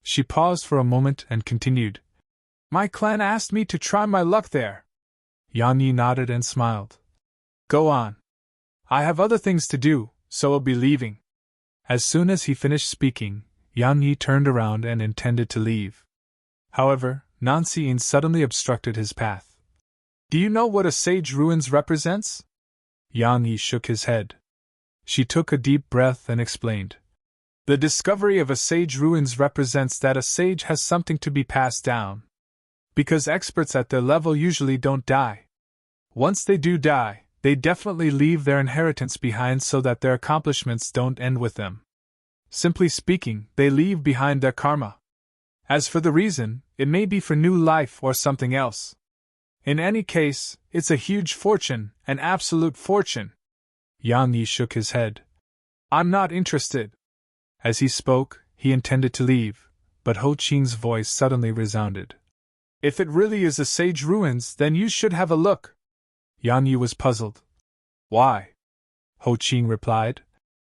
She paused for a moment and continued. "My clan asked me to try my luck there." Yang Yi nodded and smiled. "Go on. I have other things to do, so I'll be leaving." As soon as he finished speaking, Yang Yi turned around and intended to leave. However, Nancy Yin suddenly obstructed his path. "Do you know what a sage ruins represents?" Yang Yi shook his head. She took a deep breath and explained. "The discovery of a sage ruins represents that a sage has something to be passed down. Because experts at their level usually don't die. Once they do die, they definitely leave their inheritance behind so that their accomplishments don't end with them. Simply speaking, they leave behind their karma. As for the reason, it may be for new life or something else. In any case, it's a huge fortune, an absolute fortune." Yang Yi shook his head. "I'm not interested." As he spoke, he intended to leave, but Ho Qing's voice suddenly resounded. "If it really is a sage ruins, then you should have a look." Yang Yi was puzzled. "Why?" Ho Qing replied.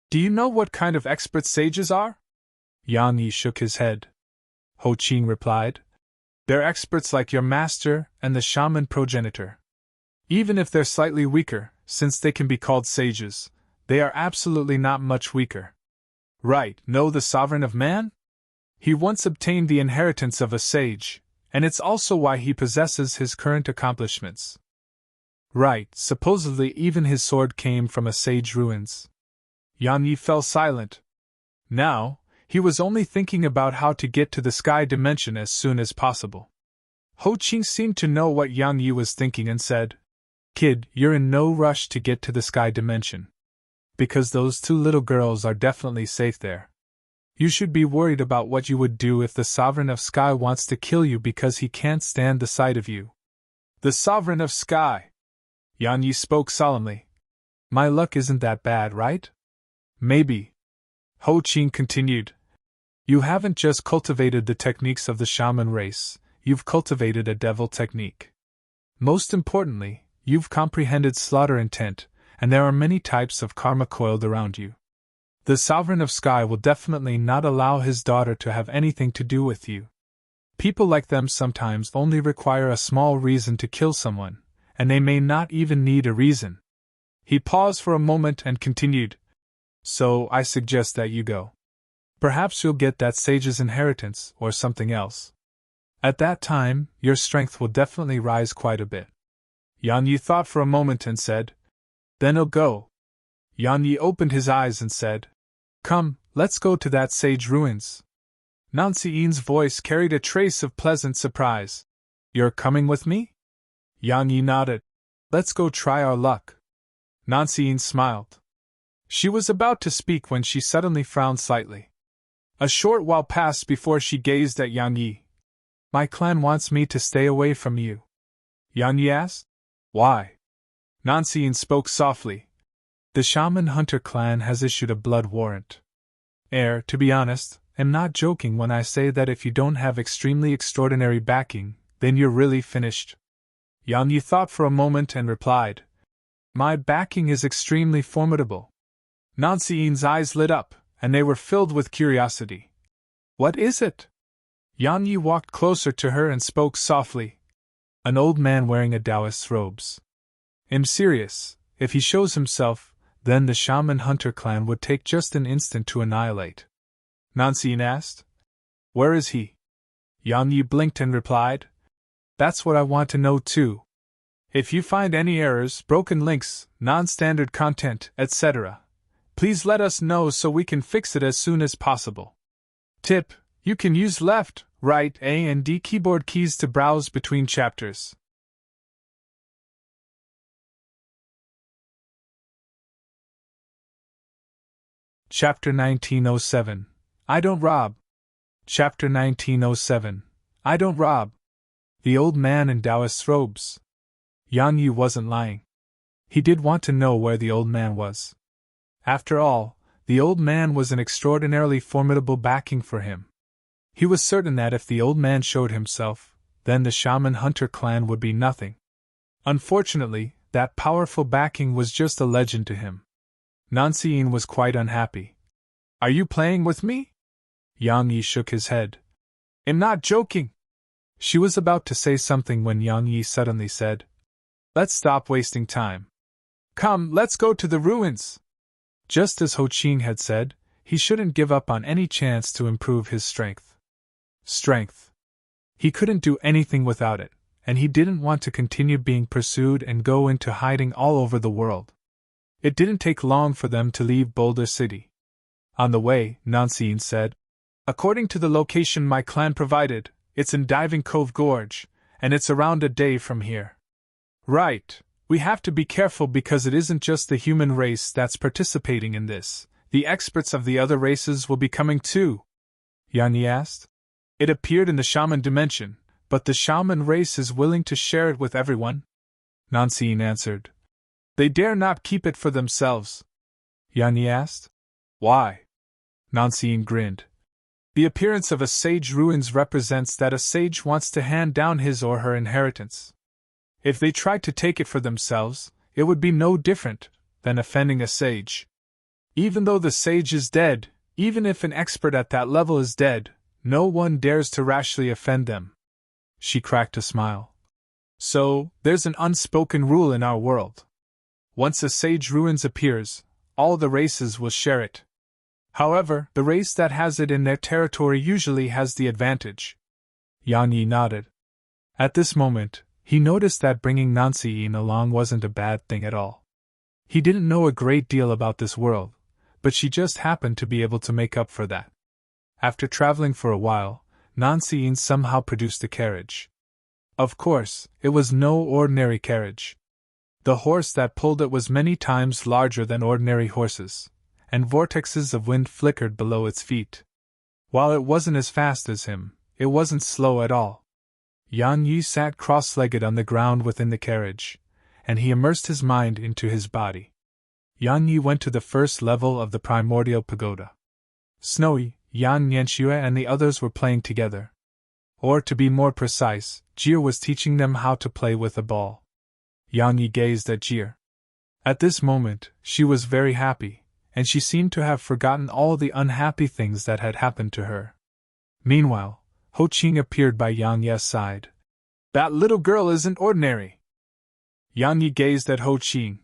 "Do you know what kind of expert sages are?" Yang Yi shook his head. Ho Qing replied. "They're experts like your master and the shaman progenitor. Even if they're slightly weaker, since they can be called sages, they are absolutely not much weaker." "Right, know the sovereign of man? He once obtained the inheritance of a sage, And it's also why he possesses his current accomplishments. Right, supposedly even his sword came from a sage ruins. Yang Yi fell silent. Now, he was only thinking about how to get to the sky dimension as soon as possible. Ho Qing seemed to know what Yang Yi was thinking and said, "Kid, you're in no rush to get to the sky dimension. Because those two little girls are definitely safe there. You should be worried about what you would do if the Sovereign of Sky wants to kill you because he can't stand the sight of you." The Sovereign of Sky! Yang Yi spoke solemnly. My luck isn't that bad, right? Maybe. Ho Qing continued. You haven't just cultivated the techniques of the shaman race, you've cultivated a devil technique. Most importantly, you've comprehended slaughter intent, and there are many types of karma coiled around you. The Sovereign of Sky will definitely not allow his daughter to have anything to do with you. People like them sometimes only require a small reason to kill someone, and they may not even need a reason. He paused for a moment and continued. So I suggest that you go. Perhaps you'll get that sage's inheritance or something else. At that time, your strength will definitely rise quite a bit. Yang Yi thought for a moment and said, Then I'll go. Yang Yi opened his eyes and said, Come, let's go to that sage ruins. Nancy Yin's voice carried a trace of pleasant surprise. You're coming with me? Yang Yi nodded. Let's go try our luck. Nancy Yin smiled. She was about to speak when she suddenly frowned slightly. A short while passed before she gazed at Yang Yi. My clan wants me to stay away from you. Yang Yi asked. Why? Nancy Yin spoke softly. The Shaman Hunter clan has issued a blood warrant. To be honest, I'm not joking when I say that if you don't have extremely extraordinary backing, then you're really finished. Yang Yi thought for a moment and replied, My backing is extremely formidable. Nancy Yin's eyes lit up, and they were filled with curiosity. What is it? Yang Yi walked closer to her and spoke softly. An old man wearing a Taoist's robes. I'm serious, if he shows himself, then the Shaman Hunter clan would take just an instant to annihilate. Nancy Yin asked. Where is he? Yang Yi blinked and replied. That's what I want to know too. If you find any errors, broken links, non-standard content, etc., please let us know so we can fix it as soon as possible. Tip: you can use left, right, A and D keyboard keys to browse between chapters. Chapter 1907. I Don't Rob. Chapter 1907. I Don't Rob. The old man in Taoist robes. Yang Yi wasn't lying. He did want to know where the old man was. After all, the old man was an extraordinarily formidable backing for him. He was certain that if the old man showed himself, then the Shaman Hunter clan would be nothing. Unfortunately, that powerful backing was just a legend to him. Nancy Yin was quite unhappy. Are you playing with me? Yang Yi shook his head. I'm not joking. She was about to say something when Yang Yi suddenly said, Let's stop wasting time. Come, let's go to the ruins. Just as Ho Qing had said, he shouldn't give up on any chance to improve his strength. Strength. He couldn't do anything without it, and he didn't want to continue being pursued and go into hiding all over the world. It didn't take long for them to leave Boulder City. On the way, Nancy Yin said, According to the location my clan provided, it's in Diving Cove Gorge, and it's around a day from here. Right. We have to be careful because it isn't just the human race that's participating in this. The experts of the other races will be coming too. Yang Yi asked. It appeared in the shaman dimension, but the shaman race is willing to share it with everyone. Nancy Yin answered. They dare not keep it for themselves. Yang Yi asked. Why? Nancy Yin grinned. The appearance of a sage ruins represents that a sage wants to hand down his or her inheritance. If they tried to take it for themselves, it would be no different than offending a sage. Even though the sage is dead, even if an expert at that level is dead, no one dares to rashly offend them. She cracked a smile. So, there's an unspoken rule in our world. Once a sage ruins appears, all the races will share it. However, the race that has it in their territory usually has the advantage. Yang Yi nodded. At this moment, he noticed that bringing Nancy-Ian along wasn't a bad thing at all. He didn't know a great deal about this world, but she just happened to be able to make up for that. After traveling for a while, Nancy-Ian somehow produced a carriage. Of course, it was no ordinary carriage. The horse that pulled it was many times larger than ordinary horses, and vortexes of wind flickered below its feet. While it wasn't as fast as him, it wasn't slow at all. Yan Yi sat cross-legged on the ground within the carriage, and he immersed his mind into his body. Yan Yi went to the first level of the primordial pagoda. Snowy, Yan Yanxue and the others were playing together. Or to be more precise, Jir was teaching them how to play with a ball. Yang Yi gazed at Jir. At this moment, she was very happy, and she seemed to have forgotten all the unhappy things that had happened to her. Meanwhile, Ho Qing appeared by Yang Ye's side. That little girl isn't ordinary. Yang Yi gazed at Ho Qing.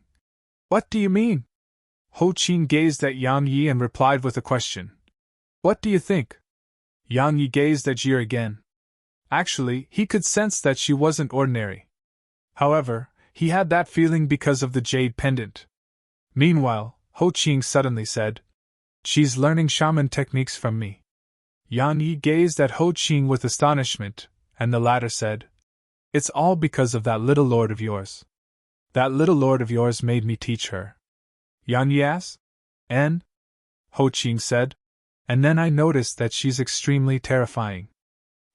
What do you mean? Ho Qing gazed at Yang Yi and replied with a question. What do you think? Yang Yi gazed at Jir again. Actually, he could sense that she wasn't ordinary. However, he had that feeling because of the jade pendant. Meanwhile, Ho Qing suddenly said, She's learning shaman techniques from me. Yan Yi gazed at Ho Qing with astonishment, and the latter said, It's all because of that little lord of yours. That little lord of yours made me teach her. Yan Yi asked. And? Ho Qing said. And then I noticed that she's extremely terrifying.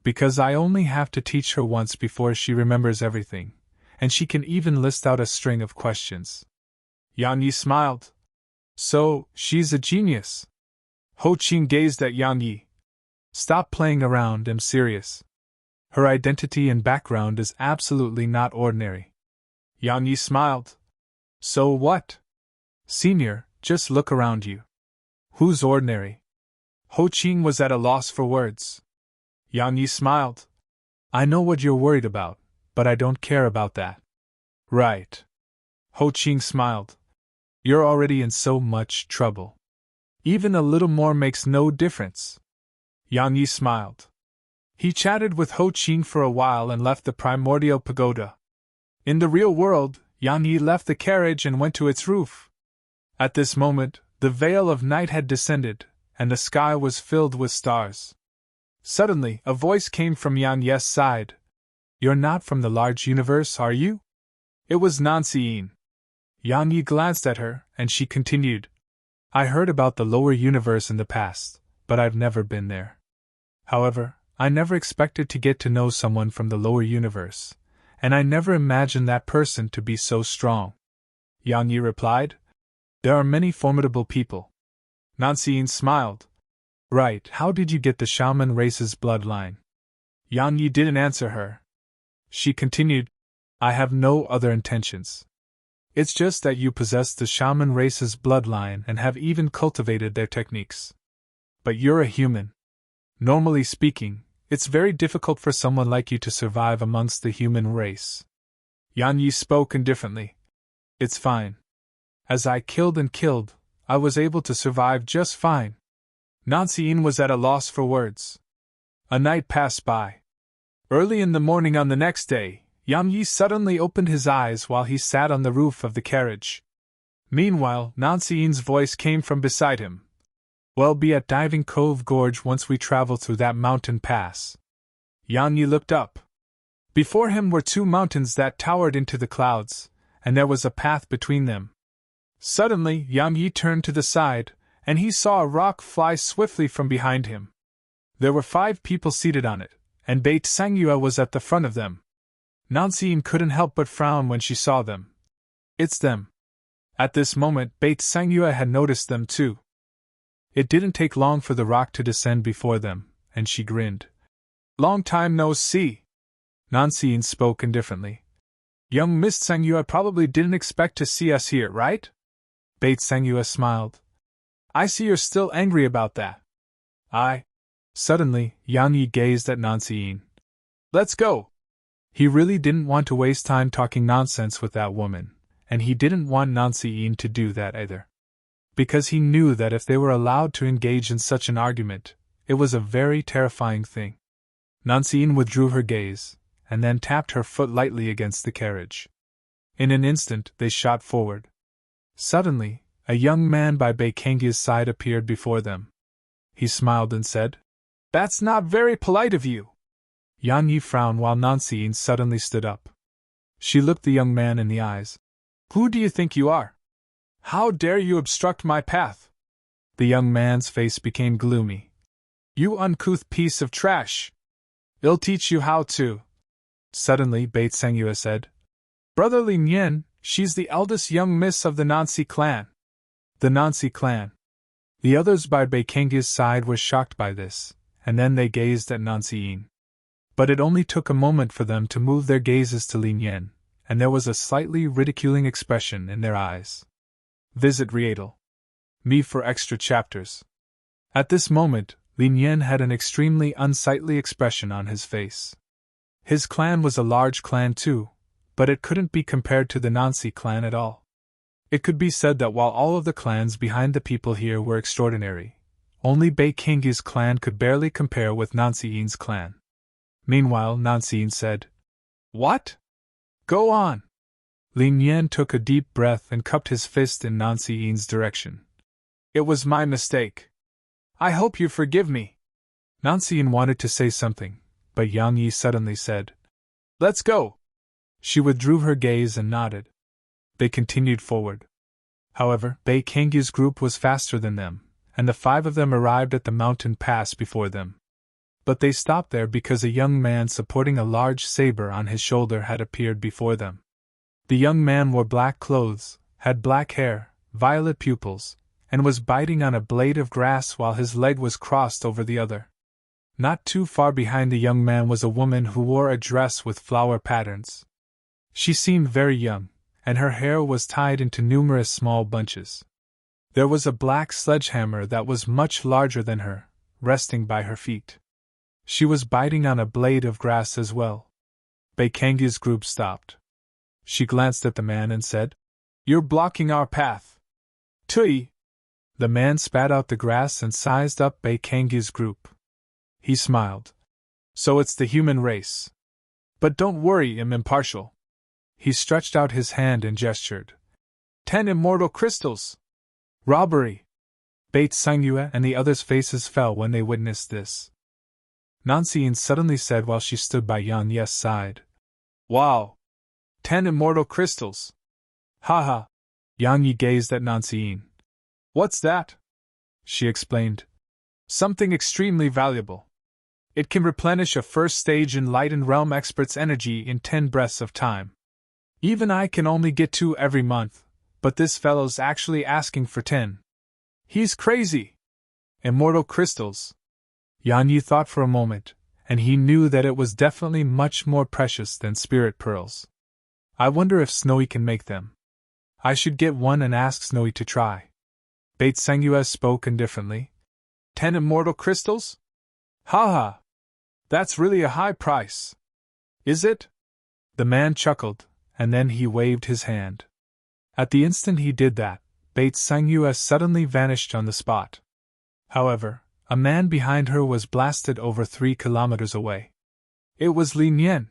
Because I only have to teach her once before she remembers everything, and she can even list out a string of questions. Yan Yi smiled. So, she's a genius. Ho Qing gazed at Yan Yi. Stop playing around, I'm serious. Her identity and background is absolutely not ordinary. Yan Yi smiled. So what? Senior, just look around you. Who's ordinary? Ho Qing was at a loss for words. Yan Yi smiled. I know what you're worried about, but I don't care about that. Right. Ho Qing smiled. You're already in so much trouble. Even a little more makes no difference. Yan Yi smiled. He chatted with Ho Qing for a while and left the primordial pagoda. In the real world, Yan Yi left the carriage and went to its roof. At this moment, the veil of night had descended, and the sky was filled with stars. Suddenly, a voice came from Yan Ye's side. You're not from the large universe, are you? It was Nancy-Ian. Yan Yi glanced at her, and she continued. I heard about the lower universe in the past, but I've never been there. However, I never expected to get to know someone from the lower universe, and I never imagined that person to be so strong. Yan Yi replied. There are many formidable people. Nancy-Ian smiled. Right, how did you get the shaman race's bloodline? Yan Yi didn't answer her. She continued, I have no other intentions. It's just that you possess the shaman race's bloodline and have even cultivated their techniques. But you're a human. Normally speaking, it's very difficult for someone like you to survive amongst the human race. Yan Yi spoke indifferently. It's fine. As I killed and killed, I was able to survive just fine. Nancy-Ian was at a loss for words. A night passed by. Early in the morning on the next day, Yang Yi suddenly opened his eyes while he sat on the roof of the carriage. Meanwhile, Nancy-Ian's voice came from beside him. We'll be at Diving Cove Gorge once we travel through that mountain pass. Yang Yi looked up. Before him were two mountains that towered into the clouds, and there was a path between them. Suddenly, Yang Yi turned to the side, and he saw a rock fly swiftly from behind him. There were 5 people seated on it, and Beit Sangyue was at the front of them. Nancy-Ian couldn't help but frown when she saw them. It's them. At this moment, Beit Sangyue had noticed them too. It didn't take long for the rock to descend before them, and she grinned. Long time no see. Nancy-Ian spoke indifferently. Young Miss Sangyue probably didn't expect to see us here, right? Beit Sangyue smiled. I see you're still angry about that. Suddenly, Yang Yi gazed at Nancy-Ian. Let's go. He really didn't want to waste time talking nonsense with that woman, and he didn't want Nancy-Ian to do that either. Because he knew that if they were allowed to engage in such an argument, it was a very terrifying thing. Nancy-Ian withdrew her gaze, and then tapped her foot lightly against the carriage. In an instant, they shot forward. Suddenly, a young man by Baekangye's side appeared before them. He smiled and said, "That's not very polite of you." Yang Yi frowned while Nancy suddenly stood up. She looked the young man in the eyes. "Who do you think you are? How dare you obstruct my path?" The young man's face became gloomy. "You uncouth piece of trash! I'll teach you how to." Suddenly, Bait Sangyue said, "Brother Lin Yen, she's the eldest young miss of the Nancy clan." The Nancy clan. The others by Baekangye's side were shocked by this, and then they gazed at Nancy. But it only took a moment for them to move their gazes to Lin Yen, and there was a slightly ridiculing expression in their eyes. Visit Rietal. Me for extra chapters. At this moment, Lin Yen had an extremely unsightly expression on his face. His clan was a large clan too, but it couldn't be compared to the Nancy clan at all. It could be said that while all of the clans behind the people here were extraordinary, only Baekangye's clan could barely compare with Nancy-in's clan. Meanwhile, Nancy-in said, "What? Go on!" Lin Yen took a deep breath and cupped his fist in Nancy-in's direction. "It was my mistake. I hope you forgive me." Nancy-in wanted to say something, but Yang Yi suddenly said, "Let's go." She withdrew her gaze and nodded. They continued forward. However, Baekangye's group was faster than them, and the 5 of them arrived at the mountain pass before them. But they stopped there because a young man supporting a large saber on his shoulder had appeared before them. The young man wore black clothes, had black hair, violet pupils, and was biting on a blade of grass while his leg was crossed over the other. Not too far behind the young man was a woman who wore a dress with flower patterns. She seemed very young, and her hair was tied into numerous small bunches. There was a black sledgehammer that was much larger than her, resting by her feet. She was biting on a blade of grass as well. Baekangye's group stopped. She glanced at the man and said, "You're blocking our path." "Tui!" The man spat out the grass and sized up Baekangye's group. He smiled. "So it's the human race. But don't worry, I'm impartial." He stretched out his hand and gestured. 10 immortal crystals! Robbery! Bait Sangyue and the others' faces fell when they witnessed this. Nancy suddenly said while she stood by Yang Yi's side, "Wow! 10 immortal crystals! Ha!" Yang Yi gazed at Nancy. "What's that?" She explained. "Something extremely valuable. It can replenish a first-stage enlightened realm expert's energy in 10 breaths of time. Even I can only get 2 every month, but this fellow's actually asking for 10. He's crazy! Immortal crystals." Yang Yi thought for a moment, and he knew that it was definitely much more precious than spirit pearls. "I wonder if Snowy can make them. I should get one and ask Snowy to try." Bait Sangyue spoke indifferently. 10 immortal crystals? Ha! That's really a high price. Is it? The man chuckled, and then he waved his hand. At the instant he did that, Bait Sangyue suddenly vanished on the spot. However, a man behind her was blasted over 3 kilometers away. It was Lin Yen.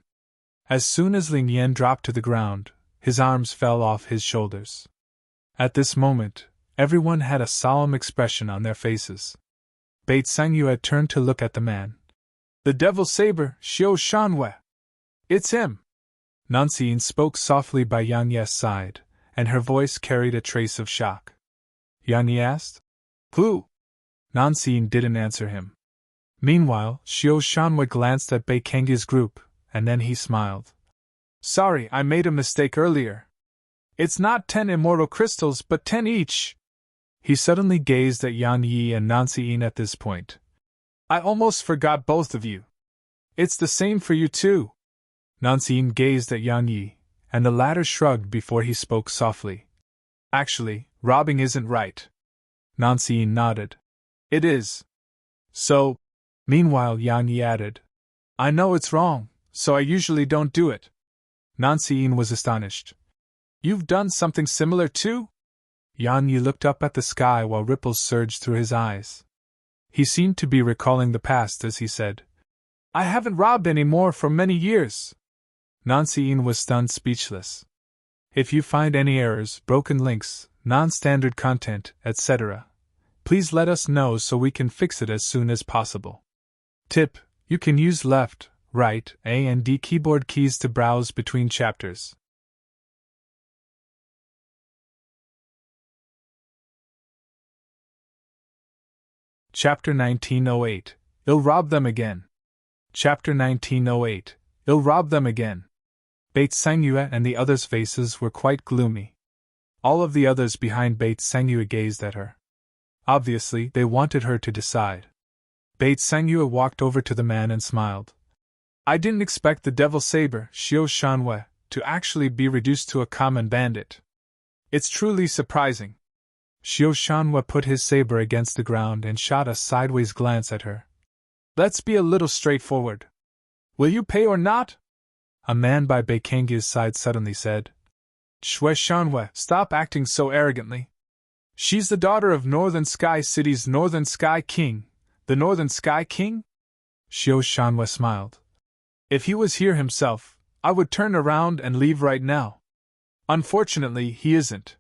As soon as Lin Yen dropped to the ground, his arms fell off his shoulders. At this moment, everyone had a solemn expression on their faces. Bait Sangyue turned to look at the man. "The Devil Saber, Xiao Shanwei! It's him!" Nancy spoke softly by Yang Yi's side, and her voice carried a trace of shock. Yang Yi asked, "Who?" Nancy didn't answer him. Meanwhile, Xiao Shanwei glanced at Baekangye's group, and then he smiled. "Sorry, I made a mistake earlier. It's not 10 immortal crystals but 10 each." He suddenly gazed at Yang Yi and Nancy at this point. "I almost forgot both of you. It's the same for you too." Nancy gazed at Yang Yi, and the latter shrugged before he spoke softly. "Actually, robbing isn't right." Nancy nodded. "It is. So..." Meanwhile, Yang Yi added, "I know it's wrong, so I usually don't do it." Nancy was astonished. "You've done something similar too?" Yang Yi looked up at the sky while ripples surged through his eyes. He seemed to be recalling the past as he said, "I haven't robbed any more for many years. Nancy-in was stunned speechless. If you find any errors, broken links, non-standard content, etc., please let us know so we can fix it as soon as possible. Tip: you can use left, right, A and D keyboard keys to browse between chapters. Chapter 1908. I'll rob them again. Chapter 1908. I'll rob them again. Beit Sangyue and the others' faces were quite gloomy. All of the others behind Beit Sangyue gazed at her. Obviously, they wanted her to decide. Beit Sangyue walked over to the man and smiled. I didn't expect the devil saber, Xiao Shanwei, to actually be reduced to a common bandit. It's truly surprising. Xiao Shanwei put his saber against the ground and shot a sideways glance at her. Let's be a little straightforward. Will you pay or not? A man by Bei Kangye's side suddenly said. Shui Shanwei, stop acting so arrogantly. She's the daughter of Northern Sky City's Northern Sky King. The Northern Sky King? Xiao Shanwei smiled. If he was here himself, I would turn around and leave right now. Unfortunately, he isn't.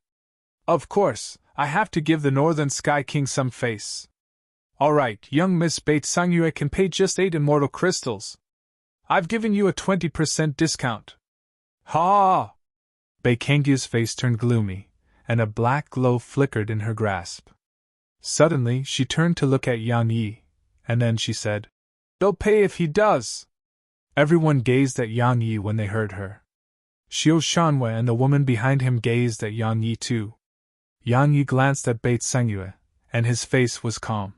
Of course, I have to give the Northern Sky King some face. Alright, young Miss Beit Sangyue can pay just 8 immortal crystals. I've given you a 20% discount. Ha! Bei Kangye's face turned gloomy, and a black glow flickered in her grasp. Suddenly, she turned to look at Yang Yi, and then she said, They'll pay if he does. Everyone gazed at Yang Yi when they heard her. Xiao Shanwei and the woman behind him gazed at Yang Yi too. Yang Yi glanced at Beit Sangyue, and his face was calm.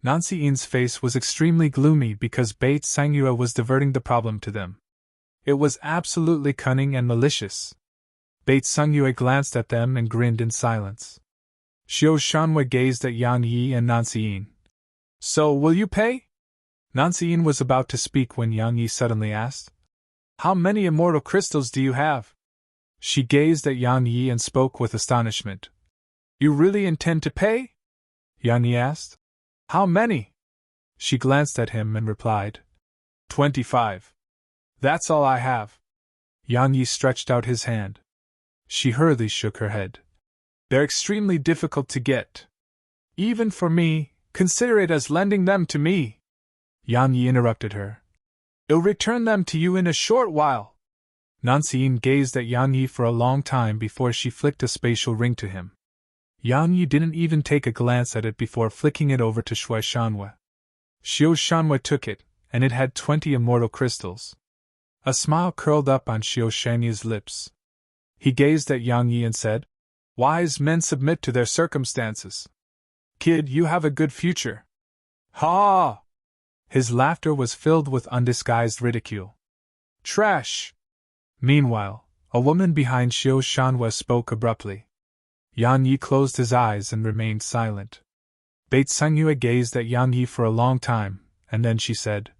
Nancy-in's face was extremely gloomy because Beit Sangyue was diverting the problem to them. It was absolutely cunning and malicious. Beit Sangyue glanced at them and grinned in silence. Xiao Shanwei gazed at Yang Yi and Nancy-in. So, will you pay? Nancy-in was about to speak when Yang Yi suddenly asked. How many immortal crystals do you have? She gazed at Yang Yi and spoke with astonishment. You really intend to pay? Yang Yi asked. How many? She glanced at him and replied. 25. That's all I have. Yang Yi stretched out his hand. She hurriedly shook her head. They're extremely difficult to get. Even for me, consider it as lending them to me. Yang Yi interrupted her. I'll return them to you in a short while. Nancy-in gazed at Yang Yi for a long time before she flicked a spatial ring to him. Yang Yi didn't even take a glance at it before flicking it over to Shui Shanwei. Xiao Shanwei took it, and it had 20 immortal crystals. A smile curled up on Xiao Shanwei's lips. He gazed at Yang Yi and said, Wise men submit to their circumstances. Kid, you have a good future. Ha! His laughter was filled with undisguised ridicule. Trash! Meanwhile, a woman behind Xiao Shanwei spoke abruptly. Yang Yi closed his eyes and remained silent. Beit Sangyue gazed at Yang Yi for a long time, and then she said,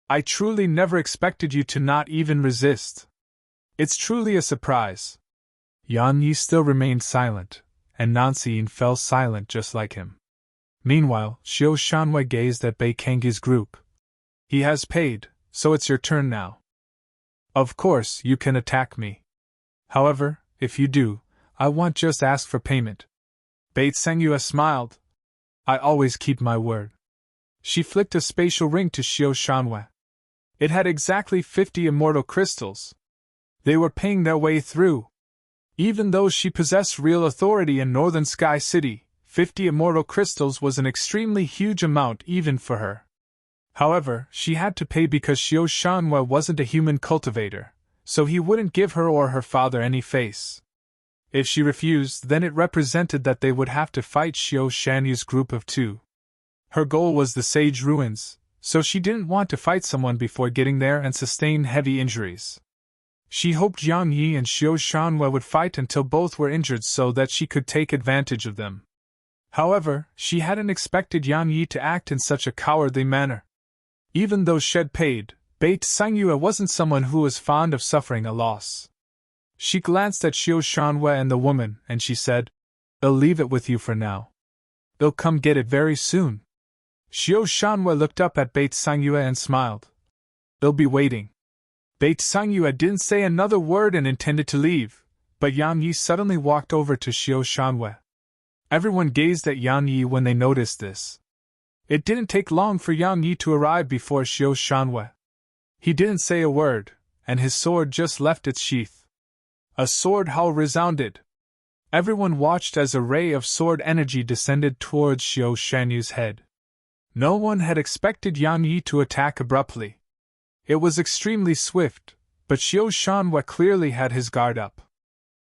I truly never expected you to not even resist. It's truly a surprise. Yang Yi still remained silent, and Nancy-in fell silent just like him. Meanwhile, Xiao Shanwei gazed at Bei Kangye's group. He has paid, so it's your turn now. Of course, you can attack me. However, if you do, I won't just ask for payment. Beit Sangyue smiled. I always keep my word. She flicked a spatial ring to Xiao Shanwei. It had exactly 50 immortal crystals. They were paying their way through. Even though she possessed real authority in Northern Sky City, 50 immortal crystals was an extremely huge amount even for her. However, she had to pay because Xiao Shanwei wasn't a human cultivator, so he wouldn't give her or her father any face. If she refused, then it represented that they would have to fight Xiao Shanwei's group of 2. Her goal was the Sage Ruins, so she didn't want to fight someone before getting there and sustain heavy injuries. She hoped Yang Yi and Xiao Shanwei would fight until both were injured so that she could take advantage of them. However, she hadn't expected Yang Yi to act in such a cowardly manner. Even though she had paid, Beit Sangyue wasn't someone who was fond of suffering a loss. She glanced at Xiao Shanwei and the woman, and she said, I'll leave it with you for now. They'll come get it very soon. Xiao Shanwei looked up at Beit Sangyue and smiled. They'll be waiting. Bei Sangyue didn't say another word and intended to leave, but Yang Yi suddenly walked over to Xiao Shanwei. Everyone gazed at Yang Yi when they noticed this. It didn't take long for Yang Yi to arrive before Xiao Shanwei. He didn't say a word, and his sword just left its sheath. A sword howl resounded. Everyone watched as a ray of sword energy descended towards Xiao Shanyu's head. No one had expected Yang Yi to attack abruptly. It was extremely swift, but Xiao Shanwei clearly had his guard up.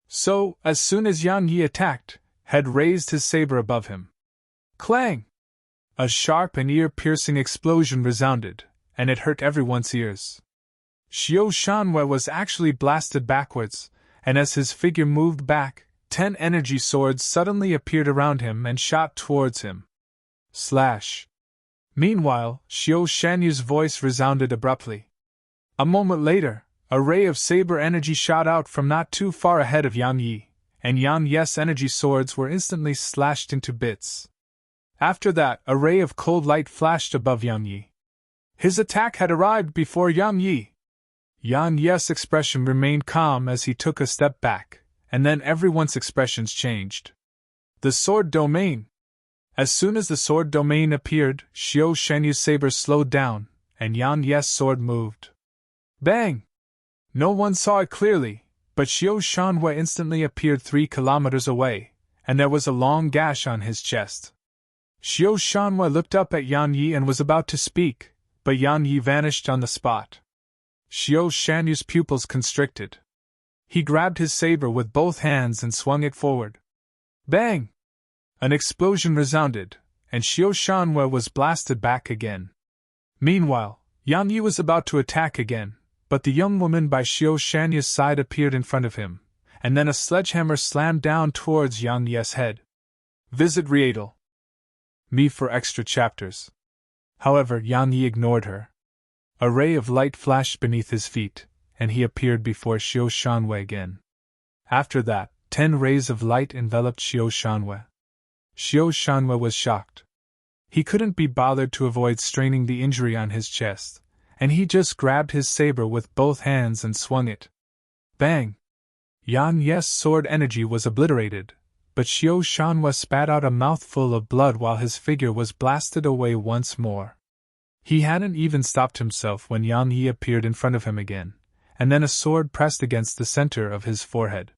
So, as soon as Yang Yi attacked, had raised his saber above him. Clang! A sharp and ear-piercing explosion resounded, and it hurt everyone's ears. Xiao Shanwei was actually blasted backwards, and as his figure moved back, 10 energy swords suddenly appeared around him and shot towards him. Slash! Meanwhile, Xiao Shanyu's voice resounded abruptly. A moment later, a ray of saber energy shot out from not too far ahead of Yang Yi, and Yang Yi's energy swords were instantly slashed into bits. After that, a ray of cold light flashed above Yang Yi. His attack had arrived before Yang Yi. Yang Yi's expression remained calm as he took a step back, and then everyone's expressions changed. The sword domain. As soon as the sword domain appeared, Xiao Shanyu's saber slowed down, and Yang Yi's sword moved. Bang! No one saw it clearly, but Xiao Shanwei instantly appeared 3 kilometers away, and there was a long gash on his chest. Xiao Shanwei looked up at Yang Yi and was about to speak, but Yang Yi vanished on the spot. Xiao Shanyu's pupils constricted. He grabbed his saber with both hands and swung it forward. Bang! An explosion resounded, and Xiao Shanwei was blasted back again. Meanwhile, Yang Yi was about to attack again, but the young woman by Xiao Shanyu's side appeared in front of him, and then a sledgehammer slammed down towards Yang Yi's head. Visit Rietal. Me for extra chapters. However, Yang Yi ignored her. A ray of light flashed beneath his feet, and he appeared before Xiao Shanwei again. After that, 10 rays of light enveloped Xiao Shanwei. Xiao Shanwei was shocked. He couldn't be bothered to avoid straining the injury on his chest, and he just grabbed his saber with both hands and swung it. Bang! Yang Yi's sword energy was obliterated, but Xiao Shanwei spat out a mouthful of blood while his figure was blasted away once more. He hadn't even stopped himself when Yang Yi appeared in front of him again, and then a sword pressed against the center of his forehead.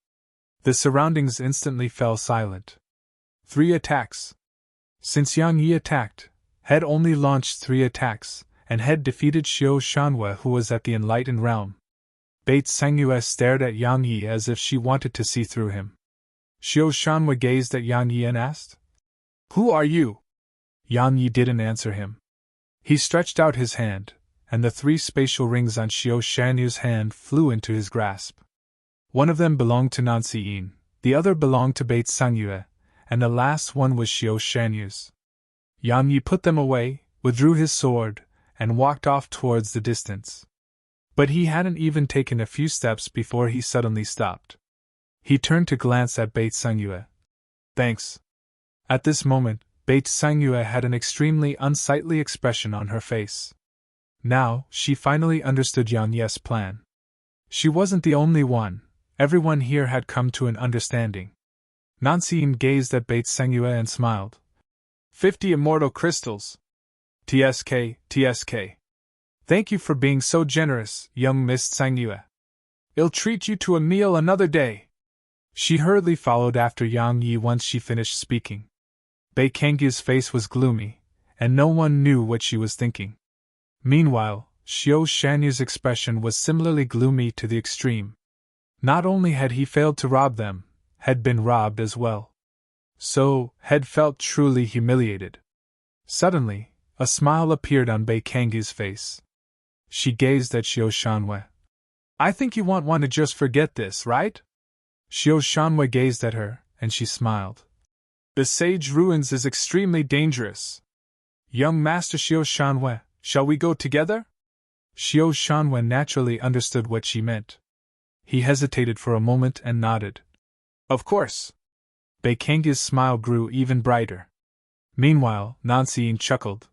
The surroundings instantly fell silent. 3 attacks. Since Yang Yi attacked, had only launched 3 attacks, and had defeated Xiao Shanwei, who was at the enlightened realm. Bei Sangyue stared at Yang Yi as if she wanted to see through him. Xiao Shanwei gazed at Yang Yi and asked, "Who are you?" Yang Yi didn't answer him. He stretched out his hand, and the 3 spatial rings on Xiao Shanyu's hand flew into his grasp. One of them belonged to Nancy Yin, the other belonged to Bei Sangyue, and the last one was Xiao Shanyu's. Yang Yi put them away, withdrew his sword, and walked off towards the distance. But he hadn't even taken a few steps before he suddenly stopped. He turned to glance at Bei Sangyue. Thanks. At this moment, Bei Sangyue had an extremely unsightly expression on her face. Now, she finally understood Yang Yi's plan. She wasn't the only one, everyone here had come to an understanding. Nancy Yin gazed at Bei Sangyue and smiled. 50 immortal crystals. TSK, TSK. Thank you for being so generous, young Miss Sangyue. I'll treat you to a meal another day. She hurriedly followed after Yang Yi once she finished speaking. Bei Kangyu's face was gloomy, and no one knew what she was thinking. Meanwhile, Xiao Shanyu's expression was similarly gloomy to the extreme. Not only had he failed to rob them, had been robbed as well. So, had felt truly humiliated. Suddenly, a smile appeared on Bei Kangyu's face. She gazed at Xiao Shanwei. I think you want to just forget this, right? Xiao Shanwei gazed at her, and she smiled. The Sage Ruins is extremely dangerous. Young Master Xiao Shanwei, shall we go together? Xiao Shanwei naturally understood what she meant. He hesitated for a moment and nodded. Of course. Bei Kangyu's smile grew even brighter. Meanwhile, Nancy Yin chuckled.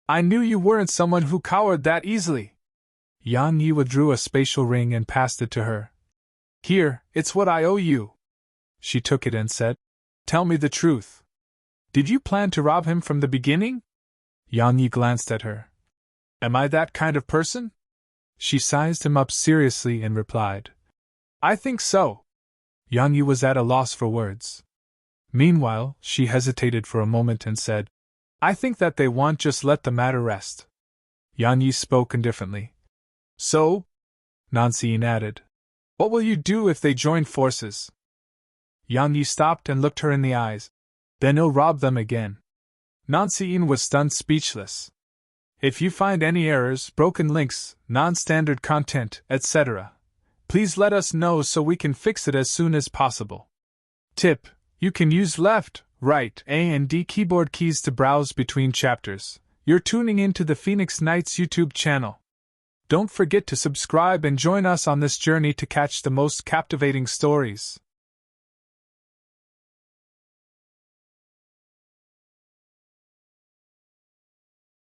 I knew you weren't someone who cowered that easily. Yang Yi withdrew a spatial ring and passed it to her. Here, it's what I owe you. She took it and said, Tell me the truth. Did you plan to rob him from the beginning? Yang Yi glanced at her. Am I that kind of person? She sized him up seriously and replied, I think so. Yang Yi was at a loss for words. Meanwhile, she hesitated for a moment and said, I think that they want just let the matter rest. Yang Yi spoke indifferently. So? Nancy added. What will you do if they join forces? Yang Yi stopped and looked her in the eyes. Then he'll rob them again. Nancy was stunned speechless. If you find any errors, broken links, non-standard content, etc., please let us know so we can fix it as soon as possible. Tip: you can use left, right, A and D keyboard keys to browse between chapters. You're tuning into the Phoenix Knights YouTube channel. Don't forget to subscribe and join us on this journey to catch the most captivating stories.